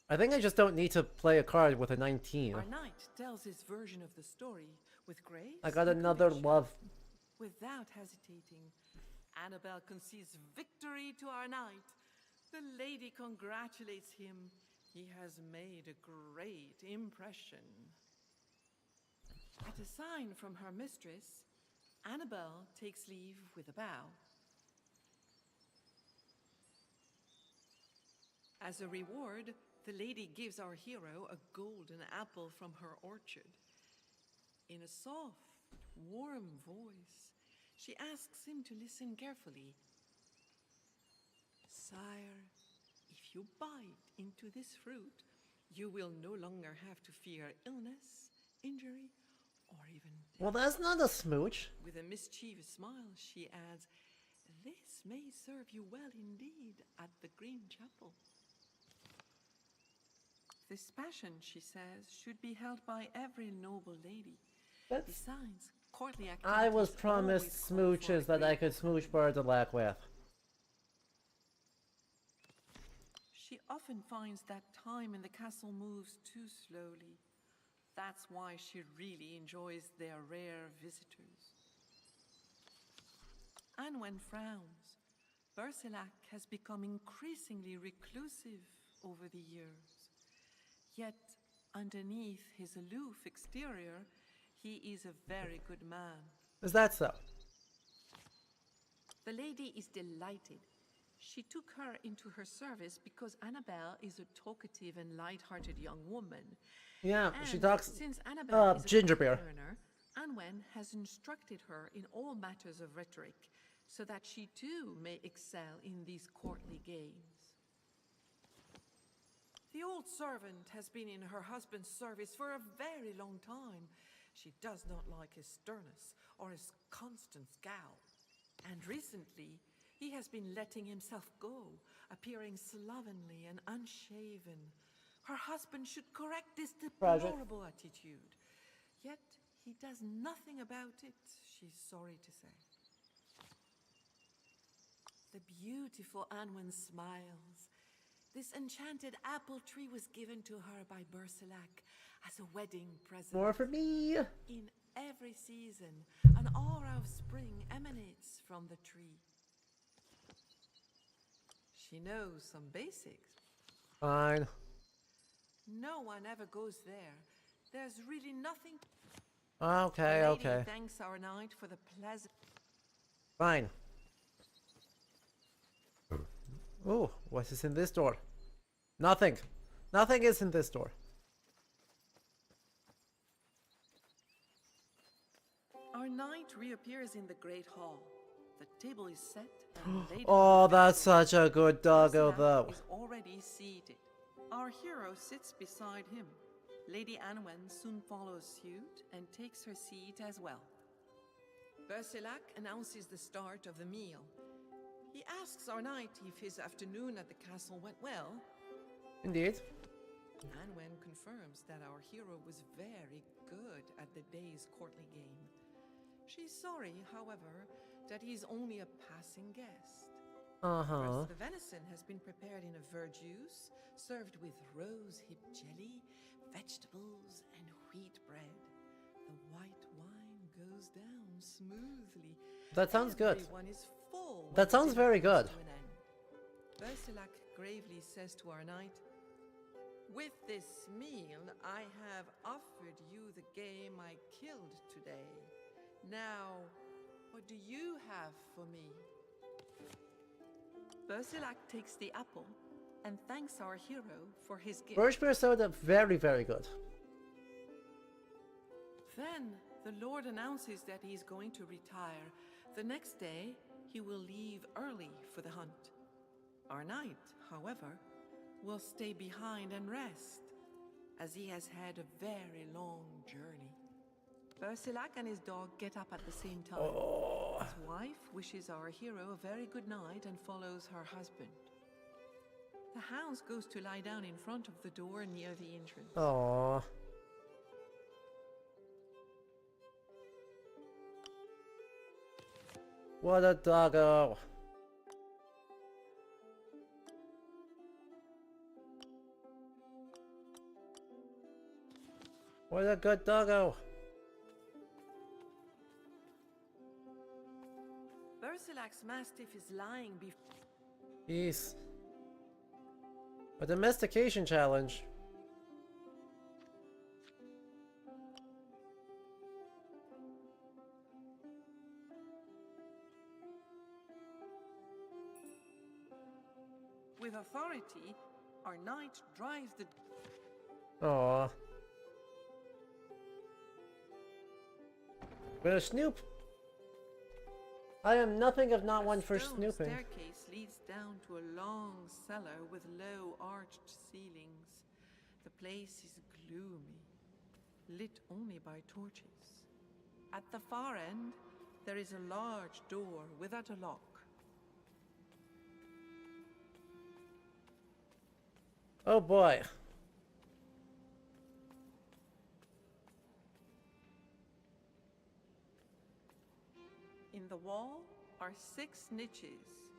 A: I think I just don't need to play a card with a 19.
B: Our knight tells his version of the story with grace.
A: I got
B: and
A: another
B: conviction.
A: love.
B: Without hesitating, Annabelle concedes victory to our knight. The lady congratulates him. He has made a great impression. At a sign from her mistress, Annabelle takes leave with a bow. As a reward, the lady gives our hero a golden apple from her orchard. In a soft, warm voice, she asks him to listen carefully. Sire, if you bite into this fruit, you will no longer have to fear illness, injury, or even death.
A: Well, that's not a smooch.
B: With a mischievous smile, she adds, "This may serve you well indeed at the Green Chapel." This passion, she says, should be held by every noble lady.
A: That's...
B: Besides, courtly activities
A: I was
B: always
A: promised
B: call for
A: smooches
B: a
A: that I
B: great
A: could smooch Bird of Lack with.
B: She often finds that time in the castle moves too slowly. That's why she really enjoys their rare visitors. Anwen frowns. Bersilac has become increasingly reclusive over the years. Yet, underneath his aloof exterior, he is a very good man.
A: Is that so?
B: The lady is delighted. She took her into her service because Annabelle is a talkative and light-hearted young woman.
A: Yeah, she
B: And
A: talks.
B: since Annabelle is a
A: ginger beer.
B: good learner, Anwen has instructed her in all matters of rhetoric, so that she too may excel in these courtly games. The old servant has been in her husband's service for a very long time. She does not like his sternness or his constant scowl. And recently, he has been letting himself go, appearing slovenly and unshaven. Her husband should correct this deplorable attitude. Yet, he does nothing about it, she's sorry to say. The beautiful Anwen smiles. This enchanted apple tree was given to her by Bersilac as a wedding present.
A: More for me.
B: In every season, an aura of spring emanates from the tree. She knows some basics.
A: Fine.
B: No one ever goes there. There's really nothing.
A: Okay,
B: The lady
A: okay.
B: thanks our knight for the pleasant.
A: Fine. Ooh, what is in this door? Nothing. Nothing is in this door.
B: Our knight reappears in the great hall. The table is set and Lady
A: Oh, that's
B: Bersilac
A: such a good doggo, though.
B: is already seated. Our hero sits beside him. Lady Anwen soon follows suit and takes her seat as well. Bersilac announces the start of the meal. He asks our knight if his afternoon at the castle went well.
A: Indeed.
B: Anwen confirms that our hero was very good at the day's courtly game. She's sorry, however, that he's only a passing guest.
A: Uh-huh.
B: The venison has been prepared in a verjuice, served with rose-hip jelly, vegetables, and wheat bread. The white wine goes down smoothly.
A: That sounds good.
B: Everyone is full when
A: That
B: the
A: sounds
B: dinner
A: very
B: comes
A: good.
B: to an end. Bersilac gravely says to our knight, "With this meal, I have offered you the game I killed today. Now, what do you have for me?" Bersilac takes the apple and thanks our hero for his gift.
A: Birch beer soda, very, very good.
B: Then the Lord announces that he is going to retire. The next day, he will leave early for the hunt. Our knight, however, will stay behind and rest, as he has had a very long journey. Bersilac and his dog get up at the same time. His wife wishes our hero a very good night and follows her husband. The house goes to lie down in front of the door near the entrance.
A: Aww. What a doggo. What a good doggo.
B: Bersilac's Mastiff is lying before.
A: Jeez. A domestication challenge.
B: With authority, our knight drives the...
A: Aww. Gonna snoop. I am nothing if not one for
B: stone
A: snooping.
B: staircase leads down to a long cellar with low arched ceilings. The place is gloomy, lit only by torches. At the far end, there is a large door without a lock.
A: Oh boy.
B: In the wall are 6 niches.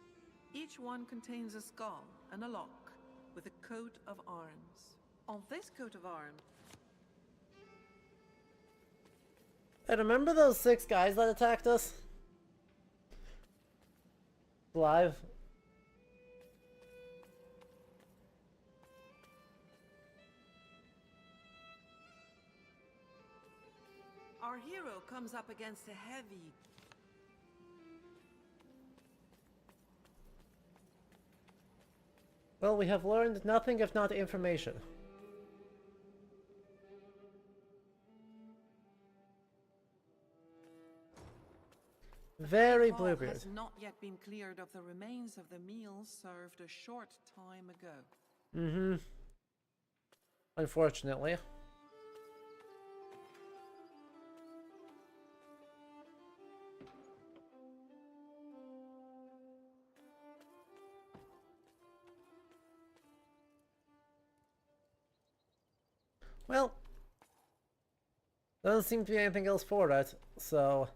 B: Each one contains a skull and a lock with a coat of arms. On this coat of arms,
A: Hey, remember those 6 guys that attacked us? Live.
B: our hero comes up against a heavy...
A: Well, we have learned nothing if not information. Very
B: hall
A: Bluebeard.
B: has not yet been cleared of the remains of the meal served a short time ago.
A: Mm-hmm. Unfortunately. Well, doesn't seem to be anything else for it, so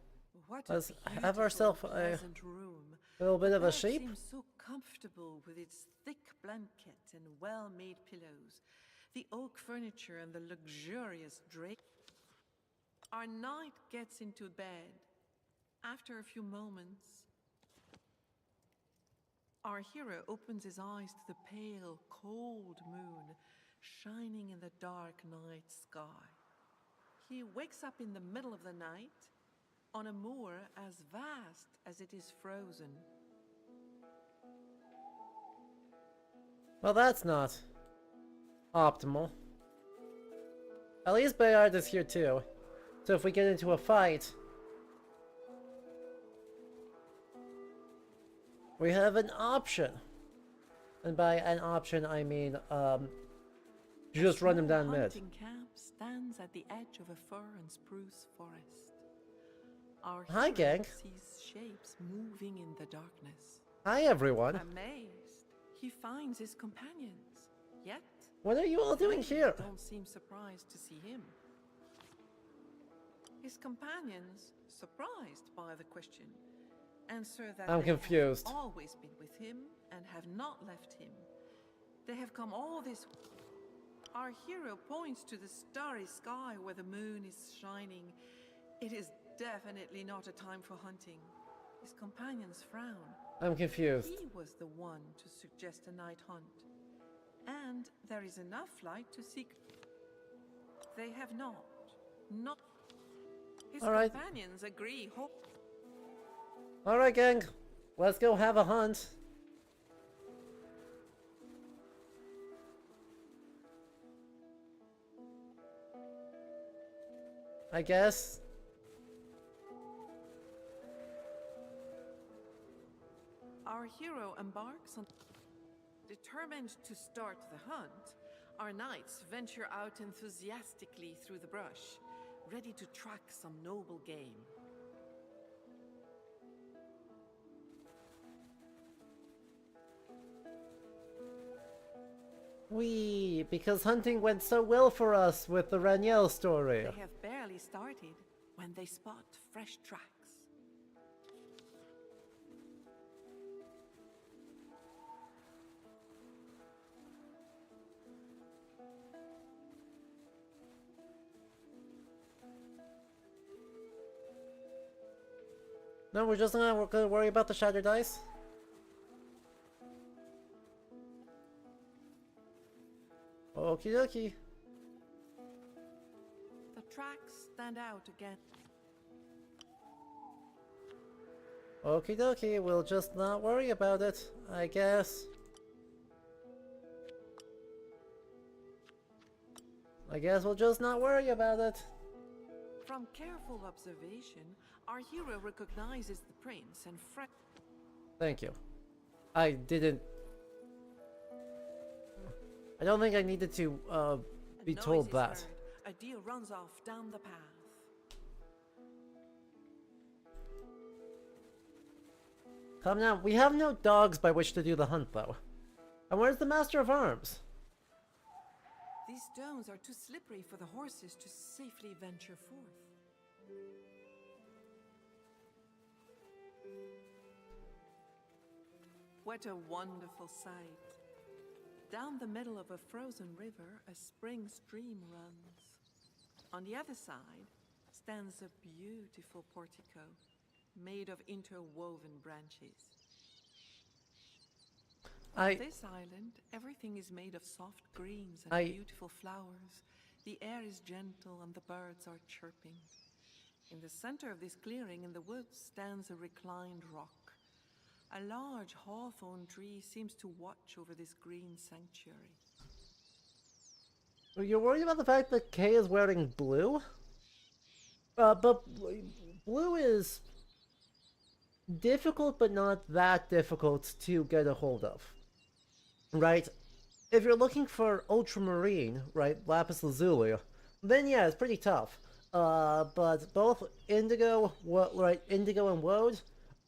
B: What
A: let's
B: a
A: have
B: beautiful,
A: ourselves a
B: pleasant room.
A: little bit
B: The
A: of a
B: bed
A: sheep.
B: seems so comfortable with its thick blanket and well-made pillows, the oak furniture and the luxurious drape. Our knight gets into bed. After a few moments, our hero opens his eyes to the pale, cold moon shining in the dark night sky. He wakes up in the middle of the night on a moor as vast as it is frozen.
A: Well, that's not optimal. At least Bayard is here too. So if we get into a fight, we have an option. And by an option, I mean, you just run him
B: Small
A: down mid.
B: hunting camp stands at the edge of a fir and spruce forest. Our
A: Hi,
B: hero
A: gang.
B: sees shapes moving in the darkness.
A: Hi, everyone.
B: Amazed, he finds his companions. Yet,
A: What are you all doing
B: they
A: here?
B: don't seem surprised to see him. His companions, surprised by the question, answer that
A: I'm
B: they
A: confused.
B: have always been with him and have not left him. They have come all this... Our hero points to the starry sky where the moon is shining. It is definitely not a time for hunting. His companions frown.
A: I'm confused.
B: He was the one to suggest a night hunt. And there is enough light to seek... They have not. Not... His
A: All right.
B: companions agree.
A: Alright, gang. Let's go have a hunt. I guess.
B: Our hero embarks on... Determined to start the hunt, our knights venture out enthusiastically through the brush, ready to track some noble game.
A: Wee, because hunting went so well for us with the Raniel story.
B: They have barely started when they spot fresh tracks.
A: No, we're just not gonna worry about the shattered dice? Okie dokie.
B: The tracks stand out again.
A: Okie dokie, we'll just not worry about it, I guess. I guess we'll just not worry about it.
B: From careful observation, our hero recognizes the prince and
A: Thank you. I didn't... I don't think I needed to, be told that.
B: A deer runs off down the path.
A: Come now, we have no dogs by which to do the hunt, though. And where's the Master of Arms?
B: These stones are too slippery for the horses to safely venture forth. What a wonderful sight. Down the middle of a frozen river, a spring stream runs. On the other side stands a beautiful portico made of interwoven branches. On this island, everything is made of soft greens and beautiful flowers. The air is gentle and the birds are chirping. In the center of this clearing in the woods stands a reclined rock. A large hawthorn tree seems to watch over this green sanctuary.
A: You're worried about the fact that Kay is wearing blue? But blue is difficult, but not that difficult to get a hold of. Right? If you're looking for ultramarine, right, lapis lazuli, then yeah, it's pretty tough. But both indigo, indigo and woad,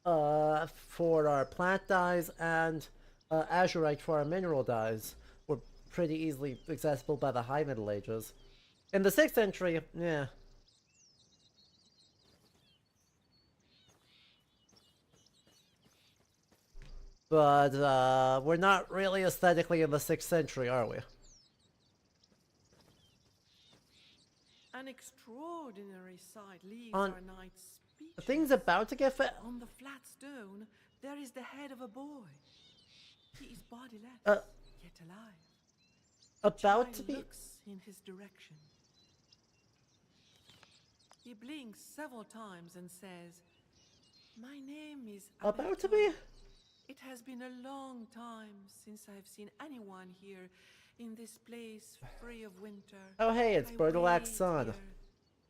A: for our plant dyes, and azurite for our mineral dyes, were pretty easily accessible by the High Middle Ages. In the 6th century, yeah. But, we're not really aesthetically in the 6th century, are we?
B: An extraordinary sight leaves
A: On
B: our knight speechless.
A: Things about to get
B: On the flat stone, there is the head of a boy. He is bodiless, yet alive.
A: about to be...
B: looks in his direction. He blinks several times and says, "My name is
A: About to be?
B: It has been a long time since I've seen anyone here in this place free of winter.
A: Oh hey, it's Berdalac's son.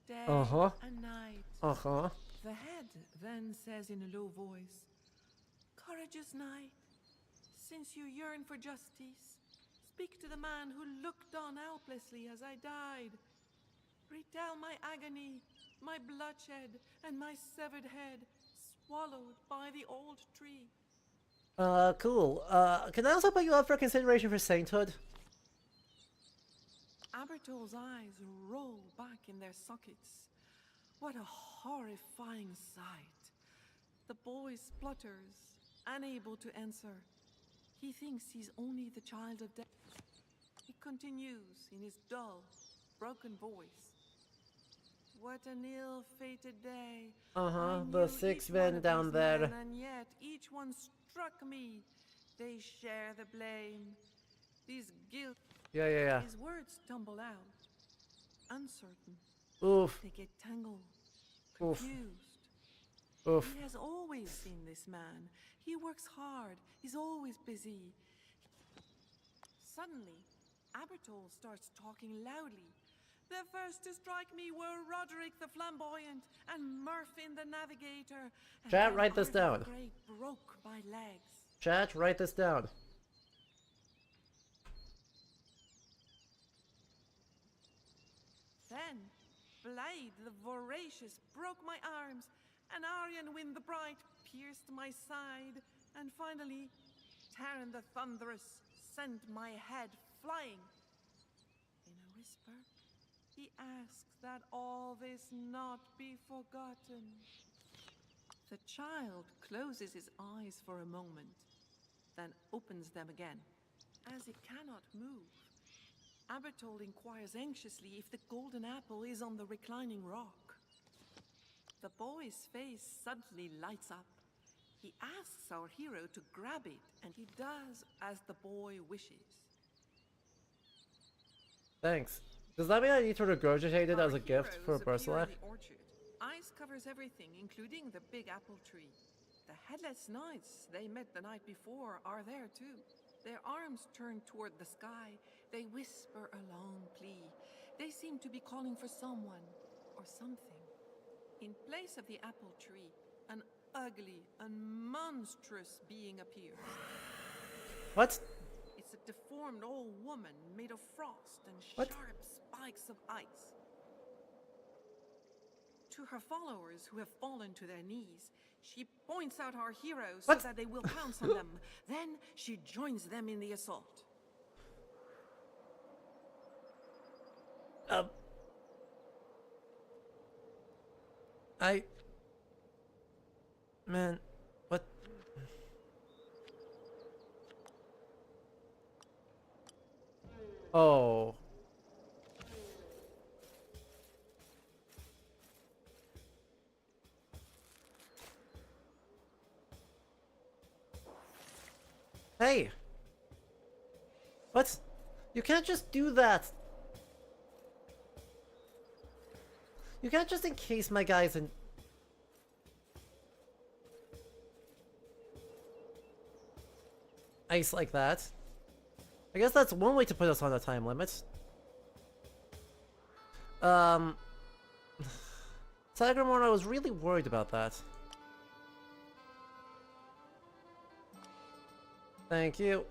B: Day
A: Uh-huh.
B: and night."
A: Uh-huh.
B: The head then says in a low voice, "Courageous knight, since you yearn for justice, speak to the man who looked on helplessly as I died. Retell my agony, my bloodshed, and my severed head, swallowed by the old tree."
A: Cool. Can I also put you up for consideration for sainthood?
B: Abertol's eyes roll back in their sockets. What a horrifying sight. The boy splutters, unable to answer. He thinks he's only the child of death. He continues in his dull, broken voice. "What an ill-fated day. I
A: The
B: knew
A: 6
B: each
A: men
B: one of
A: down
B: these
A: there.
B: men, and yet each one struck me. They share the blame. These guilt..."
A: Yeah.
B: His words tumble out, uncertain.
A: Oof.
B: They get tangled,
A: Oof.
B: confused.
A: Oof.
B: He has always seen this man. He works hard. He's always busy. Suddenly, Abertol starts talking loudly. "The first to strike me were Roderick the Flamboyant and Murphin the Navigator. And
A: Chat,
B: then
A: write this
B: Arthur
A: down.
B: the Great broke my legs."
A: Chat, write this down.
B: Then, Blade the Voracious broke my arms, and Aryanwin the Bright pierced my side, and finally, Taran the Thunderous sent my head flying. In a whisper, he asks that all this not be forgotten. The child closes his eyes for a moment, then opens them again. As it cannot move, Abertol inquires anxiously if the golden apple is on the reclining rock. The boy's face suddenly lights up. He asks our hero to grab it, and he does as the boy wishes.
A: Thanks. Does that mean I need to regurgitate it as a gift for
B: Heroes appear
A: Bersalak?
B: in the orchard. Ice covers everything, including the big apple tree. The headless knights they met the night before are there too. Their arms turned toward the sky. They whisper a long plea. They seem to be calling for someone or something. In place of the apple tree, an ugly and monstrous being appears.
A: What?
B: It's a deformed old woman made of frost and
A: What?
B: sharp spikes of ice. To her followers who have fallen to their knees, she points out our heroes so
A: What?
B: that they will pounce on them. Then she joins them in the assault.
A: Man, what? Oh. Hey! What? You can't just do that! You can't just encase my guys in... ice like that. I guess that's one way to put us on a time limit. Sagramorn, I was really worried about that. Thank you.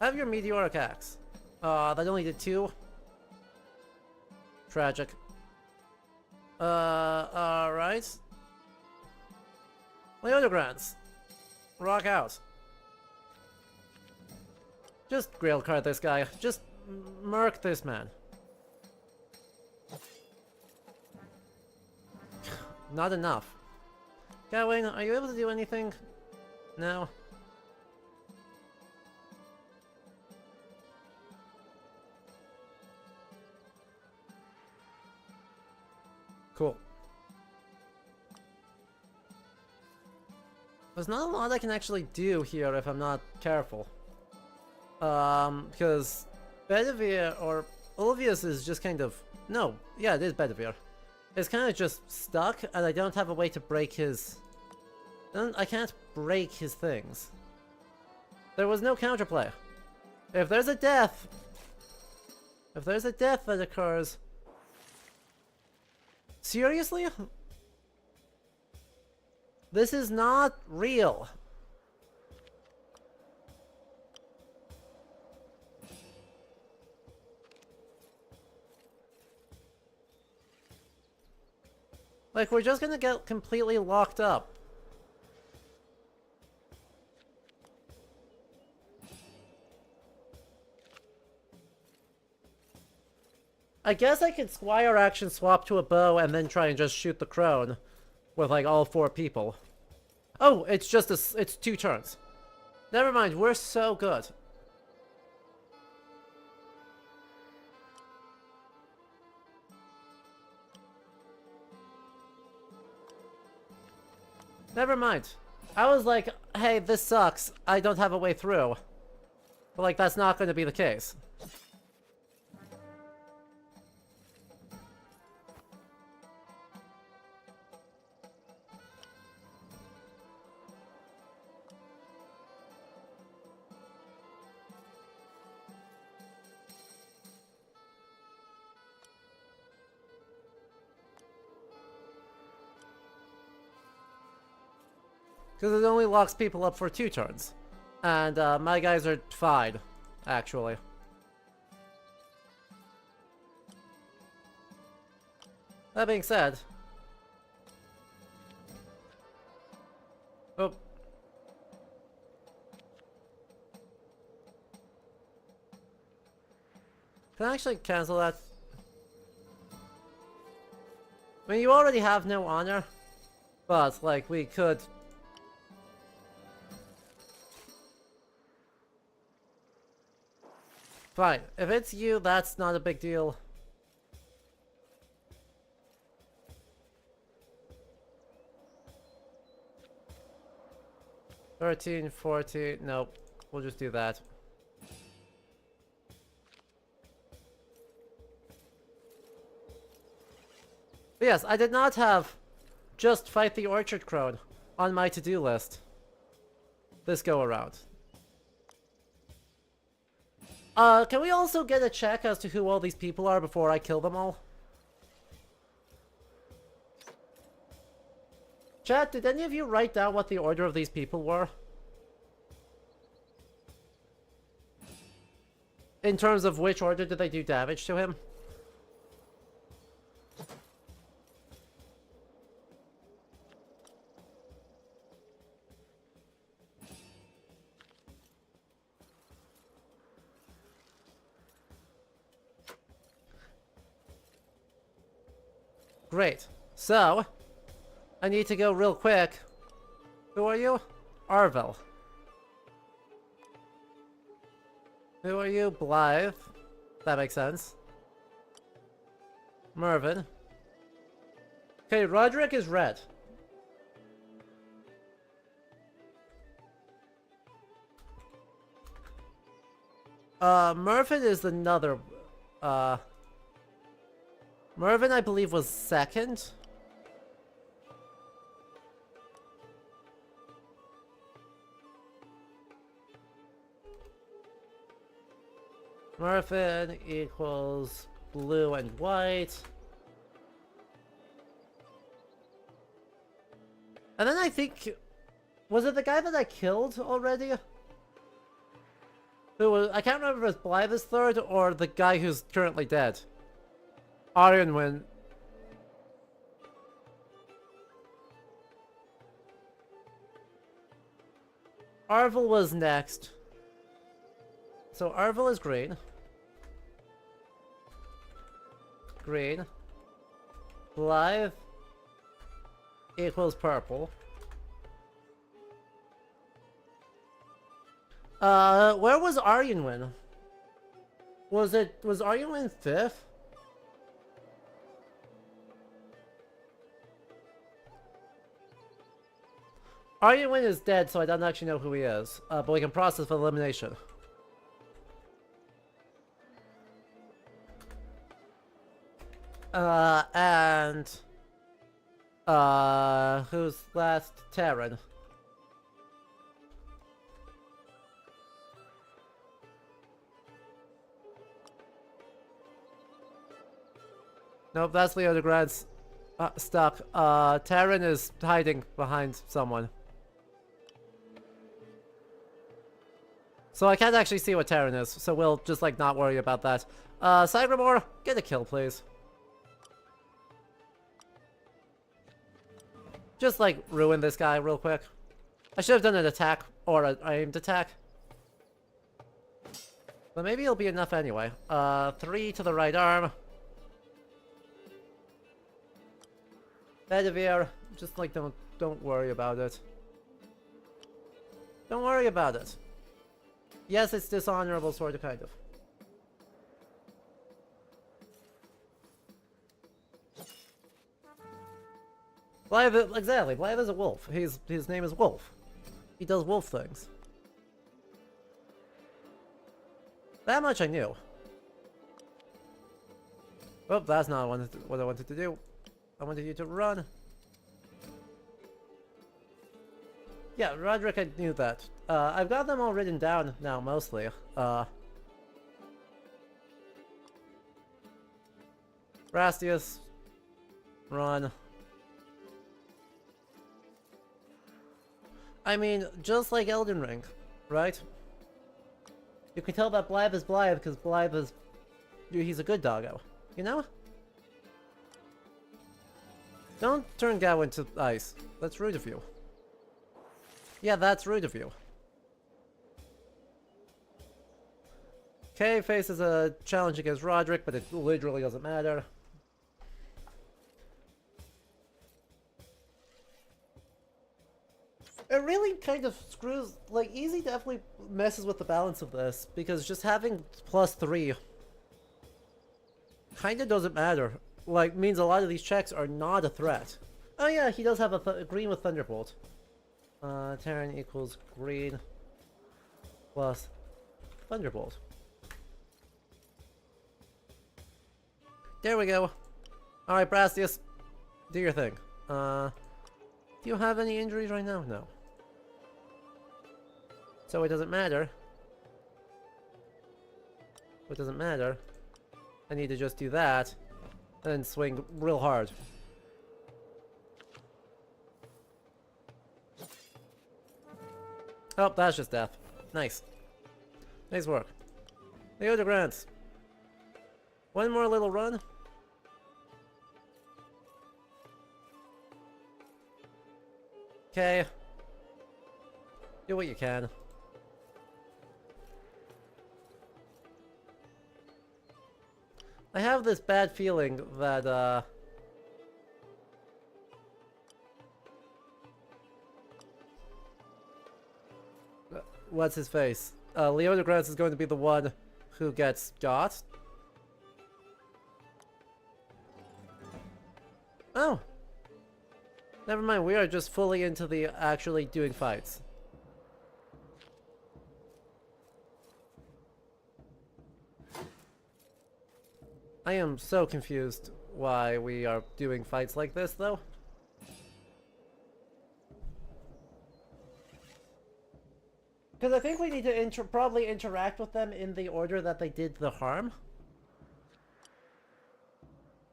A: Have your meteoric axe. That only did 2. Tragic. Alright. Leodogrants. Rock out. Just grail card this guy. Just murk this man. Not enough. Gawain, are you able to do anything? No. Cool. There's not a lot I can actually do here if I'm not careful. Because Bedivere or Ulvius is just kind of... No, yeah, it is Bedivere. It's kind of just stuck, and I don't have a way to break his... I can't break his things. There was no counterplay. If there's a death... If there's a death that occurs... Seriously? This is not real. Like, we're just gonna get completely locked up. I guess I could Squire action swap to a bow and then try and just shoot the crone with like all 4 people. Oh, it's just it's 2 turns. Never mind, we're so good. Never mind. I was like, hey, this sucks. I don't have a way through. But like, that's not going to be the case. Because it only locks people up for 2 turns. And my guys are fine, actually. That being said... Oh. Can I actually cancel that? I mean, you already have no honor. But, like, we could... Fine. If it's you, that's not a big deal. $13, $14... Nope. We'll just do that. But yes, I did not have just fight the Orchard Crone on my to-do list this go around. Can we also get a check as to who all these people are before I kill them all? Chat, did any of you write down what the order of these people were? In terms of which order did they do damage to him? Great. So, I need to go real quick. Who are you? Arvel. Who are you? Blythe. That makes sense. Mervyn. Okay, Roderick is red. Mervyn is another... Mervyn, I believe, was second. Mervyn equals blue and white. And then I think... Was it the guy that I killed already? Who was... I can't remember if it was Blythe is third or the guy who's currently dead. Aryenwyn. Arvel was next. So Arvel is green. Green. Blythe equals purple. Where was Aryenwyn? Was Aryenwyn 5th? Aryenwyn is dead, so I don't actually know who he is. But we can process for elimination. Who's last? Terran. Nope, that's Leodegrad's stuck. Terran is hiding behind someone. So I can't actually see what Terran is, so we'll just, like, not worry about that. Sagramore, get a kill, please. Just, like, ruin this guy real quick. I should have done an attack, or an aimed attack. But maybe it'll be enough anyway. 3 to the right arm. Bedivere, just, like, don't worry about it. Don't worry about it. Yes, it's dishonorable, sort of, kind of. Blythe, exactly. Blythe is a wolf. His name is Wolf. He does wolf things. That much I knew. Oh, that's not what I wanted to do. I wanted you to run. Yeah, Roderick, I knew that. I've got them all written down now, mostly. Rastius. Run. I mean, just like Elden Ring, right? You can tell that Blythe is Blythe because Blythe is... He's a good doggo, you know? Don't turn Gao into ice. That's rude of you. Yeah, that's rude of you. Kay faces a challenge against Roderick, but it literally doesn't matter. It really kind of screws, like, Easy definitely messes with the balance of this, because just having +3 kind of doesn't matter. Like, means a lot of these checks are not a threat. Oh yeah, he does have a green with Thunderbolt. Terran equals green plus Thunderbolt. There we go. Alright, Brastius, do your thing. Do you have any injuries right now? No. So it doesn't matter. It doesn't matter. I need to just do that, and then swing real hard. Oh, that's just death. Nice. Nice work. Leota Grants. One more little run. Okay. Do what you can. I have this bad feeling that, what's his face? Leota Grants is going to be the one who gets got. Oh! Never mind, we are just fully into the actually doing fights. I am so confused why we are doing fights like this, though. Because I think we need to probably interact with them in the order that they did the harm.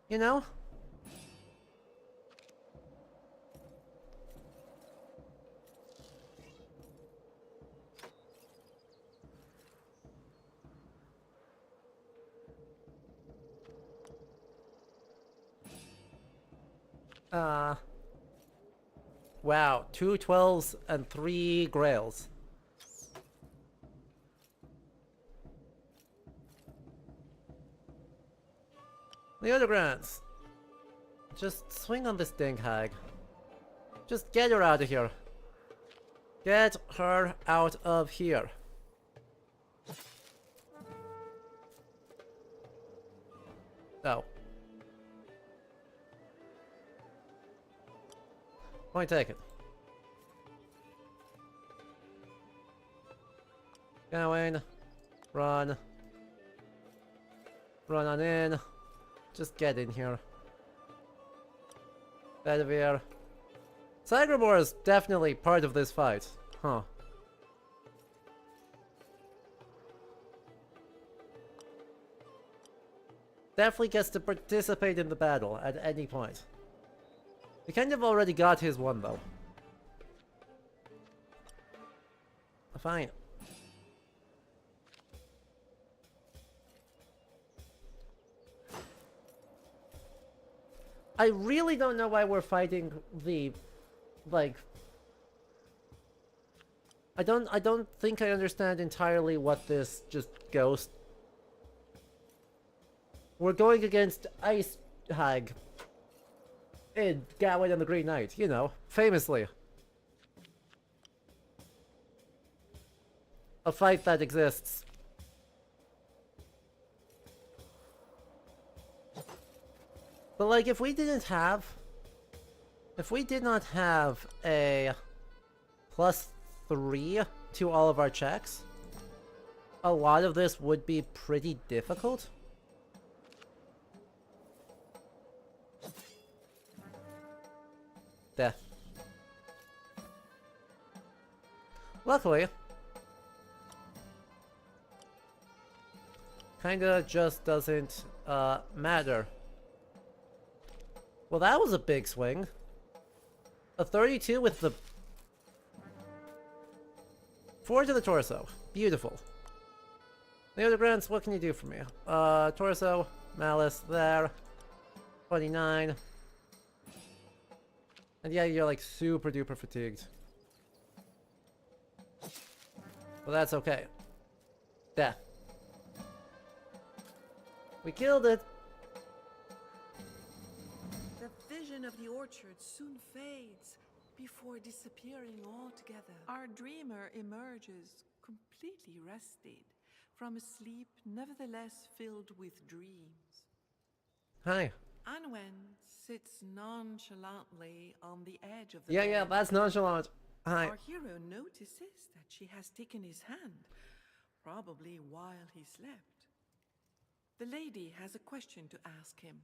A: You know? Wow, 2 12s and 3 Grails. Leota Grants. Just swing on this ding hag. Just get her out of here. Get her out of here. Oh. Point taken. Going. Run. Run on in. Just get in here. Bedivere. Sagramore is definitely part of this fight. Huh. Definitely gets to participate in the battle at any point. He kind of already got his one, though. Fine. I really don't know why we're fighting the, like... I don't think I understand entirely what this just ghost... We're going against Ice Hag. In Gawain and the Green Knight, you know, famously. A fight that exists. But like, if we did not have a +3 to all of our checks, a lot of this would be pretty difficult. Death. Luckily, kinda just doesn't matter. Well, that was a big swing. A 32 with the 4 to the torso. Beautiful. Leota Grants, what can you do for me? Torso, Malice, there. 29. And yeah, you're like super duper fatigued. Well, that's okay. Death. We killed it.
B: The vision of the orchard soon fades, before disappearing altogether. Our dreamer emerges completely rested from a sleep nevertheless filled with dreams.
A: Hi.
B: Anwen sits nonchalantly on the edge of the
A: Yeah,
B: bed.
A: that's nonchalant. Hi.
B: Our hero notices that she has taken his hand, probably while he slept. The lady has a question to ask him.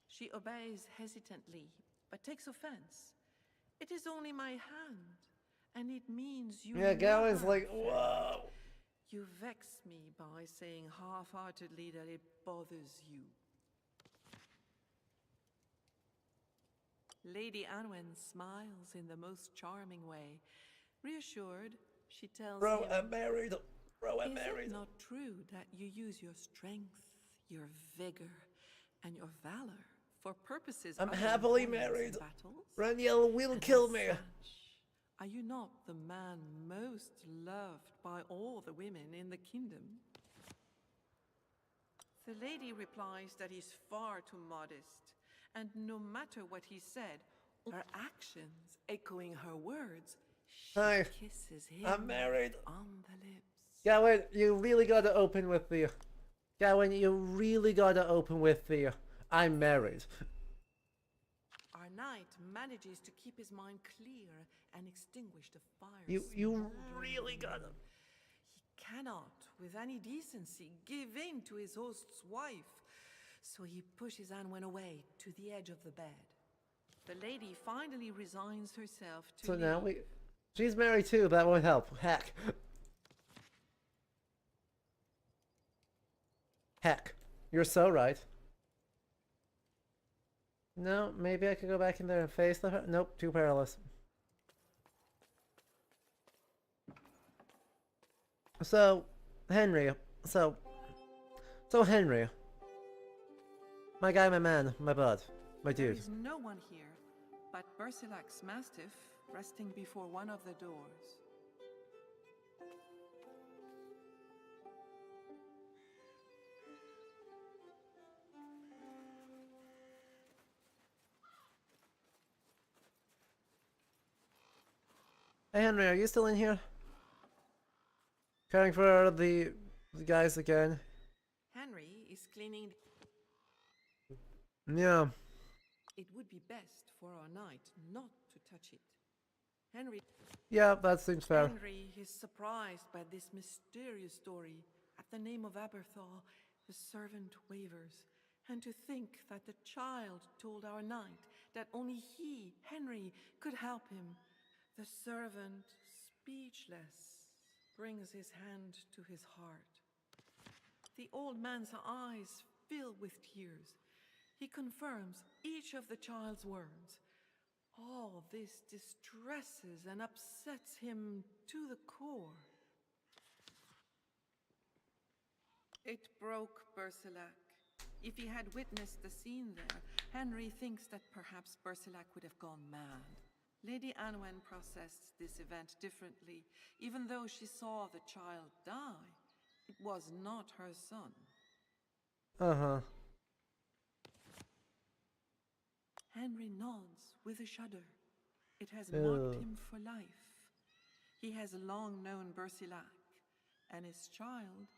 B: She obeys hesitantly, but takes offense. It is only my hand, and it means you.
A: Yeah, Gawain's
B: never
A: like,
B: fell.
A: whoa.
B: You vex me by saying half-heartedly that it bothers you. Lady Anwen smiles in the most charming way. Reassured, she tells
A: Bro,
B: him,
A: I'm married. Bro, I'm
B: "Is
A: married.
B: it not true that you use your strength, your vigor, and your valor for purposes
A: I'm
B: other
A: happily
B: than points in
A: married.
B: battles?
A: Raniel will
B: And
A: kill
B: as
A: me.
B: such, are you not the man most loved by all the women in the kingdom?" The lady replies that he's far too modest, and no matter what he said, her actions echoing her words, she
A: Hi.
B: kisses him
A: I'm married.
B: on the lips.
A: Gawain, you really gotta open with the... Gawain, you really gotta open with the... I'm married.
B: Our knight manages to keep his mind clear and extinguish the fire.
A: You
B: smoldering
A: really
B: within
A: gotta...
B: him. He cannot, with any decency, give in to his host's wife, so he pushes Anwen away to the edge of the bed. The lady finally resigns herself to
A: So now
B: leave.
A: we... She's married too, that won't help. Heck. Heck. You're so right. No, maybe I could go back in there and face the... Nope, too perilous. So, Henry. So Henry. My guy, my man, my bud, my
B: There
A: dude.
B: is no one here but Bersilak's mastiff resting before one of the doors.
A: Hey Henry, are you still in here? Caring for the guys again?
B: Henry is cleaning.
A: Yeah.
B: It would be best for our knight not to touch it.
A: Yeah, that seems fair.
B: Henry is surprised by this mysterious story. At the name of Aberthal, the servant wavers. And to think that the child told our knight that only he, Henry, could help him. The servant, speechless, brings his hand to his heart. The old man's eyes fill with tears. He confirms each of the child's words. All this distresses and upsets him to the core. It broke Bersilak. If he had witnessed the scene there, Henry thinks that perhaps Bersilak would have gone mad. Lady Anwen processed this event differently. Even though she saw the child die, it was not her son.
A: Uh-huh.
B: Henry nods with a shudder. It has
A: Ew.
B: marked him for life. He has long known Bersilak and his child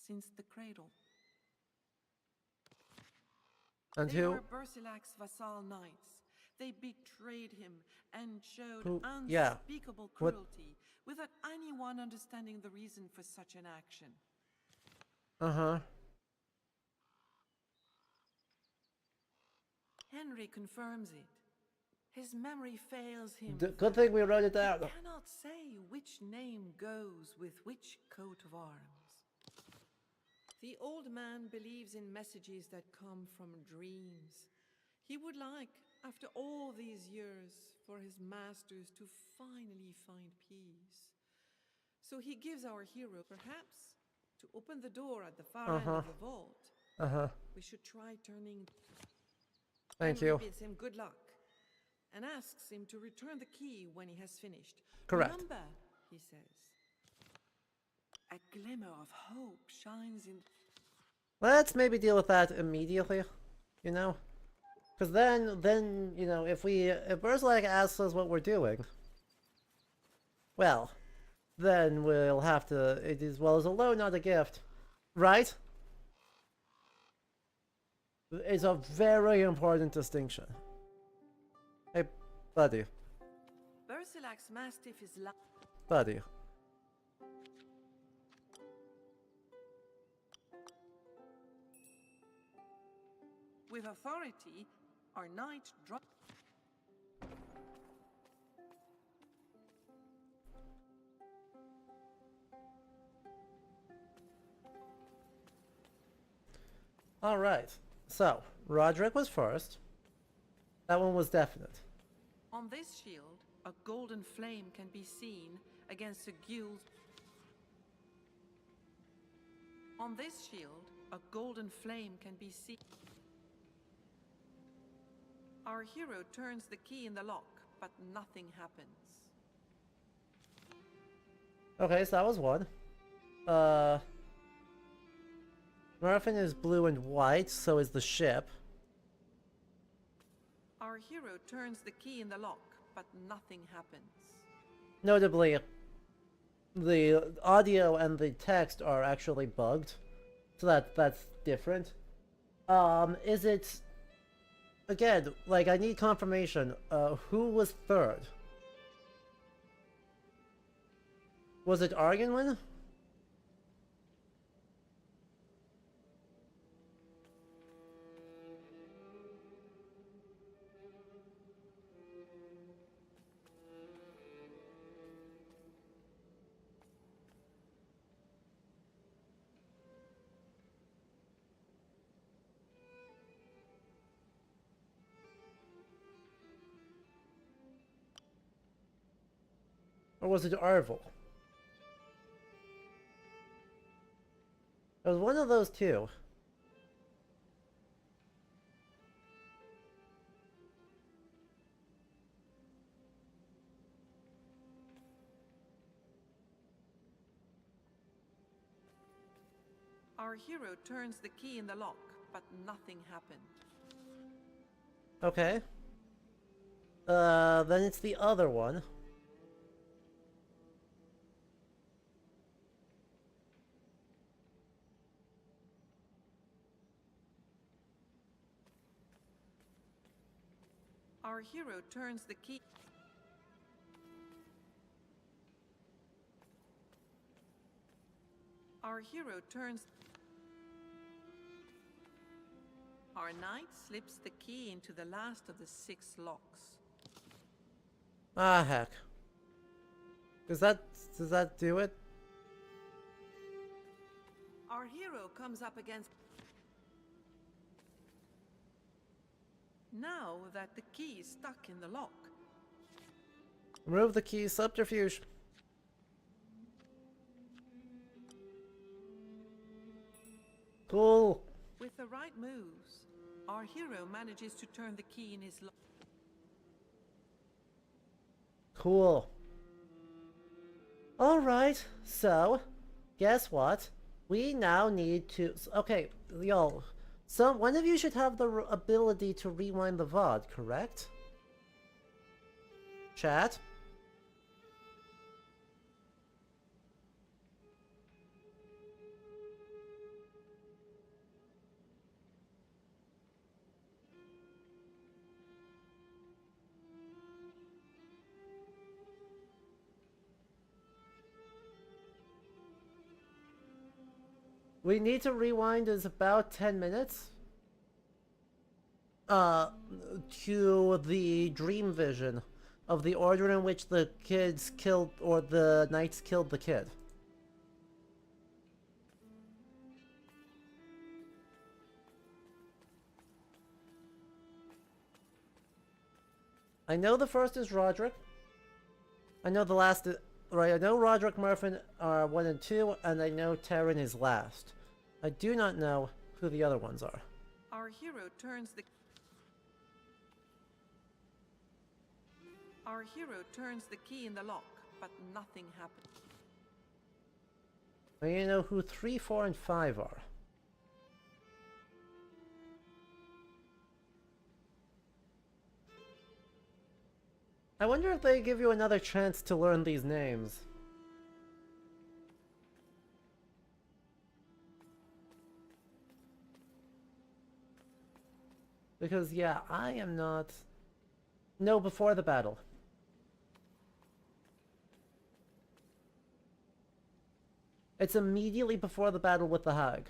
B: since the cradle.
A: And
B: They
A: who?
B: were Bersilak's vassal knights. They betrayed him and showed
A: Who- yeah.
B: unspeakable
A: What-
B: cruelty without anyone understanding the reason for such an action.
A: Uh-huh.
B: Henry confirms it. His memory fails him.
A: Good thing we wrote it down.
B: He cannot say which name goes with which coat of arms. The old man believes in messages that come from dreams. He would like, after all these years, for his masters to finally find peace. So he gives our hero, perhaps, to open the door at the far end of the vault.
A: Uh-huh.
B: We should try turning.
A: Thank
B: Henry
A: you.
B: bids him good luck and asks him to return the key when he has finished.
A: Correct.
B: Remember, he says, a glimmer of hope shines in.
A: Let's maybe deal with that immediately, you know? Because then, you know, if Berserk asks us what we're doing, well, then we'll have to, it is, well, as a loan, not a gift, right? It's a very important distinction. Hey, buddy,
B: Bersilak's mastiff is
A: buddy.
B: with authority. Our knight drop.
A: Alright, so, Roderick was first. That one was definite.
B: On this shield, a golden flame can be seen against a guild. On this shield, a golden flame can be seen. Our hero turns the key in the lock, but nothing happens.
A: Okay, so that was one. Murphin is blue and white, so is the ship.
B: Our hero turns the key in the lock, but nothing happens.
A: Notably, the audio and the text are actually bugged, so that's different. Is it... Again, like, I need confirmation. Who was third? Was it Argenwin? Or was it Arvel? It was one of those two.
B: Our hero turns the key in the lock, but nothing happened.
A: Okay. Then it's the other one.
B: Our hero turns the key. Our hero turns. Our knight slips the key into the last of the 6 locks.
A: Ah, heck. Does that do it?
B: Our hero comes up against. Now that the key is stuck in the lock.
A: Remove the key, subterfuge. Cool.
B: With the right moves, our hero manages to turn the key in his lock.
A: Cool. Alright, so, guess what? We now need to... Okay, y'all. So, one of you should have the ability to rewind the VOD, correct? Chat? We need to rewind is about 10 minutes. To the dream vision of the order in which the kids killed, or the knights killed the kid. I know the first is Roderick. I know the last is... Right, I know Roderick Murphin are 1 and 2, and I know Terran is last. I do not know who the other ones are.
B: Our hero turns the... Our hero turns the key in the lock, but nothing happens.
A: I need to know who 3, 4, and 5 are. I wonder if they give you another chance to learn these names. Because, yeah, I am not... No, before the battle. It's immediately before the battle with the Hag.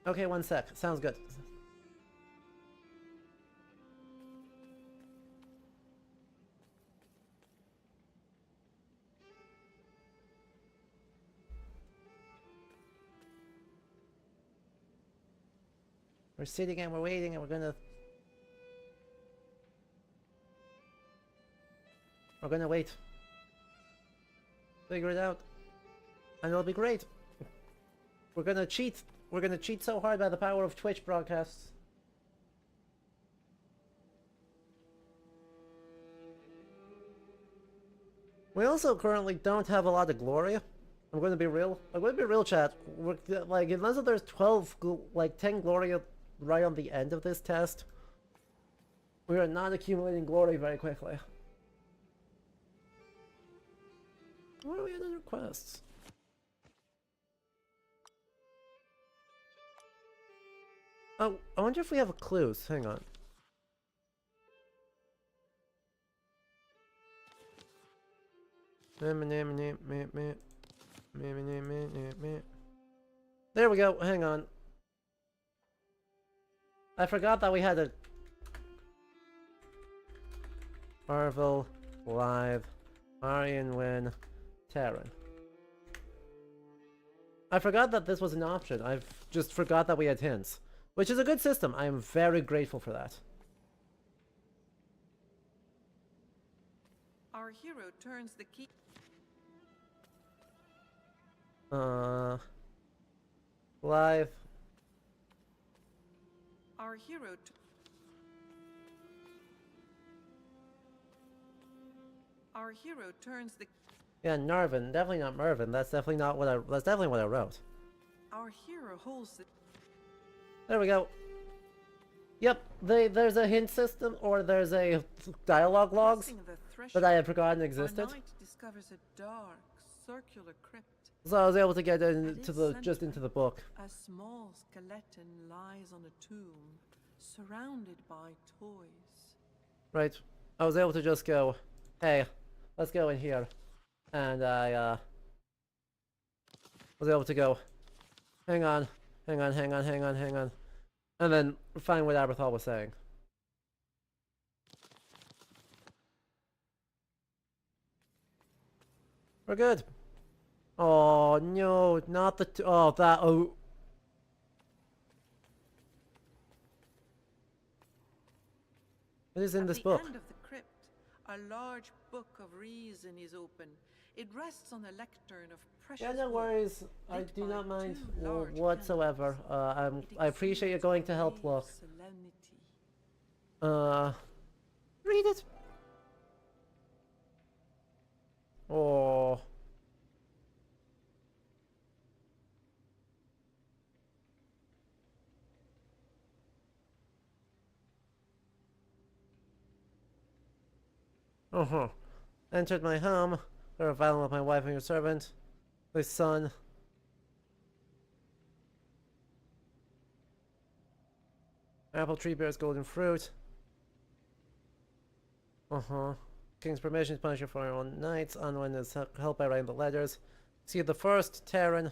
A: Okay, one sec. Sounds good. We're sitting and we're waiting and we're gonna wait. Figure it out. And it'll be great. We're gonna cheat. We're gonna cheat so hard by the power of Twitch broadcasts. We also currently don't have a lot of Gloria. I'm going to be real. I'm going to be real, chat. Like, unless there's 10 Gloria right on the end of this test, we are not accumulating Glory very quickly. What are we in other quests? Oh, I wonder if we have clues. Hang on. There we go. Hang on. I forgot that we had a Marvel Live Marion Win Terran. I forgot that this was an option. I've just forgot that we had hints. Which is a good system. I am very grateful for that.
B: Our hero turns the key.
A: Live.
B: Our hero. Our hero turns the.
A: Yeah, Narvin. Definitely not Mervin. That's definitely not what I. That's definitely what I wrote.
B: Our hero holds the.
A: There we go. Yep. There's a hint system, or there's a dialogue logs that I had forgotten existed.
B: Our knight discovers a dark, circular crypt.
A: So I was able to get into the book.
B: A small skeleton lies on a tomb, surrounded by toys.
A: Right. I was able to just go, hey, let's go in here. And I was able to go, hang on. And then find what Aberthal was saying. We're good. Oh no, not the oh. It is in this book.
B: At the end of the crypt, a large book of reason is open. It rests on a lectern of precious
A: Yeah, no
B: wood,
A: worries. I
B: lit
A: do
B: by
A: not mind
B: two large
A: whatsoever.
B: candles. It
A: I appreciate you
B: exudes
A: going to help
B: grave
A: look.
B: solemnity.
A: Read it. Oh. Entered my home. There were violent with my wife and your servant. My son. Apple tree bears golden fruit. King's permission to punish you for your own knights. Unwin is helped by writing the letters. See the first Terran.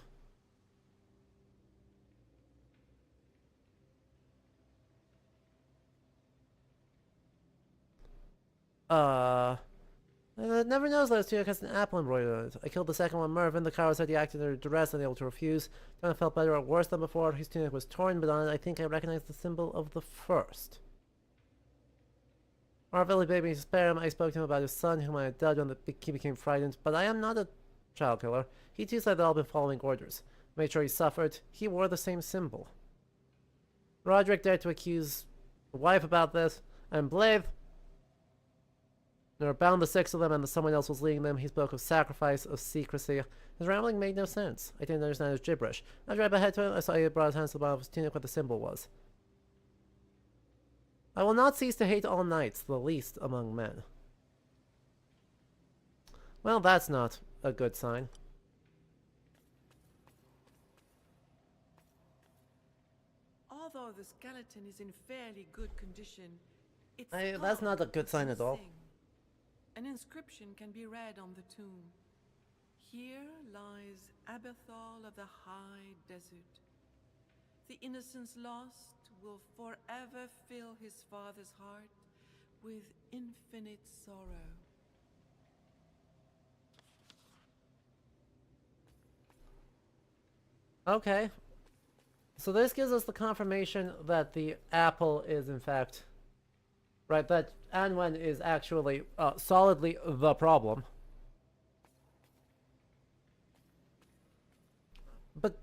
A: Never knows those two has an apple embroidered on it. I killed the second one, Mervin. The coward said he acted under duress and able to refuse. Then I felt better or worse than before. His tunic was torn, but on it I think I recognized the symbol of the first. Marvelli bade me to spare him. I spoke to him about his son, whom I had dubbed when he became frightened, but I am not a child killer. He too said they'd all been following orders. Made sure he suffered. He wore the same symbol. Roderick dared to accuse the wife about this. And Blaive, there were bound the 6 of them and someone else was leading them. He spoke of sacrifice, of secrecy. His rambling made no sense. I didn't understand his gibberish. As I ran ahead to him, I saw he had brought his hands to the bottom of his tunic where the symbol was. I will not cease to hate all knights, the least among men. Well, that's not a good sign.
B: Although the skeleton is in fairly good condition, its
A: That's
B: skull
A: not a good
B: is
A: sign at all.
B: missing. An inscription can be read on the tomb. Here lies Abathal of the High Desert. The innocence lost will forever fill his father's heart with infinite sorrow.
A: Okay. So this gives us the confirmation that the apple is in fact... Right, that Anwen is actually solidly the problem. But...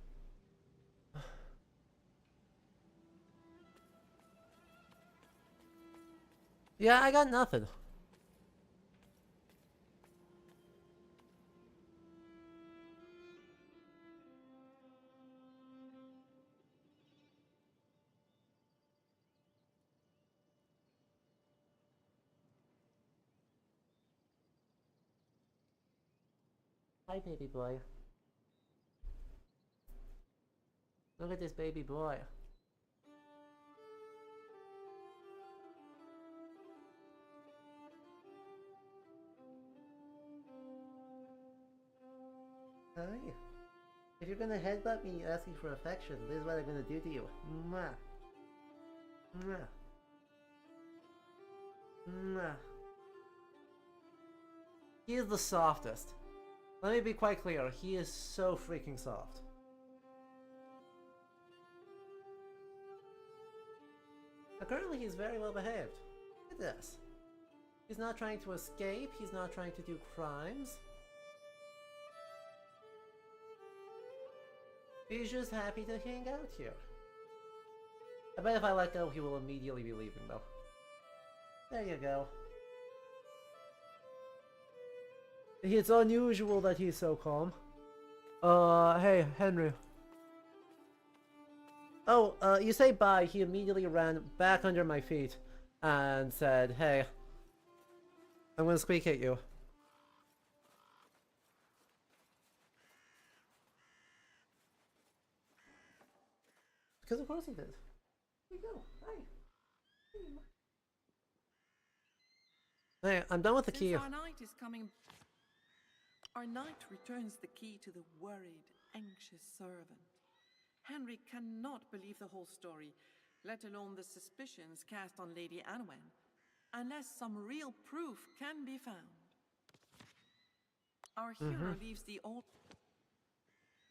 A: Yeah, I got nothing. Hi, baby boy. Look at this baby boy. Hi. If you're gonna headbutt me asking for affection, this is what I'm gonna do to you. Mwah. Mwah. Mwah. He is the softest. Let me be quite clear, he is so freaking soft. But currently he's very well behaved. Look at this. He's not trying to escape, he's not trying to do crimes. He's just happy to hang out here. I bet if I let go, he will immediately be leaving though. There you go. It's unusual that he's so calm. Hey, Henry. Oh, you say bye. He immediately ran back under my feet and said, hey, I'm gonna squeak at you. Because of course he did. Here you go. Hi. Hey, I'm done with the key.
B: Since our knight is coming, our knight returns the key to the worried, anxious servant. Henry cannot believe the whole story, let alone the suspicions cast on Lady Anwen, unless some real proof can be found. Our hero leaves the old...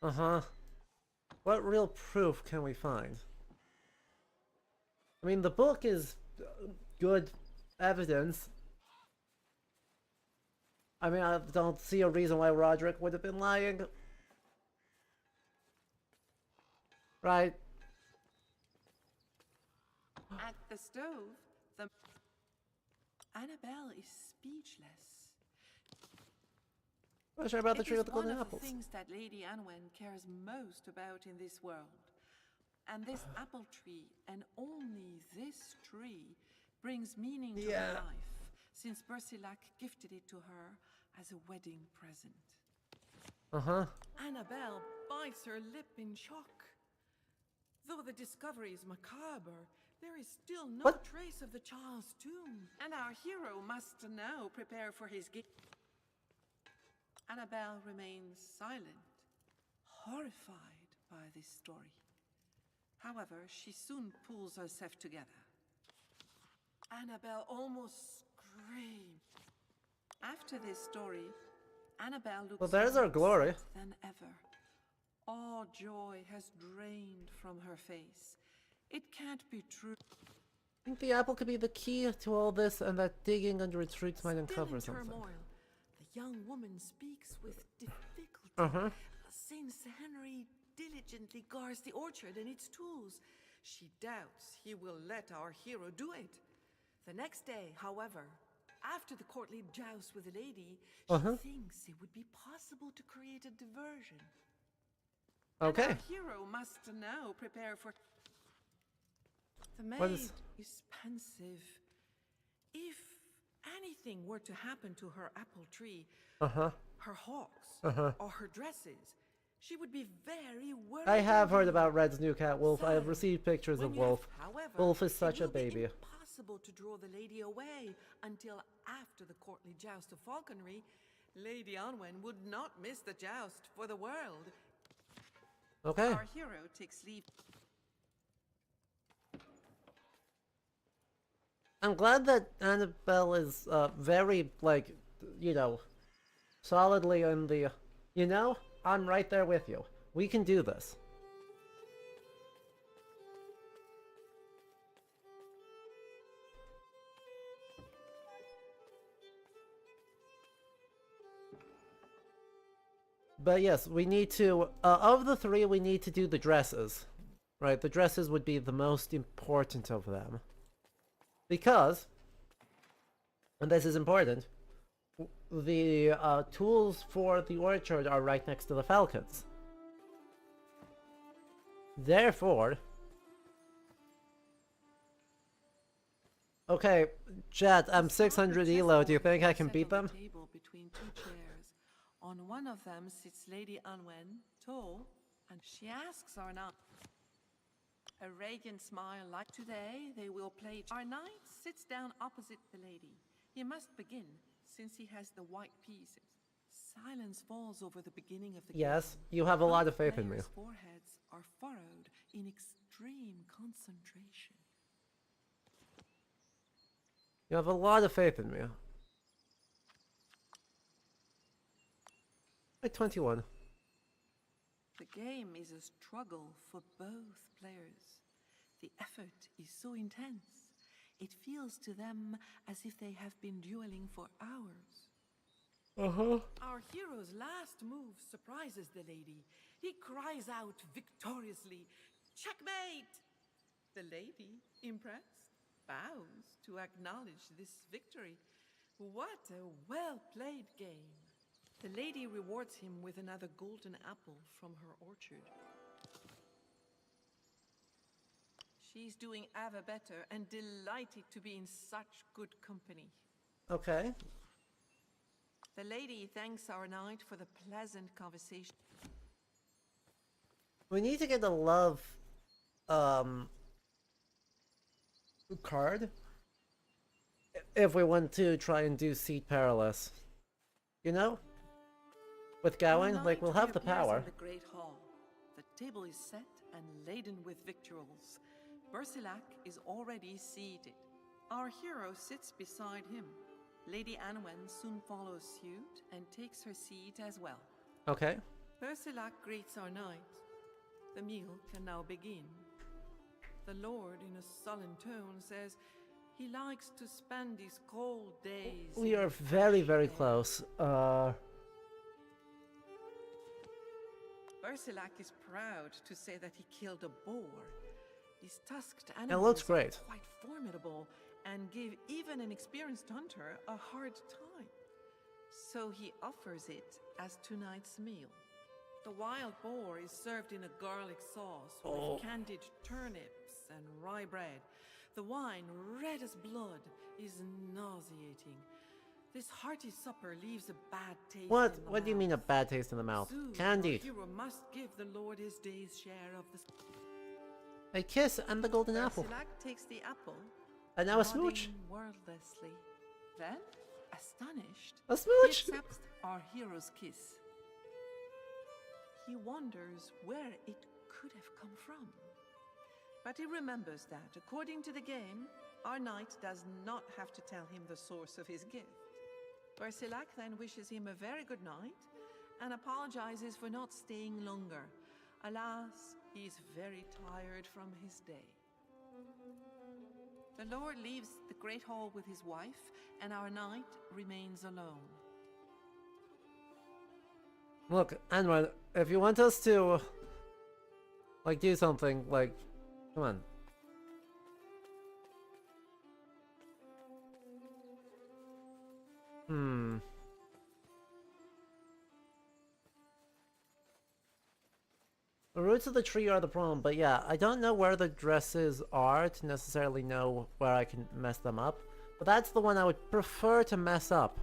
A: Uh-huh. What real proof can we find? I mean, the book is good evidence. I mean, I don't see a reason why Roderick would have been lying. Right.
B: At the stove, the... Annabelle is speechless.
A: Not sure about the
B: It
A: tree
B: is
A: with the golden
B: one of
A: apples.
B: the things that Lady Anwen cares most about in this world. And this apple tree, and only this tree, brings meaning to her life, since Bersilac gifted it to her as a wedding present.
A: Uh-huh.
B: Annabelle bites her lip in shock. Though the discovery is macabre, there is still no trace of the child's tomb, and our hero must now prepare for his gift. Annabelle remains silent, horrified by this story. However, she soon pulls herself together. Annabelle almost screams. After this story, Annabelle looks
A: Well, there's our
B: more
A: glory.
B: upset than ever. All joy has drained from her face. It can't be true.
A: I think the apple could be the key to all this, and that digging under its roots might uncover
B: Still in
A: something.
B: turmoil, the young woman speaks with difficulty. Since Henry diligently guards the orchard and its tools, she doubts he will let our hero do it. The next day, however, after the courtly joust with the lady,
A: Uh-huh.
B: she thinks it would be possible to create a diversion.
A: Okay.
B: And our hero must now prepare for. The
A: What
B: maid
A: is-
B: is pensive. If anything were to happen to her apple tree,
A: Uh-huh.
B: her hawks,
A: Uh-huh.
B: or her dresses, she would be very worried.
A: I have heard
B: indeed.
A: about Red's new cat, Wolf. I have
B: So,
A: received pictures
B: when
A: of
B: you have-
A: Wolf.
B: however,
A: Wolf is
B: it
A: such a
B: will be
A: baby.
B: impossible to draw the lady away until after the courtly joust of falconry. Lady Anwen would not miss the joust for the world.
A: Okay.
B: Our hero takes leave.
A: I'm glad that Annabelle is very, like, you know, solidly in the, you know, I'm right there with you. We can do this. But yes, we need to, of the three, we need to do the dresses. Right, the dresses would be the most important of them. Because, and this is important, the tools for the orchard are right next to the falcons. Therefore... Okay, chat, I'm 600 elo, do you think I can beat them?
B: Table between two chairs. On one of them sits Lady Anwen, tall, and she asks Arnott. A radiant smile like today, they will play. Our knight sits down opposite the lady. He must begin, since he has the white pieces. Silence falls over the beginning of the
A: Yes,
B: game.
A: you have a lot
B: Both
A: of faith in me.
B: players' foreheads are furrowed in extreme concentration.
A: You have a lot of faith in me. Like 21.
B: The game is a struggle for both players. The effort is so intense, it feels to them as if they have been dueling for hours.
A: Uh-huh.
B: Our hero's last move surprises the lady. He cries out victoriously, "Checkmate!" The lady, impressed, bows to acknowledge this victory. What a well-played game. The lady rewards him with another golden apple from her orchard. She's doing ever better and delighted to be in such good company.
A: Okay.
B: The lady thanks our knight for the pleasant conversation.
A: We need to get a love, card. If we want to try and do Seat Perilous. You know? With Gawain,
B: Our
A: like, we'll
B: knight
A: have the
B: reappears
A: power.
B: in the great hall. The table is set and laden with victuals. Bersilac is already seated. Our hero sits beside him. Lady Anwen soon follows suit and takes her seat as well.
A: Okay.
B: Bersilac greets our knight. The meal can now begin. The lord, in a sullen tone, says he likes to spend these cold days.
A: We
B: in
A: are
B: fresh
A: very, very
B: air.
A: close.
B: Bersilac is proud to say that he killed a boar. These tusked
A: It
B: animals
A: looks great.
B: are quite formidable and give even an experienced hunter a hard time. So he offers it as tonight's meal. The wild boar is served in a garlic sauce with candied turnips and rye bread. The wine, red as blood, is nauseating. This hearty supper leaves a bad taste
A: What?
B: in the
A: What do you mean a
B: mouth.
A: bad taste in the mouth?
B: Soon,
A: Candied.
B: our hero must give the lord his day's share of the.
A: A kiss and the golden apple.
B: Bersilac takes the apple,
A: And now a smooch.
B: nodding wordlessly. Then, astonished,
A: A
B: he
A: smooch.
B: accepts our hero's kiss. He wonders where it could have come from. But he remembers that, according to the game, our knight does not have to tell him the source of his gift. Bersilac then wishes him a very good night and apologizes for not staying longer. Alas, he is very tired from his day. The lord leaves the great hall with his wife, and our knight remains alone.
A: Look, Anwar, if you want us to, like, do something, like, come on. Hmm. The roots of the tree are the problem, but yeah, I don't know where the dresses are to necessarily know where I can mess them up. But that's the one I would prefer to mess up.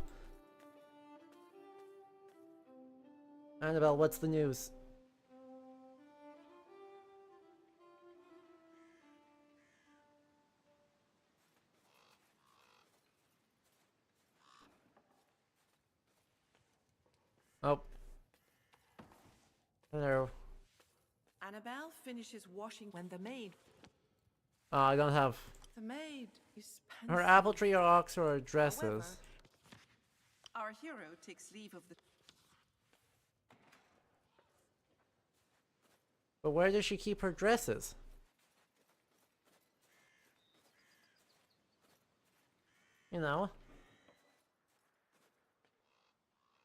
A: Annabelle, what's the news? Oh. Hello.
B: Annabelle finishes washing when the maid.
A: I don't have...
B: The maid is
A: Her
B: pensive.
A: apple tree or ox or dresses.
B: However, our hero takes leave of the.
A: But where does she keep her dresses? You know?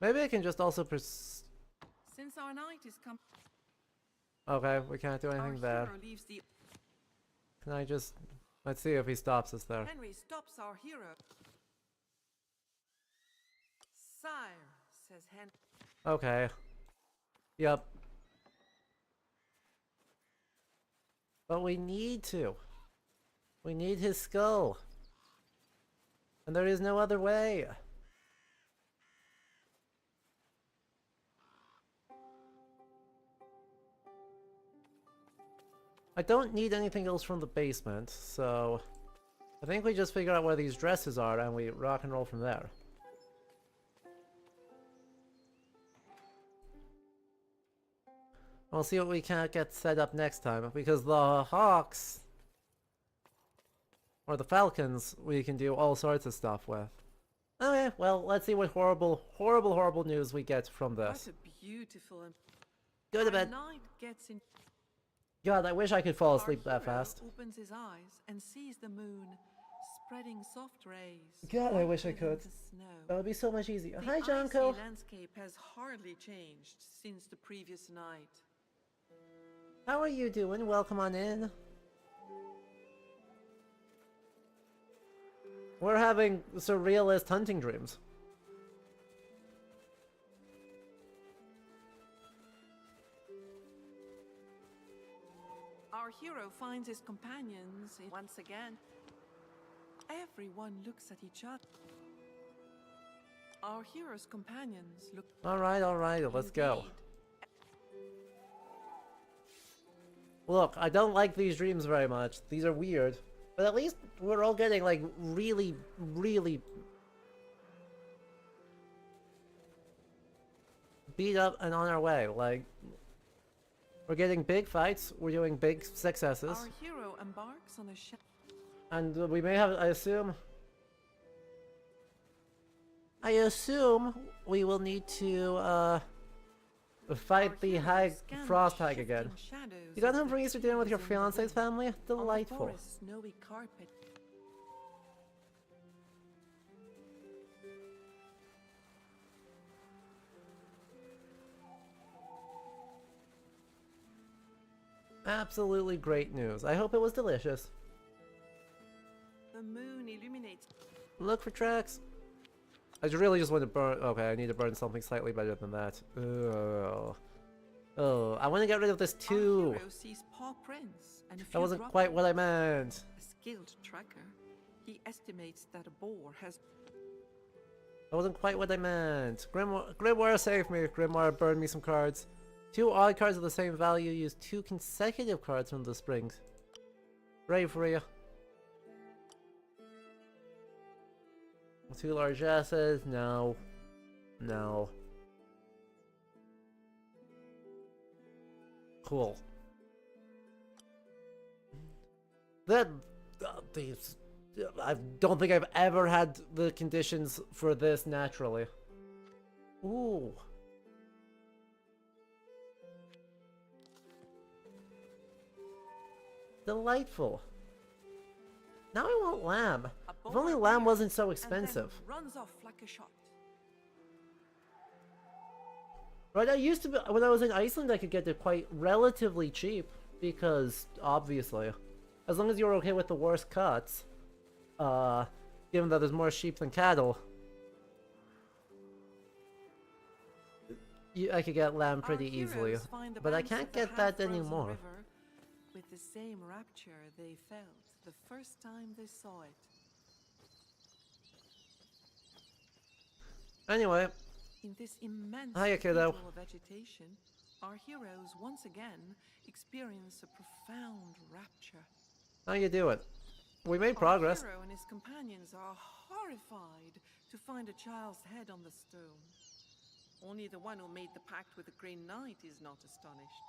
A: Maybe I can just also
B: Since our night is come,
A: Okay, we can't do
B: our
A: anything there.
B: hero leaves the.
A: Can I just... Let's see if he stops us there.
B: Henry stops our hero. Sire, says Henry.
A: Okay. Yep. But we need to. We need his skull. And there is no other way. I don't need anything else from the basement, so... I think we just figure out where these dresses are and we rock and roll from there. We'll see what we can get set up next time, because the Hawks... or the Falcons, we can do all sorts of stuff with. Okay, well, let's see what horrible news we get from this.
B: What a beautiful and.
A: Go to
B: Our
A: bed.
B: knight gets in.
A: God, I wish I could fall
B: Our
A: asleep that
B: hero
A: fast.
B: opens his eyes and sees the moon spreading soft rays.
A: God, I wish I
B: whiter than
A: could.
B: the snow.
A: That would be so much easier.
B: The
A: Hi,
B: icy
A: Jonko.
B: landscape has hardly changed since the previous night.
A: How are you doing? Welcome on in. We're having surrealist hunting dreams.
B: Our hero finds his companions once again. Everyone looks at each other. Our hero's companions look.
A: Alright, let's go.
B: Indeed.
A: Look, I don't like these dreams very much. These are weird. But at least we're all getting, like, really beat up and on our way. Like, we're getting big fights, we're doing big successes.
B: Our hero embarks on a
A: And we may have, I assume we will need to, fight the High Frost Hag again. You got home for Easter dinner with your fiance's family? Delightful.
B: Snowy carpet.
A: Absolutely great news. I hope it was delicious.
B: The moon illuminates.
A: Look for tracks. I really just want to burn... Okay, I need to burn something slightly better than that. Oh, I want to get rid of this
B: Our
A: too.
B: hero sees paw prints and a few
A: That wasn't
B: droppings.
A: quite what I meant.
B: A skilled tracker. He estimates that a boar has.
A: That wasn't quite what I meant. Grimoire save me. Grimoire burn me some cards. 2 odd cards of the same value. Use 2 consecutive cards from the springs. Bravery. 2 largesses. No. No. Cool. That... these... I don't think I've ever had the conditions for this naturally. Ooh. Delightful. Now I want lamb.
B: A
A: If only
B: boar
A: lamb
B: appears
A: wasn't so
B: and then
A: expensive.
B: runs off like a shot.
A: Right, I used to be, when I was in Iceland, I could get it quite relatively cheap because, obviously, as long as you're okay with the worst cuts, given that there's more sheep than cattle, I could get land
B: Our
A: pretty easily,
B: heroes find the
A: but I
B: banks
A: can't
B: of the
A: get that
B: half-frozen
A: anymore.
B: river with the same rapture they felt the first time they saw it.
A: Anyway,
B: In this immense
A: hiya, kiddo.
B: cathedral of vegetation, our heroes once again experience a profound rapture.
A: How you doing? We made
B: Our
A: progress.
B: hero and his companions are horrified to find a child's head on the stone. Only the one who made the pact with the Green Knight is not astonished.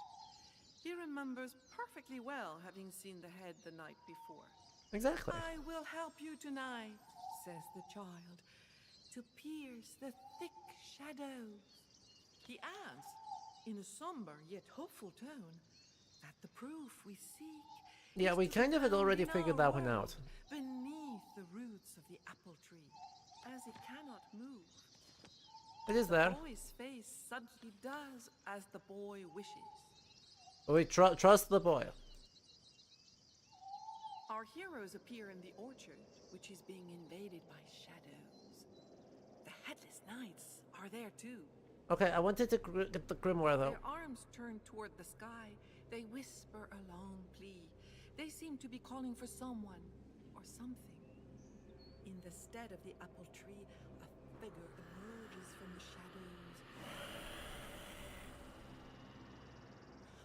B: He remembers perfectly well having seen the head the night before.
A: Exactly.
B: I will help you tonight, says the child, to pierce the thick shadows. He adds, in a somber yet hopeful tone, that the proof we seek
A: Yeah,
B: is
A: we
B: to
A: kind
B: be
A: of had
B: found
A: already
B: in
A: figured
B: our
A: that one out.
B: world, beneath the roots of the apple tree, as it cannot move.
A: It is
B: The
A: there.
B: boy's face suddenly does as the boy wishes.
A: We trust the boy.
B: Our heroes appear in the orchard, which is being invaded by shadows. The headless knights are there too.
A: Okay, I wanted to get the grimoire though.
B: Their arms turned toward the sky. They whisper a long plea. They seem to be calling for someone or something. In the stead of the apple tree, a figure emerges from the shadows.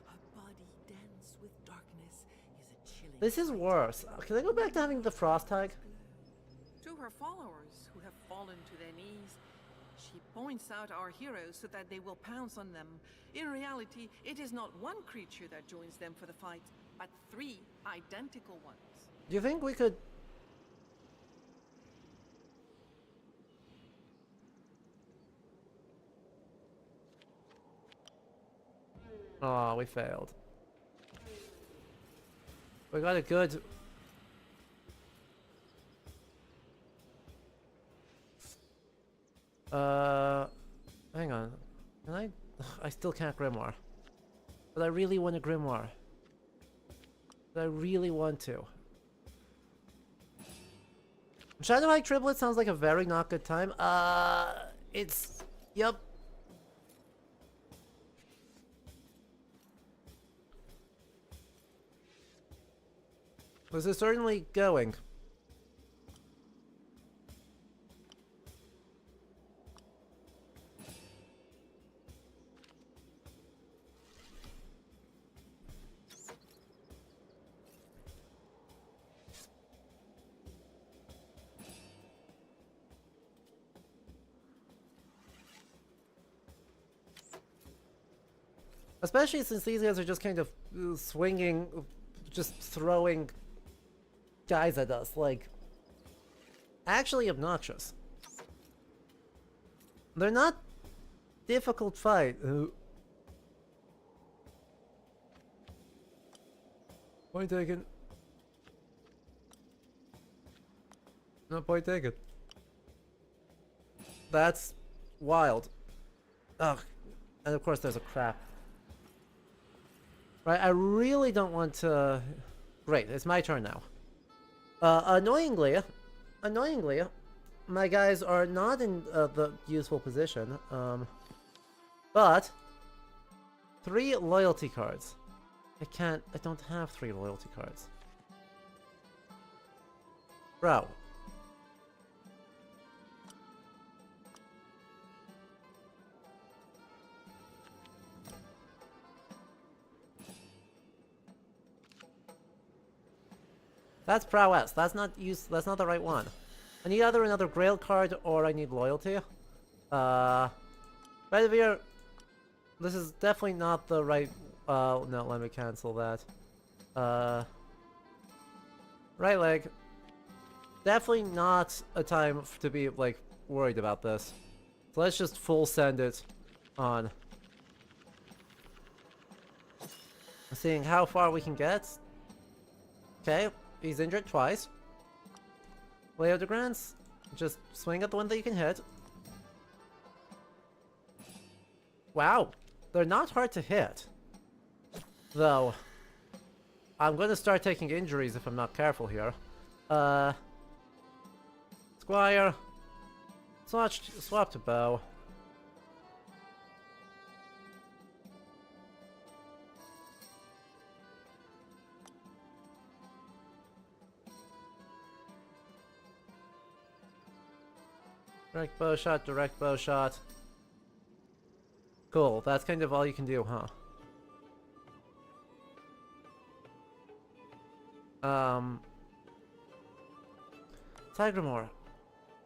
B: Her body dense with darkness is a chilling.
A: This is worse. Can I go back to having the frost tag?
B: To her followers, who have fallen to their knees, she points out our heroes so that they will pounce on them. In reality, it is not one creature that joins them for the fight, but 3 identical ones.
A: Do you think we could... Oh, we failed. We got a good... Hang on. Can I... I still can't grimoire. But I really want a grimoire. But I really want to. Shadow High Triplet sounds like a very not good time. It's... Yep. This is certainly going. Especially since these guys are just kind of swinging, just throwing guys at us, like, actually obnoxious. They're not difficult fight. Point taken. No point taken. That's wild. Ugh. And of course there's a crap. Right, I really don't want to... Great, it's my turn now. Annoyingly, my guys are not in the useful position, but 3 loyalty cards. I don't have 3 loyalty cards. Bro. That's prowess. That's not the right one. I need either another Grail card or I need loyalty. Redivere, this is definitely not the right... no, let me cancel that. Right leg. Definitely not a time to be, like, worried about this. So let's just full send it on. Seeing how far we can get. Okay. He's injured twice. Leo de Grants, just swing at the one that you can hit. Wow, they're not hard to hit. Though, I'm gonna start taking injuries if I'm not careful here. Squire, swap to bow. Direct bow shot, direct bow shot. Cool, that's kind of all you can do, huh? Tigramore.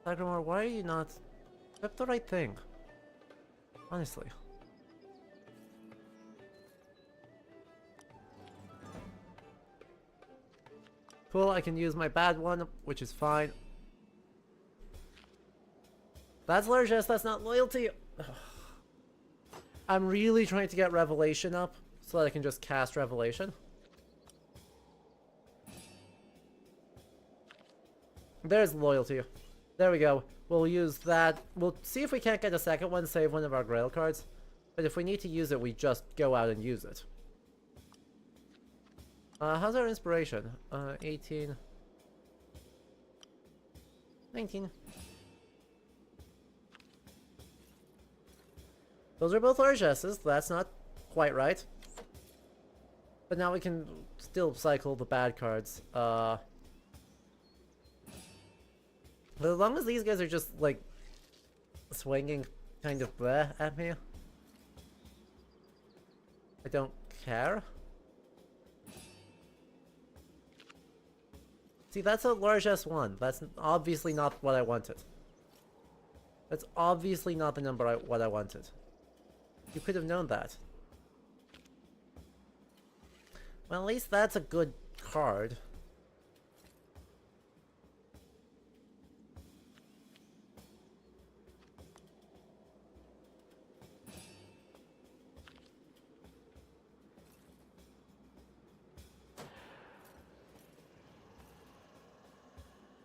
A: Tigramore, why are you not... Equip the right thing. Honestly. Cool, I can use my bad one, which is fine. That's largesse, that's not loyalty! Ugh. I'm really trying to get Revelation up, so that I can just cast Revelation. There's loyalty. There we go. We'll use that. We'll see if we can't get a second one, save one of our Grail cards. But if we need to use it, we just go out and use it. How's our inspiration? 18. 19. Those are both largesses. That's not quite right. But now we can still cycle the bad cards. But as long as these guys are just, like, swinging kind of bleh at me, I don't care. See, that's a largesse 1. That's obviously not what I wanted. That's obviously not the number what I wanted. You could have known that. Well, at least that's a good card.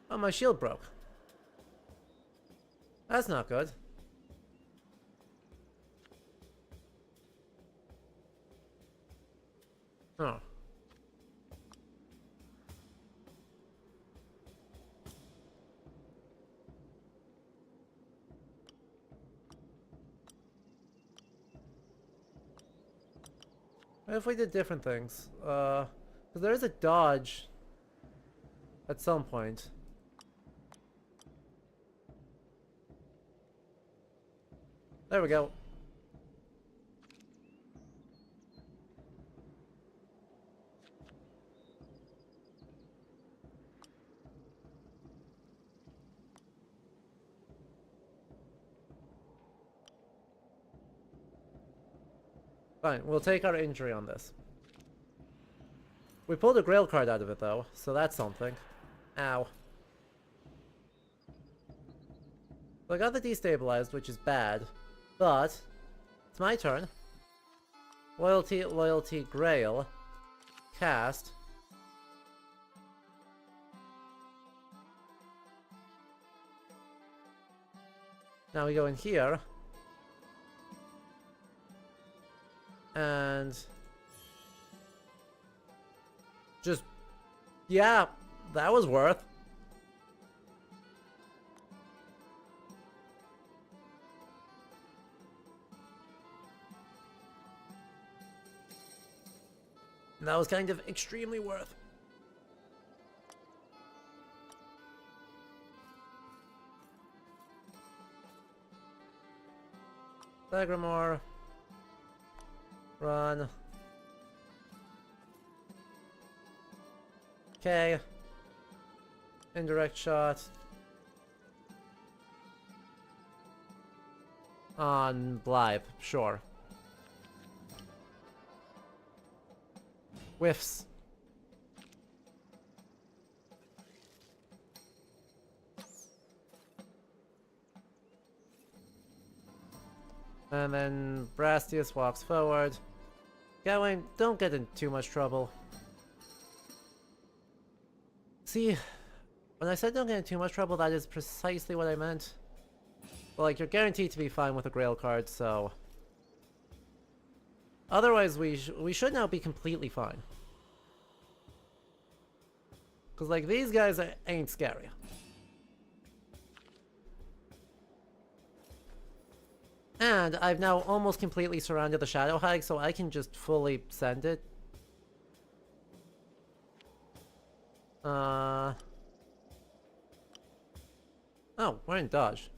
A: Oh, my shield broke. That's not good. Oh. What if we did different things? Because there is a dodge at some point. There we go. Fine, we'll take our injury on this. We pulled a Grail card out of it though, so that's something. Ow. So I got the destabilized, which is bad, but it's my turn. Loyalty, loyalty, Grail. Cast. Now we go in here. And just, yeah, that was worth. That was kind of extremely worth. Sagramore. Run. Okay. Indirect shot. On Blythe, sure. Whiffs. And then Brastius walks forward. Gawain, don't get in too much trouble. See, when I said don't get in too much trouble, that is precisely what I meant. But, like, you're guaranteed to be fine with a Grail card, so... Otherwise, we should now be completely fine. Because, like, these guys ain't scary. And I've now almost completely surrounded the Shadow Hag, so I can just fully send it. Oh, we're in dodge.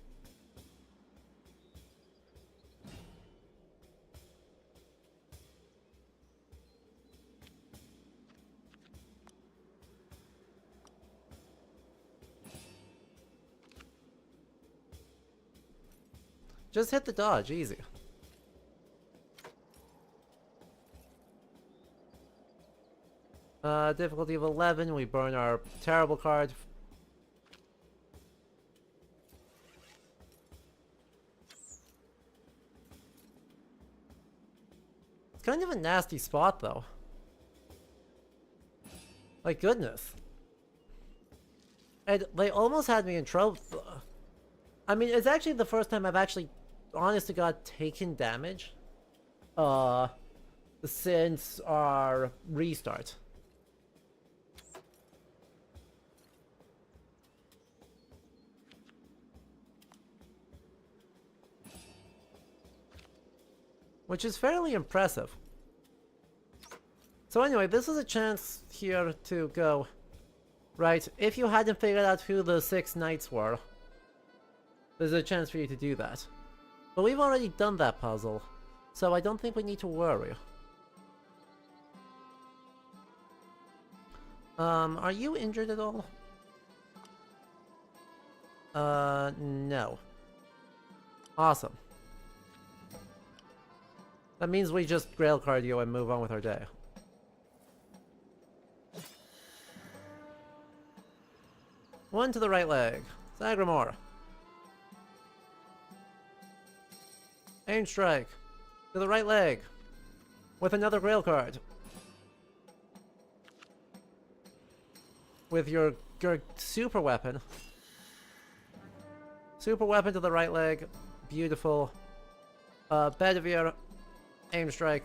A: Just hit the dodge, easy. Difficulty of 11, we burn our terrible card. It's kind of a nasty spot, though. Like, goodness. And they almost had me in trouble. I mean, it's actually the first time I've actually, honest to God, taken damage. Since our restart. Which is fairly impressive. So anyway, this is a chance here to go. Right, if you hadn't figured out who the 6 knights were, there's a chance for you to do that. But we've already done that puzzle, so I don't think we need to worry. Are you injured at all? No. Awesome. That means we just grail cardio and move on with our day. One to the right leg. Zagramore. Aim strike. To the right leg. With another grail card. With your super weapon. Super weapon to the right leg. Beautiful. Bedivere. Aim strike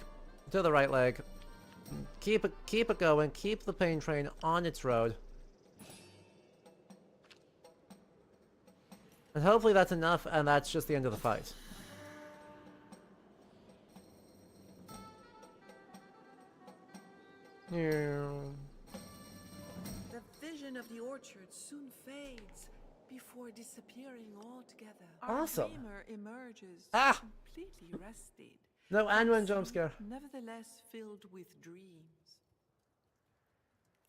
A: to the right leg. Keep it going. Keep the pain train on its road. And hopefully that's enough, and that's just the end of the fight.
B: The vision of the orchard soon fades before disappearing altogether.
A: Awesome.
B: Our dreamer emerges completely rested.
A: No Anwen jump scare.
B: Nevertheless filled with dreams.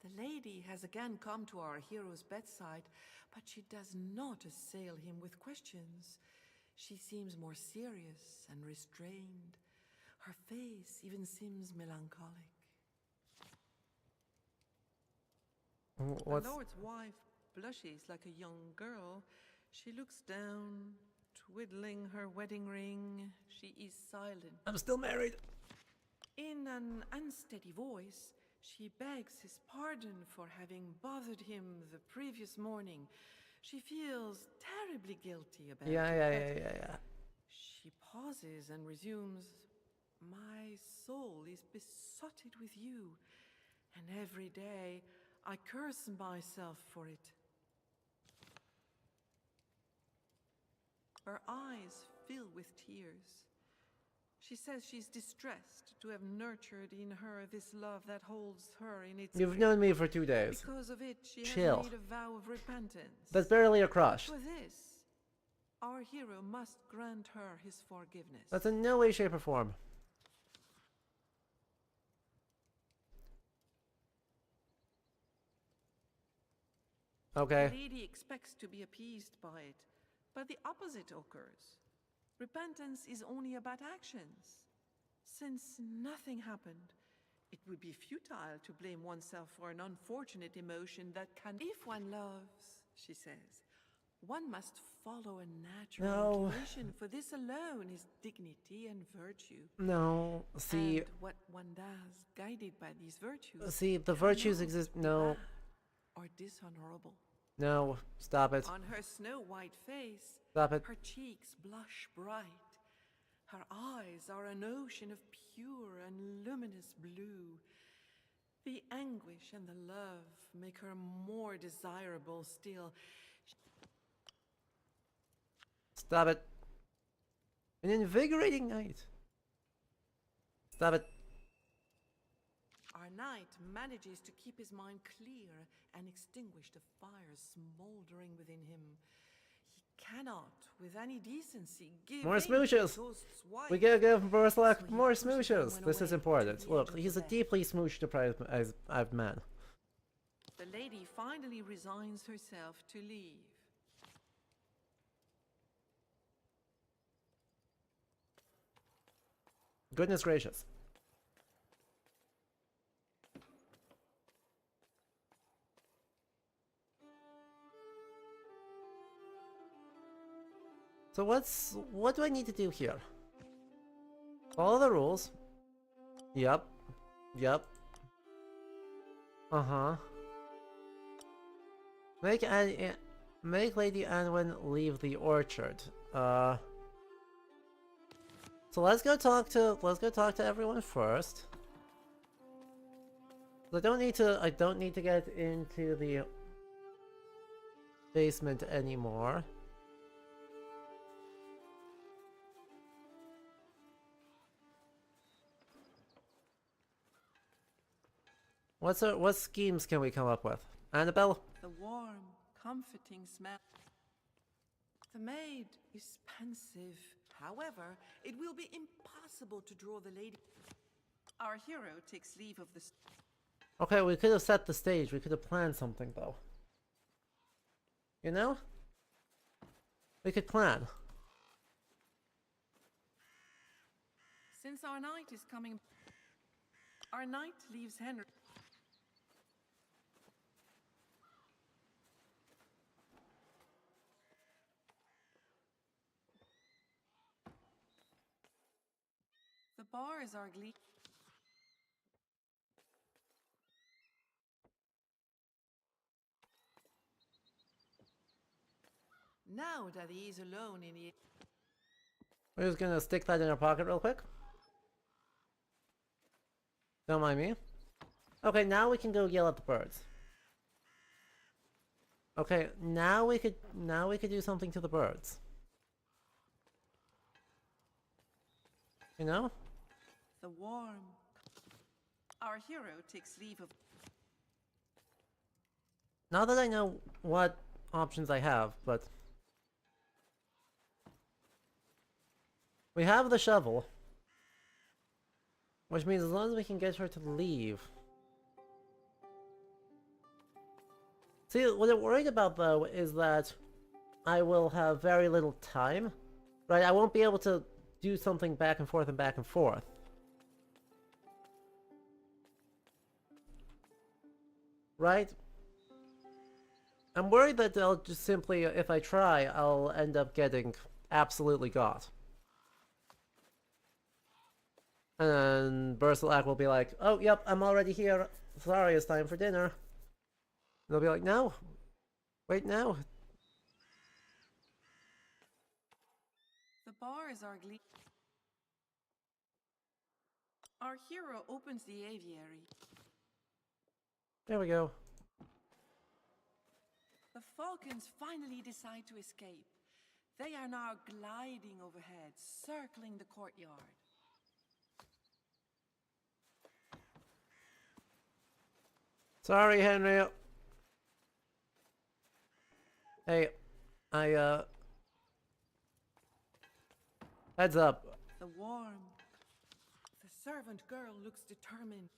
B: The lady has again come to our hero's bedside, but she does not assail him with questions. She seems more serious and restrained. Her face even seems melancholic.
A: What's...
B: The lord's wife blushes like a young girl. She looks down, twiddling her wedding ring. She is silent.
A: I'm still married.
B: In an unsteady voice, she begs his pardon for having bothered him the previous morning. She feels terribly guilty about it.
A: Yeah.
B: She pauses and resumes, "My soul is besotted with you, and every day I curse myself for it." Her eyes fill with tears. She says she's distressed to have nurtured in her this love that holds her in its
A: You've
B: grip.
A: known me for 2 days.
B: Because of it, she
A: Chill.
B: has made a vow of repentance.
A: That's barely a crush.
B: For this, our hero must grant her his forgiveness.
A: That's in no way, shape, or form. Okay.
B: The lady expects to be appeased by it, but the opposite occurs. Repentance is only about actions. Since nothing happened, it would be futile to blame oneself for an unfortunate emotion that can... If one loves, she says, one must follow a natural intuition, for this alone is dignity and virtue.
A: No, see...
B: And what one does, guided by these virtues...
A: See, the virtues exist... No.
B: ...or dishonorable.
A: No, stop it.
B: On her snow-white face,
A: Stop it.
B: her cheeks blush bright. Her eyes are an ocean of pure and luminous blue. The anguish and the love make her more desirable still.
A: Stop it. An invigorating night. Stop it.
B: Our knight manages to keep his mind clear and extinguish the fire smoldering within him. He cannot, with any decency, give
A: More
B: in to
A: smooches.
B: the ghost's wife.
A: We gotta give Berslac
B: So he
A: more
B: pushes
A: smooches.
B: Anwen
A: This is
B: away
A: important.
B: to the
A: Look,
B: edge of
A: he's
B: the
A: a
B: bed.
A: deeply smooch-deprived man.
B: The lady finally resigns herself to leave.
A: Goodness gracious. So what do I need to do here? Follow the rules. Yep. Yep. Uh-huh. Make Lady Anwen leave the orchard. So let's go talk to everyone first. I don't need to get into the basement anymore. What schemes can we come up with? Annabelle?
B: The warm, comforting smell. The maid is pensive. However, it will be impossible to draw the lady. Our hero takes leave of the...
A: Okay, we could have set the stage. We could have planned something, though. You know? We could plan.
B: Since our knight is coming... Our knight leaves Henry... The bars are glee... Now that he is alone in the...
A: We're just gonna stick that in our pocket real quick. Don't mind me. Okay, now we can go yell at the birds. Okay, now we could do something to the birds. You know?
B: The warm... Our hero takes leave of...
A: Not that I know what options I have, but... We have the shovel. Which means as long as we can get her to leave. See, what I'm worried about though is that I will have very little time. Right, I won't be able to do something back and forth and back and forth. Right? I'm worried that I'll just simply, if I try, I'll end up getting absolutely got. And then Bersalak will be like, oh, yep, I'm already here. Sorry, it's time for dinner. And they'll be like, no. Wait, no.
B: The bars are glee... Our hero opens the aviary.
A: There we go.
B: The falcons finally decide to escape. They are now gliding overhead, circling the courtyard.
A: Sorry, Henry. Hey, heads up.
B: The warm... The servant girl looks determined.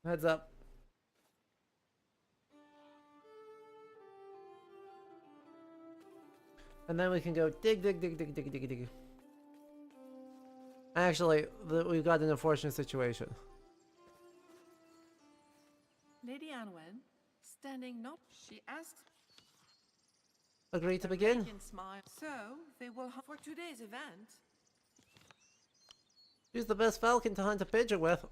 A: Heads up. And then we can go dig, dig, dig, dig, dig, dig, dig. Actually, we've got an unfortunate situation.
B: Lady Anwen, standing not, she asks...
A: Agree to
B: The
A: begin?
B: radiant smile. So, they will hunt for today's event.
A: Who's the best falcon to hunt a pigeon with?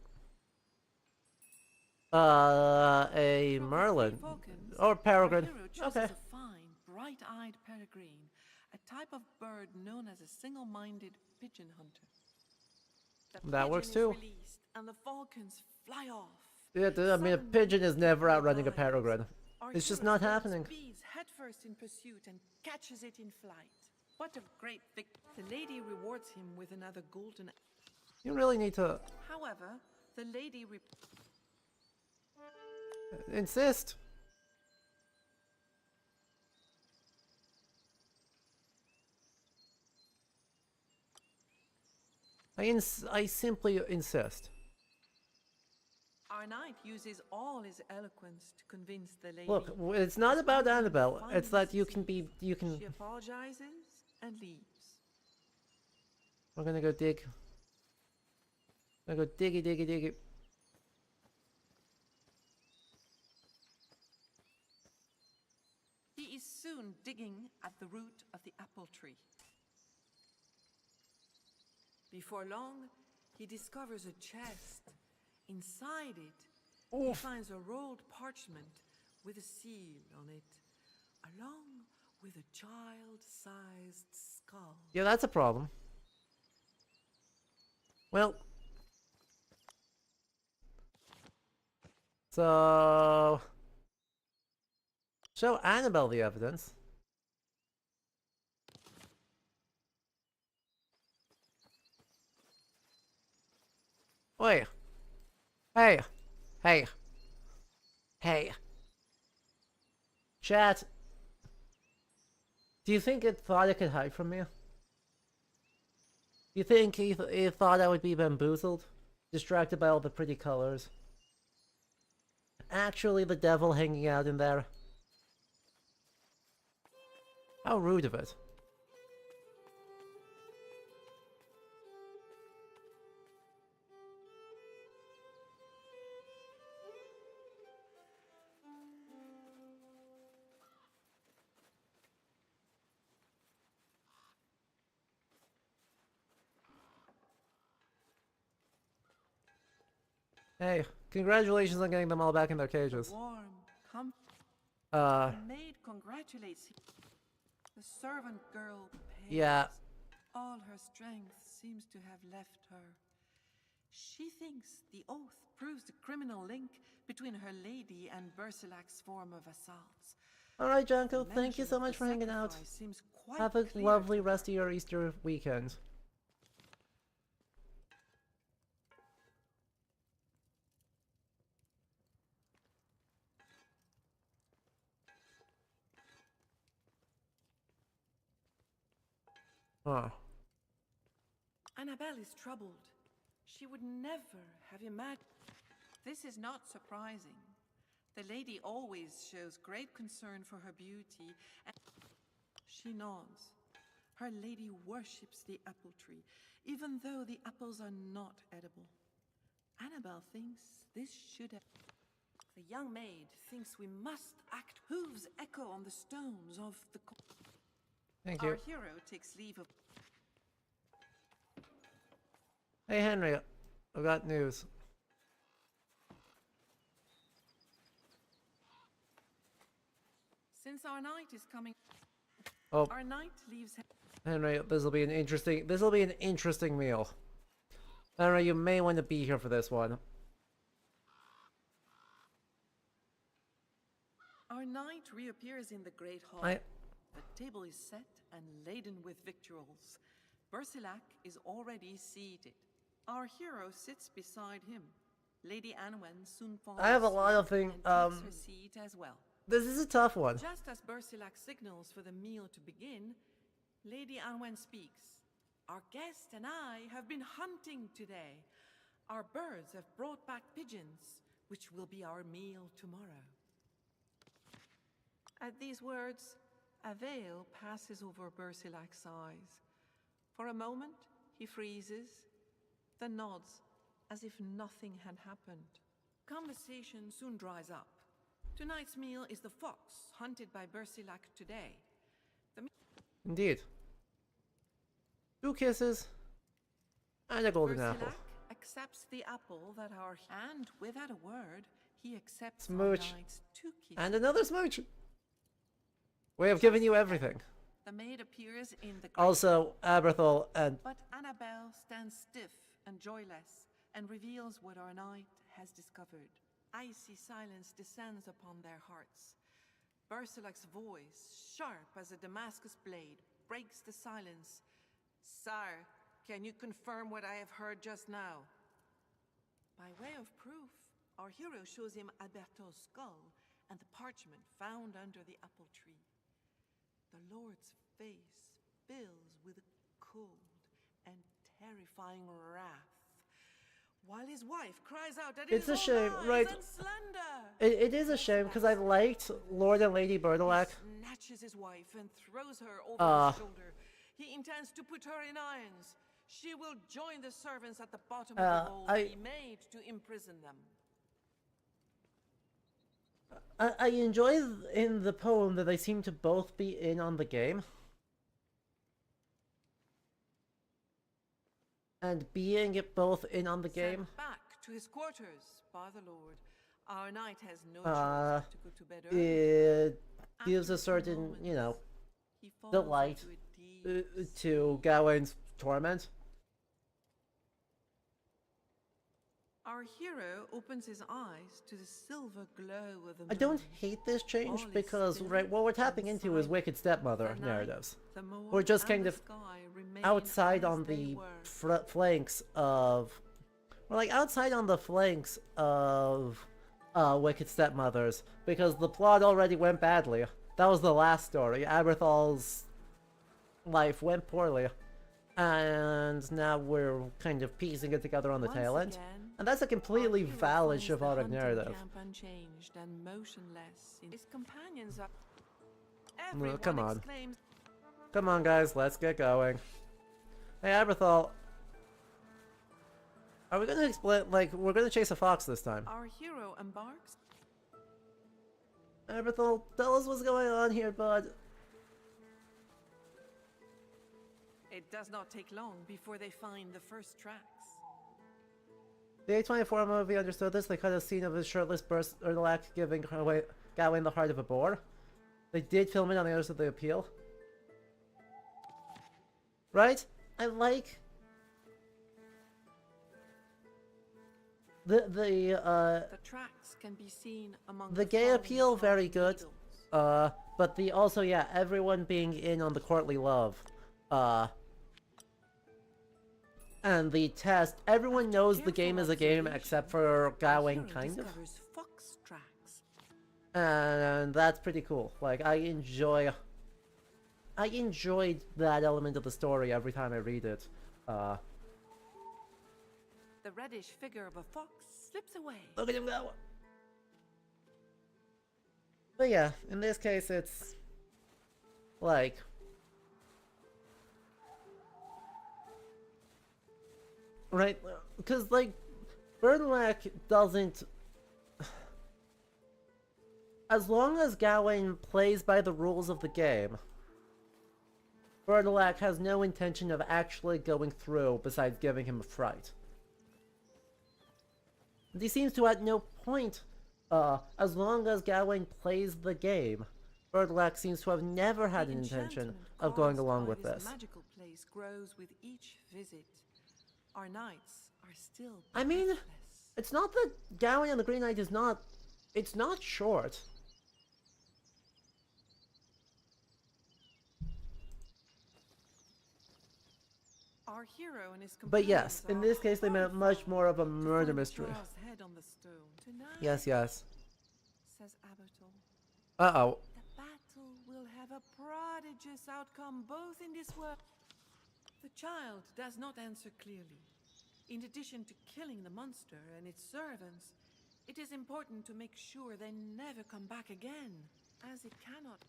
A: A Merlin.
B: Falcons,
A: Or peregrine.
B: Our hero chooses
A: Okay.
B: a fine, bright-eyed peregrine, a type of bird known as a single-minded pigeon hunter. The
A: That works
B: pigeon is
A: too.
B: released, and the falcons fly off.
A: Yeah, I mean, a
B: Suddenly,
A: pigeon is never outrunning a
B: flies.
A: peregrine.
B: Our
A: It's just
B: hero
A: not
B: goes
A: happening.
B: Speeds headfirst in pursuit and catches it in flight. What a great victory! The lady rewards him with another golden.
A: You really need to
B: However, the lady
A: insist. I simply insist.
B: Our Our knight uses all his eloquence to convince the lady.
A: Look, it's not about Annabelle. It's that you can
B: She
A: be.
B: apologizes and leaves.
A: We're gonna go dig. I'm gonna go diggy.
B: He is soon digging at the root of the apple tree. Before long, he discovers a chest. Inside it, he finds a rolled parchment with a seal on it, along with a child-sized skull.
A: Yeah, that's a problem. Well. So. Show Annabelle the evidence. Wait. Hey. Chat. Do you think it thought it could hide from me? Do you think he thought I would be bamboozled? Distracted by all the pretty colors? Actually the devil hanging out in there? How rude of it. Hey, congratulations on getting them all back in their cages.
B: Warm,
A: Uh,
B: the maid congratulates him. The servant girl pales.
A: yeah.
B: All her strength seems to have left her. She thinks the oath proves the criminal link between her lady and Bersilac's form of assaults.
A: Alright, Janko,
B: The
A: thank you
B: mention
A: so
B: of
A: much
B: the
A: for hanging out.
B: sacrifice seems quite
A: Have a
B: clear
A: lovely
B: to her.
A: rest of your Easter weekend. Huh.
B: Annabelle is troubled. She would never have imagined. This is not surprising. The lady always shows great concern for her beauty, and she nods. Her lady worships the apple tree, even though the apples are not edible. Annabelle thinks this should have. The young maid thinks we must act. Hooves echo on the stones of the.
A: Thank
B: Our
A: you.
B: hero takes leave of.
A: Hey, Henry. I got news.
B: Since our knight is coming,
A: Oh,
B: our knight leaves.
A: Henry, this'll be an interesting meal. Henry, you may want to be here for this one.
B: Our knight reappears in the great hall. The table is set and laden with victuals. Bersilac is already seated. Our hero sits beside him. Lady Anwen soon follows.
A: I have a lot of things.
B: and takes her seat as well.
A: This is a tough one.
B: Just as Bersilac signals for the meal to begin, Lady Anwen speaks. Our guest and I have been hunting today. Our birds have brought back pigeons, which will be our meal tomorrow. At these words, a veil passes over Bersilac's eyes. For a moment, he freezes, then nods, as if nothing had happened. Conversation soon dries up. Tonight's meal is the fox hunted by Bersilac today.
A: Indeed. 2 kisses and a golden apple.
B: Bersilac accepts the apple that our and without a word, he accepts
A: Smooch.
B: our knight's 2 kisses.
A: And another smooch. We have given you everything.
B: The maid appears in the
A: Also, Aberthal and
B: But Annabelle stands stiff and joyless and reveals what our knight has discovered. Icy silence descends upon their hearts. Bersilac's voice, sharp as a Damascus blade, breaks the silence. Sire, can you confirm what I have heard just now? By way of proof, our hero shows him Alberto's skull and the parchment found under the apple tree. The Lord's face fills with a cold and terrifying wrath. while his wife cries out that
A: It's
B: it
A: a
B: is all
A: shame,
B: lies
A: right?
B: and slander.
A: It is a shame because I liked Lord and Lady Bertilac.
B: He snatches his wife and throws her over
A: Uh.
B: his shoulder. He intends to put her in irons. She will join the servants at the bottom
A: Uh,
B: of the hole
A: I-
B: he made to imprison them.
A: I enjoy in the poem that they seem to both be in on the game. And being it both in on the game,
B: Sent back to his quarters by the Lord. Our knight has no
A: Uh,
B: choice but to go to bed early.
A: it gives
B: After
A: a
B: few
A: certain,
B: moments,
A: you know,
B: he falls
A: delight
B: into a deep
A: to Gawain's torment.
B: Our hero opens his eyes to the silver glow of the moon.
A: I don't hate this change
B: All is
A: because,
B: still
A: right, what we're tapping
B: and
A: into is
B: silent.
A: Wicked Stepmother
B: The night,
A: narratives.
B: the moon,
A: We're just
B: and
A: kind
B: the
A: of
B: sky remain
A: outside
B: as
A: on
B: they
A: the
B: were.
A: flanks of... We're like outside on the flanks of Wicked Stepmothers because the plot already went badly. That was the last story. Aberthal's life went poorly. And now we're kind of piecing it together on the
B: Once
A: tail end.
B: again,
A: And that's a completely
B: our hero
A: valid
B: finds the
A: chivalric
B: hunting
A: narrative.
B: camp unchanged and motionless. His companions are...
A: Well, come
B: Everyone
A: on.
B: exclaims,
A: Come on, guys, let's get going. Hey, Aberthal. Are we gonna explain, like, we're gonna chase a fox this time.
B: our hero embarks.
A: Aberthal, tell us what's going on here, bud.
B: It does not take long before they find the first tracks.
A: The A24 movie understood this. They cut a scene of his shirtless Bertilac giving Gawain the heart of a boar. They did film it on the other side of the appeal. Right? I like...
B: The tracks can be seen among
A: the gay
B: fallen
A: appeal, very
B: pine
A: good.
B: needles.
A: But the also, yeah, everyone being in on the courtly love. And the test, everyone knows the game is a game except for
B: Our
A: Gawain,
B: hero
A: kind of.
B: discovers fox tracks.
A: And that's pretty cool. Like, I enjoyed that element of the story every time I read it.
B: The reddish figure of a fox slips away.
A: Look at him go! But yeah, in this case it's... like... right, because, like, Bertilac doesn't... As long as Gawain plays by the rules of the game, Bertilac has no intention of actually going through besides giving him a fright. And he seems to at no point, as long as Gawain plays the game, Bertilac seems to have never had an intention of going along with this.
B: Magical place grows with each visit. Our nights are still
A: I mean,
B: breathless.
A: it's not that Gawain and the Green Knight is not... It's not short.
B: Our hero and his
A: But yes, in
B: companions
A: this case they meant much
B: horrified
A: more of a
B: to
A: murder
B: find the
A: mystery.
B: child's head on the stone. Tonight,
A: Yes, yes.
B: says Abertol,
A: Uh-oh.
B: the battle will have a prodigious outcome both in this world. The child does not answer clearly. In addition to killing the monster and its servants, it is important to make sure they never come back again, as it cannot.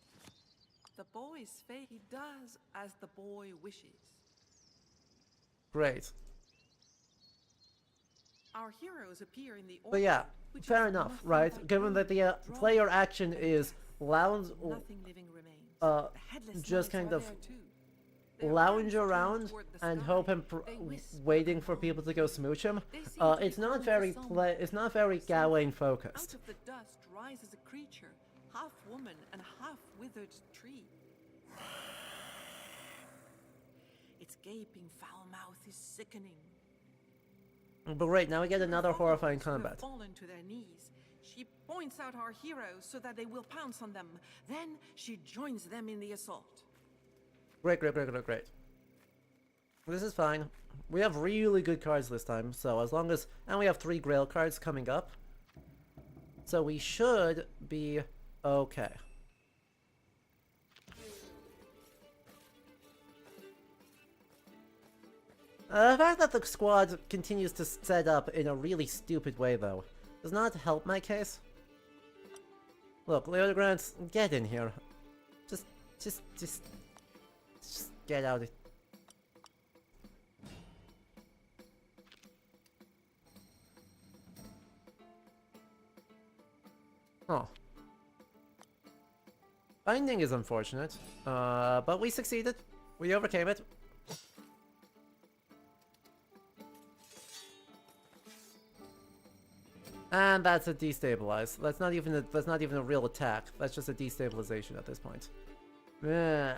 B: The boy's fate, he does as the boy wishes.
A: Great.
B: Our heroes appear in the
A: But yeah,
B: orchard, which
A: fair
B: is
A: enough,
B: nothing
A: right?
B: but
A: Given that the
B: blood,
A: player
B: drama,
A: action
B: and
A: is
B: death.
A: lounge,
B: Nothing living remains.
A: uh,
B: The headless
A: just
B: knights
A: kind
B: are
A: of
B: there too. Their
A: lounge
B: hands turned
A: around
B: toward the
A: and
B: sky.
A: hope and
B: They whisper
A: waiting for
B: along.
A: people to go smooch him.
B: They seem to be
A: It's not
B: calling for
A: very
B: someone.
A: it's not very Gawain
B: Out
A: focused.
B: of the dust rises a creature, half woman and half withered tree. Its gaping foul mouth is sickening.
A: But right now we get another
B: Her
A: horrifying
B: followers have
A: combat.
B: fallen to their knees. She points out our heroes so that they will pounce on them. Then she joins them in the assault.
A: Great, great, great, great, great. This is fine. We have really good cards this time, so as long as... And we have 3 Grail cards coming up. So we should be okay. The fact that the squad continues to set up in a really stupid way, though, does not help my case. Look, Leodegrance, get in here. Just get out of. Oh. Binding is unfortunate, but we succeeded. We overcame it. And that's a destabilize. That's not even a real attack. That's just a destabilization at this point. Meh.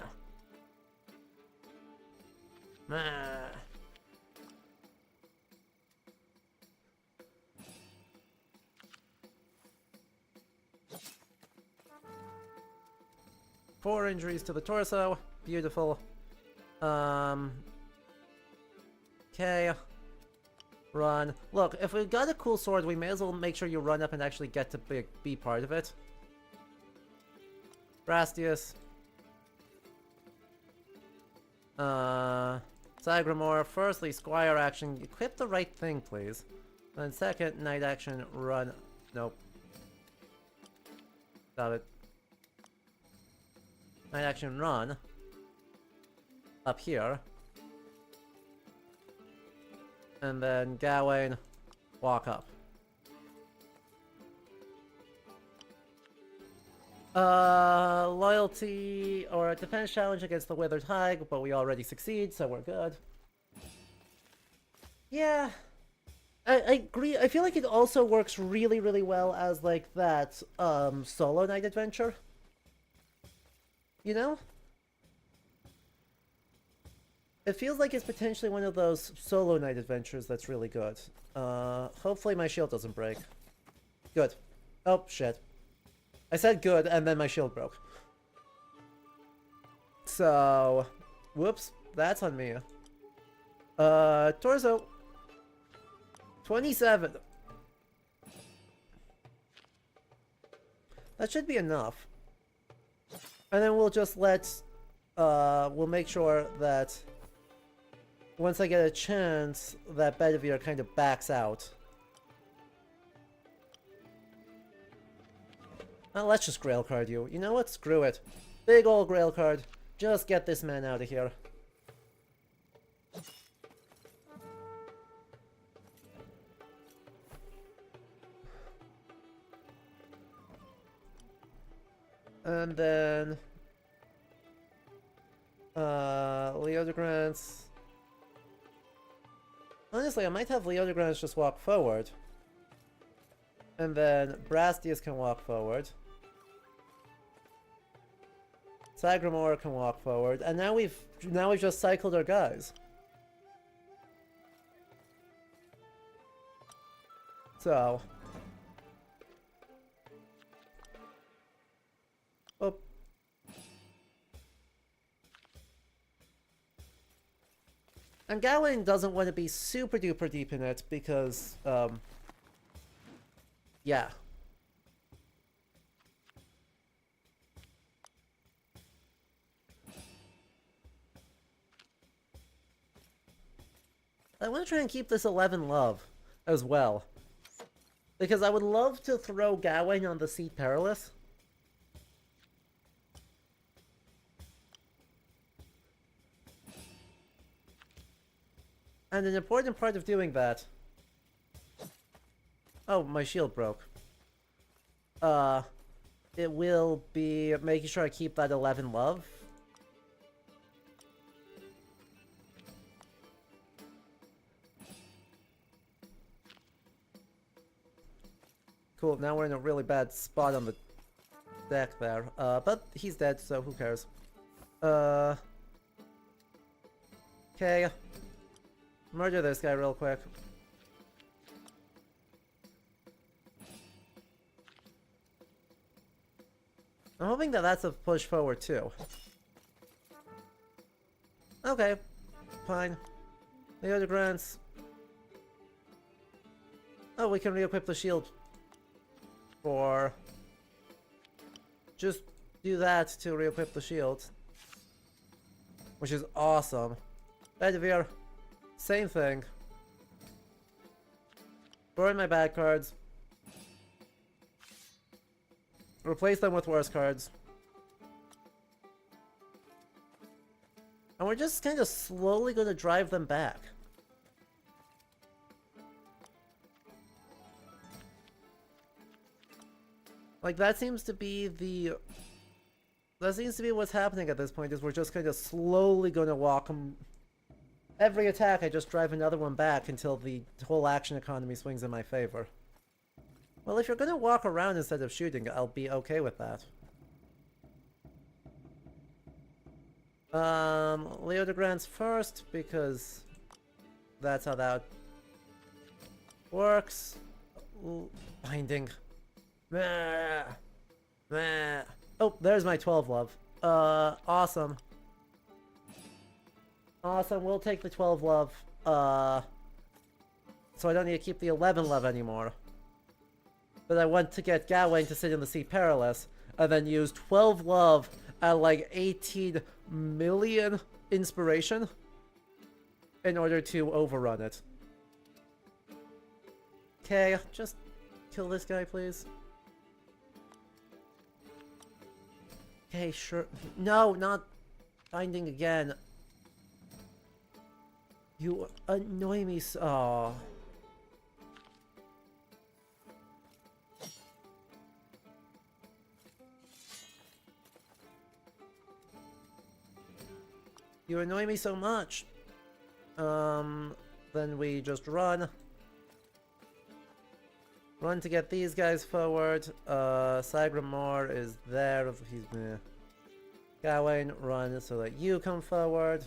A: Meh. Four injuries to the torso. Beautiful. Okay. Run. Look, if we got a cool sword, we may as well make sure you run up and actually get to be part of it. Brastius. Sagramore. Firstly, Squire action. Equip the right thing, please. And second, night action, run. Nope. Stop it. Night action, run. Up here. And then Gawain, walk up. Loyalty or a defense challenge against the Withered Hag, but we already succeed, so we're good. Yeah. I agree. I feel like it also works really, really well as like that solo night adventure. You know? It feels like it's potentially one of those solo night adventures that's really good. Hopefully my shield doesn't break. Good. Oh, shit. I said good, and then my shield broke. So... Whoops. That's on me. Torso. 27. That should be enough. And then we'll just let... we'll make sure that... Once I get a chance, that Bedivere kind of backs out. Well, let's just Grail card you. You know what? Screw it. Big ol' Grail card. Just get this man out of here. And then... Leodegrance... Honestly, I might have Leodegrance just walk forward. And then Brastius can walk forward. Sagramore can walk forward. And now we've just cycled our guys. So. Oh. And Gawain doesn't want to be super duper deep in it because, yeah. I want to try and keep this 11 love as well. Because I would love to throw Gawain on the Seat Perilous. And an important part of doing that... Oh, my shield broke. It will be making sure I keep that 11 love. Cool, now we're in a really bad spot on the deck there. But he's dead, so who cares? Okay. Murder this guy real quick. I'm hoping that that's a push forward too. Okay. Fine. The other grants. Oh, we can re-equip the shield. Or just do that to re-equip the shield. Which is awesome. Bedivere. Same thing. Burn my bad cards. Replace them with worse cards. And we're just kind of slowly going to drive them back. Like, that seems to be the... That seems to be what's happening at this point, is we're just kind of slowly going to walk them... Every attack, I just drive another one back until the whole action economy swings in my favor. Well, if you're going to walk around instead of shooting, I'll be okay with that. Leo de Grand's first, because that's how that works. Ooh, binding. Meh. Meh. Oh, there's my 12 love. Awesome. Awesome, we'll take the 12 love. So I don't need to keep the 11 love anymore. But I want to get Gawain to sit in the Sea Perilous, and then use 12 love at like 18 million inspiration in order to overrun it. Okay, just kill this guy, please. Okay, sure. No, not binding again. You annoy me so. Aw. You annoy me so much. Then we just run. Run to get these guys forward. Sagramore is there. He's Gawain, run so that you come forward.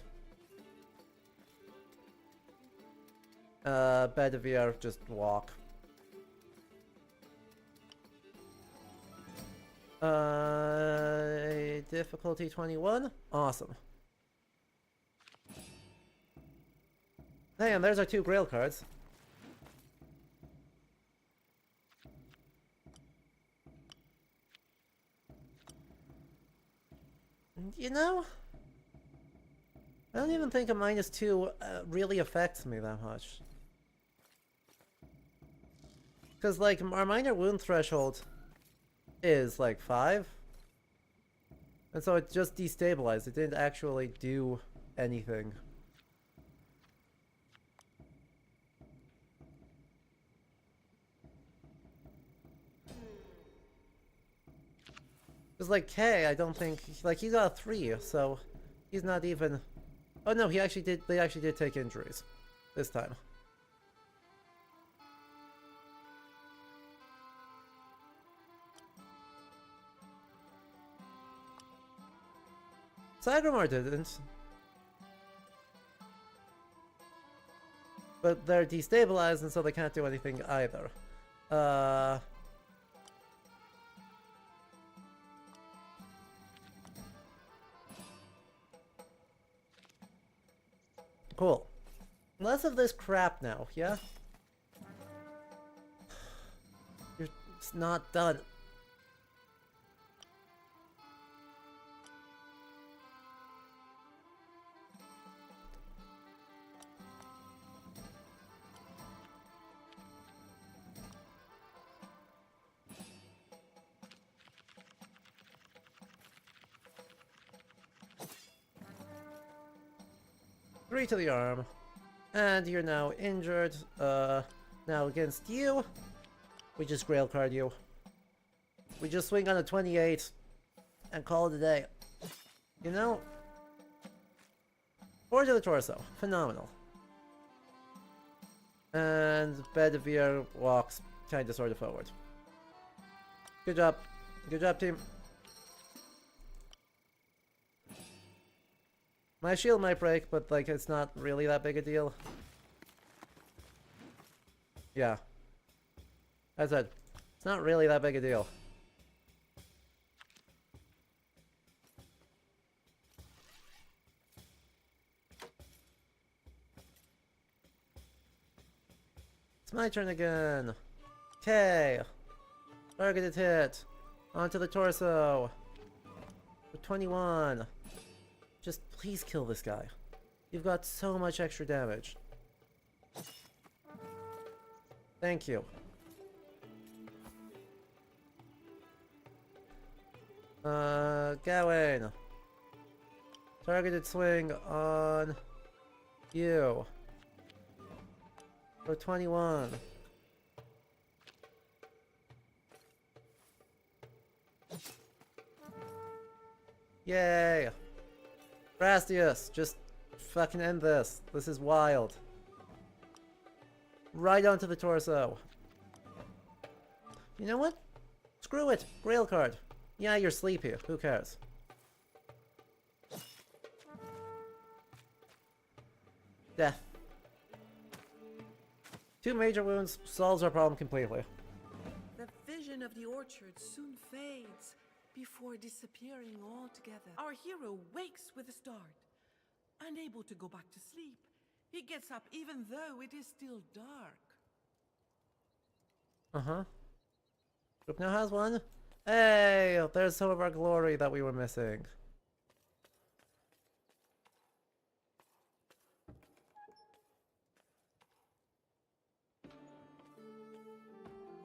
A: Bedivere, just walk. Difficulty 21. Awesome. Hey, and there's our 2 Grail cards. You know, I don't even think a -2 really affects me that much. Because, like, our minor wound threshold is, like, 5. And so it just destabilized. It didn't actually do anything. Because, like, Kay, I don't think... Like, he got a 3, so he's not even... Oh, no, he actually did... They actually did take injuries. This time. Sagramore didn't. But they're destabilized, and so they can't do anything either. Cool. Less of this crap now, yeah? It's not done. Three to the arm. And you're now injured. Now against you, we just Grail card you. We just swing on a 28 and call it a day. You know? 4 to the torso. Phenomenal. And Bedivere walks kinda sorta forward. Good job. Good job, team. My shield might break, but, like, it's not really that big a deal. Yeah. As I said, it's not really that big a deal. It's my turn again. Okay. Targeted hit. Onto the torso. For 21. Just please kill this guy. You've got so much extra damage. Thank you. Gawain. Targeted swing on you. For 21. Yay! Brastius, just fucking end this. This is wild. Right onto the torso. You know what? Screw it. Grail card. Yeah, you're sleepy. Who cares? Death. 2 major wounds solves our problem completely.
B: The vision of the orchard soon fades before disappearing altogether. Our hero wakes with a start. Unable to go back to sleep, he gets up even though it is still dark.
A: Uh-huh. Group now has one. Hey, there's some of our glory that we were missing.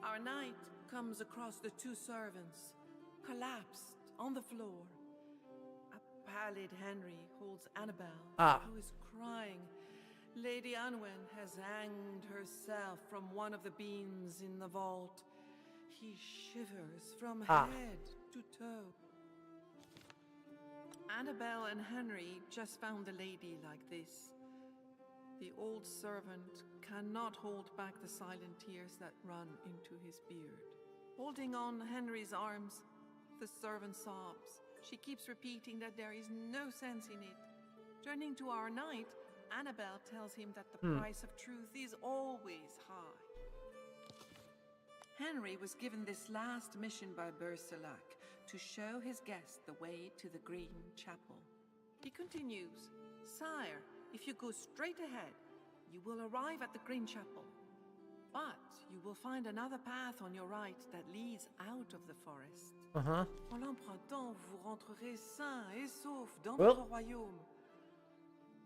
B: Our knight comes across the 2 servants, collapsed on the floor. A pallid Henry holds Annabelle, who is crying. Lady Anwen has hanged herself from one of the beams in the vault. He shivers from head to toe. Annabelle and Henry just found a lady like this. The old servant cannot hold back the silent tears that run into his beard. Holding on Henry's arms, the servant sobs. She keeps repeating that there is no sense in it. Turning to our knight, Annabelle tells him that the price of truth is always high. Henry was given this last mission by Bercelac to show his guest the way to the Green Chapel. He continues, "Sire, if you go straight ahead, you will arrive at the Green Chapel. But you will find another path on your right that leads out of the forest. En l'empruntant, vous rentrerez sain et sauf dans votre royaume.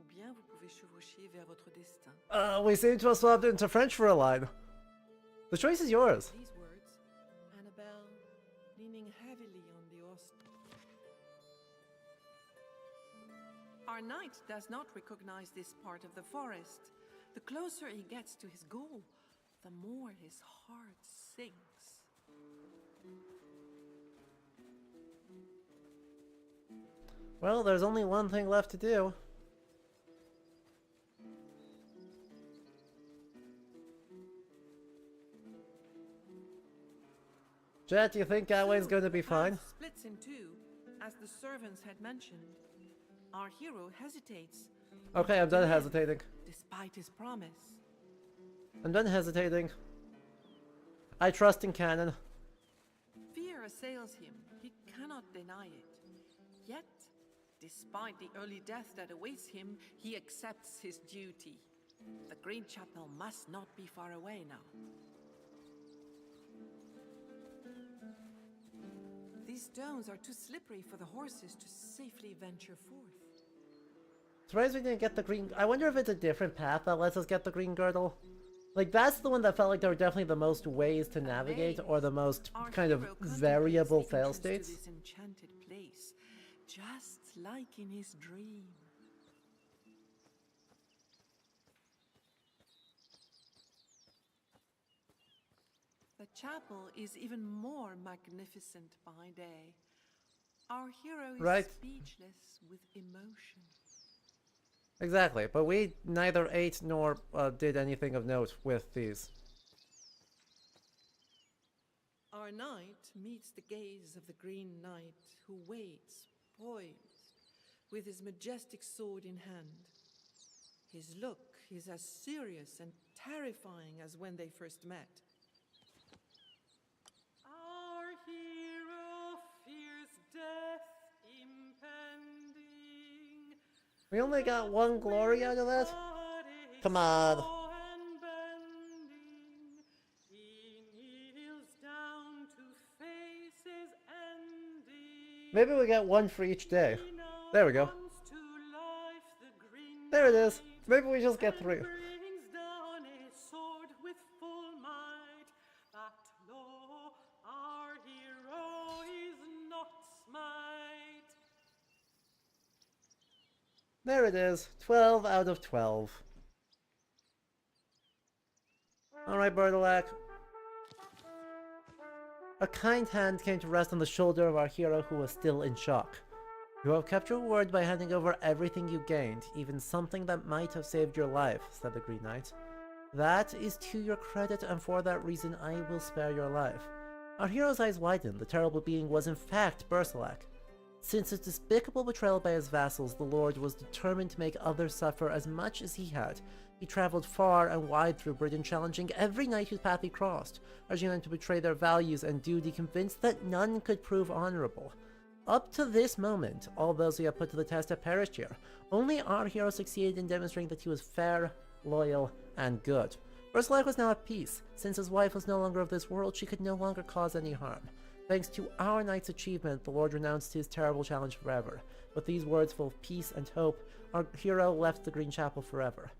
B: Ou bien vous pouvez chevaucher vers votre destin."
A: We seem to have swapped into French for a line. The choice is yours.
B: These words, Annabelle leaning heavily on the ost. Our knight does not recognize this part of the forest. The closer he gets to his goal, the more his heart sinks.
A: Well, there's only one thing left to do. Jet, do you think Gawain's going to be fine?
B: Splits in 2, as the servants had mentioned. Our hero hesitates.
A: Okay, I'm done hesitating.
B: Despite his promise.
A: I'm done hesitating. I trust in canon.
B: Fear assails him. He cannot deny it. Yet, despite the early death that awaits him, he accepts his duty. The Green Chapel must not be far away now. These stones are too slippery for the horses to safely venture forth.
A: Surprised we didn't get the green... I wonder if it's a different path that lets us get the green girdle. Like, that's the one that felt like there were definitely the most ways to navigate, or the most kind of variable fail states.
B: This enchanted place, just like in his dream. The chapel is even more magnificent by day. Our hero is speechless with emotion.
A: Exactly, but we neither ate nor did anything of note with these.
B: Our knight meets the gaze of the Green Knight, who waits, poised, with his majestic sword in hand. His look is as serious and terrifying as when they first met.
C: Our hero fears death impending.
A: We only got one glory out of that? Come on. Maybe we get one for each day. There we go. There it is. Maybe we just get 3. it is. 12 out of 12. Alright, Bertolac. A kind hand came to rest on the shoulder of our hero who was still in shock. You have kept your word by handing over everything you gained, even something that might have saved your life, said the Green Knight. That is to your credit, and for that reason I will spare your life. Our hero's eyes widened. The terrible being was in fact Bertolac. Since his despicable betrayal by his vassals, the Lord was determined to make others suffer as much as he had. He traveled far and wide through Britain, challenging every knight whose path he crossed, urging them to betray their values and duty, convinced that none could prove honorable. Up to this moment, all those he had put to the test had perished here. Only our hero succeeded in demonstrating that he was fair, loyal, and good. Bertolac was now at peace. Since his wife was no longer of this world, she could no longer cause any harm. Thanks to our knight's achievement, the Lord renounced his terrible challenge forever. With these words full of peace and hope, our hero left the Green Chapel forever.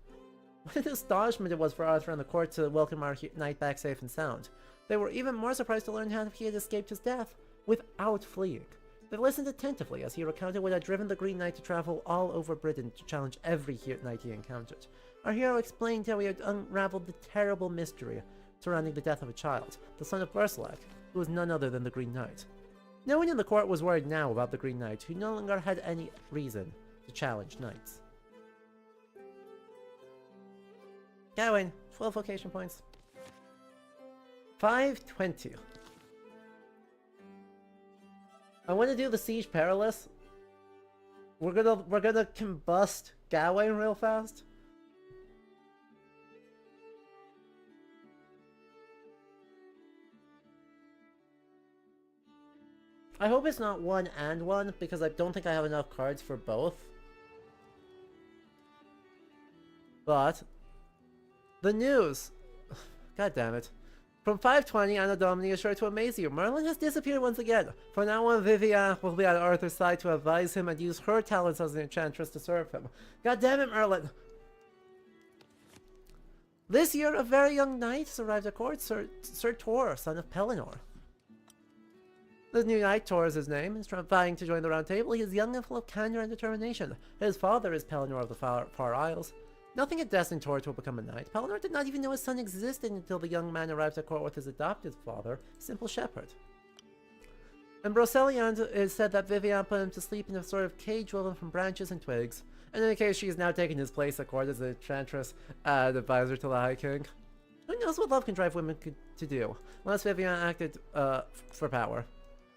A: What an astonishment it was for Arthur and the court to welcome our knight back safe and sound. They were even more surprised to learn how he had escaped his death without fleeing. They listened attentively as he recounted what had driven the Green Knight to travel all over Britain to challenge every knight he encountered. Our hero explained how he had unraveled the terrible mystery surrounding the death of a child, the son of Bertolac, who was none other than the Green Knight. No one in the court was worried now about the Green Knight, who no longer had any reason to challenge knights. Gawain, 12 vocation points. 520. I want to do the Siege Perilous. We're gonna combust Gawain real fast. I hope it's not 1 and 1, because I don't think I have enough cards for both. But the news! God damn it. From 520, Anno Domini is sure to amaze you. Merlin has disappeared once again. From now on, Vivian will be at Arthur's side to advise him and use her talents as an enchantress to serve him. God damn it, Merlin! This year, a very young knight has arrived at court, Sir Tor, son of Pellinor. The new knight, Tor is his name, is vying to join the Round Table. He is young and full of candor and determination. His father is Pellinor of the Far Isles. Nothing had destined Tor to become a knight. Pellinor did not even know his son existed until the young man arrived at court with his adopted father, Simple Shepherd. And Broceliande is said that Vivian put him to sleep in a sort of cage woven from branches and twigs. In any case, she is now taking his place at court as an enchantress and advisor to the High King. Who knows what love can drive women to do, unless Vivian acted for power.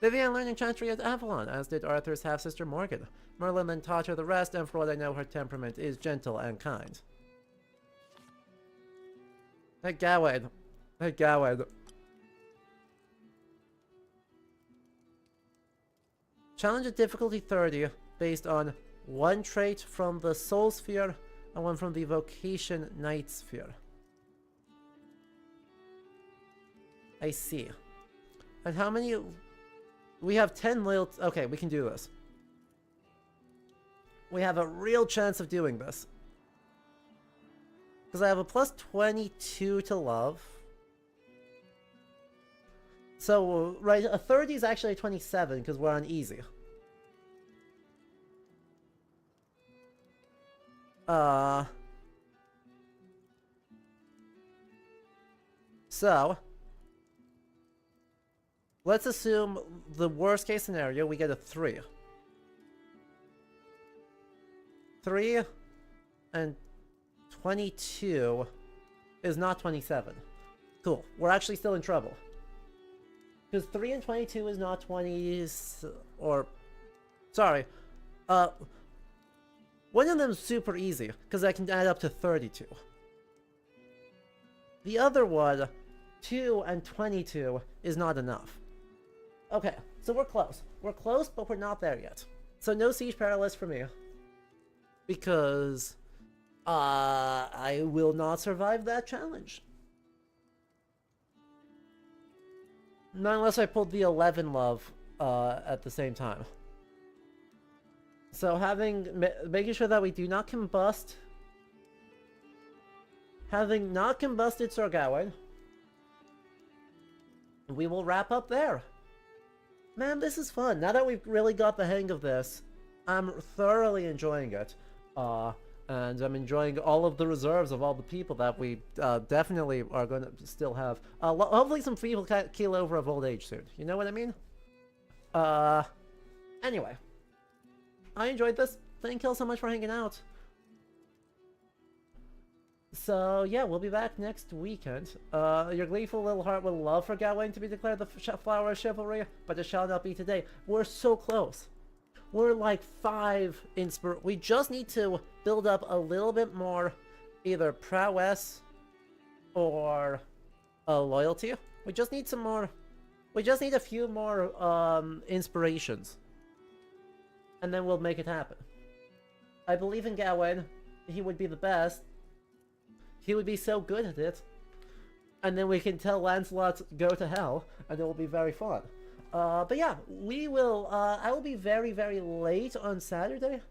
A: Vivian learned enchantry at Avalon, as did Arthur's half-sister Morgan. Merlin then taught her the rest, and for what I know, her temperament is gentle and kind. Hey Gawain. Hey Gawain. Challenge at difficulty 30, based on 1 trait from the Soul Sphere and 1 from the Vocation Knight Sphere. I see. And how many... We have 10 loyalty... Okay, we can do this. We have a real chance of doing this. Because I have a plus 22 to love. So, right, a 30 is actually a 27 because we're on easy. So, let's assume the worst case scenario, we get a 3. 3 and 22 is not 27. Cool. We're actually still in trouble. Because 3 and 22 is not 20... Or... Sorry. One of them is super easy, because I can add up to 32. The other one, 2 and 22, is not enough. Okay, so we're close. We're close, but we're not there yet. So no Siege Perilous for me. Because... I will not survive that challenge. Not unless I pulled the 11 love at the same time. So making sure that we do not combust. Having not combusted Sir Gawain, we will wrap up there. Man, this is fun. Now that we've really got the hang of this, I'm thoroughly enjoying it. And I'm enjoying all of the reserves of all the people that we definitely are going to still have. Hopefully some people keel over of old age soon. You know what I mean? Anyway. I enjoyed this. Thank you all so much for hanging out. So, yeah, we'll be back next weekend. Your gleeful little heart would love for Gawain to be declared the flower of chivalry, but it shall not be today. We're so close. We're like 5 we just need to build up a little bit more either prowess or loyalty. We just need some more. We just need a few more inspirations. And then we'll make it happen. I believe in Gawain. He would be the best. He would be so good at it. And then we can tell Lancelot go to hell, and it will be very fun. But yeah, we will, I will be very, very late on Saturday,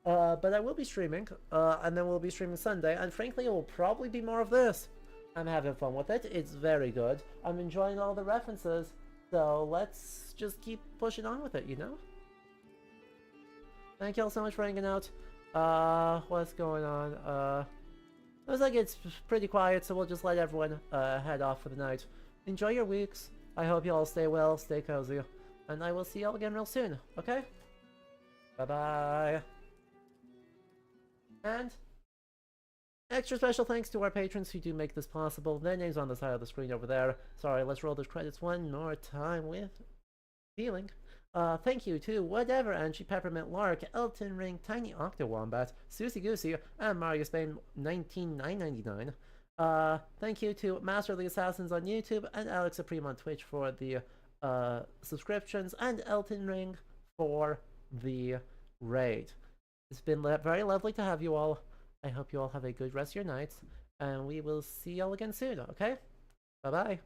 A: but I will be streaming, and then we'll be streaming Sunday, and frankly, it will probably be more of this. I'm having fun with it, it's very good, I'm enjoying all the references, so let's just keep pushing on with it, you know? Thank you all so much for hanging out. What's going on? Looks like it's pretty quiet, so we'll just let everyone, head off for the night. Enjoy your weeks. I hope you all stay well, stay cozy, and I will see you all again real soon, okay? Bye-bye. And extra special thanks to our patrons who do make this possible. Their names on the side of the screen over there. Sorry, let's roll those credits one more time with feeling. Thank you to Whatever, Angie, Peppermint Lark, Elton Ring, Tiny Octowombat, Susie Goosey, and Mario Spain 19999. Thank you to Master of the Assassins on YouTube and Alex Supreme on Twitch for the subscriptions, and Elton Ring for the raid. It's been very lovely to have you all. I hope you all have a good rest of your nights, and we will see y'all again soon, okay? Bye-bye.